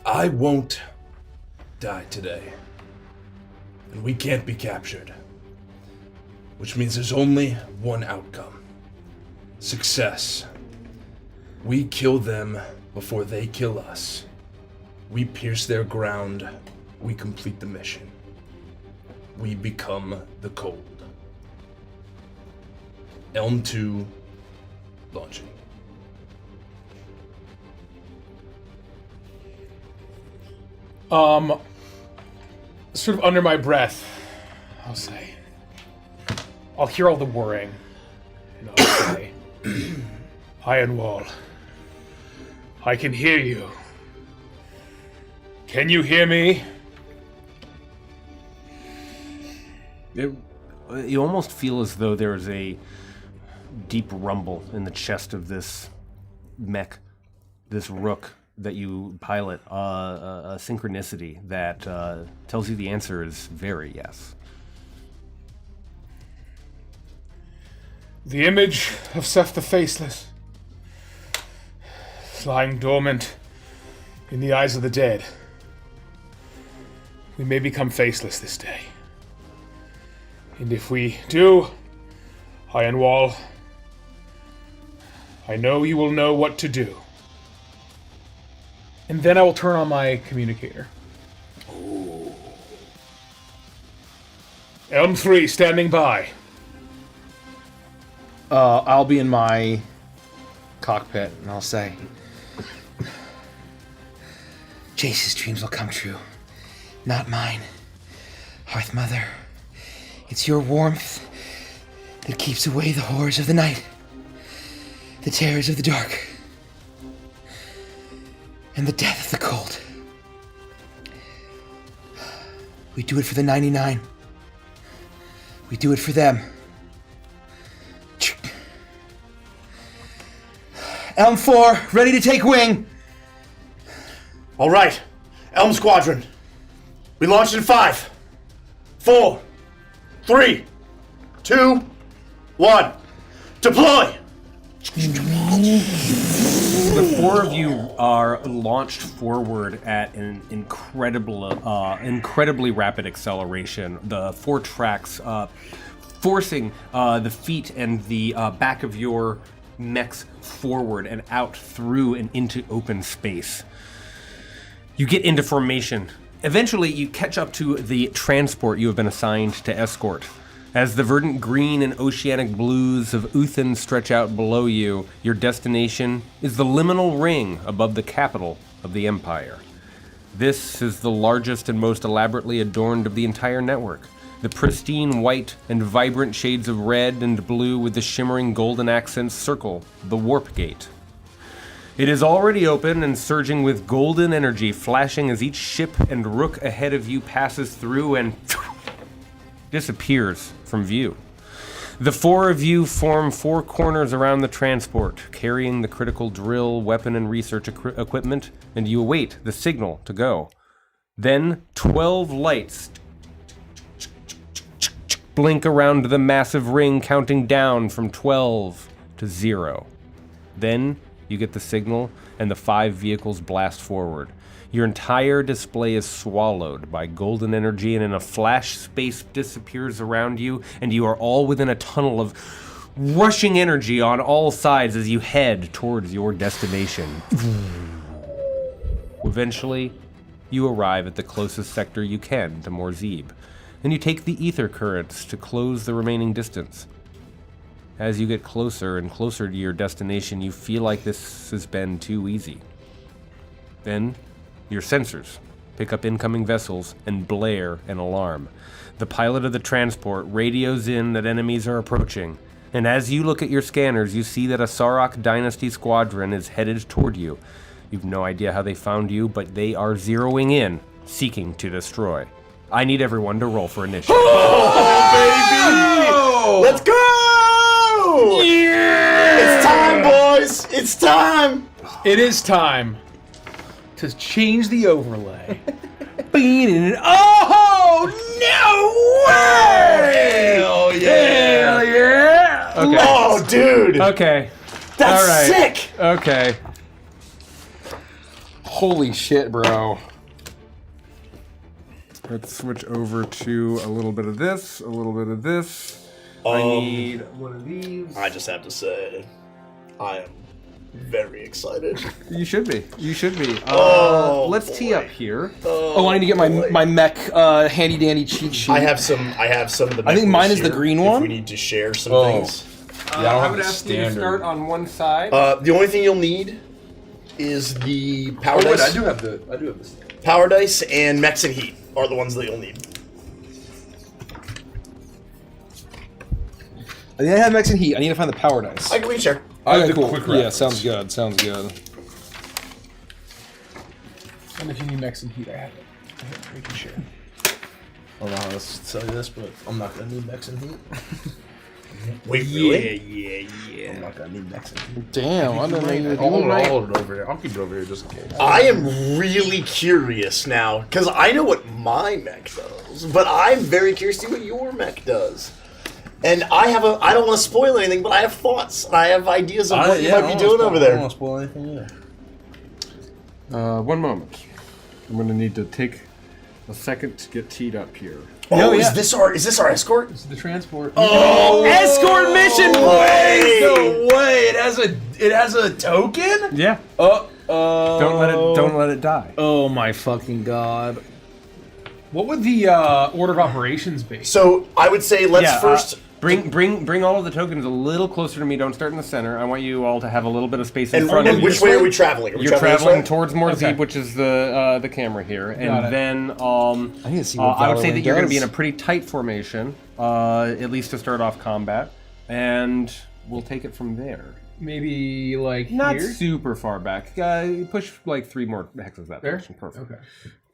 I won't die today. And we can't be captured. Which means there's only one outcome. Success. We kill them before they kill us. We pierce their ground. We complete the mission. We become the cold. Elm 2 launching. Sort of under my breath, I'll say. I'll hear all the whirring, and I'll say, Iron Wall, I can hear you. Can you hear me? You almost feel as though there's a deep rumble in the chest of this mech, this rook that you pilot, a synchronicity that tells you the answer is very yes. The image of Seth the Faceless, lying dormant in the eyes of the dead. We may become faceless this day. And if we do, Iron Wall, I know you will know what to do. And then I will turn on my communicator. Ooh. Elm 3 standing by. I'll be in my cockpit, and I'll say, Jace's dreams will come true, not mine. Hearth Mother, it's your warmth that keeps away the horrors of the night, the terrors of the dark, and the death of the cold. We do it for the 99. We do it for them. Elm 4, ready to take wing. All right, Elm Squadron. We launch in 5, 4, 3, 2, 1. Deploy! The four of you are launched forward at an incredibly rapid acceleration. The 4 tracks forcing the feet and the back of your mechs forward and out through and into open space. You get into formation. Eventually, you catch up to the transport you have been assigned to escort. As the verdant green and oceanic blues of Uthen stretch out below you, your destination is the liminal ring above the capital of the Empire. This is the largest and most elaborately adorned of the entire network. The pristine white and vibrant shades of red and blue with the shimmering golden accents circle the warp gate. It is already open and surging with golden energy, flashing as each ship and rook ahead of you passes through and disappears from view. The 4 of you form 4 corners around the transport, carrying the critical drill, weapon, and research equipment, and you await the signal to go. Then 12 lights blink around the massive ring, counting down from 12 to 0. Then you get the signal, and the 5 vehicles blast forward. Your entire display is swallowed by golden energy, and in a flash, space disappears around you, and you are all within a tunnel of rushing energy on all sides as you head towards your destination. Eventually, you arrive at the closest sector you can to Morzib, and you take the ether currents to close the remaining distance. As you get closer and closer to your destination, you feel like this has been too easy. Then, your sensors pick up incoming vessels and blare an alarm. The pilot of the transport radios in that enemies are approaching, and as you look at your scanners, you see that a Sarok Dynasty squadron is headed toward you. You've no idea how they found you, but they are zeroing in, seeking to destroy. I need everyone to roll for initiative. Oh, baby! Let's go! Yeah! It's time, boys! It's time! it is time to change the overlay. Oh, no way! Hell yeah! Hell yeah! Okay. Oh, dude! Okay. That's All right. sick! Okay. Holy shit, bro. Let's switch over to a little bit of this, a little bit of this. I need one of these. I just have to say, I am very excited. You should be. You should be. Let's tee boy. up here. Oh, I need to get my mech handy dandy cheat sheet. I have some of the. I think mine mechs is the here, green if one. we need to share some Oh. things. I don't I have would the ask you to standard. start on one side. The only thing you'll need is the power Oh wait, dice. I do have the standard. Power dice and mechs and heat are the ones that you'll need. I think I have mechs and heat. I need to find the power dice. I can we share. I have Okay, the cool. quick Yeah, reference. sounds good. Sounds good. And if you need mechs and heat, I have it. We can share. I don't know how to tell you this, but I'm not gonna need mechs and heat. Wait, really? I'm not gonna need mechs and heat. Damn, I don't know. I'll hold it over here. I'll keep it over here just in case. I am really curious now because I know what my mech does, but I'm very curious to see what your mech does. And I don't want to spoil anything, but I have thoughts and I have ideas of what you might be doing over I don't there. want to spoil anything either. 1 moment. I'm going to need to take a second to get teed up here. Oh, yeah. is this our escort? This is the transport. Oh, Escort mission, boys! no way! It has a token? Yeah. Don't let it die. Oh my fucking god. What would the order of operations be? So I would say let's Yeah, first. Bring all of the tokens a little closer to me. Don't start in the center. I want you all to have a little bit of space in front of you. Which way are we traveling? You're traveling towards Morzeeb, which is the camera here, and then I need to see what I would say Valorant that you're going to be in a does. pretty tight formation, at least to start off combat, and we'll take it from there. Maybe like Not here? super far back. Push like 3 more hexes that direction. Perfect. Okay.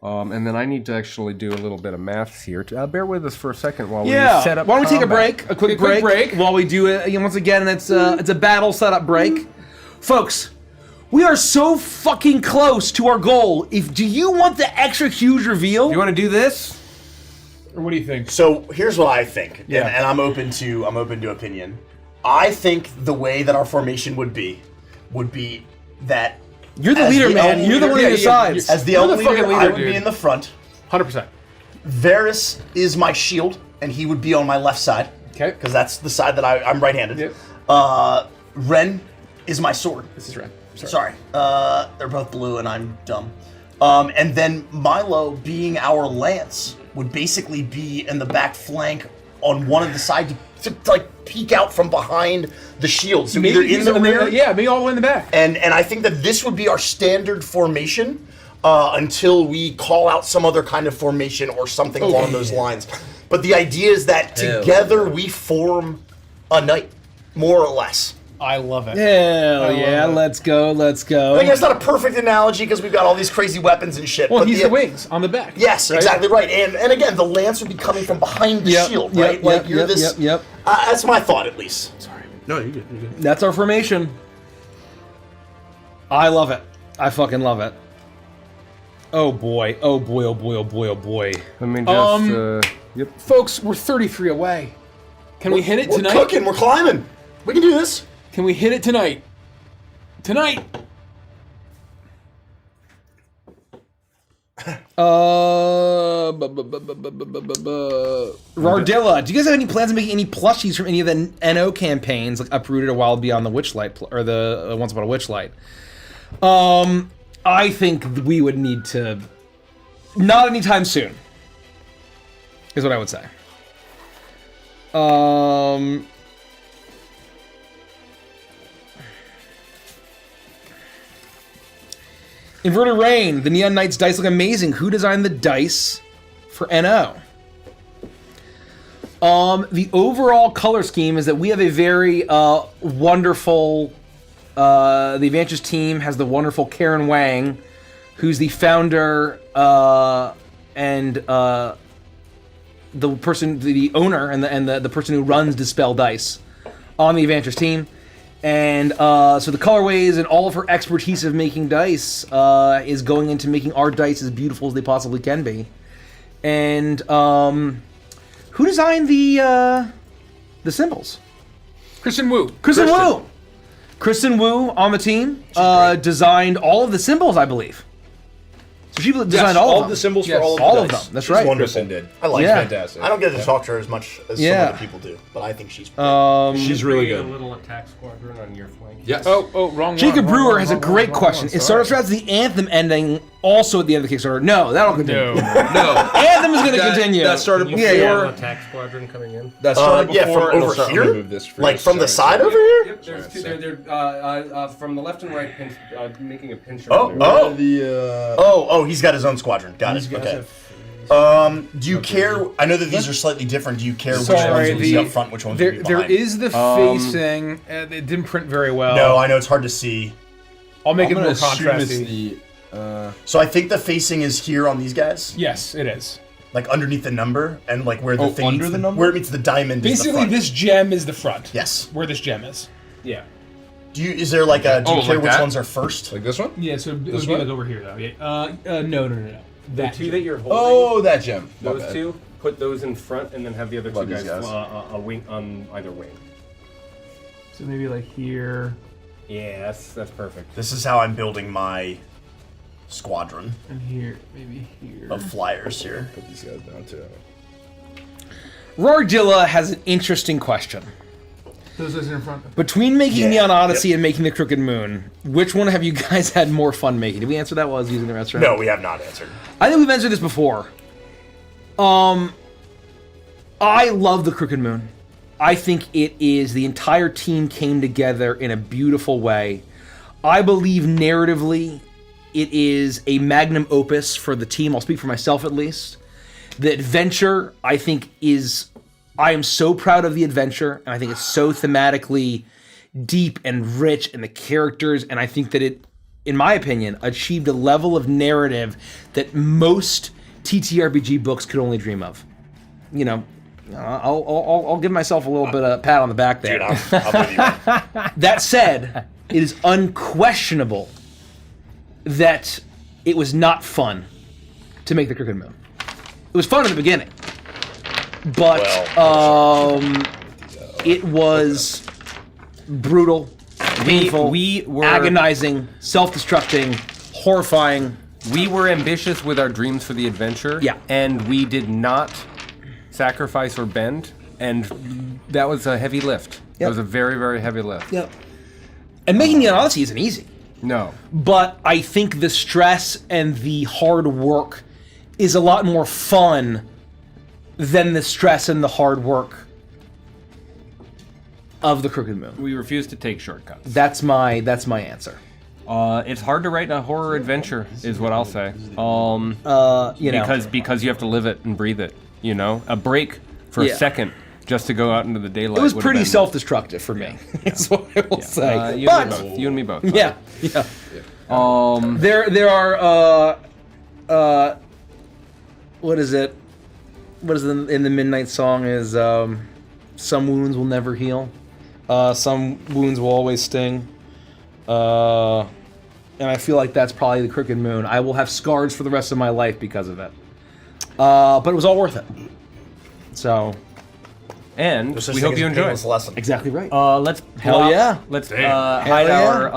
And then I need to actually do a little bit of maths here. Bear with us for a second while we Yeah. set up Why don't we take a combat. break? A quick break while we do it. Once again, it's a battle setup break, folks. We are so fucking close to our goal. Do you want the extra huge reveal? You want to do this? Or what do you think? So here's what I think, Yeah. and I'm open to opinion. I think the way that our formation would be that You're the as leader, man. elite You're the one who yeah, decides. as the You're the elite fucking leader, I leader, would dude. be in the front. 100%. Varys is my shield, and he would be on my left side. Okay. Because that's the side that I'm right-handed. Yep. Ren is my sword. This is right. Sorry. They're both blue, and I'm dumb. And then Milo, being our lance, would basically be in the back flank on one of the sides to like peek out from behind the shield. So either in the rear, Yeah, maybe all the way in the back. and I think that this would be our standard formation until we call out some other kind of formation or something along those lines. But the idea is that together we form a knight, more or less. I love it. Hell yeah, let's go, let's go. I think that's not a perfect analogy because we've got all these crazy weapons and shit. Well, but he's the wings on the back. Yes, right? exactly right. And again, the lance would be coming from behind the shield, right? Yep. That's my thought, at least. No, you're good. You're good. That's our formation. I love it. I fucking love it. Oh boy. Oh boy. Oh boy. Oh boy. Oh boy. Let me just. Yep. Folks, we're 33 away. Can we hit it We're tonight? cooking. We're climbing. We can do this. Can we hit it tonight? Tonight. Rardilla, do you guys have any plans on making any plushies from any of the NO campaigns, like Uprooted or Wild Beyond the Witchlight, or the Once Upon a Witchlight? I think we would need to. Not anytime soon. Is what I would say. Inverted Rain, the Neon Knights dice look amazing. Who designed the dice for NO? The overall color scheme is that we have a very wonderful. The Advantage team has the wonderful Karen Wang, who's the founder and the person, the owner, and the person who runs Dispel Dice on the Advantage team. And so the colorways and all of her expertise of making dice is going into making our dice as beautiful as they possibly can be. And who designed the symbols? Kristen Wu. Kristen Wu. Kristen Wu on the team designed all of the symbols, I believe. So she designed all of them. the symbols Yes. for all of All the of dice. them. That's right. Wonderful. Kristen did. I like Yeah. it. Fantastic. I don't get to talk to her as much as Yeah. some other people do, but I think she's. She's really Create good. A little attack squadron on your flank. Yes. Oh, wrong. Jacob one, Brewer wrong, has a wrong, great wrong, question. wrong, Is sorry. Stardust Rats the Anthem ending also at the end of the Kickstarter? No, that'll continue. No. No. Anthem is going to continue. That started before. Yeah, yeah. Attack squadron coming in. That started Yeah, before. from it'll over start- here? let me move this for Like you. from the Sorry, side sorry. over here? Yep, there's two. They're from the left and right, making a pincher. Oh, he's got his own squadron. Got it. Okay. Do you care? I know that these are slightly different. Do you care which Sorry, ones will be up front, which ones will be there behind? is the facing. It didn't print very well. No, I know it's hard to see. I'll make I'm it gonna more assume it's contrasty. So I think the facing is here on these guys, Yes, it is. like underneath the number, and like where the Oh, thing under meets the number? where it meets the diamond. is the Basically, front. this gem is the front. Yes. Where this gem is. Yeah. Is there like a? Do you Oh, care like which that? ones are first? Like this one? Yeah, so it would be one? like over here, though. Yeah. No. The That two gem. that you're holding. Oh, that gem. My Those bad. two. Put those in front, and then have the other two Love these guys, guys. a wing on either wing. So maybe like here Yeah, that's perfect. This is how I'm building my squadron and here, maybe here. of flyers here. Put these guys down too. Rardilla has an interesting question. Those are in front. Between making Yeah, Neon Odyssey and making the Crooked Moon, which one have you guys had more fun making? Did we answer that while I was using the restaurant? No, we have not answered. I think we've answered this before. I love the Crooked Moon. I think it is the entire team came together in a beautiful way. I believe narratively it is a magnum opus for the team. I'll speak for myself at least. The adventure, I think, I am so proud of the adventure, and I think it's so thematically deep and rich in the characters, and I think that it, in my opinion, achieved a level of narrative that most TTRPG books could only dream of. You know, I'll give myself a little bit of a pat on the back there. Dude, I'm with you. That said, it is unquestionable that it was not fun to make the Crooked Moon. It was fun in the beginning, but it was brutal, painful, we were agonizing, self-destructing, horrifying. We were ambitious with our dreams for the adventure. Yeah. And we did not sacrifice or bend, and that was a heavy lift. It Yep. was a very, very heavy lift. Yep. And making it on Odyssey isn't easy. No. But I think the stress and the hard work is a lot more fun than the stress and the hard work of the Crooked Moon. We refuse to take shortcuts. That's my answer. It's hard to write a horror adventure, is what I'll say. You know, because you have to live it and breathe it. You know, a break for a Yeah. second just to go out into the daylight. it was would have pretty been- self-destructive for me. That's what I will say. You But and me both. yeah. There are what is it? What is in the Midnight Song is some wounds will never heal. Some wounds will always sting. And I feel like that's probably the Crooked Moon. I will have scars for the rest of my life because of it. But it was all worth it. So, And There's such we thing hope as you a enjoy. painless lesson. exactly right. Let's Hell pull yeah. out- Let's Hell hide yeah. our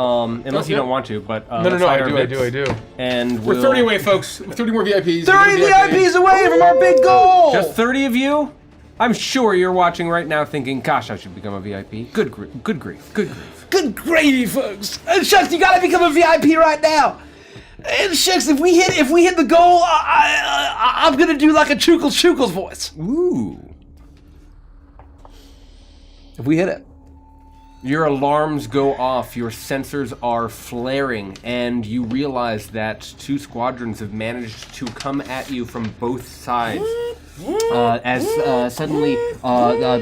unless you yeah. don't want to, but No, let's hide our I do. bits, And We're we'll, 30 away, folks. 30 more VIPs. 30 VIPs away from our big goal! Just 30 of you. I'm sure you're watching right now, thinking, "Gosh, I should become a VIP." Good grief! Good grief! Good grief! Good gravy, folks. And Shucks, you gotta become a VIP right now. And Shucks, if we hit the goal, I'm gonna do like a Chuckles voice. Ooh! If we hit it. Your alarms go off, your sensors are flaring, and you realize that 2 squadrons have managed to come at you from both sides. As suddenly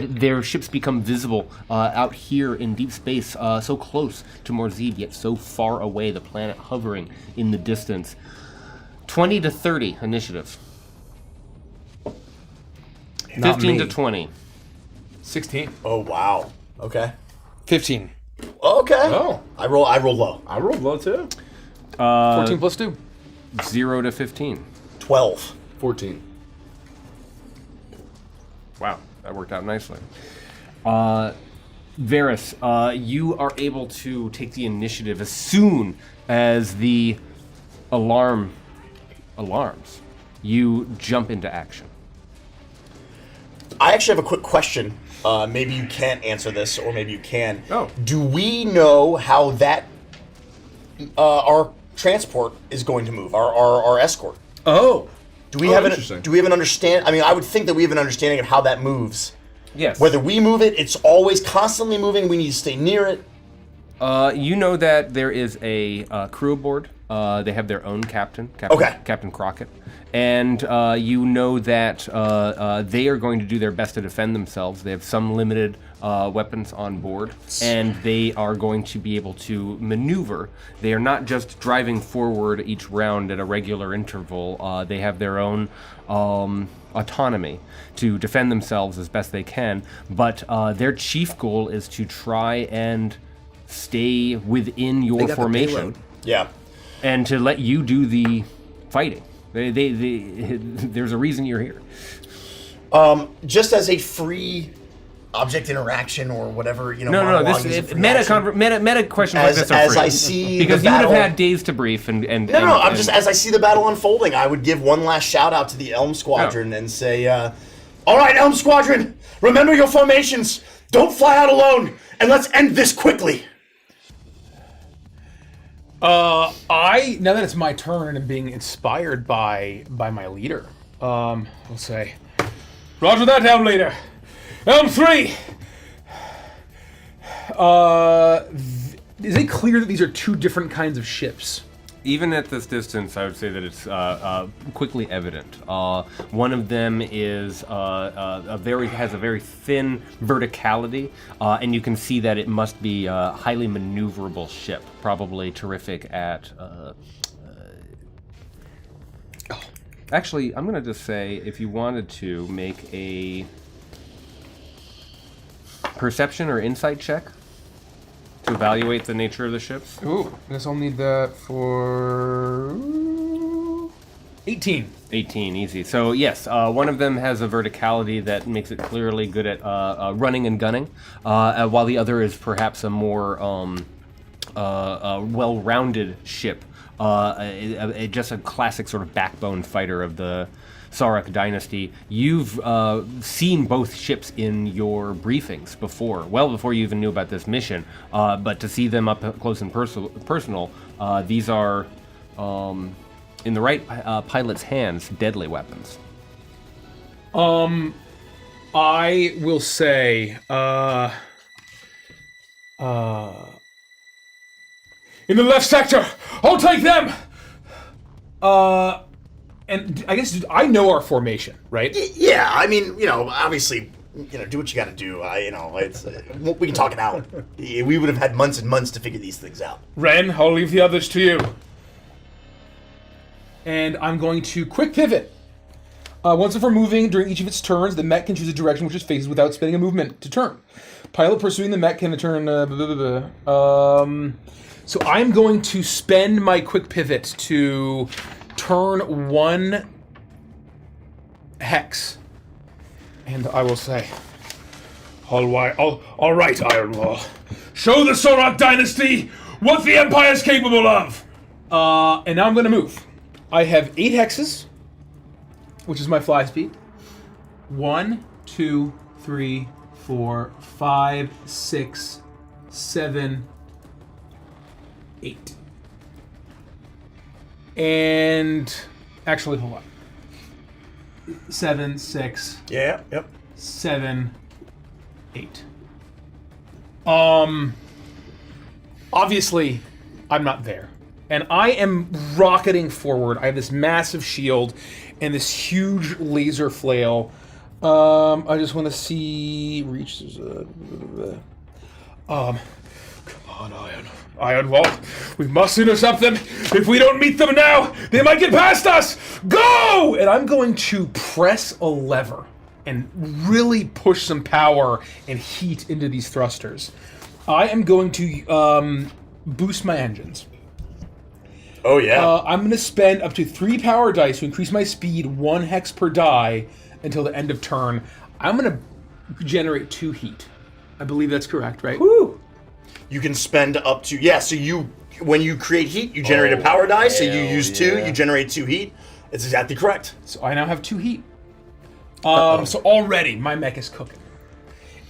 their ships become visible out here in deep space, so close to Morzib, yet so far away, the planet hovering in the distance. 20 to 30 initiative. 15 to 20. 16. Oh wow. Okay. 15. Okay. Oh. I roll low. I rolled low too. 14 plus 2. 0 to 15. 12. 14. Wow, that worked out nicely. Varys, you are able to take the initiative as soon as the alarms. You jump into action. I actually have a quick question. Maybe you can't answer this, or maybe you can. Oh. Do we know how that our transport is going to move? Our escort. Oh. Do we have interesting. an understand? I mean, I would think that we have an understanding of how that moves. Yes. Whether we move it, it's always constantly moving. We need to stay near it. You know that there is a crew aboard. They have their own captain, Okay. Captain Crockett. And you know that they are going to do their best to defend themselves. They have some limited weapons on board, and they are going to be able to maneuver. They are not just driving forward each round at a regular interval. They have their own autonomy to defend themselves as best they can, but their chief goal is to try and stay within your got the formation payload. Yeah. and to let you do the fighting. There's a reason you're here. Just as a free object interaction or whatever, you know. No. monologue is a This free meta action. questions like this are As free. I see because the you would have battle- had days to brief and No, I'm just, as I see the battle unfolding, I would give one last shout out to the Elm Squadron and say, all right, Elm Squadron, remember your formations. Don't fly out alone, and let's end this quickly. Now that it's my turn and being inspired by my leader, we'll say, Roger that, Elm Leader. Elm 3, Is it clear that these are two different kinds of ships? Even at this distance, I would say that it's quickly evident. One of them is has a very thin verticality, and you can see that it must be a highly maneuverable ship, probably terrific at. Actually, I'm going to just say, if you wanted to make a perception or insight check to evaluate the nature of the ships. Ooh, I guess I'll need that for 18. 18, easy. So yes, one of them has a verticality that makes it clearly good at running and gunning, while the other is perhaps a more well-rounded ship. Just a classic sort of backbone fighter of the Sarek dynasty. You've seen both ships in your briefings before, well before you even knew about this mission, but to see them up close and personal, these are, in the right pilot's hands, deadly weapons. I will say, in the left sector, I'll take them! And I guess I know our formation, right? Yeah, I mean, obviously, do what you got to do. It's we can talk it out. We would have had months and months to figure these things out. Ren, I'll leave the others to you. And I'm going to quick pivot. Once before moving during each of its turns, the mech can choose a direction which it faces without spending a movement to turn. Pilot pursuing the mech can turn. So I'm going to spend my quick pivot to turn 1 hex. And I will say, all right, Ironwall. Show the Sorok dynasty what the Empire is capable of! And now I'm going to move. I have 8 hexes, which is my fly speed. 1, 2, 3, 4, 5, 6, 7, 8. And actually, hold on. 7, 6. Yeah, yep. 7, 8. Obviously, I'm not there. And I am rocketing forward. I have this massive shield and this huge laser flail. I just want to see... Reach... Come on, Ironwall. We must intercept them. If we don't meet them now, they might get past us. Go! And I'm going to press a lever and really push some power and heat into these thrusters. I am going to boost my engines. Oh, yeah. I'm going to spend up to 3 power dice to increase my speed 1 hex per die until the end of turn. I'm going to generate 2 heat. I believe that's correct, right? Woo! You can spend up to... Yeah, so when you create heat, you generate a power die, so you use 2, you generate 2 heat. It's exactly correct. So I now have 2 heat. So already, my mech is cooking.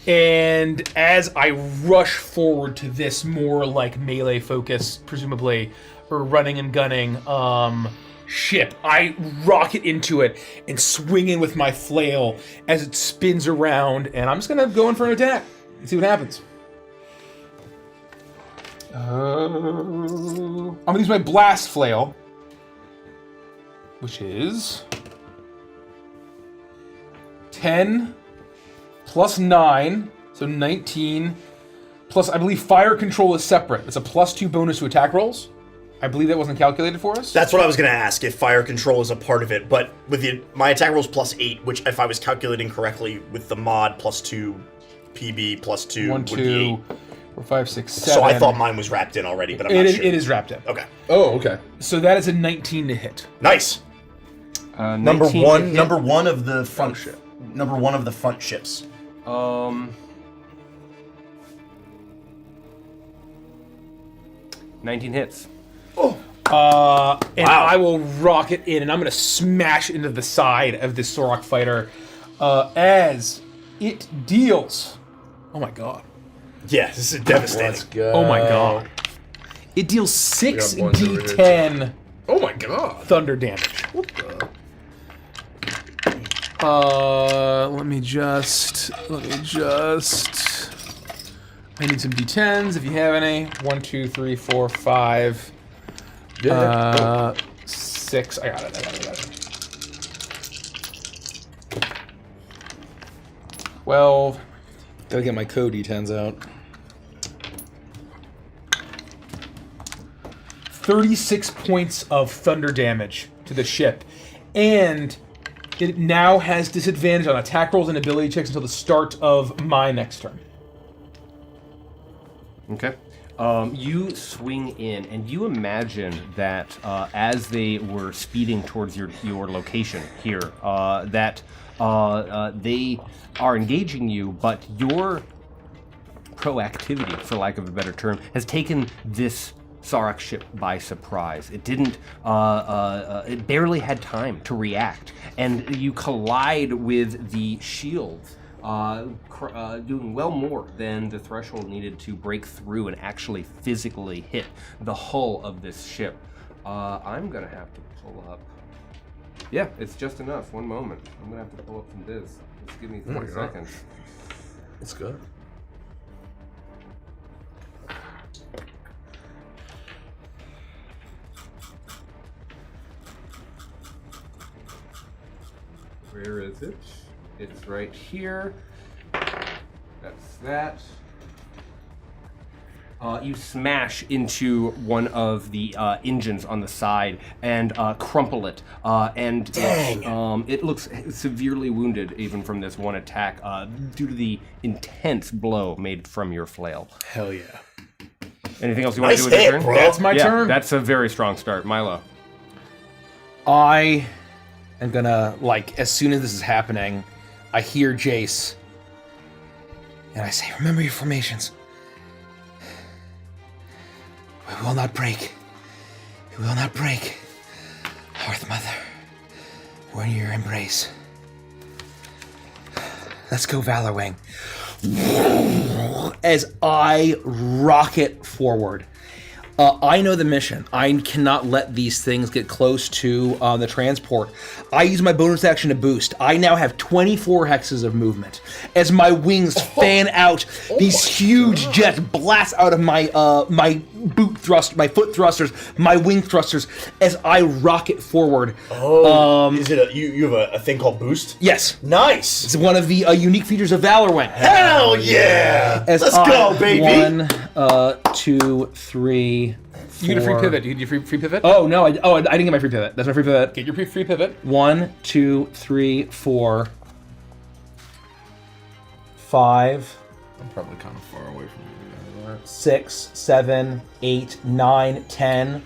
And as I rush forward to this more like melee focus, presumably, or running and gunning ship, I rocket into it and swing in with my flail as it spins around, and I'm just gonna go in for an attack and see what happens. I'm gonna use my blast flail, which is 10 plus 9, so 19, plus I believe fire control is separate. It's a +2 bonus to attack rolls. I believe that wasn't calculated for us. That's what I was going to ask, if fire control is a part of it, but with my attack roll is +8, which if I was calculating correctly with the mod +2, PB +2 1, would 2, be 8. 4, 5, 6, 7. So I thought mine was wrapped in already, but I'm not sure. It is wrapped in. Okay. Oh, okay. So that is a 19 to hit. Nice. 19 Number to one hit. of the front ship. Number 1 of the front ships. 19 hits. And I will rocket in, and I'm going to smash into the side of this Sorok fighter as it deals. Oh my god. Yeah, this is devastating. Let's go. Oh my god. It deals 6d10 Oh my god. thunder damage. Let me just I need some D10s if you have any. 1, 2, 3, 4, 5. 6. I got it. 12. Gotta get my code D10s out. 36 points of thunder damage to the ship. And it now has disadvantage on attack rolls and ability checks until the start of my next turn. Okay. You swing in, and you imagine that as they were speeding towards your location here, that they are engaging you, but your proactivity, for lack of a better term, has taken this Sarek ship by surprise. It didn't, it barely had time to react, and you collide with the shields, doing well more than the threshold needed to break through and actually physically hit the hull of this ship. I'm gonna have to pull up. Yeah, it's just enough. One moment. I'm gonna have to pull up some Diz. Just give me 30 seconds. That's good. Where is it? It's right here. That's that. You smash into one of the engines on the side and crumple it. And it looks severely wounded even from this one attack due to the intense blow made from your flail. Hell yeah. Anything else you want to do with your turn? Bro. That's my turn. That's a very strong start. Milo. I am gonna, as soon as this is happening, I hear Jace. And I say, remember your formations. We will not break. We will not break. Hearth Mother, we're in your embrace. Let's go, Valor Wing. As I rocket forward. I know the mission. I cannot let these things get close to the transport. I use my bonus action to boost. I now have 24 hexes of movement. As my wings fan out, these huge jets blast out of my my foot thrusters, my wing thrusters, as I rocket forward. Is it you have a thing called boost? Yes. Nice. It's one of the unique features of Valor Wing. Hell yeah! As Let's go, baby. 1, 2, 3. You get a free pivot. You get your free pivot? Oh no! I didn't get my free pivot. That's my free pivot. Get your free pivot. 1, 2, 3, 4, 5. I'm probably kind of far away from you. 6, 7, 8, 9, 10,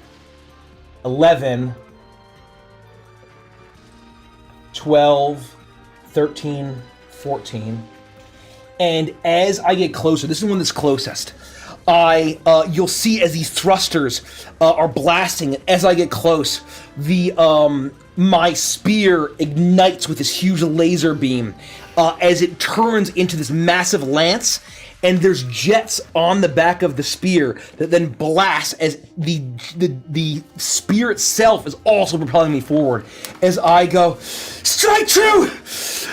11, 12, 13, 14. And as I get closer, this is one that's closest. You'll see as these thrusters are blasting, as I get close, my spear ignites with this huge laser beam as it turns into this massive lance, and there's jets on the back of the spear that then blast as the spear itself is also propelling me forward. As I go, strike true!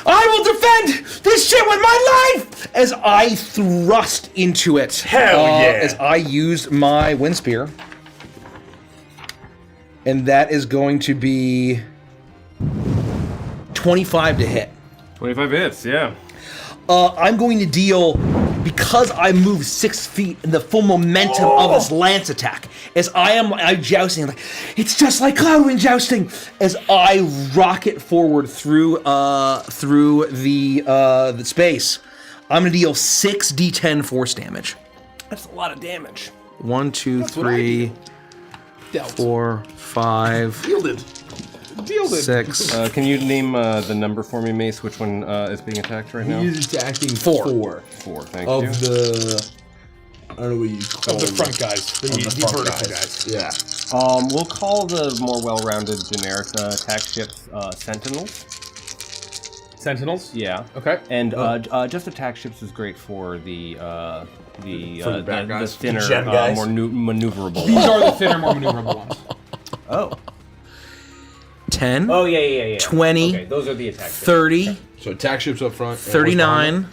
I will defend this shit with my life! As I thrust into it. Hell yeah! As I use my wind spear. And that is going to be 25 to hit. 25 hits, yeah. I'm going to deal, because I moved 6 feet in the full momentum of this lance attack, as I'm jousting, like, it's just like Cloudwind jousting, as I rocket forward through the space. I'm going to deal 6 d10 force damage. That's a lot of damage. 1, 2, 3, 4, 5. Fielded. 6. Can you name the number for me, Mace? Which one is being attacked right now? He's attacking 4. 4, thank of you. the. I don't know what you call Of the them. front guys. The front vertical guys. Yeah. We'll call the more well-rounded generic attack ships Sentinels. Sentinels? Yeah. Okay. And just attack ships is great for the bad guys. thinner, Gem guys. more maneuverable. These are the thinner, more maneuverable ones. Oh. 10. Oh, yeah. 20. Okay, those are the attack ships. 30. So attack ships up front. 39.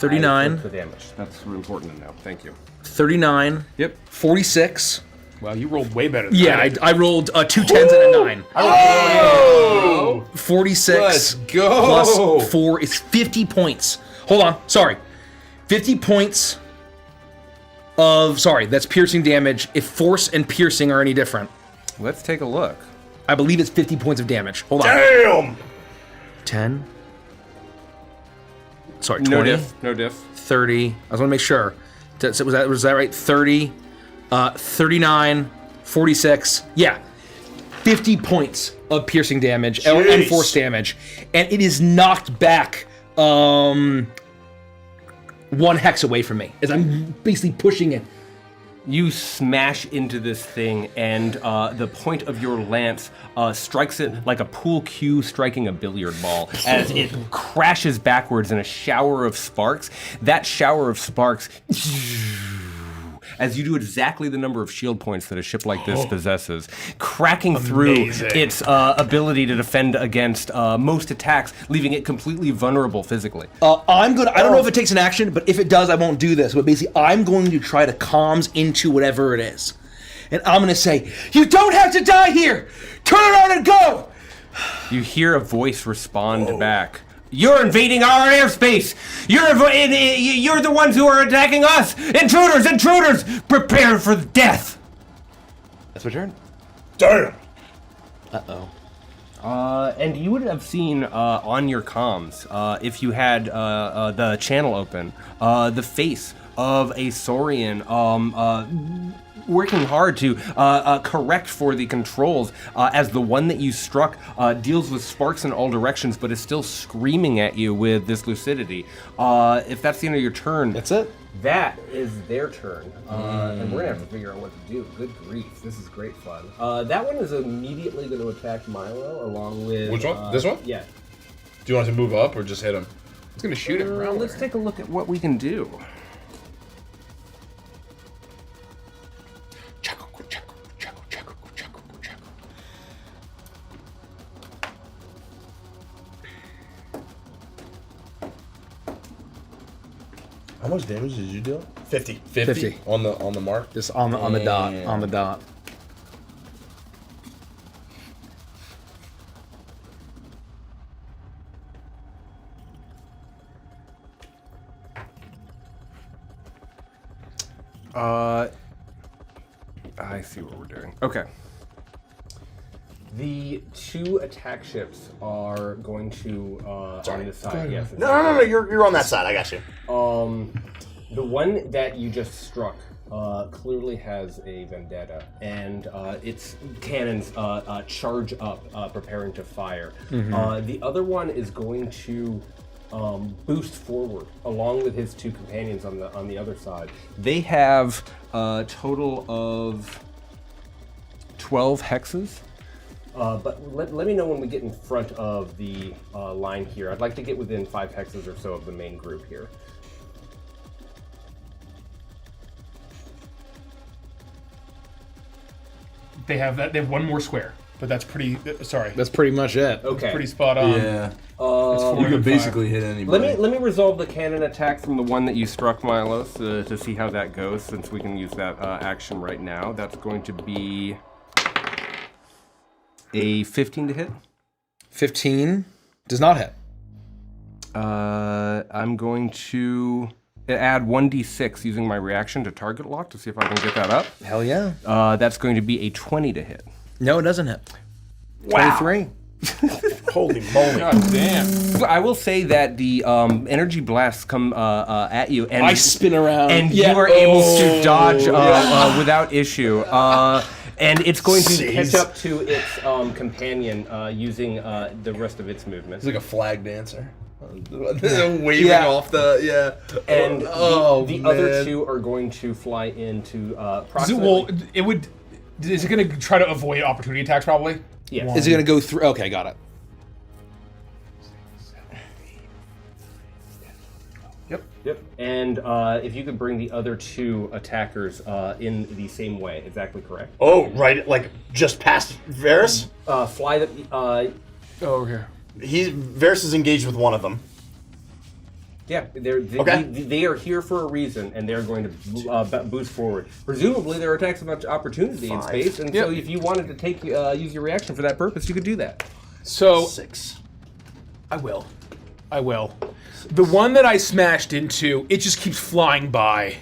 39. The damage. That's important to know. Thank you. 39. Yep. 46. Well, you rolled way better than Yeah, that. I rolled 2 10s and a 9. Oh! 46 Let's go! plus 4 is 50 points. Hold on, sorry. 50 points of, sorry, that's piercing damage if force and piercing are any different. Let's take a look. I believe it's 50 points of damage. Hold on. Damn! 10. Sorry, 20. No diff. No diff. 30. I just want to make sure. Was that right? 30, 39, 46. Yeah. 50 points of piercing damage and force damage. And it is knocked back 1 hex away from me as I'm basically pushing it. You smash into this thing, and the point of your lance strikes it like a pool cue striking a billiard ball as it crashes backwards in a shower of sparks. That shower of sparks, as you do exactly the number of shield points that a ship like this possesses, cracking through its ability to defend against most attacks, leaving it completely vulnerable physically. I don't know if it takes an action, but if it does, I won't do this. But basically, I'm going to try to comms into whatever it is. And I'm going to say, you don't have to die here! Turn around and go! You hear a voice respond back. You're invading our airspace! You're the ones who are attacking us! Intruders! Intruders! Prepare for death! That's my turn. Damn! And you would have seen on your comms, if you had the channel open, the face of a Saurian working hard to correct for the controls as the one that you struck deals with sparks in all directions but is still screaming at you with this lucidity. If that's the end of your turn, That's it. that is their turn. And we're gonna have to figure out what to do. Good grief, this is great fun. That one is immediately going to attack Milo along with... Which one? This one? Yeah. Do you want to move up or just hit him? It's gonna shoot him around. Let's take a look at what we can do. How much damage did you deal? 50. 50. On the mark? Just on the dot. On the dot. I see what we're doing. Okay. The 2 attack ships are going to on this side. Yes. No, you're on that side. I got you. The one that you just struck clearly has a vendetta, and its cannons charge up, preparing to fire. The other one is going to boost forward along with his 2 companions on the other side. They have a total of 12 hexes. But let me know when we get in front of the line here. I'd like to get within 5 hexes or so of the main group here. They have that. They have 1 more square, but that's pretty. Sorry, That's pretty much it. Okay. pretty spot on. Yeah. It's 4 You and could 5. basically hit anybody. Let me resolve the cannon attack from the one that you struck, Milos, to see how that goes, since we can use that action right now. That's going to be a 15 to hit. 15 does not hit. I'm going to add 1d6 using my reaction to target lock to see if I can get that up. Hell yeah. That's going to be a 20 to hit. No, it doesn't hit. Wow. 23. Holy moly. God damn. I will say that the energy blasts come at you, and I spin around. and you are able to dodge without issue. And it's going to catch up to its companion using the rest of its movement. It's like a flag dancer. Waving off the, And Oh, the man. other 2 are going to fly into Well, it would. Is it going to try to avoid opportunity attacks? Probably. Yes. Is it going to go through? Okay, got it. Yep. And if you could bring the other 2 attackers in the same way, exactly correct. Oh, right, like just past Varys? Fly the. Over here. Varys is engaged with one of them. Yeah, Okay. they are here for a reason, and they're going to boost forward. Presumably, there are attacks of opportunity in space, and so if you wanted to take use your reaction for that purpose, you could do that. So 6. I will. The one that I smashed into, it just keeps flying by,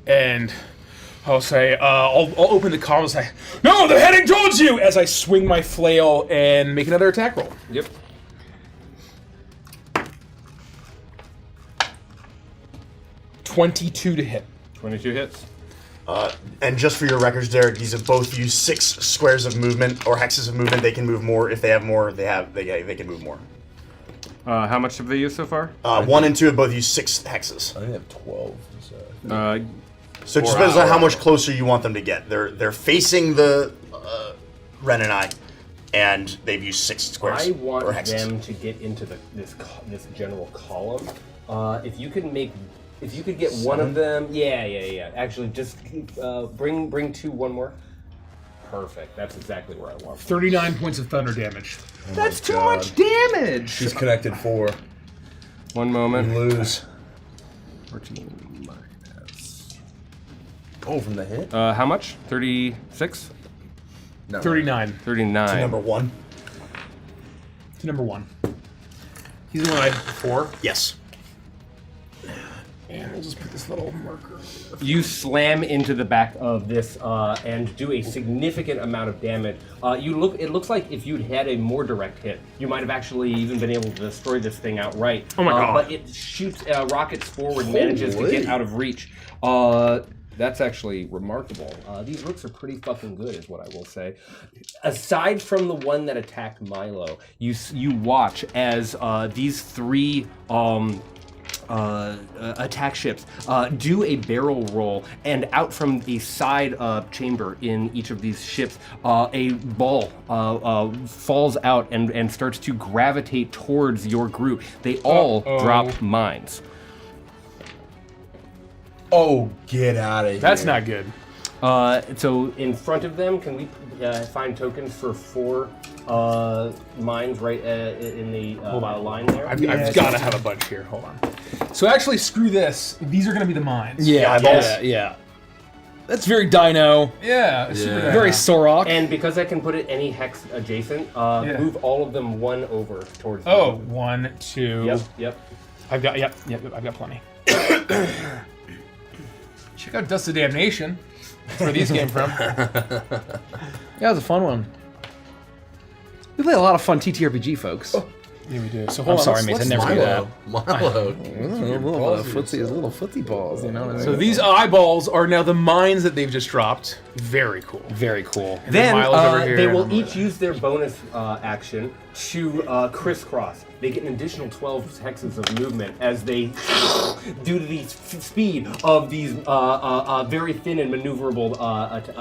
and I'll say, I'll open the column and say, "No, they're heading towards you!" As I swing my flail and make another attack roll. Yep. 22 to hit. 22 hits. And just for your records, Derek, these have both used 6 squares of movement or hexes of movement. They can move more. If they have more, they can move more. How much have they used so far? 1 and 2 have both used 6 hexes. I think I have 12. So it just depends on how much closer you want them to get. They're facing the Ren and they've used 6 squares I or want hexes. them to get into this general column. If you could get one of them, yeah. Actually, just bring 2, one more. Perfect. That's exactly where I want. 39 points of thunder damage. That's too much damage. She's connected 4. One moment. You lose. 14 minus. Oh, from the hit? How much? 36? No. 39 39. Number 1. to number 1. He's the one I had before. Yes. And we'll just put this little marker. You slam into the back of this and do a significant amount of damage. It looks like if you'd had a more direct hit, you might have actually even been able to destroy this thing outright. Oh my god! But it shoots rockets forward, and manages to get out of reach. That's actually remarkable. These rooks are pretty fucking good, is what I will say. Aside from the one that attacked Milo, you watch as these 3 attack ships do a barrel roll, and out from the side chamber in each of these ships, a ball falls out and starts to gravitate towards your group. They all drop mines. Oh, get out of here. That's not good. So in front of them, can we find tokens for 4 mines right in the line there? I've got to have a bunch here. Hold on. So actually, screw this. These are going to be the mines. Yeah. That's very dino. Yeah. Super dino. Very Sorok. And because I can put it any hex adjacent, move all of them 1 over towards. Oh, 1, 2. Yep. I've got. Yep. I've got plenty. Check out Dust of Damnation. That's where these came from. That was a fun one. We play a lot of fun TTRPG, folks. Yeah, we do. So I'm sorry, mate. I never do that. Milo. Little footy balls, you know what I mean? So these eyeballs are now the mines that they've just dropped. Very cool. Very cool. And Then Milo's over here. they will each use their bonus action to crisscross. They get an additional 12 hexes of movement as they, due to the speed of these very thin and maneuverable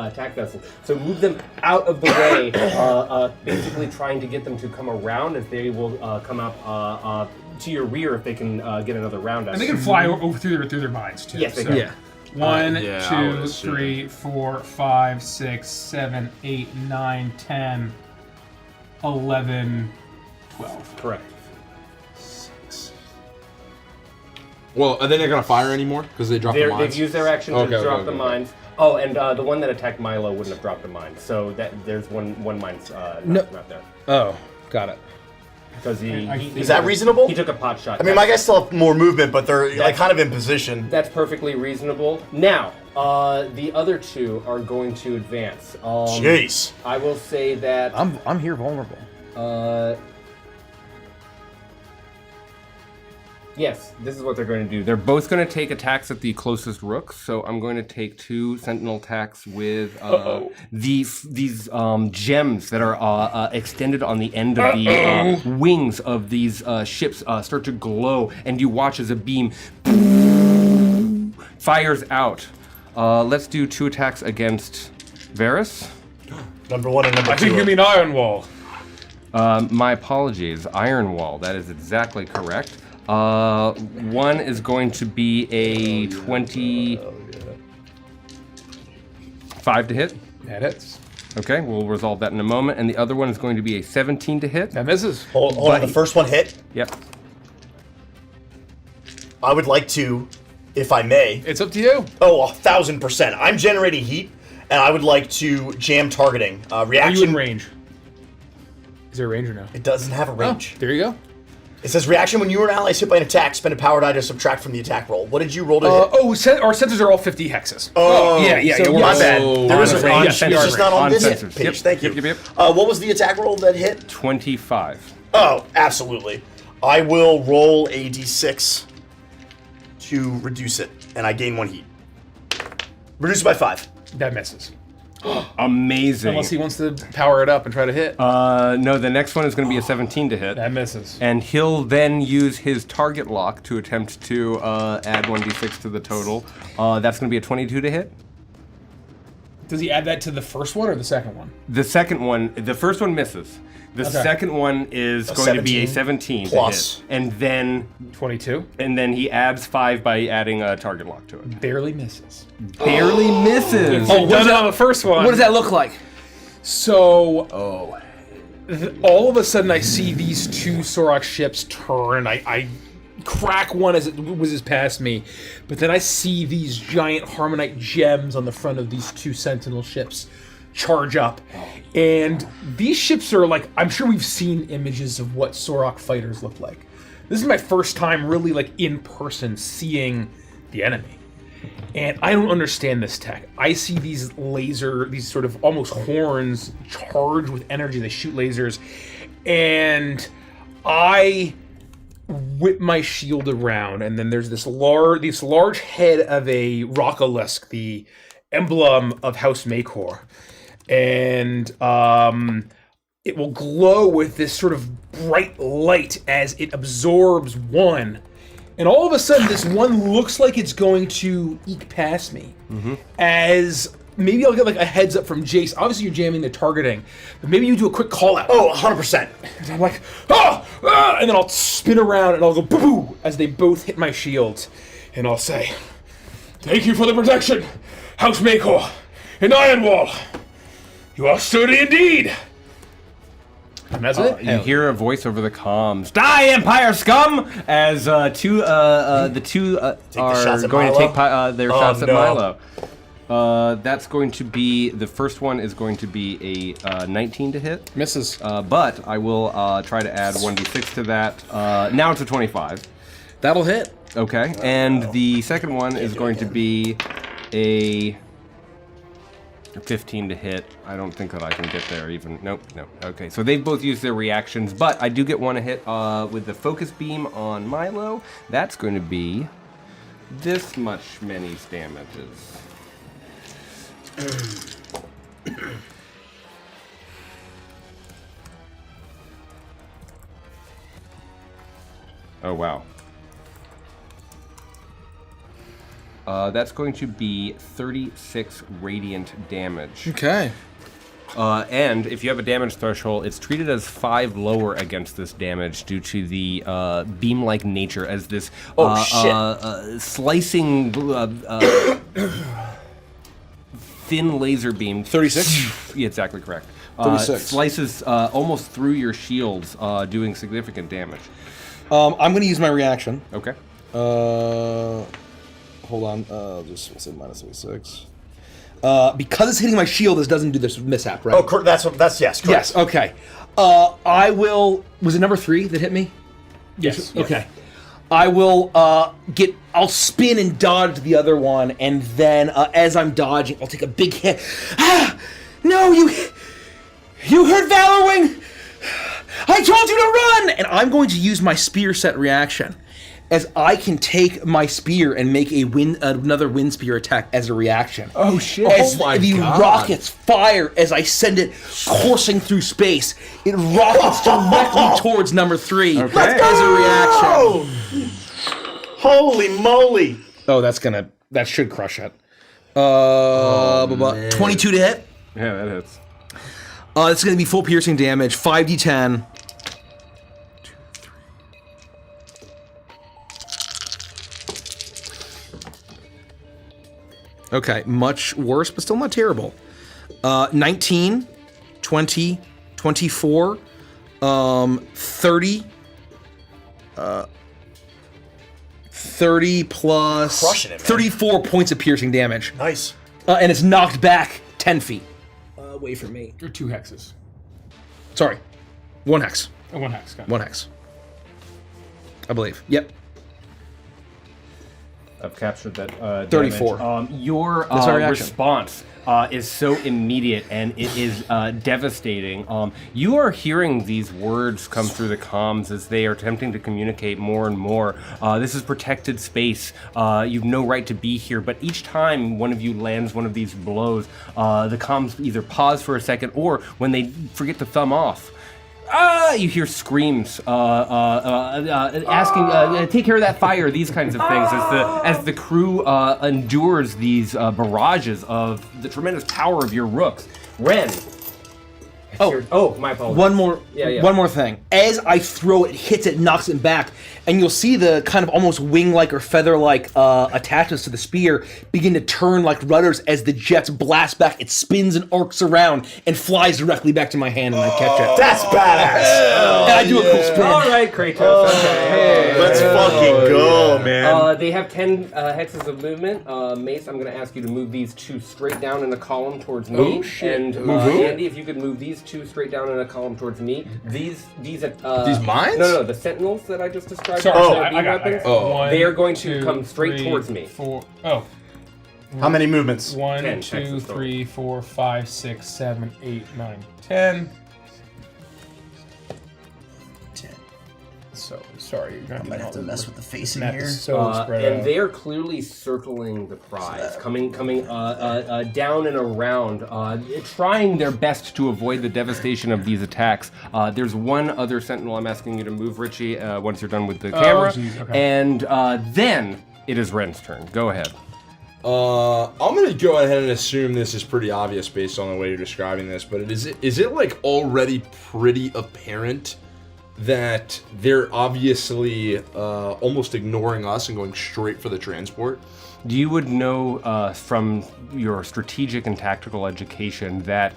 attack vessels. So move them out of the way, basically trying to get them to come around, as they will come up to your rear if they can get another round out. And they can fly over through their mines too. Yes, they so. can. Yeah. 1, yeah, I would 2, assume. 3, 4, 5, 6, 7, 8, 9, 10, 11, 12. Correct. Well, are they not gonna fire anymore because they dropped the mines? They've used their action to drop the mines. Oh, and the one that attacked Milo wouldn't have dropped the mine. So there's one mine's not there. Oh, got it. Because Is that reasonable? He took a pot shot. I mean, my guys still have more movement, but they're like kind of in position. That's perfectly reasonable. Now, the other 2 are going to advance. Jeez. I will say that. I'm here vulnerable. Yes, this is what they're going to do. They're both going to take attacks at the closest rooks. So I'm going to take 2 sentinel attacks with these gems that are extended on the end of the wings of these ships start to glow, and you watch as a beam fires out. Let's do 2 attacks against Varus. Number 1 and number 2. I think you mean Iron Wall. My apologies, Iron Wall. That is exactly correct. 1 is going to be a 25 to hit. That hits. Okay, we'll resolve that in a moment. And the other one is going to be a 17 to hit. That misses. Hold on, the first one hit. Yep. I would like to, if I may. It's up to you. Oh, 1,000%. I'm generating heat, and I would like to jam targeting. Reaction. Are you in range? Is there a range or no? It doesn't have a range. Oh, there you go. It says reaction when you or an ally is hit by an attack, spend a power die to subtract from the attack roll. What did you roll to hit? Our sensors are all 50 hexes. Oh, yeah. so My yes, bad. There is a range. Yes, It's just not on this sensors. page. Yep. Thank you. Yep. What was the attack roll that hit? 25. Oh, absolutely. I will roll a d6 to reduce it, and I gain 1 heat. Reduce it by 5. That misses. Amazing. Unless he wants to power it up and try to hit. No, the next one is going to be a 17 to hit. That misses. And he'll then use his target lock to attempt to add 1d6 to the total. That's going to be a 22 to hit. Does he add that to the first one or the second one? The second one, the first one misses. The second one is going to be a 17 plus. to hit. And then 22. And then he adds 5 by adding a target lock to it. Barely misses. Barely misses. Oh, what is that on the first one? What does that look like? So, all of a sudden I see these two Sorok ships turn. I crack one as it whizzes past me, but then I see these giant Harmonite gems on the front of these two Sentinel ships charge up. And these ships are like, I'm sure we've seen images of what Sorok fighters look like. This is my first time really like in person seeing the enemy. And I don't understand this tech. I see these sort of almost horns charged with energy. They shoot lasers. And I whip my shield around, and then there's this large head of a Rockalisk, the emblem of House Makor. And it will glow with this sort of bright light as it absorbs one. And all of a sudden, this one looks like it's going to eke past me. As maybe I'll get like a heads up from Jace. Obviously, you're jamming the targeting, but maybe you do a quick call out. Oh, 100%. And I'm like, and then I'll spin around and I'll go boo as they both hit my shields. And I'll say, "Thank you for the protection, House Makor and Ironwall. You are sturdy indeed." And that's it. You hear a voice over the comms. Die, Empire scum! As the two are going to take their shots at Milo. That's going to be, the first one is going to be a 19 to hit. Misses. But I will try to add 1d6 to that. Now it's a 25. That'll hit. Okay, and the second one is going to be a 15 to hit. I don't think that I can get there even. Nope. Okay, so they've both used their reactions, but I do get one to hit with the focus beam on Milo. That's going to be this much many damages. Oh, wow. That's going to be 36 radiant damage. Okay. And if you have a damage threshold, it's treated as 5 lower against this damage due to the beam-like nature as this slicing thin laser beam. 36? Yeah, exactly correct. 36. Slices almost through your shields, doing significant damage. I'm going to use my reaction. Okay. Hold on. We'll say minus 36. Because it's hitting my shield, this doesn't do this mishap, right? Oh, that's yes, correct. Yes, okay. I will... Was it number 3 that hit me? Yes. Okay. I will I'll spin and dodge the other one, and then as I'm dodging, I'll take a big hit. Ah! No, you heard Valorwing! I told you to run! And I'm going to use my spear set reaction, as I can take my spear and make another wind spear attack as a reaction. Oh shit! As the rockets fire as I send it coursing through space, it rockets directly towards number 3 as a reaction. Holy moly! Oh, that should crush it. 22 to hit. Yeah, that hits. It's going to be full piercing damage, 5d10. 2, 3. Okay, much worse, but still not terrible. 19, 20, 24, 30, 30 plus Crushing it, man. 34 points of piercing damage. Nice. And it's knocked back 10 feet away from me. Or 2 hexes. Sorry. 1 hex. Oh, 1 hex. Got it. 1 hex. I believe. Yep. I've captured that 34. damage. Your That's our reaction. response is so immediate and it is devastating. You are hearing these words come through the comms as they are attempting to communicate more and more. This is protected space. You've no right to be here, but each time one of you lands one of these blows, the comms either pause for a second or when they forget to thumb off, you hear screams asking, take care of that fire, these kinds of things, as the crew endures these barrages of the tremendous power of your rooks. Ren. My apologies. One more thing. As I throw it, hits it, knocks it back, and you'll see the kind of almost wing-like or feather-like attachments to the spear begin to turn like rudders as the jets blast back. It spins and arcs around and flies directly back to my hand, and I catch it. That's badass. And I do a cool spin. All right, Kratos. Okay. Let's fucking go, man. They have 10 hexes of movement. Mace, I'm going to ask you to move these 2 straight down in a column towards me. Oh, shit. And Andy, if you could move these 2 straight down in a column towards me. These mines? No, the sentinels that I just described. Sorry, I got Oh. They are going to come straight towards me. 4. Oh. How many movements? 1, 10 2, hexes 3, 4, 5, 6, 7, 8, 9, 10. So sorry, you're gonna Might have to mess with the facing here. So spread And out. they are clearly circling the prize, coming down and around, trying their best to avoid the devastation of these attacks. There's one other sentinel I'm asking you to move, Richie, once you're done with the camera. Geez, okay. And then it is Ren's turn. Go ahead. I'm gonna go ahead and assume this is pretty obvious based on the way you're describing this, but is it like already pretty apparent that they're obviously almost ignoring us and going straight for the transport? You would know from your strategic and tactical education that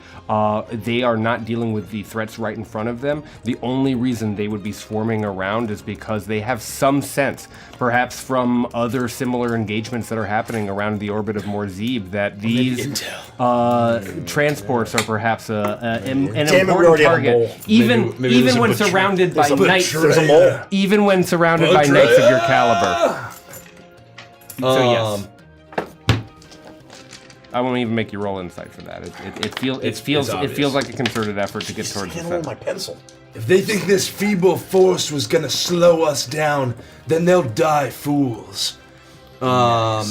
they are not dealing with the threats right in front of them. The only reason they would be swarming around is because they have some sense, perhaps from other similar engagements that are happening around the orbit of Morzib, that these transports are perhaps an important target. Even when surrounded by knights, even when surrounded by knights of your caliber. So yes, I won't even make you roll insight for that. It feels like a concerted effort to get towards the Can't hold center. my pencil. If they think this feeble force was gonna slow us down, then they'll die fools. I'm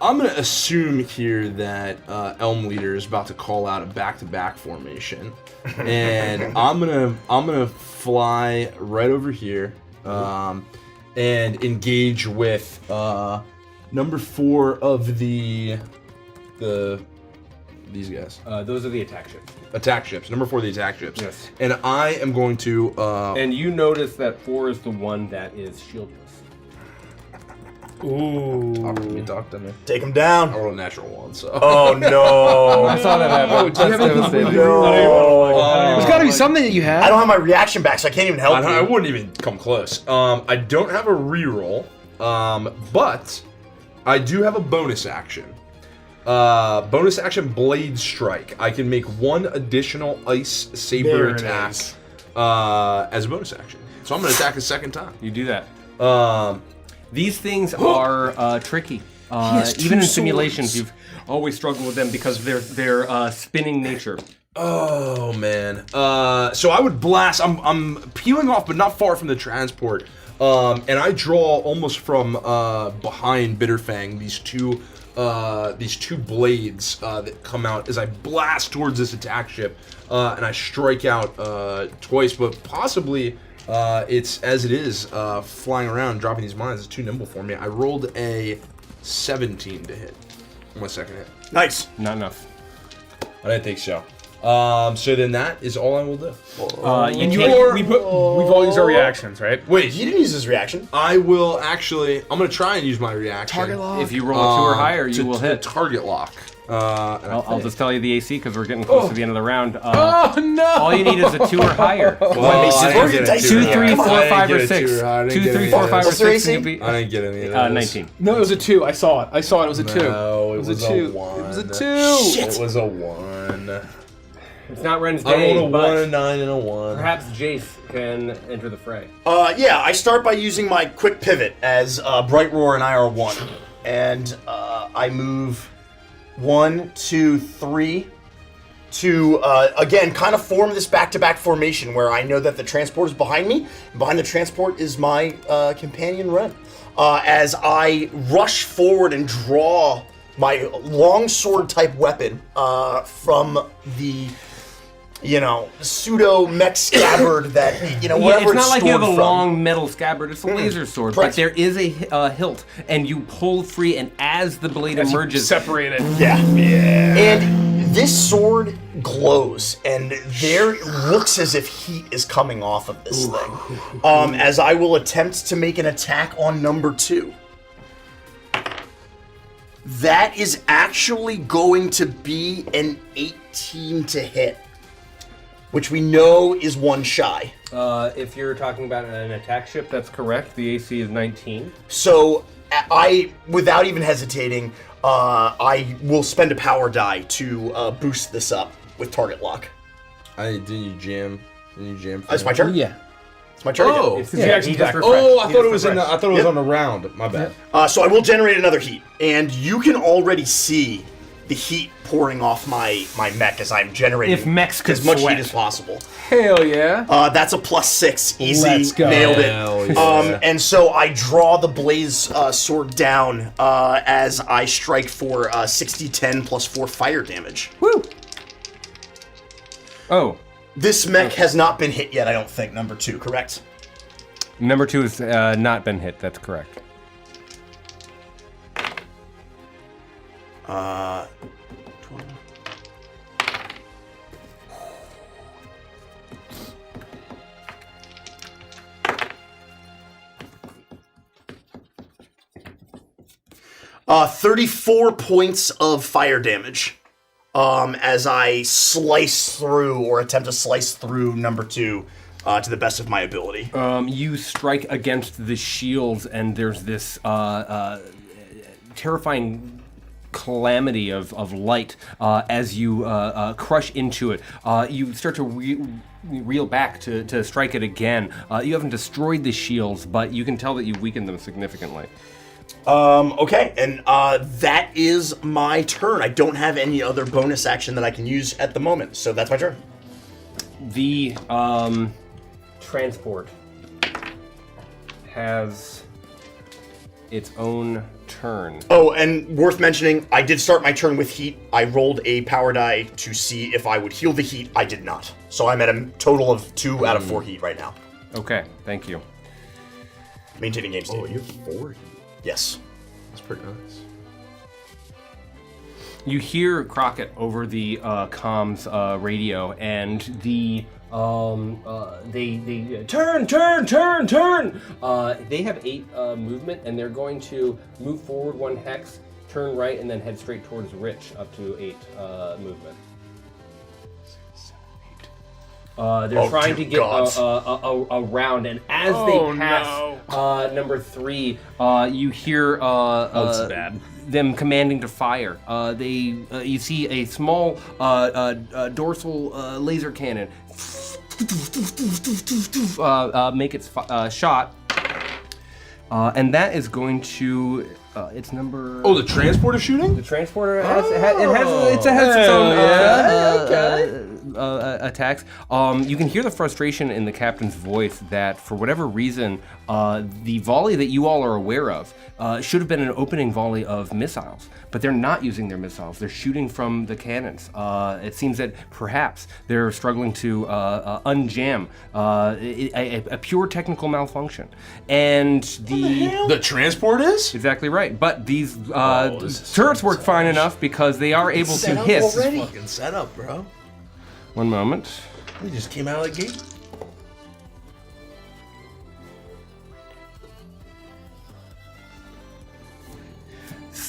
gonna assume here that Elm Leader is about to call out a back-to-back formation, and I'm gonna fly right over here and engage with number 4 of these guys. Those are the attack ships. Attack ships. Number 4 of the attack ships. Yes. And I am going to. And you notice that 4 is the one that is shieldless. Ooh. Talk to me. Take him down. I rolled a natural 1, so. Oh no. I saw that happen. Do you have anything? There's got to be something that you have. I don't have my reaction back, so I can't even help I you. wouldn't even come close. I don't have a reroll, but I do have a bonus action. Bonus action Blade Strike. I can make 1 additional Ice Saber There it attack is. as a bonus action. So I'm going to attack a second time. You do that. These things are tricky. Even in simulations, you've always struggled with them because of their spinning nature. Oh man. So I would blast. I'm peeling off, but not far from the transport. And I draw almost from behind Bitterfang these two blades that come out as I blast towards this attack ship, and I strike out twice, but possibly it's as it is flying around, dropping these mines. It's too nimble for me. I rolled a 17 to hit on my second hit. Nice. Not enough. I didn't think so. So then that is all I will do. We've all used our reactions, right? Wait, He didn't use his reaction. I will actually. I'm gonna try and use my reaction. Target lock. If you roll a 2 or higher, you will hit. Target lock. I'll just tell you the AC because we're getting close to the end of the round. Oh no! All you need is a 2 or higher. Well, I didn't get a 2, 3, 4, 5, or I didn't get a 6. two. I 2, didn't get 3, any 4, of 5, or What's their 6. AC? and you'll be, I didn't get any of those. 19. No, it was a 2. I saw it. It was a 2. No, it was a 2. 1. It was a 2. It was a 1. It's not Ren's I day, rolled a 1, but a 9, and a 1. perhaps Jace can enter the fray. Yeah, I start by using my quick pivot as Bright Roar and I are 1. And I move 1, 2, 3 to, again, kind of form this back-to-back formation where I know that the transport is behind me. And behind the transport is my companion Ren. As I rush forward and draw my longsword-type weapon from the... pseudo mech scabbard that, wherever it's not like you have a stored from. long metal scabbard, it's a laser sword, Correct. but there is a hilt, and you pull free, and as the blade emerges... Separated. Yeah. And this sword glows, and there looks as if heat is coming off of this thing. As I will attempt to make an attack on number 2. That is actually going to be an 18 to hit, which we know is 1 shy. If you're talking about an attack ship, that's correct. The AC is 19. So I, without even hesitating, I will spend a power die to boost this up with target lock. Didn't you jam? It's my turn? Yeah. It's my turn Oh. again. It's his reaction he just back. refreshed. Oh, I He thought it just was in the, refreshed. I thought it was on the round. My bad. So I will generate another heat, and you can already see the heat pouring off my mech as I'm generating If mechs could as much sweat. heat as possible. Hell yeah. That's a +6. Easy. Let's go. Nailed it. Hell yeah. And so I draw the blaze sword down as I strike for 60, 10 plus 4 fire damage. Woo! Oh, This mech has not been hit yet, I don't think, number 2, correct? number 2 has not been hit, that's correct. 12. 34 points of fire damage as I slice through or attempt to slice through number 2 to the best of my ability. You strike against the shields, and there's this terrifying calamity of light as you crush into it. You start to reel back to strike it again. You haven't destroyed the shields, but you can tell that you've weakened them significantly. Okay, and that is my turn. I don't have any other bonus action that I can use at the moment, so that's my turn. The transport has its own turn. Oh, and worth mentioning, I did start my turn with heat. I rolled a power die to see if I would heal the heat. I did not. So I'm at a total of 2 out of 4 heat right now. Okay, thank you. Maintaining game state. Oh, you have 4 heat. Yes. That's pretty nice. You hear Crockett over the comms radio, and the they turn. They have 8 movement, and they're going to move forward 1 hex, turn right, and then head straight towards Rich up to 8 movement. They're trying to get around, and as they pass number 3, you hear them commanding to fire. You see a small dorsal laser cannon make its shot, and that is going to. It's number. Oh, the transporter shooting? The transporter has its own attacks. You can hear the frustration in the captain's voice that, for whatever reason, the volley that you all are aware of should have been an opening volley of missiles, but they're not using their missiles. They're shooting from the cannons. It seems that perhaps they're struggling to unjam a pure technical malfunction. And The transport is? exactly right. But these turrets work fine enough because they are able to hiss. Fucking setup, bro. One moment. We just came out of the gate.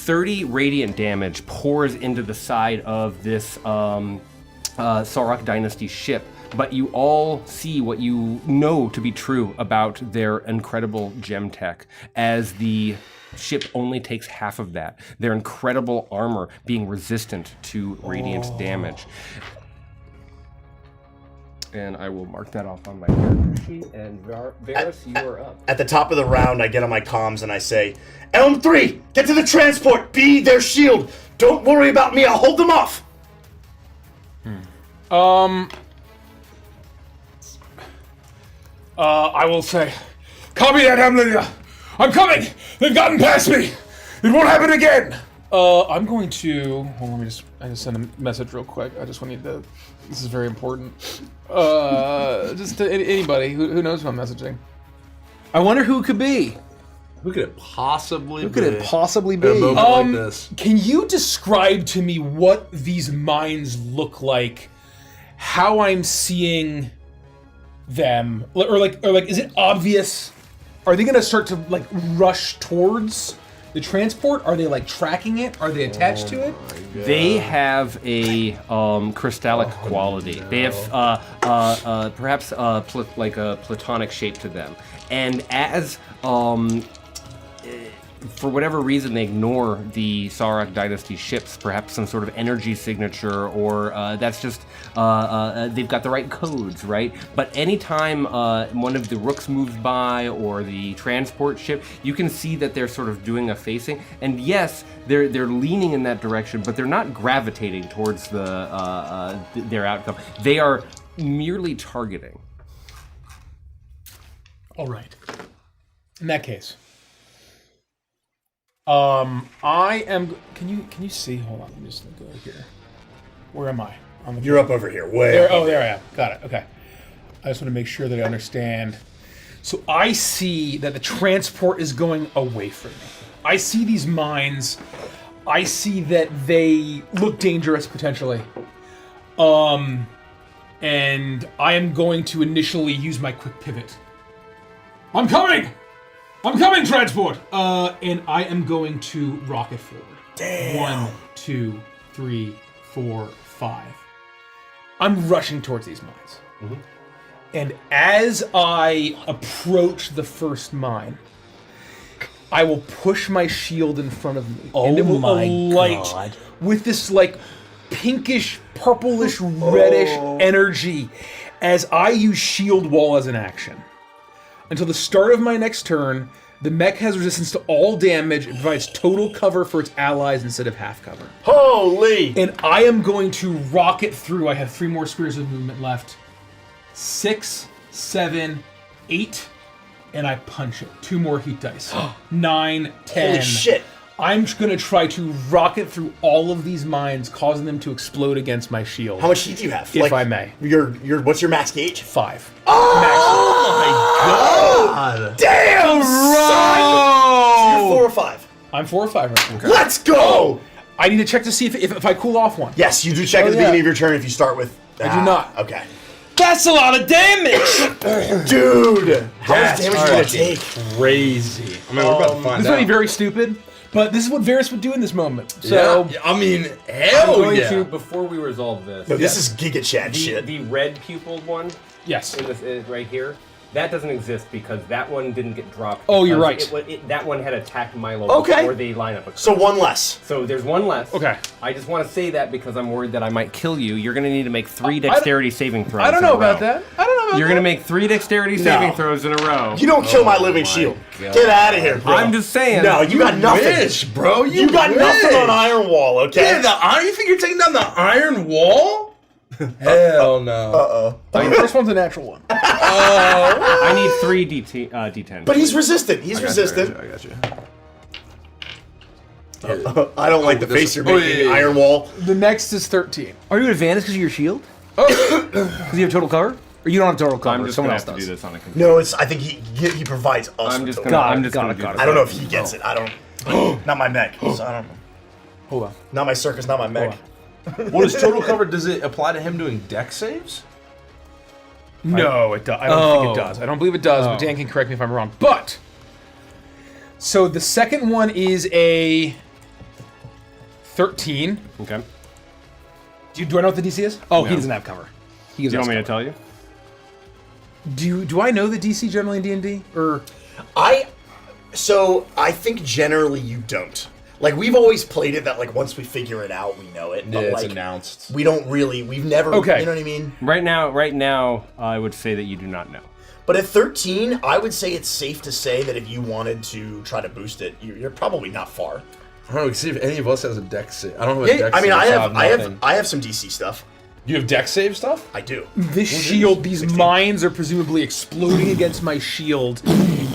30 radiant damage pours into the side of this Sarok Dynasty ship, but you all see what you know to be true about their incredible gem tech, as the ship only takes half of that. Their incredible armor being resistant to radiant damage. And I will mark that off on my character sheet. And Varus, you are up. At the top of the round, I get on my comms and I say, Elm 3, get to the transport. Be their shield. Don't worry about me. I'll hold them off. I will say, copy that, Hamlet. I'm coming. They've gotten past me. It won't happen again. I'm going to. Hold on, I just send a message real quick. I just want to. This is very important. Just to anybody who knows who I'm messaging. I wonder who it could be. Who could it possibly be? Who could it possibly be? At a moment like this. Can you describe to me what these mines look like? How I'm seeing them, or like, is it obvious? Are they gonna start to like rush towards the transport? Are they like tracking it? Are they attached to it? They have a crystallic quality. They have perhaps like a platonic shape to them. And as for whatever reason they ignore the Sarok Dynasty ships, perhaps some sort of energy signature, or that's just they've got the right codes, right? But anytime one of the rooks moves by or the transport ship, you can see that they're sort of doing a facing. And yes, they're leaning in that direction, but they're not gravitating towards their outcome. They are merely targeting. All right. In that case, I am. Can you see? Hold on. Let me just go here. Where am I? On the. You're up over here. Way there. up Oh, over there I am. Got it. Okay. I just want to make sure that I understand. So I see that the transport is going away from me. I see these mines. I see that they look dangerous potentially. And I am going to initially use my quick pivot. I'm coming! I'm coming, transport! And I am going to rocket forward. Damn. 1, 2, 3, 4, 5. I'm rushing towards these mines. Mm-hmm. And as I approach the first mine, I will push my shield in front of me. Oh, and it will my alight God. with this like pinkish, purplish, reddish energy as I use shield wall as an action. Until the start of my next turn, the mech has resistance to all damage and provides total cover for its allies instead of half cover. Holy! And I am going to rocket through. I have 3 more spheres of movement left. 6, 7, 8, and I punch it. 2 more heat dice. 9, 10. Holy shit! I'm going to try to rocket through all of these mines, causing them to explode against my shield. How much heat do you have? If I may. What's your max gauge? 5. Oh my god! Damn, son! So you're 4 or 5. I'm 4 or 5 right now. Let's go! I need to check to see if I cool off one. Yes, you do check at the beginning of your turn if you start with. I do not. Okay. That's a lot of damage! Dude! How much damage are you gonna take? Crazy. I mean, we're about to find This out. might be very stupid, but this is what Varus would do in this moment. So Yeah, I mean, I'm hell going yeah. to, before we resolve this, No, this is Giga Chat shit. the red pupiled one yes. in this, right here, that doesn't exist because that one didn't get dropped. Oh, you're because right. That one had attacked Milo Okay. before the lineup occurred. So one less. So there's one less. Okay. I just want to say that because I'm worried that I might kill you. You're going to need to make 3 dexterity saving throws. I don't in a know about row. that. I don't know about You're that. going to make 3 dexterity saving throws in a row. You don't kill my living shield. Get out of here, bro. I'm just saying. No, you got nothing. Wish, bro. You got nothing on Iron Wall, okay? Yeah, the iron. You think you're taking down the iron wall? Hell no. The first one's a natural one. I need 3 D10. But he's resistant. He's resistant. I got you. I don't like the face you're making, Iron Wall. The next is 13. Are you at advantage because of your shield? Because you have total cover? Or you don't have total cover? I'm just someone going else to have to does. do this on a computer. No, it's. I think he provides us. I'm with just total going cover. to do got this. it. I don't know if he gets it. I don't. Not my mech. So I don't know. Hold on. Not my circus. Not my mech. What is total cover? Does it apply to him doing deck saves? No, it does. I don't think it does. I don't believe it does, but Dan can correct me if I'm wrong. But so the second one is a 13. Okay. Do I know what the DC is? Oh, he doesn't have cover. He gives Do you us want me to cover. tell you? Do I know the DC generally in D&D? Or I think generally you don't. Like, we've always played it that, like, once we figure it out, we know it. But, Yeah, like, it's announced. we don't really, we've never, Okay. you know what I mean? Right now, I would say that you do not know. But at 13, I would say it's safe to say that if you wanted to try to boost it, you're probably not far. I don't know. See if any of us has a deck save. I don't know what deck I mean, save. I have some DC stuff. You have deck save stuff? I do. this shield, these mines are presumably exploding against my shield,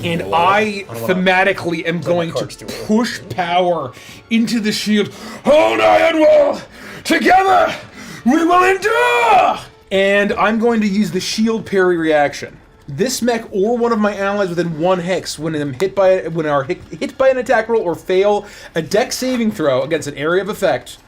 and I thematically am going to cards too early. push power into the shield. Hold iron wall! Together, we will endure! And I'm going to use the shield parry reaction. This mech or one of my allies within 1 hex when hit by an attack roll or fail a deck saving throw against an area of effect,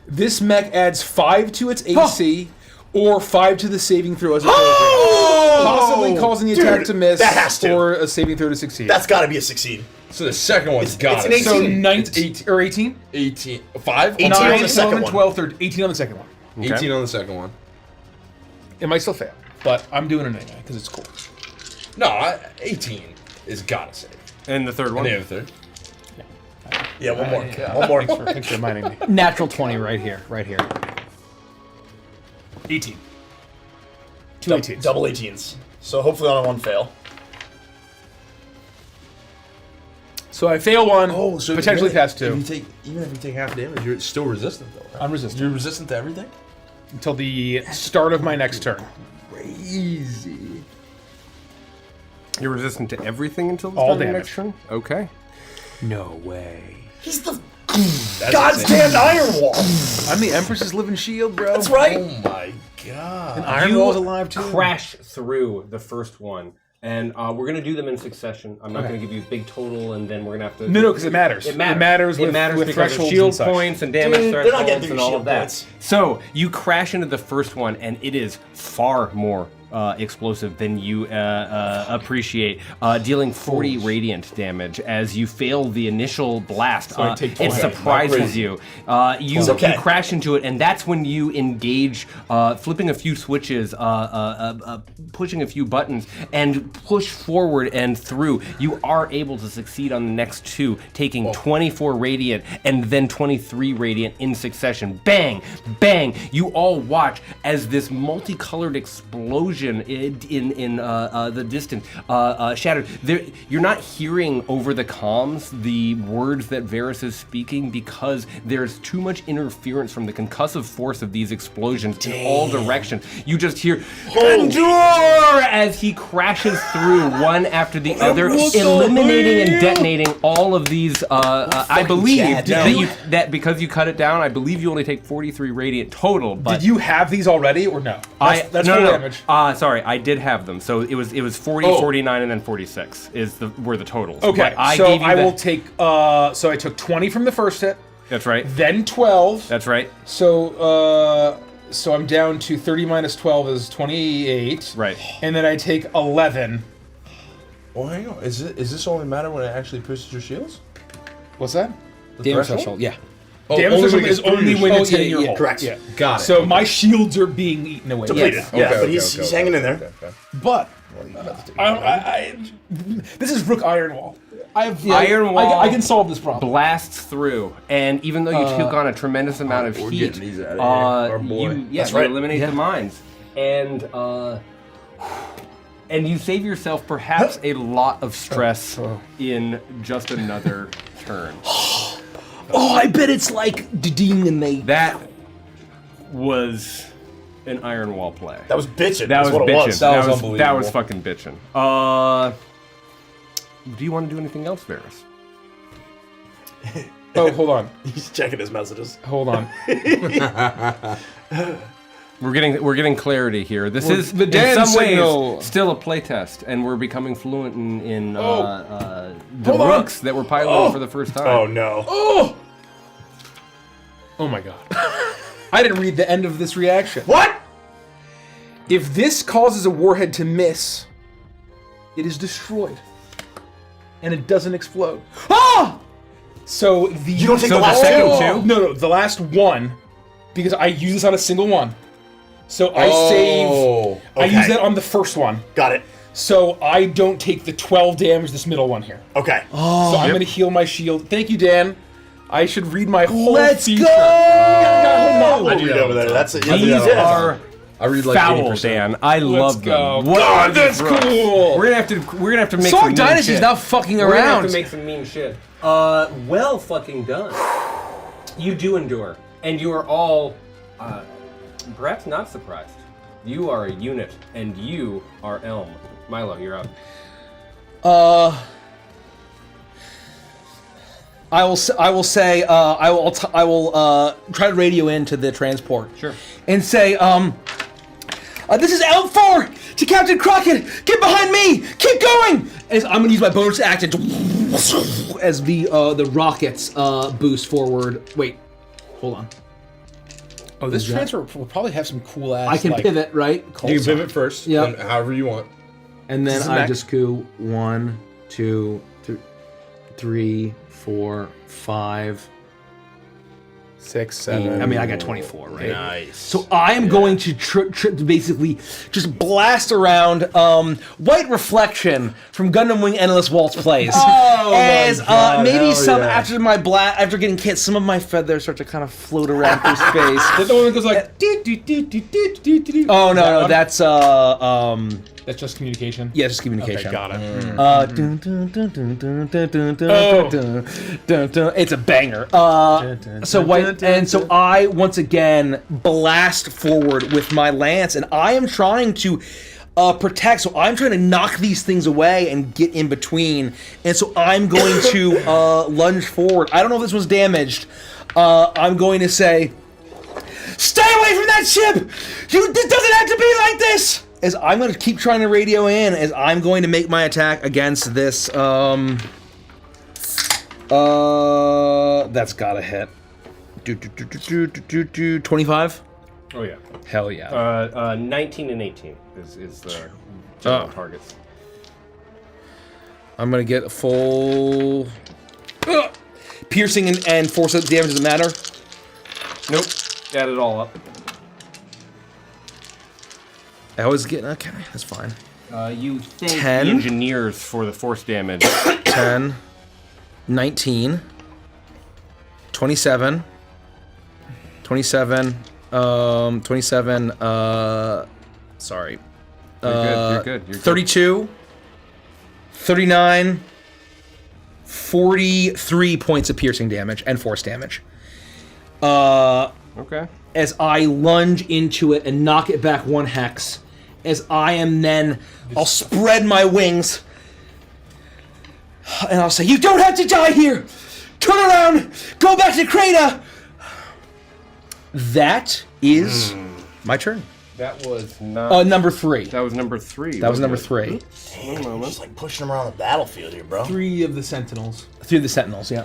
this mech adds 5 to its AC or 5 to the saving throw as appropriate, possibly causing the attack to miss that has to. or a saving throw to succeed. That's got to be a succeed. So the second one's got it's it. an so 18. 19 or 18? 18. 5? 18 9, on the second 11, one. 12, 13, 18 on the second one. 18 on the second one. It might still fail, but I'm doing it anyway because it's cool. No, 18 is gotta save. And the third And one? the other third. Yeah, one more. One more. Thanks for reminding me. Natural 20 right here. 18. 2 18s. Double 18s. So hopefully only one fail. So I fail one, so potentially pass 2. Even if you take half damage, you're still resistant though, right? I'm resistant. You're resistant to everything? Until the start of my next turn. Crazy. You're resistant to everything until the All start of the damage. next turn? Okay. No way. He's the That's God's insane. damned Iron Wall. I'm the Empress's living shield, bro. That's right. Oh my god. Iron Wall's alive too. Crash through the first one. And we're going to do them in succession. I'm not going to give you a big total, and then we're going to have to... No, because it matters. It matters. It matters with, with with because of thresholds shield and such. points and damage Dude, they're not thresholds getting and through all shield of that. points. So you crash into the first one, and it is far more explosive than you appreciate, dealing 40 radiant damage as you fail the initial blast. I take It 12. surprises you. You crash into it, and that's when you engage, flipping a few switches, pushing a few buttons, and push forward and through. You are able to succeed on the next 2, taking 24 radiant and then 23 radiant in succession. Bang! Bang! You all watch as this multicolored explosion in the distance shattered. You're not hearing over the comms the words that Varys is speaking because there's too much interference from the concussive force of these explosions in all directions. You just hear endure as he crashes through one after the other, eliminating and detonating all of these. I believe that because you cut it down, I believe you only take 43 radiant total. But Did you have these already or no? That's full damage. Sorry, I did have them. So it was 40, 49, and then 46 were the totals. Okay, But I so gave you I will take. So I took 20 from the first hit, That's right. then 12. That's right. So I'm down to 30 minus 12 is 28. Right. And then I take 11. Well, hang on. Is this only matter when it actually pushes your shields? What's that? The Damage threshold? threshold, yeah. Oh, Damage only threshold when is it's through only your when shield. it's hitting your yeah, hull. Correct. Yeah. Got it. So okay. my shields are being eaten away. Depleted. Yes. Yeah, Okay, but he's hanging in there. okay. But this is Rook Iron Wall. Iron Wall I can solve this problem. blasts through, and even though you took on a tremendous amount of We're heat, getting these out of here. Our boy. you eliminate the mines, and you save yourself perhaps a lot of stress in just another turn. Oh, I bet it's like ding and they. That was an Iron Wall play. That was bitching. That was That's what it bitching. was. That was That unbelievable. was fucking bitching. Do you want to do anything else, Varys? Oh, hold on. He's checking his messages. Hold on. We're getting clarity here. This is the in Dan some signal. ways still a playtest, and we're becoming fluent in the Hold on. rooks that we're piloting for the first time. Oh no. Oh my god. I didn't read the end of this reaction. What? If this causes a warhead to miss, it is destroyed. And it doesn't explode. Ah! So the You don't take So the the last second two? two? No, the last one, because I use this on a single one. So I save. I okay. use that on the first one. Got it. So I don't take the 12 damage this middle one here. Okay. So I'm going to heal my shield. Thank you, Dan. I should read my whole Let's feature. go! I do over there. That's it. These are I read like foul, 80%. Dan. I love go. them. What God, are that's these rules? cool. We're gonna have to make Song some mean Dynasty's shit. not fucking We're gonna have around. to make some mean shit. Well fucking done. You do endure, and you are all, perhaps not surprised. You are a unit, and you are Elm. Milo, you're up. I will say I will try to radio into the transport. Sure. And say this is L4 to Captain Crockett. Get behind me. Keep going. As I'm gonna use my bonus action to as the rockets boost forward. Wait, hold on. Oh, this transfer will probably have some cool ass. I can like, pivot, right? You can pivot first. Yep. and however you want. And then This is I mech. just go 1, 2, 3, 4, 5. 6, 7. I mean, I got 24, right? Nice. So I am going to basically just blast around White Reflection from Gundam Wing Endless Waltz plays. As maybe some after getting hit, some of my feathers start to kind of float around through space. Is that the one that goes like? Oh no, that's That's just communication. yeah, just communication. Okay, got it. It's a banger. So White, and so I once again blast forward with my lance, and I am trying to protect. So I'm trying to knock these things away and get in between. And so I'm going to lunge forward. I don't know if this was damaged. I'm going to say, "Stay away from that ship! This doesn't have to be like this." As I'm going to keep trying to radio in, as I'm going to make my attack against this. That's gotta hit. 25. Oh yeah. Hell yeah. 19 and 18 is the general targets. I'm gonna get a full piercing and force damage. Doesn't matter. Nope. Add it all up. I always get okay. That's fine. You thank 10? the engineers for the force damage. 10, 19, 27, 27, 27, sorry. You're good. 32, 39, 43 points of piercing damage and force damage. Okay. As I lunge into it and knock it back 1 hex. As I am then, I'll spread my wings. And I'll say, "You don't have to die here! Turn around! Go back to Krata!" That is my turn. That was not. Number 3. That was number 3. That was number 3. Damn, just like pushing them around the battlefield here, bro. 3 of the Sentinels. 3 of the Sentinels, yeah.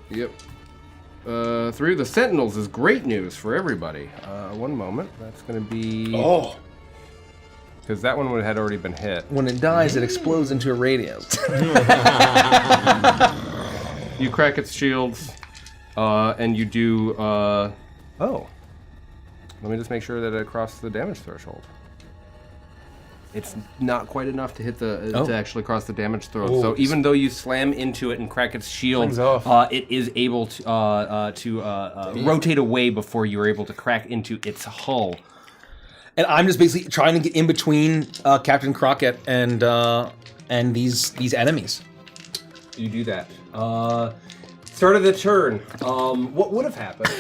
Yep. 3 of the Sentinels is great news for everybody. One moment. That's going to be. Oh. Because that one had already been hit. When it dies, it explodes into a radio. You crack its shields, and you do. Oh. Let me just make sure that it crossed the damage threshold. It's not quite enough to hit the to actually cross the damage threshold. So even though you slam into it and crack its shield, it is able to rotate away before you are able to crack into its hull. And I'm just basically trying to get in between Captain Crockett and these enemies. You do that. Start of the turn. What would have happened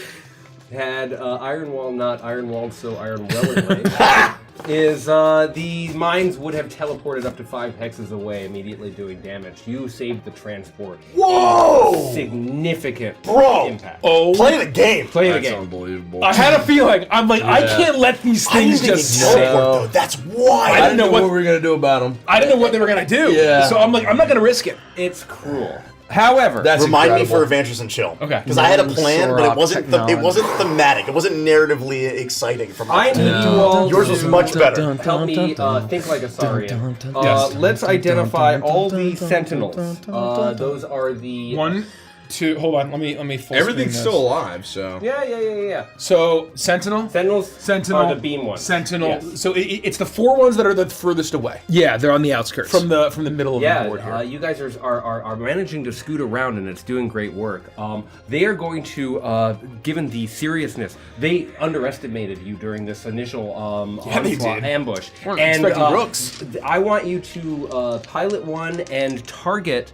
had Ironwall not Ironwalled so Ironwellingly is the mines would have teleported up to 5 hexes away, immediately doing damage. You saved the transport. Whoa! Significant impact. Oh, Play the game. Play the That's game. unbelievable. I had a feeling. I'm like, I can't let these I didn't things think just it would sit. work, though. That's wild. I didn't know what what we were gonna do about them. I didn't know what they were gonna do. Yeah. So I'm like, I'm not gonna risk it. It's cruel. However, That's Remind me incredible. for Evangelist and Chill. Okay. Because I had a plan, but it wasn't technology. it wasn't thematic. It wasn't narratively exciting for my I need you all Yours was to much better. help me think like a Saurian. Yes. Let's identify all the sentinels. Those are the... 1, 2. Hold on. Let me full Everything's screen still this. alive, so. Yeah. So Sentinel. Sentinels are the beam ones. Sentinel. Yes. So it's the 4 ones that are the furthest away Yeah, they're on the outskirts. from the middle of the board Yeah, here. you guys are managing to scoot around, and it's doing great work. They are going to, given the seriousness, they underestimated you during this initial they onslaught did. ambush. Weren't And expecting rooks. I want you to pilot one and target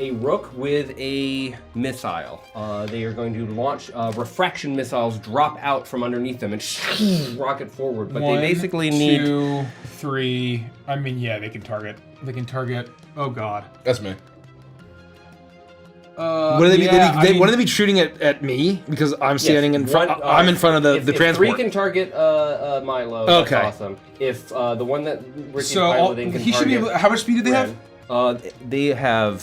a rook with a missile. They are going to launch refraction missiles, drop out from underneath them, and rocket forward. But they basically need 2, 3. I mean, yeah, they can target. They can target. Oh God. That's me. What do they be? What do they be shooting at me? Because I'm standing in front. I'm in front of the if transport. 3 can target Milo, Okay. that's awesome. If the one that Ricky's So piloting can he should be target able. How much speed do they have? they have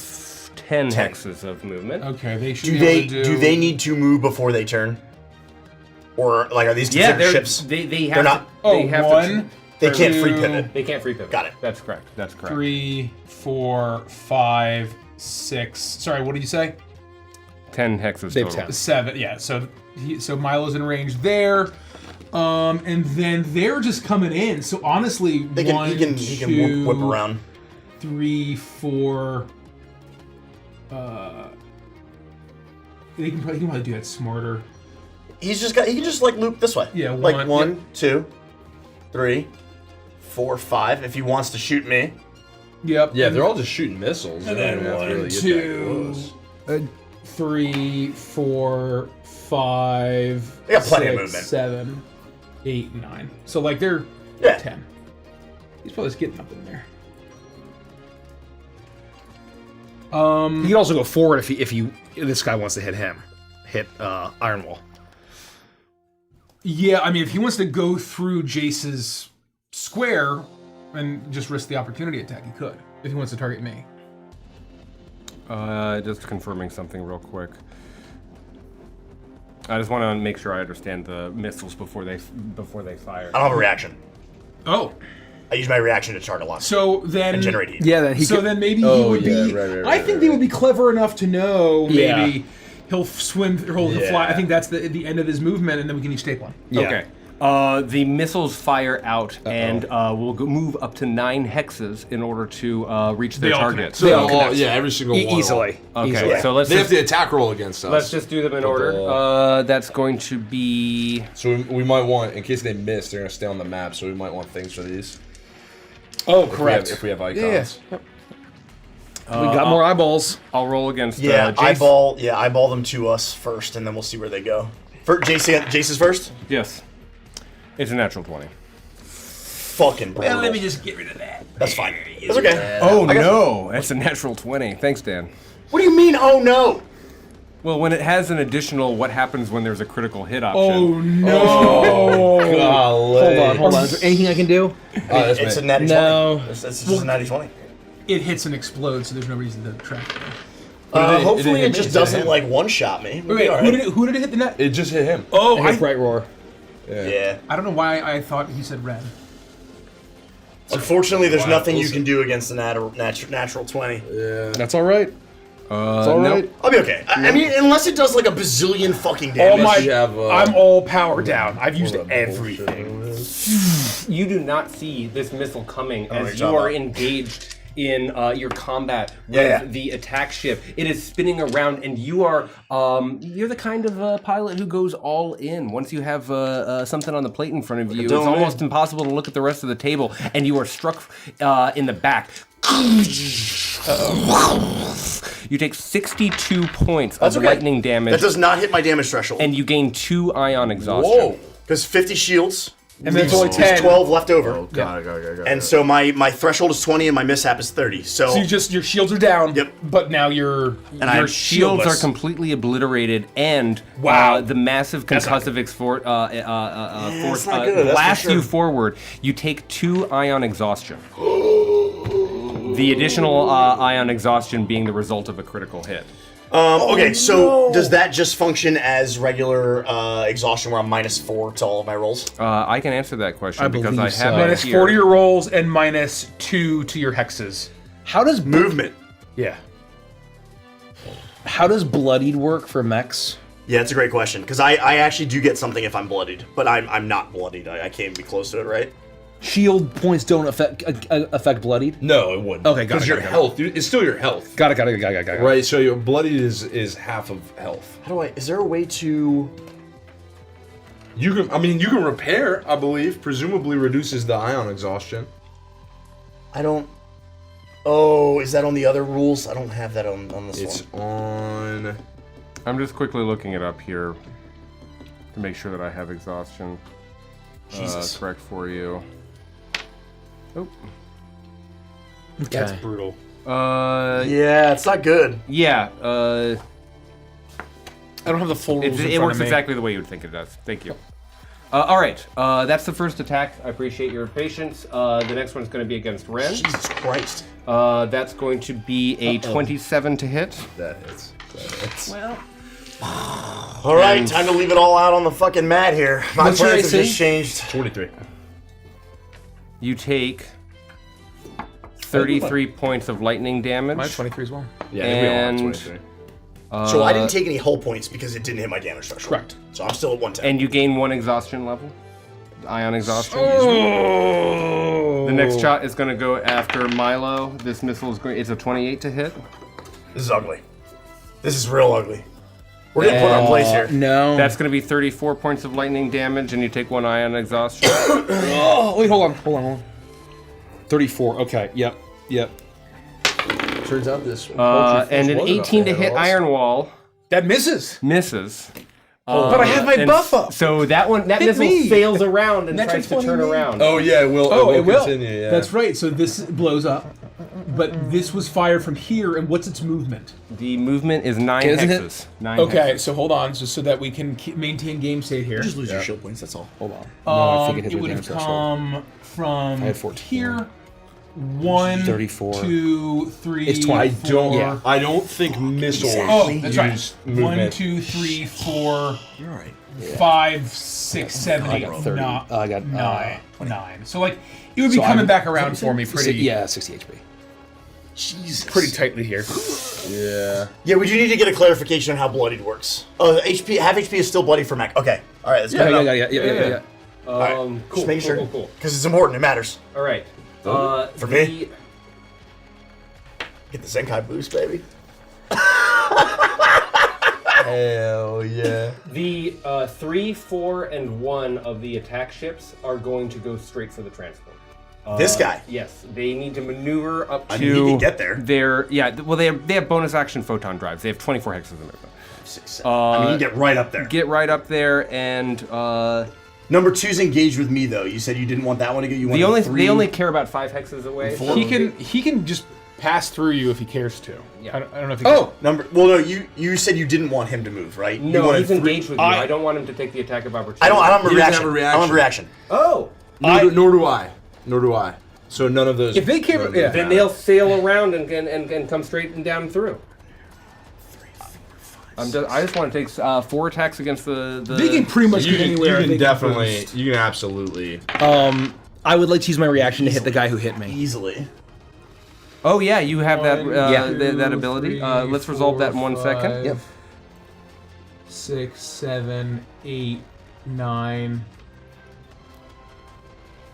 10 hexes of movement. Okay, they should Do be they able to do they need to move before they turn? Or like are these Yeah, considered ships? they have They're not- to, they have to 1, They can't free 2, pivot. they can't free pivot. Got it. That's correct. 3, 4, 5, 6. Sorry, what did you say? 10 hexes They have total. 10. 7. Yeah. So Milo's in range there. And then they're just coming in. So honestly, They can 1, he can 2, whip around. 3, 4. He can probably do that smarter. He can just like loop this way. Yeah, Like 1, yep. 2, 3, 4, 5. If he wants to shoot me. Yep. Yeah, they're all just shooting missiles. And They then don't have to 1, really get 2, that 3, 4, 5. They got plenty of 6, movement. 7, 8, 9. So like they're Yeah. 10. He's probably just getting up in there. You can also go forward if this guy wants to hit Iron Wall. Yeah, I mean, if he wants to go through Jace's square and just risk the opportunity attack, he could. If he wants to target me. Just confirming something real quick. I just want to make sure I understand the missiles before they fire. I don't have a reaction. Oh, I use my reaction to target lock so then and generate heat. Yeah, then he so could. then maybe he Oh, would yeah, be. right, I think they would be clever enough to know Yeah. maybe he'll swim or he'll fly. I think that's the end of his movement, and then we can each take one. Yeah. Okay. The missiles fire out and will move up to 9 hexes in order to reach their They all target. connect. So, yeah, every single one. Easily. Okay, Easily. so let's They have just, the attack roll against us. let's just do them in order. That's going to be... So we might want, in case they miss, they're gonna stay on the map. So we might want things for these. Oh, If correct. we have icons. We got more eyeballs. I'll roll against Yeah, Jace. eyeball them to us first, and then we'll see where they go. Jace's first? Yes. It's a natural 20. Fucking brutal. Let me just get rid of that. That's fine. That's okay. Oh, no! That's a natural 20. Thanks, Dan. What do you mean, oh no? Well, when it has an additional what happens when there's a critical hit option. Oh no! Hold on. Is there anything I can do? That's It's a me. natty No. 20. It's just a natty 20. It hits and explodes, so there's no reason to track it. Hopefully it didn't hit me, just it doesn't hit him. like one-shot me. We'll be Wait, all who right. did it hit the net? It just hit him. Oh, I hit Bright Roar. Yeah. I don't know why I thought he said red. Unfortunately, there's Wow, nothing you listen. can do against the natural 20. That's all right. It's all right. I'll be okay. I mean, unless it does like a bazillion fucking Oh damage. my! you have, I'm all power down. I've used everything. You do not see this missile coming you're as you talking are about- engaged in your combat with Yeah. the attack ship. It is spinning around, and you are you're the kind of pilot who goes all in. Once you have something on the plate in front of you, it's dome, almost man. impossible to look at the rest of the table, and you are struck in the back. You take 62 points That's of okay. lightning damage, That does not hit my damage threshold. and you gain 2 ion exhaustion. Whoa. Because 50 shields. And then it's only leaves 10. 12 left over. Oh, God. And so my threshold is 20 and my mishap is 30. So, So your shields are down. Yep. But now your Your shields are shieldless. completely obliterated, and Wow. the massive That's not concussive force that's not good, that's for blasts sure. you forward. You take 2 ion exhaustion. The additional ion exhaustion being the result of a critical hit. Okay, so does that just function as regular exhaustion where I'm -4 to all of my rolls? I can answer that question because I have it Minus here. 4 to your rolls and -2 to your hexes. How does Movement. Yeah. how does bloodied work for mechs? Yeah, it's a great question because I actually do get something if I'm bloodied, but I'm not bloodied. I can't be close to it, right? Shield points don't affect bloodied. No, it wouldn't. Okay, got Because it, your got it. health, it's still your health. Got it. Right, so your bloodied is half of health. How do I? Is there a way to? You can repair, I believe. Presumably reduces the ion exhaustion. I don't. Oh, is that on the other rules? I don't have that on this It's one. on. I'm just quickly looking it up here to make sure that I have exhaustion Jesus. correct for you. Oh. That's Brutal. Yeah, it's not good. Yeah. I don't have the full rules in It front works of me. exactly the way you would think it does. Thank you. All right. That's the first attack. I appreciate your patience. The next one's going to be against Ren. Jesus Christ. That's going to be a 27 to hit. That hits. Well. All right, time to leave it all out on the fucking mat here. My What's your plans have AC? just changed. 23. You take 33 points of lightning damage. Mine's 23 as well. Yeah, I think we all have And- 23. So I didn't take any hull points because it didn't hit my damage threshold. Correct. So I'm still at 110. And you gain 1 exhaustion level. Ion exhaustion. Oh. The next shot is going to go after Milo. This missile is going. It's a 28 to hit. This is ugly. This is real ugly. We're getting put on place here. No. That's going to be 34 points of lightning damage, and you take 1 ion exhaustion. Oh, wait, hold on. 34. Okay. Yep. Turns out this And an 18 to hit Iron Wall That misses. misses. But I have my And buff up. So that missile me. sails around and Natural tries to turn 20 me. around. Oh yeah, it will. Oh, it will. Continue, yeah. That's right. So this blows up, but this was fired from here. And what's its movement? The movement is 9 Isn't it? hexes. 9 Okay, hexes. so hold on, so that we can maintain game state here. Just lose your shield points, that's all. Hold on. No, I think it hit It my would damage have threshold. come from I had 14. here. 1, 34. 2, 3, It's 20. I don't. 4. Yeah. I don't think missiles Oh, that's right. use 1, movement. 2, 3, 4, You're all right. 5, 6, 7, I 8, got 30. 9, I got, 9. So like, it would be So coming I'm- back around for me pretty, Yeah, 60 HP. Jesus. pretty tightly here. Yeah. Yeah, we do need to get a clarification on how bloodied works. Oh, HP, half HP is still bloody for mech. Okay. All right, let's get it up. Yeah. All right. Cool. Just making sure. Cool. Because it's important, it matters. All right. For me? Get the Zenkai boost, baby. Hell yeah. The 3, 4, and 1 of the attack ships are going to go straight for the transport. This guy. Yes, they need to maneuver up to. I mean, he can get there. They have bonus action photon drives. They have 24 hexes in there. 6, 7. I mean, you can get right up there. Get right up there, and Number 2's engaged with me, though. You said you didn't want that one to go. You wanted 3. they only care about 5 hexes away. Four. He can just pass through you if he cares to. Yeah. I don't know if he Oh, well, no, you said you didn't want him to move, right? You No, wanted he's 3. engaged with you. I don't want him to take the attack of opportunity. I don't have a He doesn't reaction. have a I reaction. don't have a reaction. Oh, Nor do I. So none of those. If they care, none of yeah. those then matter. they'll sail around and come straight and down through. I just want to take 4 attacks against the. They can pretty much You get can, anywhere. you they can definitely. boost. You can absolutely. I would like to use my reaction to hit the guy who hit me. Easily. Oh yeah, you have that Yeah. that ability. Let's resolve that in 1 second. Yep. 6, 7, 8, 9.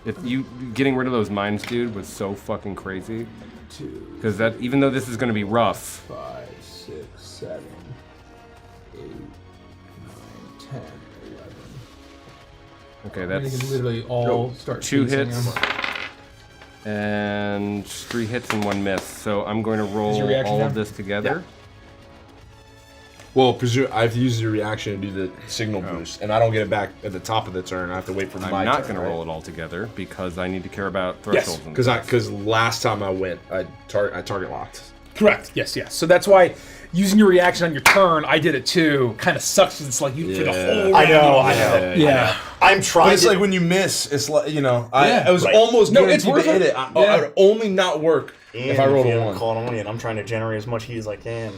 If you getting rid of those mines, dude, was so fucking crazy. 2, Because that, even though this is going to be rough, 5, 6, 7, 8, 9, 10, 11. okay, And they that's can literally all start 2 chasing hits him. and 3 hits and 1 miss. So I'm going to your roll reaction all down? of this together. Well, I have to use your reaction to do the signal boost, and I don't get it back at the top of the turn. I have to wait for I'm my not turn. going to roll it all together because I need to care about thresholds. and Because last time I went, I target locked. Correct. Yes. So that's why using your reaction on your turn, I did it too. Kind of sucks. 'Cause it's like you for the whole. I know. Yeah. I'm trying. But it's to, like when you miss, it's like, I Yeah. was Right. almost No, it's guaranteed worth to hit it. it. I Yeah. would only not work If I roll a 1. Caught on yet, I'm trying to generate as much heat as I can.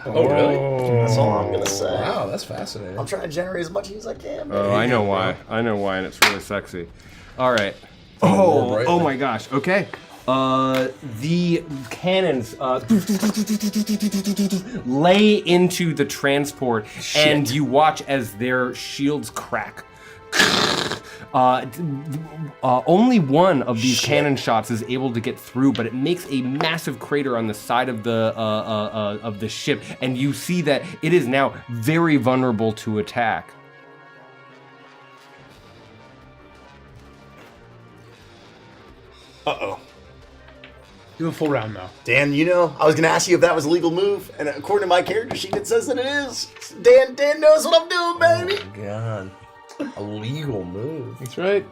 Oh, really? That's all I'm gonna say. Wow, that's fascinating. I'm trying to generate as much heat as I can. Oh, I know why. I know why, and it's really sexy. All right. more brightly. Oh my gosh. Okay. The cannons lay into the transport, and you watch as their shields crack. Only one of these cannon shots is able to get through, but it makes a massive crater on the side of the ship, and you see that it is now very vulnerable to attack. Uh-oh. Do a full round though. Dan, you know, I was gonna ask you if that was a legal move, and according to my character sheet, it says that it is. Dan knows what I'm doing, baby. Oh, God. A legal move. That's right.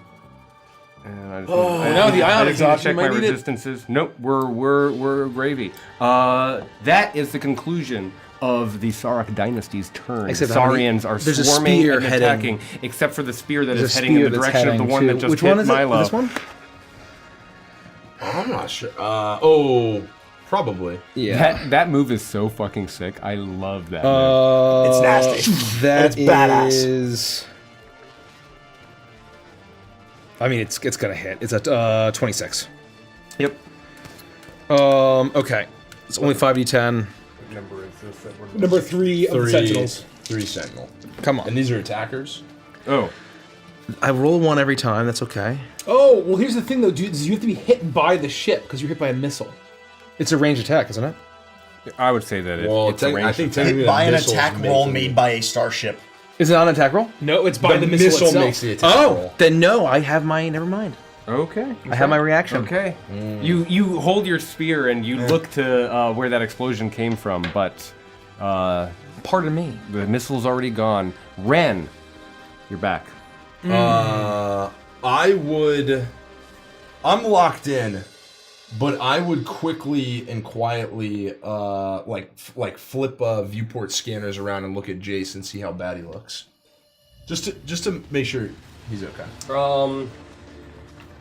And I know, the ion just need to exhaustion, check you my might need it. resistances. Nope, we're gravy. That is the conclusion of the Sarek dynasty's turn. Except Saurians are there's a swarming spear and heading. attacking, except for the spear that There's is a heading in spear the that's direction of the heading one that to- just Which hit one is it? Milo. This one? I'm not sure. Probably. That move is so fucking sick. I love that move. It's nasty. That It's badass. is. I mean, it's gonna hit. It's at 26. Yep. Okay. It's only 5d10. Number 3 of the Sentinels. 3 Sentinel. Come on. And these are attackers? Oh. I roll 1 every time. That's okay. Oh, well, here's the thing though, dude. You have to be hit by the ship because you're hit by a missile. It's a ranged attack, isn't it? I would say that Well, it's a I range think attack. technically By the an missile's attack making roll it. made by a starship. Is it on an attack roll? No, it's by the missile itself. makes the attack roll. Then no. I have my. Never mind. Okay. I have my reaction. Okay. You hold your spear and you look to where that explosion came from, but Pardon me. the missile's already gone. Ren, you're back. I'm locked in, but I would quickly and quietly like flip viewport scanners around and look at Jace and see how bad he looks. Just to make sure he's okay.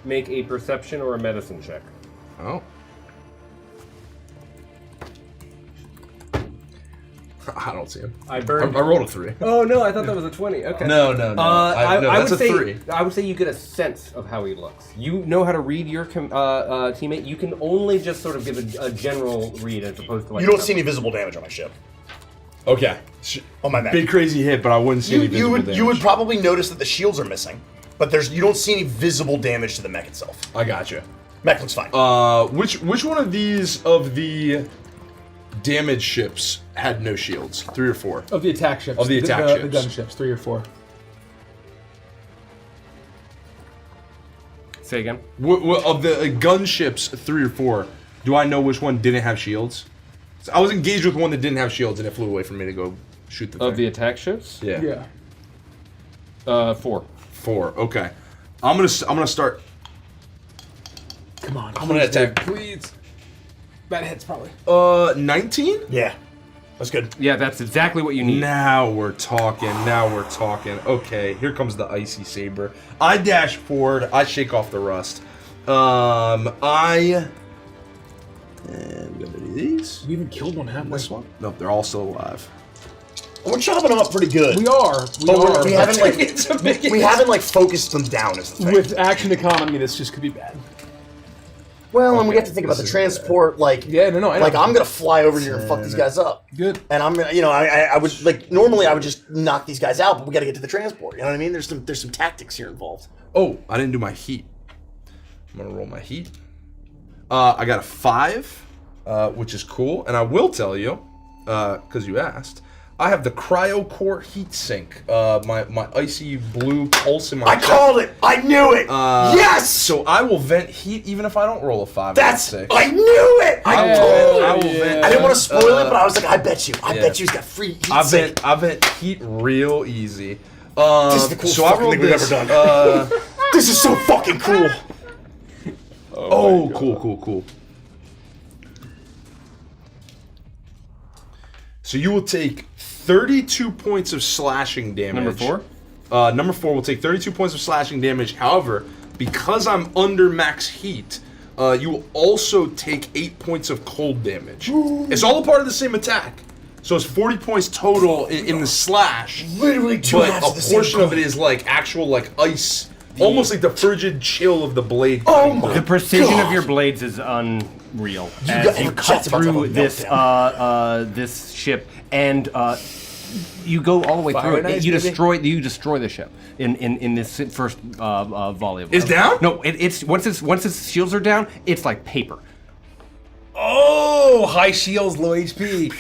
Make a perception or a medicine check. Oh. I don't see him. I I burned. rolled a 3. Oh no, I thought that was a 20. Okay. No. I That's would a say 3. I would say you get a sense of how he looks. You know how to read your teammate. You can only just sort of give a general read as opposed to like. You don't see any visible damage on my ship. Okay. On my mech. Big crazy hit, but I wouldn't see any visible damage. You would probably notice that the shields are missing, but you don't see any visible damage to the mech itself. I gotcha. Mech looks fine. Which one of these of the damaged ships had no shields? 3 or 4? Of the attack ships. Of the attack The ships. gun ships, 3 or 4. Say again. Of the gun ships, 3 or 4, do I know which one didn't have shields? So I was engaged with one that didn't have shields, and it flew away from me to go shoot the thing. Of the attack ships? yeah. 4. 4. Okay. I'm gonna start. Come on. I'm gonna attack. Please. That hits probably. 19. Yeah, that's good. Yeah, that's exactly what you need. Now we're talking. Okay, here comes the icy saber. I dash forward. I shake off the rust. And I'm gonna do these. We even killed one halfway. This one? Nope, they're all still alive. We're chopping them up pretty good. We are. But we haven't like It's a big- we haven't like focused them down. Is the thing. With action economy, this just could be bad. Well, and we Okay, have to think about the this is transport. Like, Yeah, no, I know. like I'm gonna fly over here and fuck these guys up. Good. And I'm gonna, I would like normally I would just knock these guys out, but we got to get to the transport. You know what I mean? There's some tactics here involved. Oh, I didn't do my heat. I'm gonna roll my heat. I got a 5, which is cool, and I will tell you, because you asked, I have the cryo core heat sink. My icy blue pulse in my. I chest. called it. I knew it. Yes. So I will vent heat even if I don't roll a 5. That's. or a 6. I knew it. I told I you. will vent. I didn't want to spoil it, but I was like, I bet you. I bet you he's got free heat I sink. vent heat real easy. This is the coolest so I fucking rolled thing we've this, ever done. This is so fucking cool. Oh, cool. So you will take 32 points of slashing damage. Number 4? Number 4 will take 32 points of slashing damage. However, because I'm under max heat, you will also take 8 points of cold damage. It's all a part of the same attack. So it's 40 points total in the slash. Literally two but halves of a the same portion of coin. it is like actual like ice, almost like the frigid chill of the blade. Oh my The precision God. of your blades is unreal. got- As you your cut cat's about to have a through this this ship, and you go all the way through it. You destroy the ship in this first volley of. It's down? No, it's once its shields are down, it's like paper. Oh, high shields, low HP.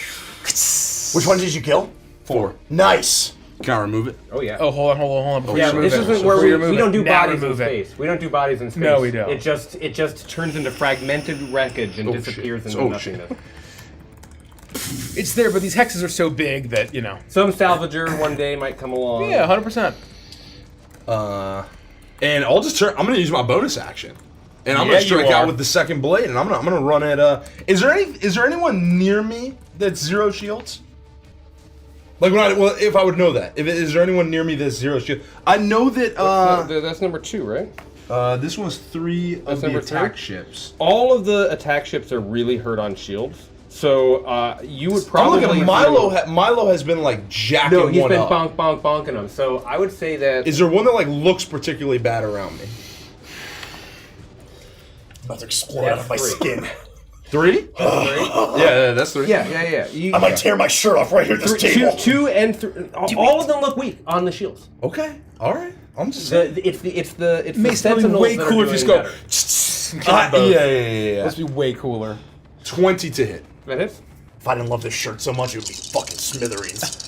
Which one did you kill? 4. Nice. Can I remove it? Oh yeah. Oh, hold on. Before Yeah, you remove this it. isn't where Before you we remove don't it. do Now bodies in remove it. space. We don't do bodies in space. No, we don't. It just turns into fragmented wreckage and disappears shit. into Oh, nothingness. It's there, but these hexes are so big that, you know. Some salvager one day might come along. Yeah, 100%. And I'll just turn. I'm gonna use my bonus action, and I'm Yeah, gonna strike you out are. with the second blade, and I'm gonna run at. Is there anyone near me that's 0 shields? Like if I would know that. Is there anyone near me that's 0 shield? I know that. That's number 2, right? This one's 3 of the number attack 3? ships. All of the attack ships are really hurt on shields, so you would I'm probably. looking at Milo. Milo has been like jacking No, he's one been up. bonking them. So I would say that. Is there one that like looks particularly bad around me? About to explode out of my 3. skin. 3? Yeah, that's 3. Yeah. I might tear my shirt off right here at this table. 2 and 3. All of them look weak on the shields. Okay. All right. I'm just saying. It's the Makes it sentinels way that are cooler if you doing just go. better. Yeah. Let's be way cooler. 20 to hit. That hits. If I didn't love this shirt so much, it would be fucking smithereens.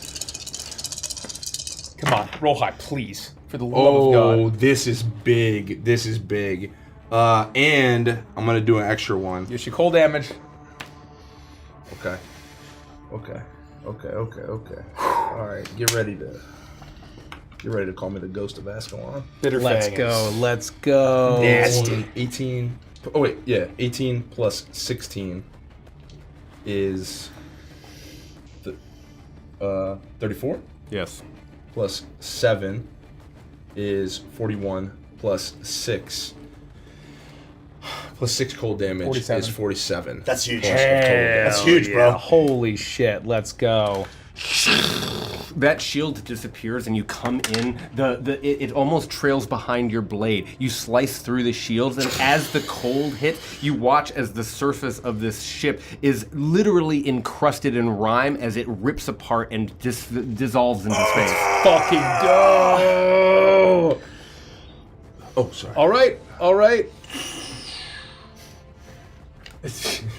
Come on, roll high, please. For the love of God. Oh, this is big. This is big. And I'm gonna do an extra one. Use your cold damage. Okay. All right, get ready to call me the ghost of Ascalon. Bitter Let's fangs. go. Let's go. Nasty. 18. Oh wait, yeah, 18 plus 16 is 34. Yes. Plus 7 is 41. Plus 6. Plus 6 cold damage 47. is 47. That's huge. Plus total damage. That's huge, bro. Holy shit. Let's go. That shield disappears and you come in. It almost trails behind your blade. You slice through the shields, and as the cold hits, you watch as the surface of this ship is literally encrusted in rime as it rips apart and dissolves into space. Fucking go. Oh, sorry. All right.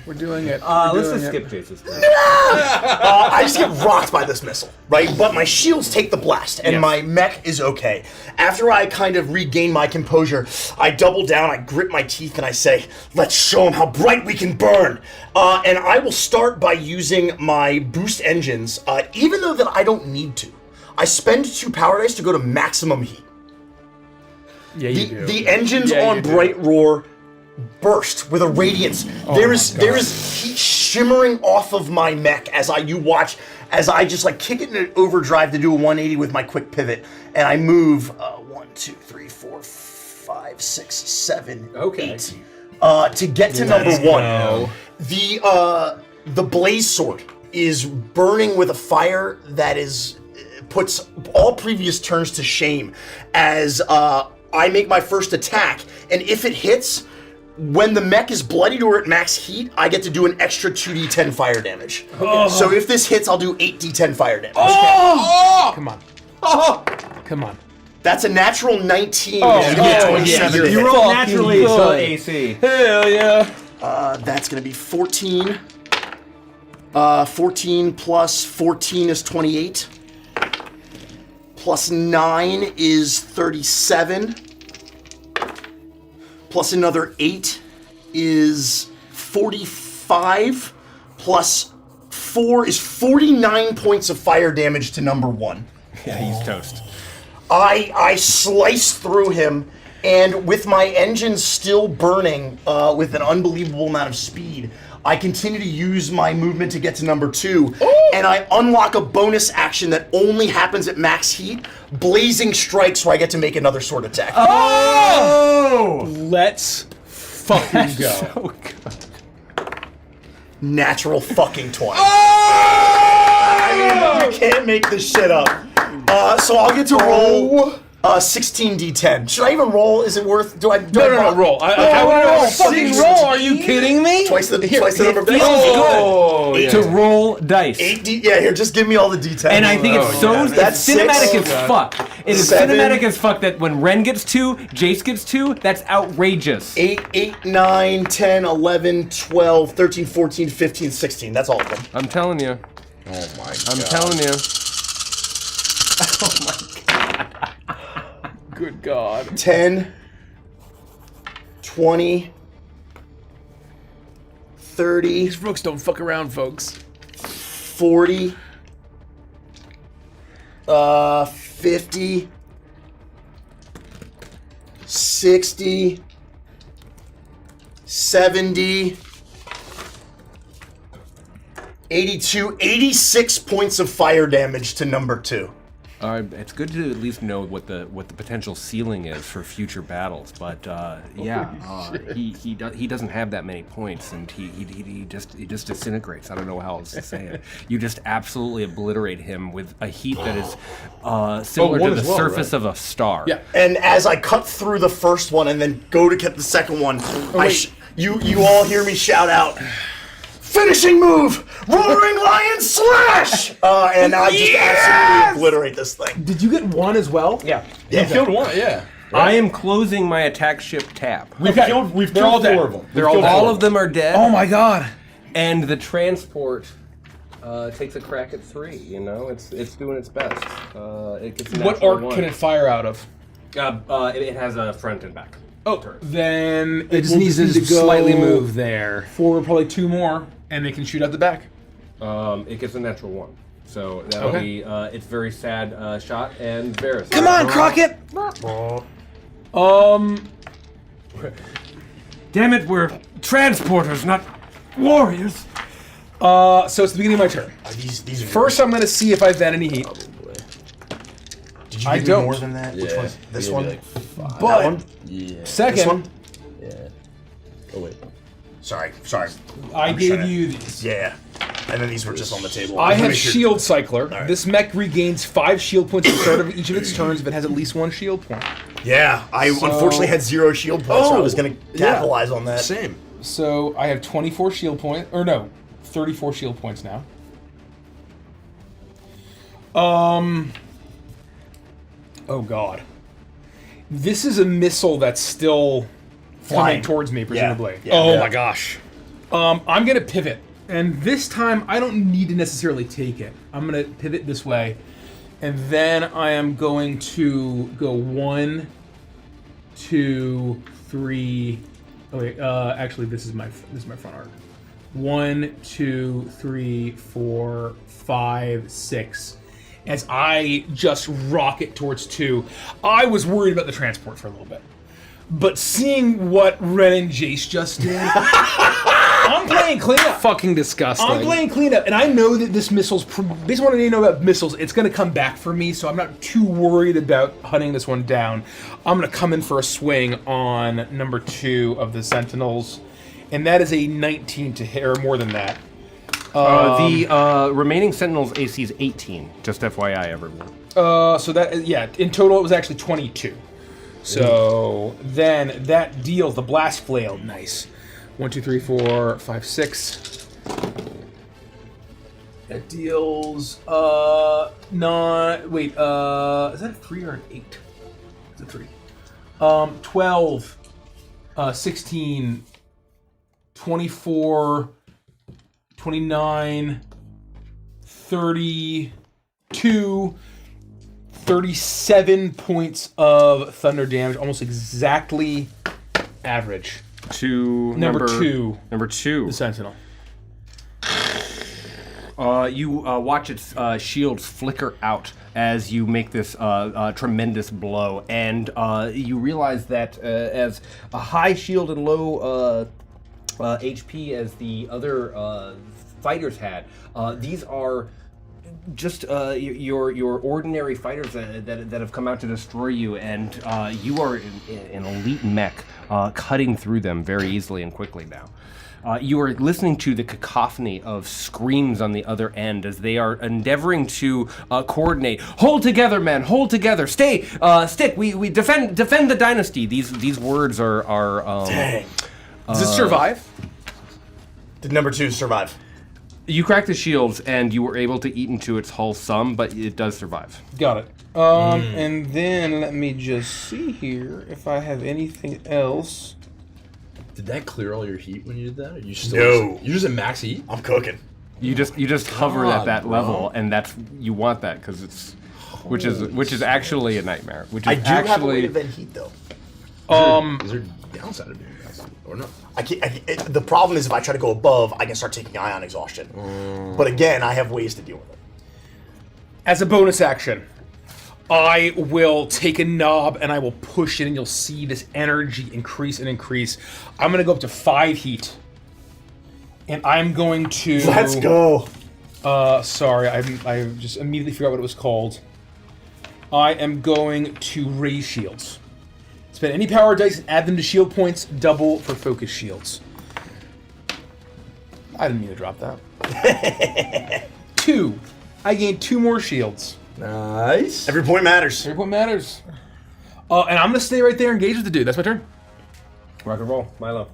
We're doing it. Let's just skip Jason's. I just get rocked by this missile, right? But my shields take the blast, and Yes. my mech is okay. After I kind of regain my composure, I double down, I grit my teeth, and I say, let's show them how bright we can burn. And I will start by using my boost engines, even though that I don't need to. I spend 2 power dice to go to maximum heat. Yeah, you do. The engines Yeah, on you do. Bright Roar burst with a radiance. there is heat shimmering off of my mech as you watch as I just like kick it in an overdrive to do a 180 with my quick pivot, and I move 1, 2, 3, 4, 5, 6, 7, Okay. 8 to get to number 1. The blaze sword is burning with a fire that puts all previous turns to shame as I make my first attack, and if it hits, when the mech is bloodied or at max heat, I get to do an extra 2d10 fire damage. So if this hits, I'll do 8d10 fire damage. Come on. Come on. That's a natural 19. Oh, Give me a 27 to You hit. roll naturally, so AC. Hell yeah. That's going to be 14. 14 plus 14 is 28. Plus 9 is 37. Plus another 8 is 45. Plus 4 is 49 points of fire damage to number 1. Yeah, he's toast. I slice through him, and with my engine still burning with an unbelievable amount of speed, I continue to use my movement to get to number 2, and I unlock a bonus action that only happens at max heat, Blazing Strike, so I get to make another sword attack. Let's fucking go. So good. Natural fucking 20. I mean, you can't make this shit up. So I'll get to roll 16d10. Should I even roll? Is it worth? Do I? No, roll. I want to roll. Fucking roll. Are you kidding me? Twice the number. Feels good to roll dice. 8d. Yeah, here, just give me all the d10. And I think it's That's cinematic six. as fuck. It is 7. cinematic as fuck that when Ren gets 2, Jace gets 2, that's outrageous. 8, 9, 10, 11, 12, 13, 14, 15, 16. That's all of them. I'm telling you. Oh my god. I'm telling you. Good God. 10, 20, 30, These folks don't fuck around, folks. 40, 50, 60, 70, 82, 86 points of fire damage to number 2. It's good to at least know what the potential ceiling is for future battles, but he doesn't have that many points, and he just disintegrates. I don't know how else to say it. You just absolutely obliterate him with a heat that is similar to the surface of a star. Yeah. And as I cut through the first one and then go to get the second one, you all hear me shout out, "Finishing move! Roaring Lion Slash!" And I just absolutely obliterate this thing. Did you get one as well? Yeah. You killed one, yeah. I am closing my attack ship tap. We've killed all dead. 4 of them. All of them are dead. Oh my God. And the transport takes a crack at 3. You know, it's doing its best. It gets a What natural arc 1. can it fire out of? It has a front and back. Oh, then It just will needs to go slightly move there. forward, probably 2 more, and they can shoot out the back. It gets a natural 1. So that'll be its very sad shot and Varys. Come on, Crockett! Damn it, we're transporters, not warriors. So it's the beginning of my turn. These are First, I'm going to see if I vent any heat. Did you I give don't. me more than that? Which one? This one? Like But That one? second, This one? Yeah. Oh wait. Sorry. I I'm gave trying to- you these. Yeah. And then these were just on the table. I have Make sure- Shield Cycler. right. This mech regains 5 shield points at the start of each of its turns if it has at least 1 shield point. Yeah, I unfortunately had 0 shield points, so I was going to yeah. capitalize on that. Same. So I have 24 shield points, or no, 34 shield points now. Oh God. This is a missile that's still Flying. coming towards me, presumably. Yeah, Oh yeah. my gosh. I'm gonna pivot, and this time I don't need to necessarily take it. I'm gonna pivot this way, and then I am going to go 1, 2, 3. Oh wait, actually this is my front arc. 1, 2, 3, 4, 5, 6. As I just rocket towards 2, I was worried about the transport for a little bit. But seeing what Ren and Jace just did, I'm playing cleanup. Fucking disgusting. I'm playing cleanup, and I know that this missile's, based on what I need to know about missiles, it's going to come back for me, so I'm not too worried about hunting this one down. I'm going to come in for a swing on number 2 of the Sentinels, and that is a 19 to hit, or more than that. The remaining Sentinel's AC is 18. Just FYI, everyone. So that, yeah, in total it was actually 22. So then that deals the blast flail. Nice. 1, 2, 3, 4, 5, 6. That deals wait, is that a 3 or an 8? It's a 3. 12, 16, 24, 29, 32, 37 points of thunder damage, almost exactly average. To Number 2, Number 2. the Sentinel. You watch its shields flicker out as you make this tremendous blow, and you realize that as a high shield and low HP as the other fighters had, these are just your ordinary fighters that have come out to destroy you, and you are an elite mech cutting through them very easily and quickly now. You are listening to the cacophony of screams on the other end as they are endeavoring to coordinate. Hold together, men! Hold together! Stay! Stick! We defend the dynasty! These words are Dang. Does it survive? Did number 2 survive? You cracked the shields and you were able to eat into its hull some, but it does survive. Got it. And then let me just see here if I have anything else. Did that clear all your heat when you did that? Or you still No. You're just at max heat? I'm cooking. You just hover at that bro. level, and you want that because it's which is actually a nightmare. Which is I do have a way actually to vent heat, though. Is there downside of doing that? Or no? The problem is if I try to go above, I can start taking ion exhaustion. But again, I have ways to deal with it. As a bonus action, I will take a knob and I will push it, and you'll see this energy increase and increase. I'm going to go up to 5 heat. And I'm going to... Let's go. Sorry, I just immediately forgot what it was called. I am going to raise shields. Spend any power dice and add them to shield points, double for focus shields. I didn't mean to drop that. 2. I gain 2 more shields. Nice. Every point matters. Every point matters. And I'm gonna stay right there, engaged with the dude. That's my turn. rock and roll, Milo.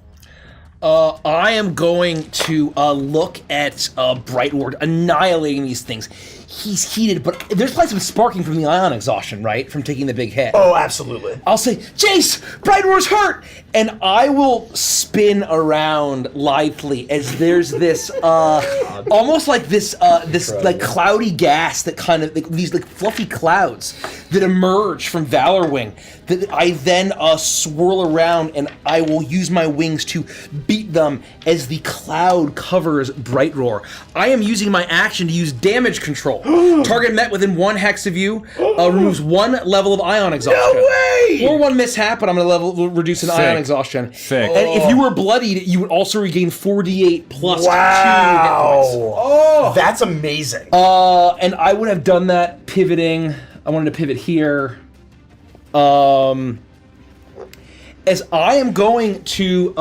I am going to look at Bright Ward annihilating these things. He's heated, but there's probably some sparking from the ion exhaustion, right? From taking the big hit. Oh, absolutely. I'll say, Jace, Bright Ward's hurt! And I will spin around lithely as there's this, almost like this like cloudy gas that kind of, like, these like fluffy clouds that emerge from Valor Wing that I then swirl around, and I will use my wings to beat them as the cloud covers Bright Roar. I am using my action to use damage control. Target met within 1 hex of you removes 1 level of ion exhaustion. No way! Or 1 mishap, but I'm going to reduce an ion exhaustion. Sick. And if you were bloodied, you would also regain 4d8 plus 2 hit Wow. points. Oh, that's amazing. And I would have done that pivoting. I wanted to pivot here. As I am going to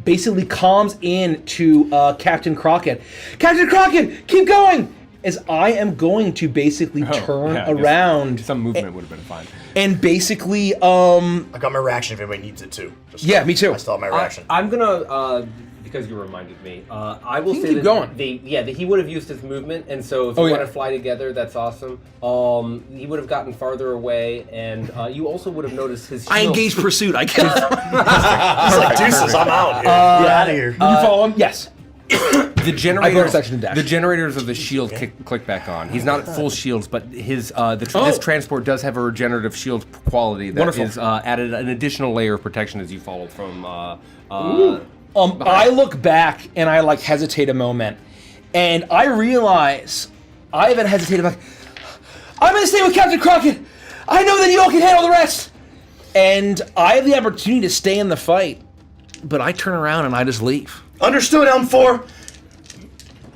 basically comms in to Captain Crockett. Captain Crockett, keep going! As I am going to basically turn around. Some movement would have been fine. And basically, I got my reaction if anybody needs it too. Yeah, me too. I still have my reaction. I'm gonna because you reminded me. I will say keep that going. that he would have used his movement, and so if you want to fly together, that's awesome. He would have gotten farther away, and you also would have noticed his. I engage pursuit. I guess. He's like, deuces, I'm out here. Get out of here. Did you follow him? Yes. The generators, section dash. the generators of the shield click back on. He's not at full shields, but his this transport does have a regenerative shield quality that is added an additional layer of protection as you follow from. I look back and I like hesitate a moment, and I realize I haven't hesitated. Like, I'm gonna stay with Captain Crockett. I know that y'all can handle the rest, and I have the opportunity to stay in the fight, but I turn around and I just leave. Understood, Elm 4.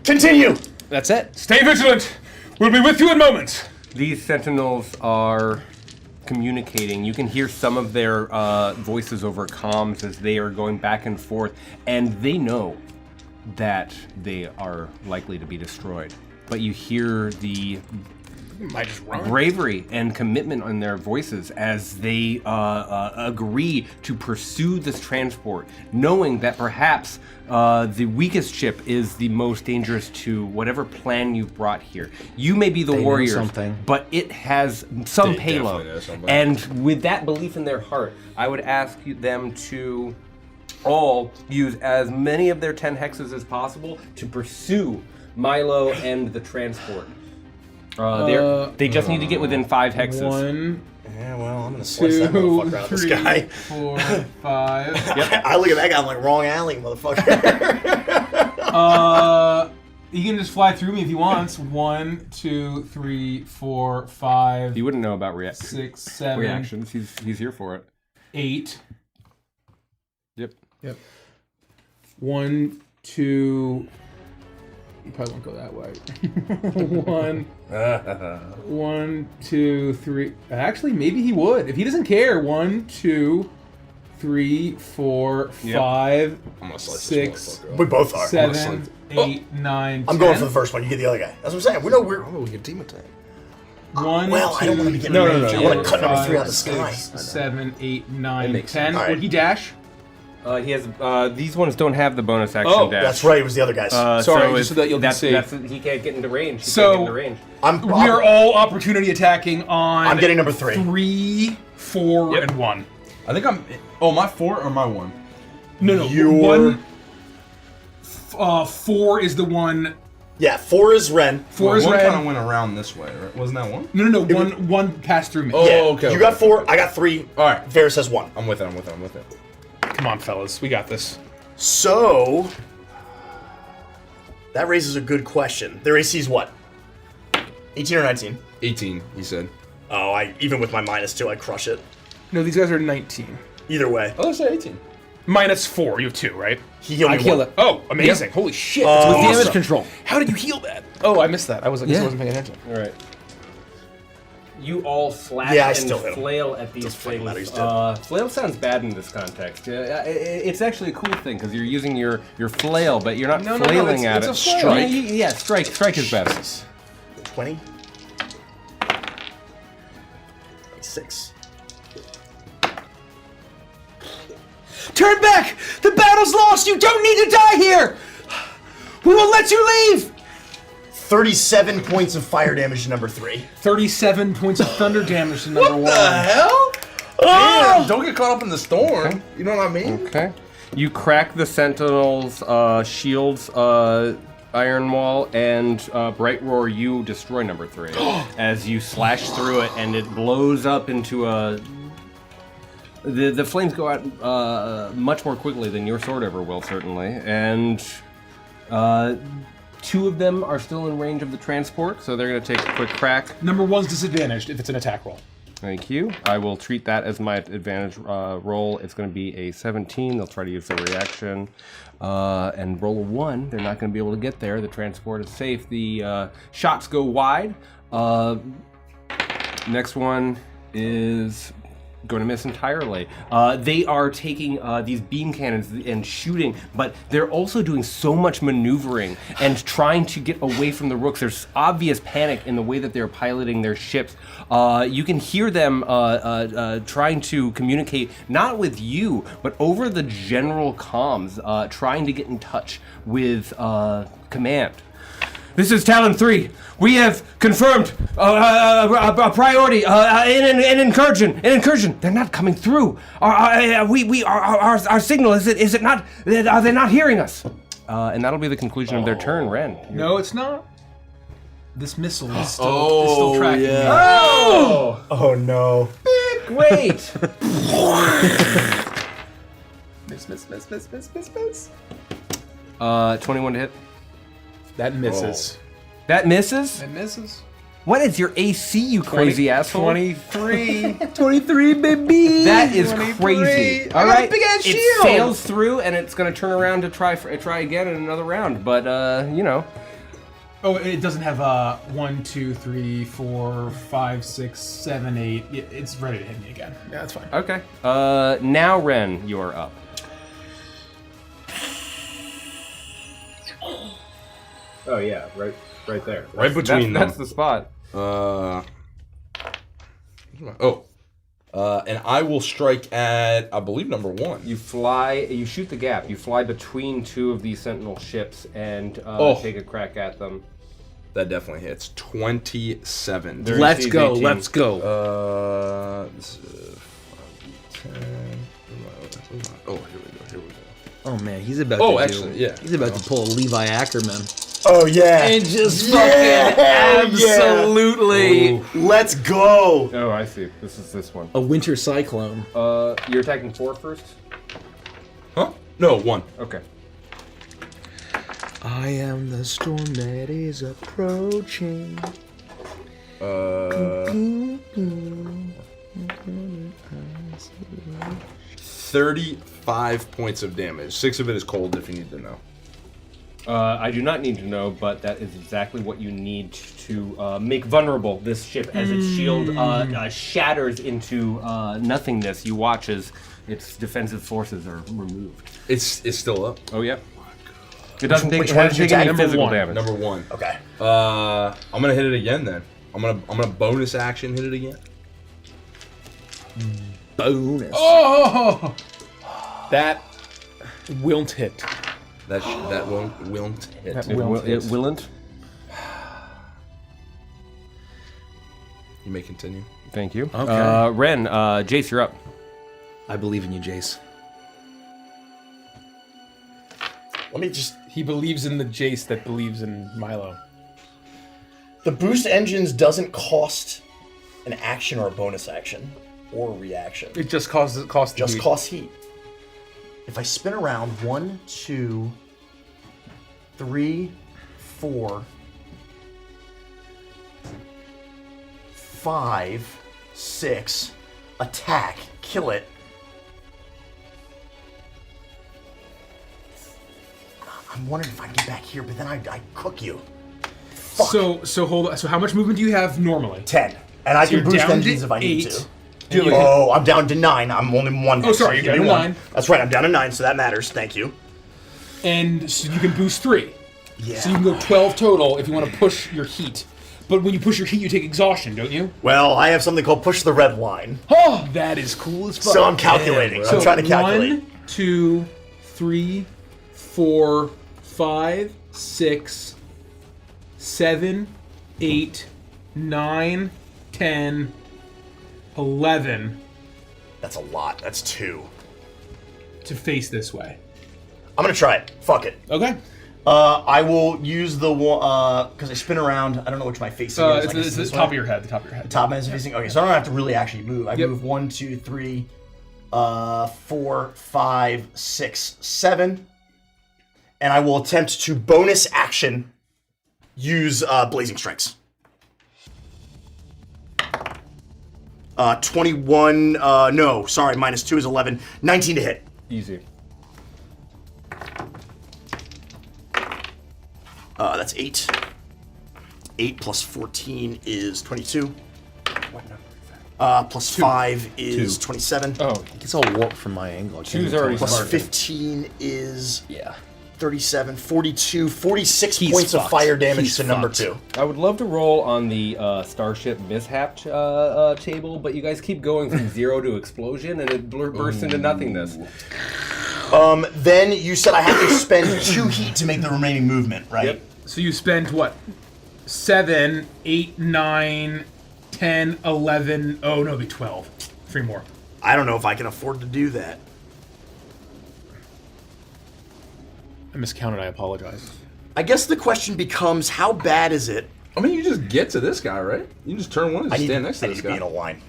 Continue. That's it. Stay vigilant. We'll be with you in moments. These sentinels are communicating. You can hear some of their voices over comms as they are going back and forth, and they know that they are likely to be destroyed. But you hear the bravery and commitment in their voices as they agree to pursue this transport, knowing that perhaps the weakest ship is the most dangerous to whatever plan you've brought here. You may be the warriors, but it has some payload. And with that belief in their heart, I would ask them to all use as many of their 10 hexes as possible to pursue Milo and the transport. They just need to get within 5 hexes. 1, Yeah, well, I'm gonna slice that motherfucker out of this 3, guy. 4, 5. I look at that guy, I'm like, wrong alley, motherfucker. He can just fly through me if he wants. 1, 2, 3, 4, 5. You wouldn't know about 6, 7, reactions. He's here for it. 8. Yep. 1, 2. You probably won't go that way. 1, 2, 3. Actually, maybe he would. If he doesn't care. 1, 2, 3, 4, 5, I'm gonna slice 6, this motherfucker up. We both are. 7, 8, 9, 10. I'm going for the first one. You get the other guy. That's what I'm saying. We know we're. Oh, we get team attack. 1, Well, I don't want to be getting No, range. I want to cut number 3 out of the 6, sky. 7, 8, 9, makes 10. sense. Would he dash? He has these ones don't have the bonus action Oh, dash. That's right. It was the other guys. Sorry, just so that you'll that's, see. he can't get into range. He So- can't get into range. We are all opportunity attacking on. I'm getting number 3. 3, 4, Yep. and 1. I think I'm. Oh, my 4 or my 1? No. Your- 1. 4 is the one. Yeah, 4 is Ren. 4 is one red. kind of went around this way, right? Wasn't that one? No. One passed through me. Oh, Yeah, okay. You okay, got 4. okay. I got 3. All right. Varys has 1. I'm with it. Come on, fellas. We got this. So that raises a good question. Their AC is what? 18 or 19? 18, he said. Oh, even with my -2, I crush it. No, these guys are 19. Either way, Oh, let's say 18. -4. You have 2, right? he healed me. I killed one. it. Oh, amazing. Holy shit. Oh, That's With damage awesome. control. How did you heal that? Oh, I missed that. I was like, I wasn't paying attention. All right. You all slash Yeah, I and still hit him. flail at these Doesn't fucking things. matter, he's dead. Flail sounds bad in this context. It's actually a cool thing because you're using your flail, but you're not No, flailing at it's it. a flail. Strike. Yeah, strike. Strike is best. 20? 6. Turn back! The battle's lost! You don't need to die here! We will let you leave! 37 points of fire damage to number 3. 37 points of thunder damage to number 1. What the hell? Damn, don't get caught up in the storm. You know what I mean? Okay. You crack the Sentinel's shields, Iron Wall, and Bright Roar. You destroy number 3 as you slash through it, and it blows up into a. The flames go out much more quickly than your sword ever will, certainly, and 2 of them are still in range of the transport, so they're going to take a quick crack. Number 1's disadvantaged if it's an attack roll. Thank you. I will treat that as my advantage roll. It's going to be a 17. They'll try to use their reaction. And roll a 1. They're not going to be able to get there. The transport is safe. The shots go wide. Next one is going to miss entirely. They are taking these beam cannons and shooting, but they're also doing so much maneuvering and trying to get away from the rooks. There's obvious panic in the way that they're piloting their ships. You can hear them trying to communicate, not with you, but over the general comms, trying to get in touch with command. This is Talon 3. We have confirmed a priority, an incursion. An incursion. They're not coming through. Our signal is it not? Are they not hearing us? And that'll be the conclusion of their turn, Ren. No, it's not. This missile is still tracking me. Oh no. Great. Miss. 21 to hit. That misses. That misses? That misses. What is your AC, you crazy asshole? 23. 23, baby! That is crazy. All I got a right, big-ass it shield. sails through, and it's going to turn around to try again in another round. But you know, Oh, it doesn't have 1, 2, 3, 4, 5, 6, 7, 8. It's ready to hit me again. Yeah, that's fine. okay. Now Ren, you are up. Oh yeah, right there. Right between them. That's the spot. And I will strike at, I believe, number 1. You shoot the gap. You fly between 2 of these Sentinel ships and take a crack at them. That definitely hits. 27. Their Let's AC is go, 18. let's go. This is 10. Oh, here we go. Oh man, he's about Oh, to actually, yeah. He's about to pull a Levi Ackerman. Oh yeah. And just Yeah, fucking absolutely Let's go. Oh, I see. This is this one. a winter cyclone. You're attacking 4 first? Huh? No, 1. Okay. I am the storm that is approaching. 35 points of damage. 6 of it is cold, if you need to know. I do not need to know, but that is exactly what you need to make vulnerable this ship as its shield shatters into nothingness. You watch as its defensive forces are removed. It's still up. Oh yeah. It doesn't take, Which it one hasn't did you taken any attack? physical Number damage. Number 1. Okay. I'm gonna hit it again then. I'm gonna bonus action hit it again. Bonus. Oh! That won't hit. That won't hit. That It, won't will, hit. it willn't. You may continue. Thank you. Okay. Ren, Jace, you're up. I believe in you, Jace. Let me just. He believes in the Jace that believes in Milo. The boost engines doesn't cost an action or a bonus action or a reaction. It just costs the Just heat. costs heat. If I spin around 1, 2, 3, 4, 5, 6, attack, kill it. I'm wondering if I can get back here, but then I cook you. Fuck. So hold on. So how much movement do you have normally? 10. And I So can you're boost down to engines if I need 8. to. Do you Oh, I'm down to 9. I'm only 1. Oh, sorry, you're Give down me to 1. 9. That's right, I'm down to 9, so that matters. Thank you. And so you can boost 3. Yeah. So you can go 12 total if you want to push your heat. But when you push your heat, you take exhaustion, don't you? Well, I have something called push the red line. Oh, that is cool as fuck. So I'm calculating. So I'm trying to calculate. 1, 2, 3, 4, 5, 6, 7, 8, 9, 10, 11 That's a lot. That's 2. to face this way. I'm gonna try it. Fuck it. Okay. I will use the one because I spin around. I don't know which my facing is. I guess It's the this top of way. your head. The top of your head. Top man is facing. Okay, so I don't have to really actually move. I Yep. move 1, 2, 3, 4, 5, 6, 7, and I will attempt to bonus action use blazing strikes. 21. No, sorry. Minus 2 is 11. 19 to hit. Easy. That's 8. 8 plus 14 is 22. Plus 5 is 27. Oh, it gets all warped from my angle. I can't Two's even already tell. Plus smart. 15 is Yeah. 37, 42, 46 He's points of fucked. fire damage He's to number fucked. 2. I would love to roll on the Starship mishap table, but you guys keep going from 0 to explosion, and it bursts into nothingness. Then you said I have to spend 2 heat to make the remaining movement, right? Yep. So you spend what? 7, 8, 9, 10, 11. Oh, no, it'd be 12. 3 more. I don't know if I can afford to do that. I miscounted. I apologize. I guess the question becomes, how bad is it? I mean, you just get to this guy, right? You just turn one and I just need, stand next I to need this to be in guy. a line.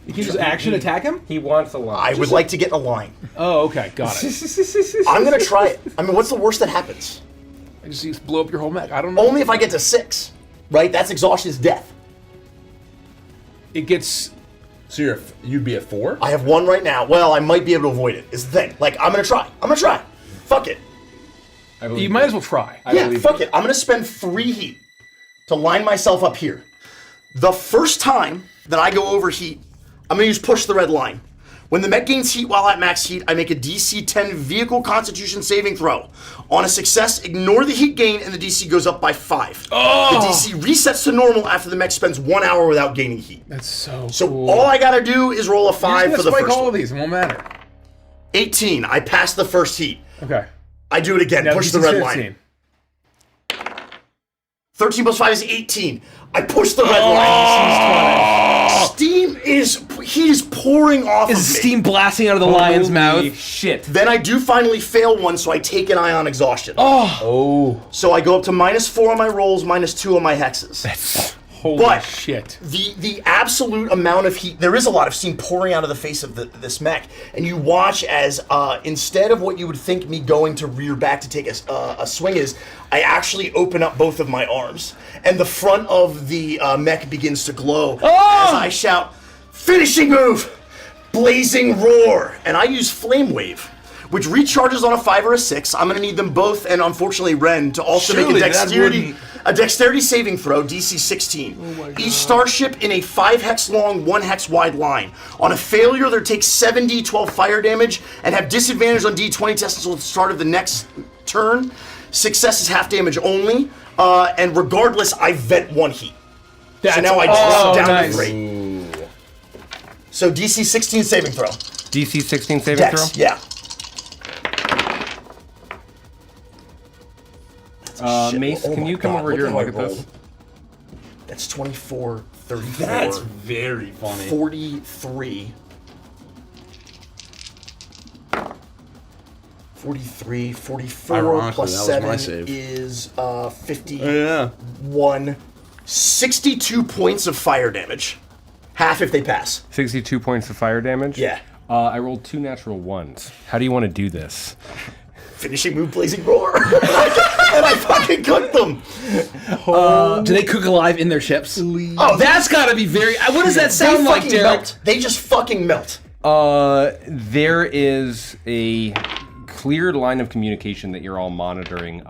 You can just action attack him? He wants a lot. I would like to get in a line. Oh, okay. Got it. I'm gonna try it. I mean, what's the worst that happens? I just blow up your whole mech. I don't know. Only if I get to 6, right? That's exhaustion is death. It gets... So you'd be at 4? I have 1 right now. Well, I might be able to avoid it. Is the thing. Like, I'm gonna try. Fuck it. I believe You might as well try. Yeah, believe fuck it. I'm gonna spend 3 heat to line myself up here. The first time that I go over heat, I'm gonna use push the red line. When the mech gains heat while at max heat, I make a DC 10 vehicle constitution saving throw. On a success, ignore the heat gain and the DC goes up by 5. The DC resets to normal after the mech spends 1 hour without gaining heat. That's so So cool. all I gotta do is roll a You're 5 just for the gonna spike first all one. of these. It won't matter. 18, I pass the first heat. Okay. I do it again, Now push the DC's red 15. line. 13 plus 5 is 18. I push the red line. Steam heat is pouring off of me. Is steam blasting out of the lion's Holy mouth? shit. Then I do finally fail one, so I take an ion exhaustion. Oh. So I go up to -4 on my rolls, -2 on my hexes. Holy But- shit. The absolute amount of heat, there is a lot of steam pouring out of the face of this mech, and you watch as instead of what you would think me going to rear back to take a swing is, I actually open up both of my arms, and the front of the mech begins to glow as I shout, "Finishing move! Blazing roar!" And I use Flame Wave, which recharges on a 5 or a 6. I'm going to need them both, and unfortunately Ren, to also make a Surely that dexterity. wouldn't- A dexterity saving throw, DC 16. Each starship in a 5 hex long, 1 hex wide line. On a failure, they take 7d12 fire damage and have disadvantage on d20 tests until the start of the next turn. Success is half damage only, and regardless, I vent 1 heat. So now I drop down to 3. So DC 16 saving throw. DC 16 saving throw? Yeah. Mace, can you come over here and look at this? That's 24, 34. That's very funny. 43. 43, 44 Ironically, plus that was my 7 save. is 51. Yeah. 62 points of fire damage. Half if they pass. 62 points of fire damage? Yeah. I rolled 2 natural ones. How do you want to do this? Finishing move, blazing roar. And I fucking cooked them. Do they cook alive in their ships? Oh, That's gotta be very. What does that sound like, Derek? Melt. They just fucking melt. There is a cleared line of communication that you're all monitoring,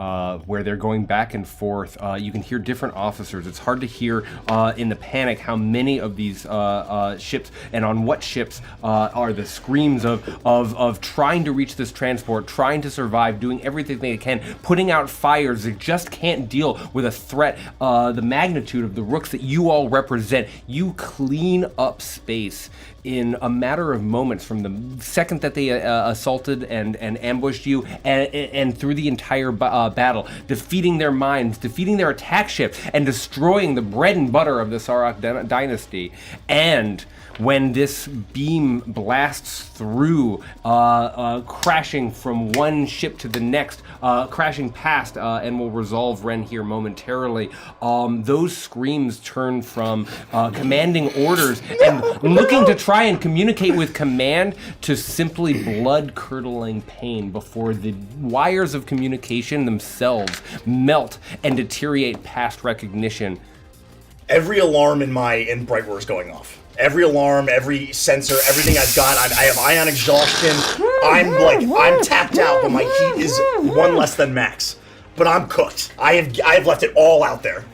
where they're going back and forth. You can hear different officers. It's hard to hear in the panic how many of these ships and on what ships are the screams of trying to reach this transport, trying to survive, doing everything they can, putting out fires. They just can't deal with a threat the magnitude of the rooks that you all represent. You clean up space in a matter of moments from the second that they assaulted and ambushed you, and through the entire battle, defeating their mines, defeating their attack ships, and destroying the bread and butter of the Sarok dynasty. And when this beam blasts through, crashing from one ship to the next, crashing past, and will resolve Ren here momentarily, those screams turn from commanding orders and looking to try and communicate with command to simply blood-curdling pain before the wires of communication themselves melt and deteriorate past recognition. Every alarm in Bright Roar is going off. Every alarm, every sensor, everything I've got. I have ion exhaustion. I'm tapped out, but my heat is 1 less than max. But I'm cooked. I have left it all out there.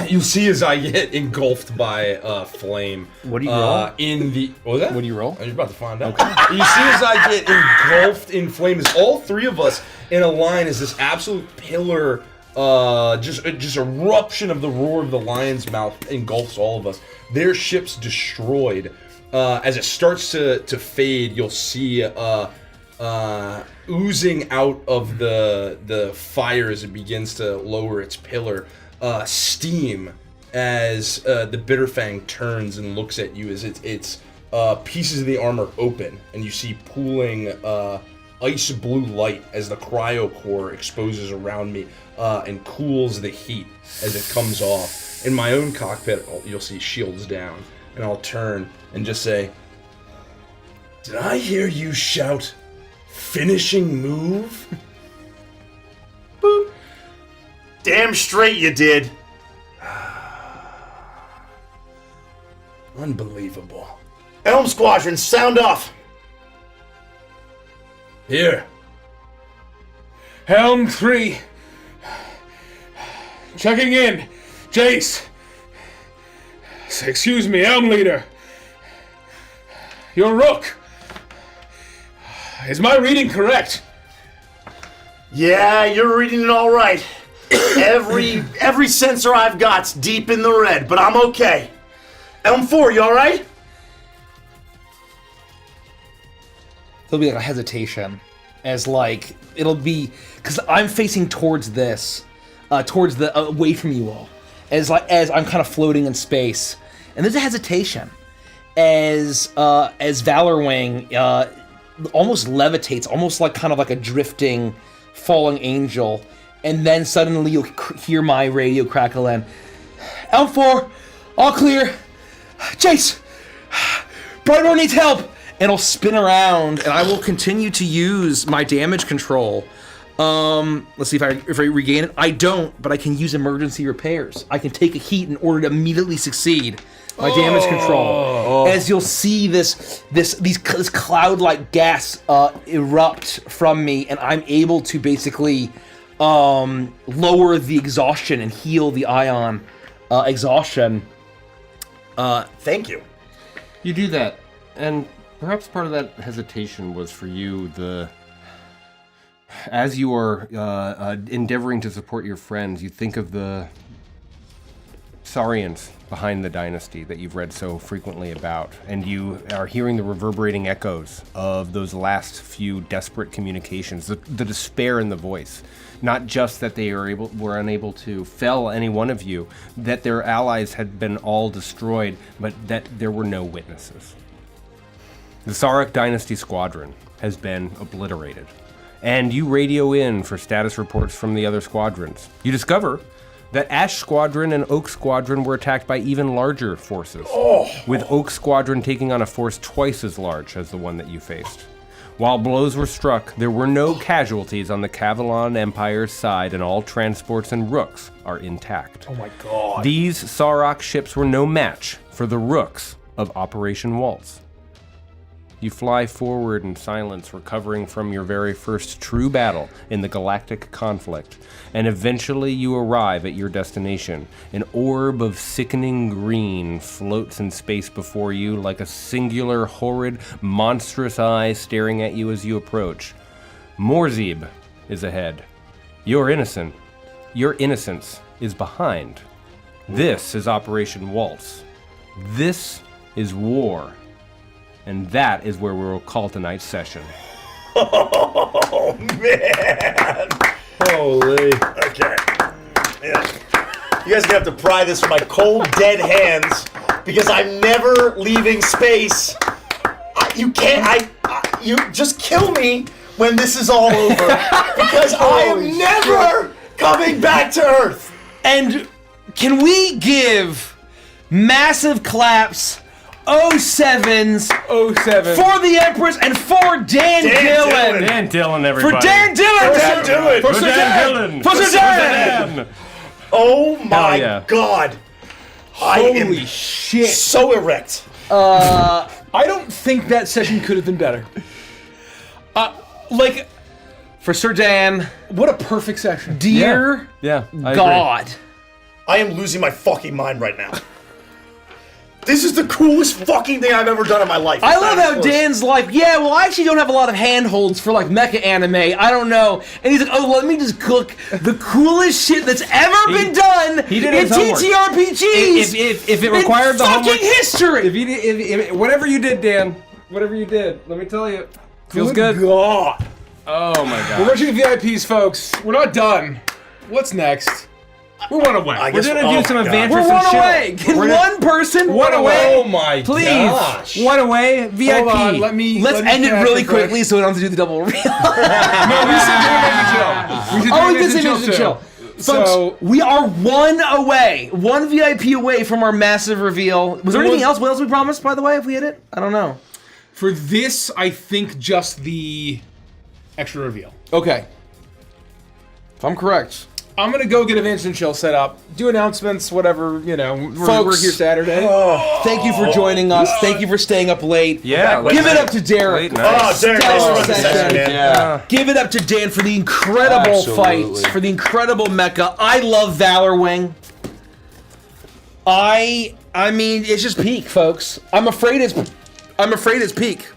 You see as I get engulfed by flame. What do you roll? What was that? What do you roll? You're about to find out. You see as I get engulfed in flames, all 3 of us in a line is this absolute pillar, just eruption of the roar of the lion's mouth engulfs all of us. Their ship's destroyed. As it starts to fade, you'll see oozing out of the fire as it begins to lower its pillar. Steam as the Bitterfang turns and looks at you as its pieces of the armor open, and you see pooling ice blue light as the cryo core exposes around me and cools the heat as it comes off. In my own cockpit, you'll see shields down, and I'll turn and just say, "Did I hear you shout, finishing move?" Boop. Damn straight you did. Unbelievable. Elm Squadron, sound off. Here. Helm 3. Checking in. Jace. Excuse me, Elm Leader. Your rook. Is my reading correct? Yeah, you're reading it all right. Every sensor I've got's deep in the red, but I'm okay. Elm 4, you all right? There'll be like a hesitation, as like it'll be because I'm facing towards this, towards the away from you all, as I'm kind of floating in space, and there's a hesitation, as Valorwing almost levitates, almost like kind of like a drifting, falling angel, and then suddenly you'll hear my radio crackle in. Elm 4, all clear. Jace, Bright Roar needs help. And I'll spin around, and I will continue to use my damage control. Let's see if I regain it. I don't, but I can use emergency repairs. I can take a heat in order to immediately succeed my damage control. As you'll see this cloud-like gas erupt from me, and I'm able to basically lower the exhaustion and heal the ion exhaustion. Thank you. You do that, and perhaps part of that hesitation was for you as you are endeavoring to support your friends, you think of the Saurians behind the dynasty that you've read so frequently about, and you are hearing the reverberating echoes of those last few desperate communications, the despair in the voice. Not just that they were unable to fell any one of you, that their allies had been all destroyed, but that there were no witnesses. The Sarek Dynasty Squadron has been obliterated, and you radio in for status reports from the other squadrons. You discover that Ash Squadron and Oak Squadron were attacked by even larger forces, with Oak Squadron taking on a force twice as large as the one that you faced. While blows were struck, there were no casualties on the Cavalon Empire's side, and all transports and rooks are intact. Oh my god. These Sarok ships were no match for the rooks of Operation Waltz. You fly forward in silence, recovering from your very first true battle in the galactic conflict, and eventually you arrive at your destination. An orb of sickening green floats in space before you like a singular, horrid, monstrous eye staring at you as you approach. Morzib is ahead. You're innocent. Your innocence is behind. This is Operation Waltz. This is war. And that is where we will call tonight's session. Oh, man. Holy. Okay. Yeah. You guys are going to have to pry this from my cold, dead hands because I'm never leaving space. You can't. You just kill me when this is all over because I am never coming back to Earth. And can we give massive claps 07s 07. for the Empress and for Dan Dillon. Dan Dillon, everybody. For Dan Dillon. Dan Dillon. For Dan Dillon. For Sir Dan. Oh my yeah. God. I am Holy shit. so erect. I don't think that session could have been better. Like, for Sir Dan, What a perfect session. dear Yeah, I agree. God. I am losing my fucking mind right now. This is the coolest fucking thing I've ever done in my life. I love how Close. Dan's like, yeah, well, I actually don't have a lot of handholds for, like, mecha anime. I don't know. And he's like, oh, let me just cook the coolest shit that's ever been done he did in his homework. TTRPGs. If it required in the fucking homework, history. if whatever you did, Dan, whatever you did, let me tell you, feels good. God. Oh my We're god. rushing VIPs, folks. We're not done. What's next? We're one away. I We're guess- gonna oh do some my God. adventures We're and one chill. away. Can We're one person One away. Oh my Please, gosh. one away. VIP. Hold on, let me Let's end it cash really real quick. quickly so we don't have to do the double reveal. No, we said chill. We should Oh, do we did say chill Vincent too. Chill. So- Folks, we are one away. One VIP away from our massive reveal. Was there anything else? What else we promised, by the way, if we hit it? I don't know. For this, I think just the extra reveal. Okay. If I'm correct. I'm gonna go get a Vincent Chill set up, do announcements, whatever, you know. We're Folks. here Saturday. Thank you for joining us. Thank you for staying up late. Yeah. Give it up to Derek. Late night. Oh, Derek, thanks for running the session, man. Yeah. Give it up to Dan for the incredible Absolutely. fights, for the incredible mecha. I love Valor Wing. I mean, it's just peak, folks. I'm afraid it's peak.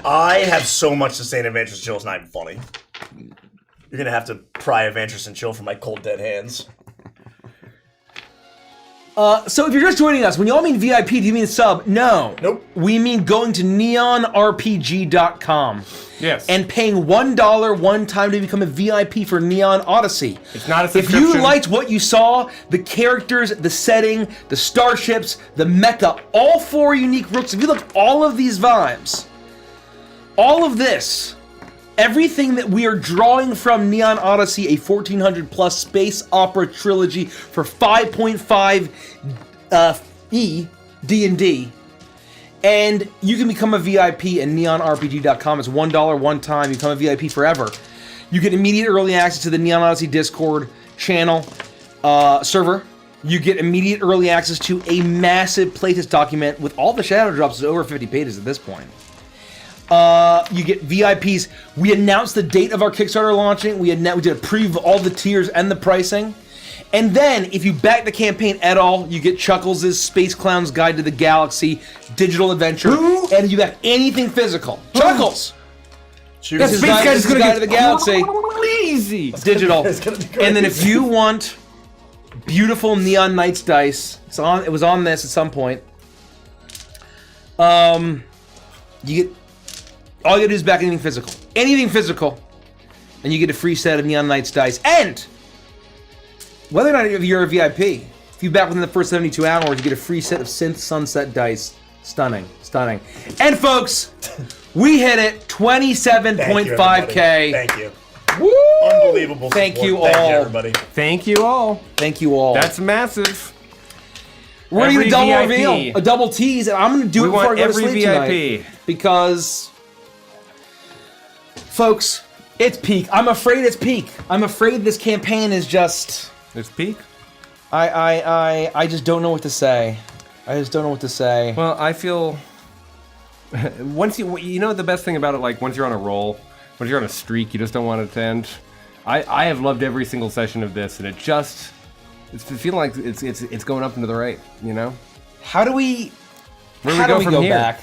I have so much to say in Adventures Chill, it's not even funny. You're gonna have to pry Adventures and Chill from my cold dead hands. So if you're just joining us, when y'all mean VIP, do you mean sub? No. Nope. We mean going to neonrpg.com. Yes. And paying $1 one time to become a VIP for Neon Odyssey. It's not a If you subscription. liked what you saw, the characters, the setting, the starships, the mecha, all 4 unique rooks, if you look all of these vibes, all of this, everything that we are drawing from Neon Odyssey, a 1400 plus space opera trilogy for 5.5 E D&D, and you can become a VIP at neonrpg.com. It's $1 one time. You become a VIP forever. You get immediate early access to the Neon Odyssey Discord channel server. You get immediate early access to a massive playtest document with all the shadow drops. It's over 50 pages at this point. You get VIPs. We announced the date of our Kickstarter launching. We did a preview of all the tiers and the pricing. And then, if you back the campaign at all, you get Chuckles' Space Clown's Guide to the Galaxy digital adventure. And you back anything physical. Chuckles! That Space Guide is going Guide to the Galaxy. crazy. It's digital. And then if you want beautiful Neon Knights dice, it was on this at some point. You get all you gotta do is back anything physical, and you get a free set of Neon Knights dice. And whether or not you're a VIP, if you back within the first 72 hours, you get a free set of Synth Sunset dice. Stunning. And folks, we hit it 27.5K. Thank you. Woo! Unbelievable. Thank support. you Thank all. you, everybody. Thank you all. Thank you all. That's massive. We're gonna Every do a double VIP. reveal, a double tease, and I'm gonna do We it before I want go to every sleep VIP. tonight. Because, folks, it's peak. I'm afraid it's peak. I'm afraid this campaign is just. It's peak. I just don't know what to say. Well, I feel once you know the best thing about it, like once you're on a roll, once you're on a streak, you just don't want it to end. I have loved every single session of this, and it's feeling like it's going up into the right. You know. How do we? Where do how we go do we from go here? back?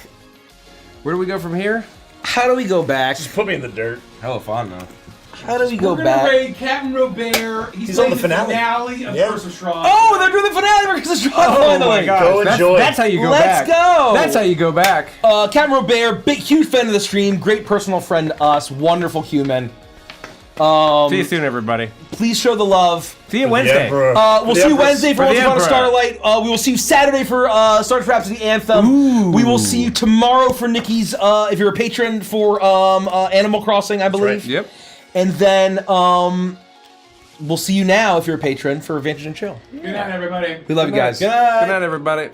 Where do we go from here? How do we go back? Just put me in the dirt. Hella fun though. How do we go We're gonna back? raid Captain Robert. He's on the playing finale. of Yeah. Curse of Strahd. Oh, they're doing the finale because it's finally. Go enjoy. That's how you go Let's back. go. That's how you go back. Captain Robert, huge fan of the stream, great personal friend to us, wonderful human. See you soon, everybody. Please show the love. See you Wednesday. We'll see you Wednesday for For Once the Upon a Emperor. Starlight. We will see you Saturday for Star Trek Rhapsody Anthem. We will see you tomorrow for Nikki's, if you're a patron, for Animal Crossing, I believe. right. Yep. And then we'll see you now, if you're a patron, for Vantage and Chill. Good night, everybody. We love you guys. Good night, everybody.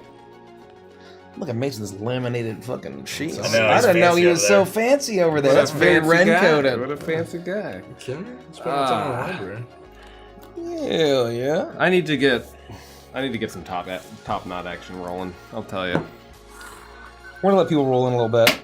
Look at Mason's laminated fucking sheets. I know, I he's didn't know fancy he over was there. so fancy over there. That's very Fancy guy. Ren-coded. What a fancy guy. Spend my time in the library. Hell yeah. I need to get some top knot action rolling. I'll tell you. We're gonna let people roll in a little bit.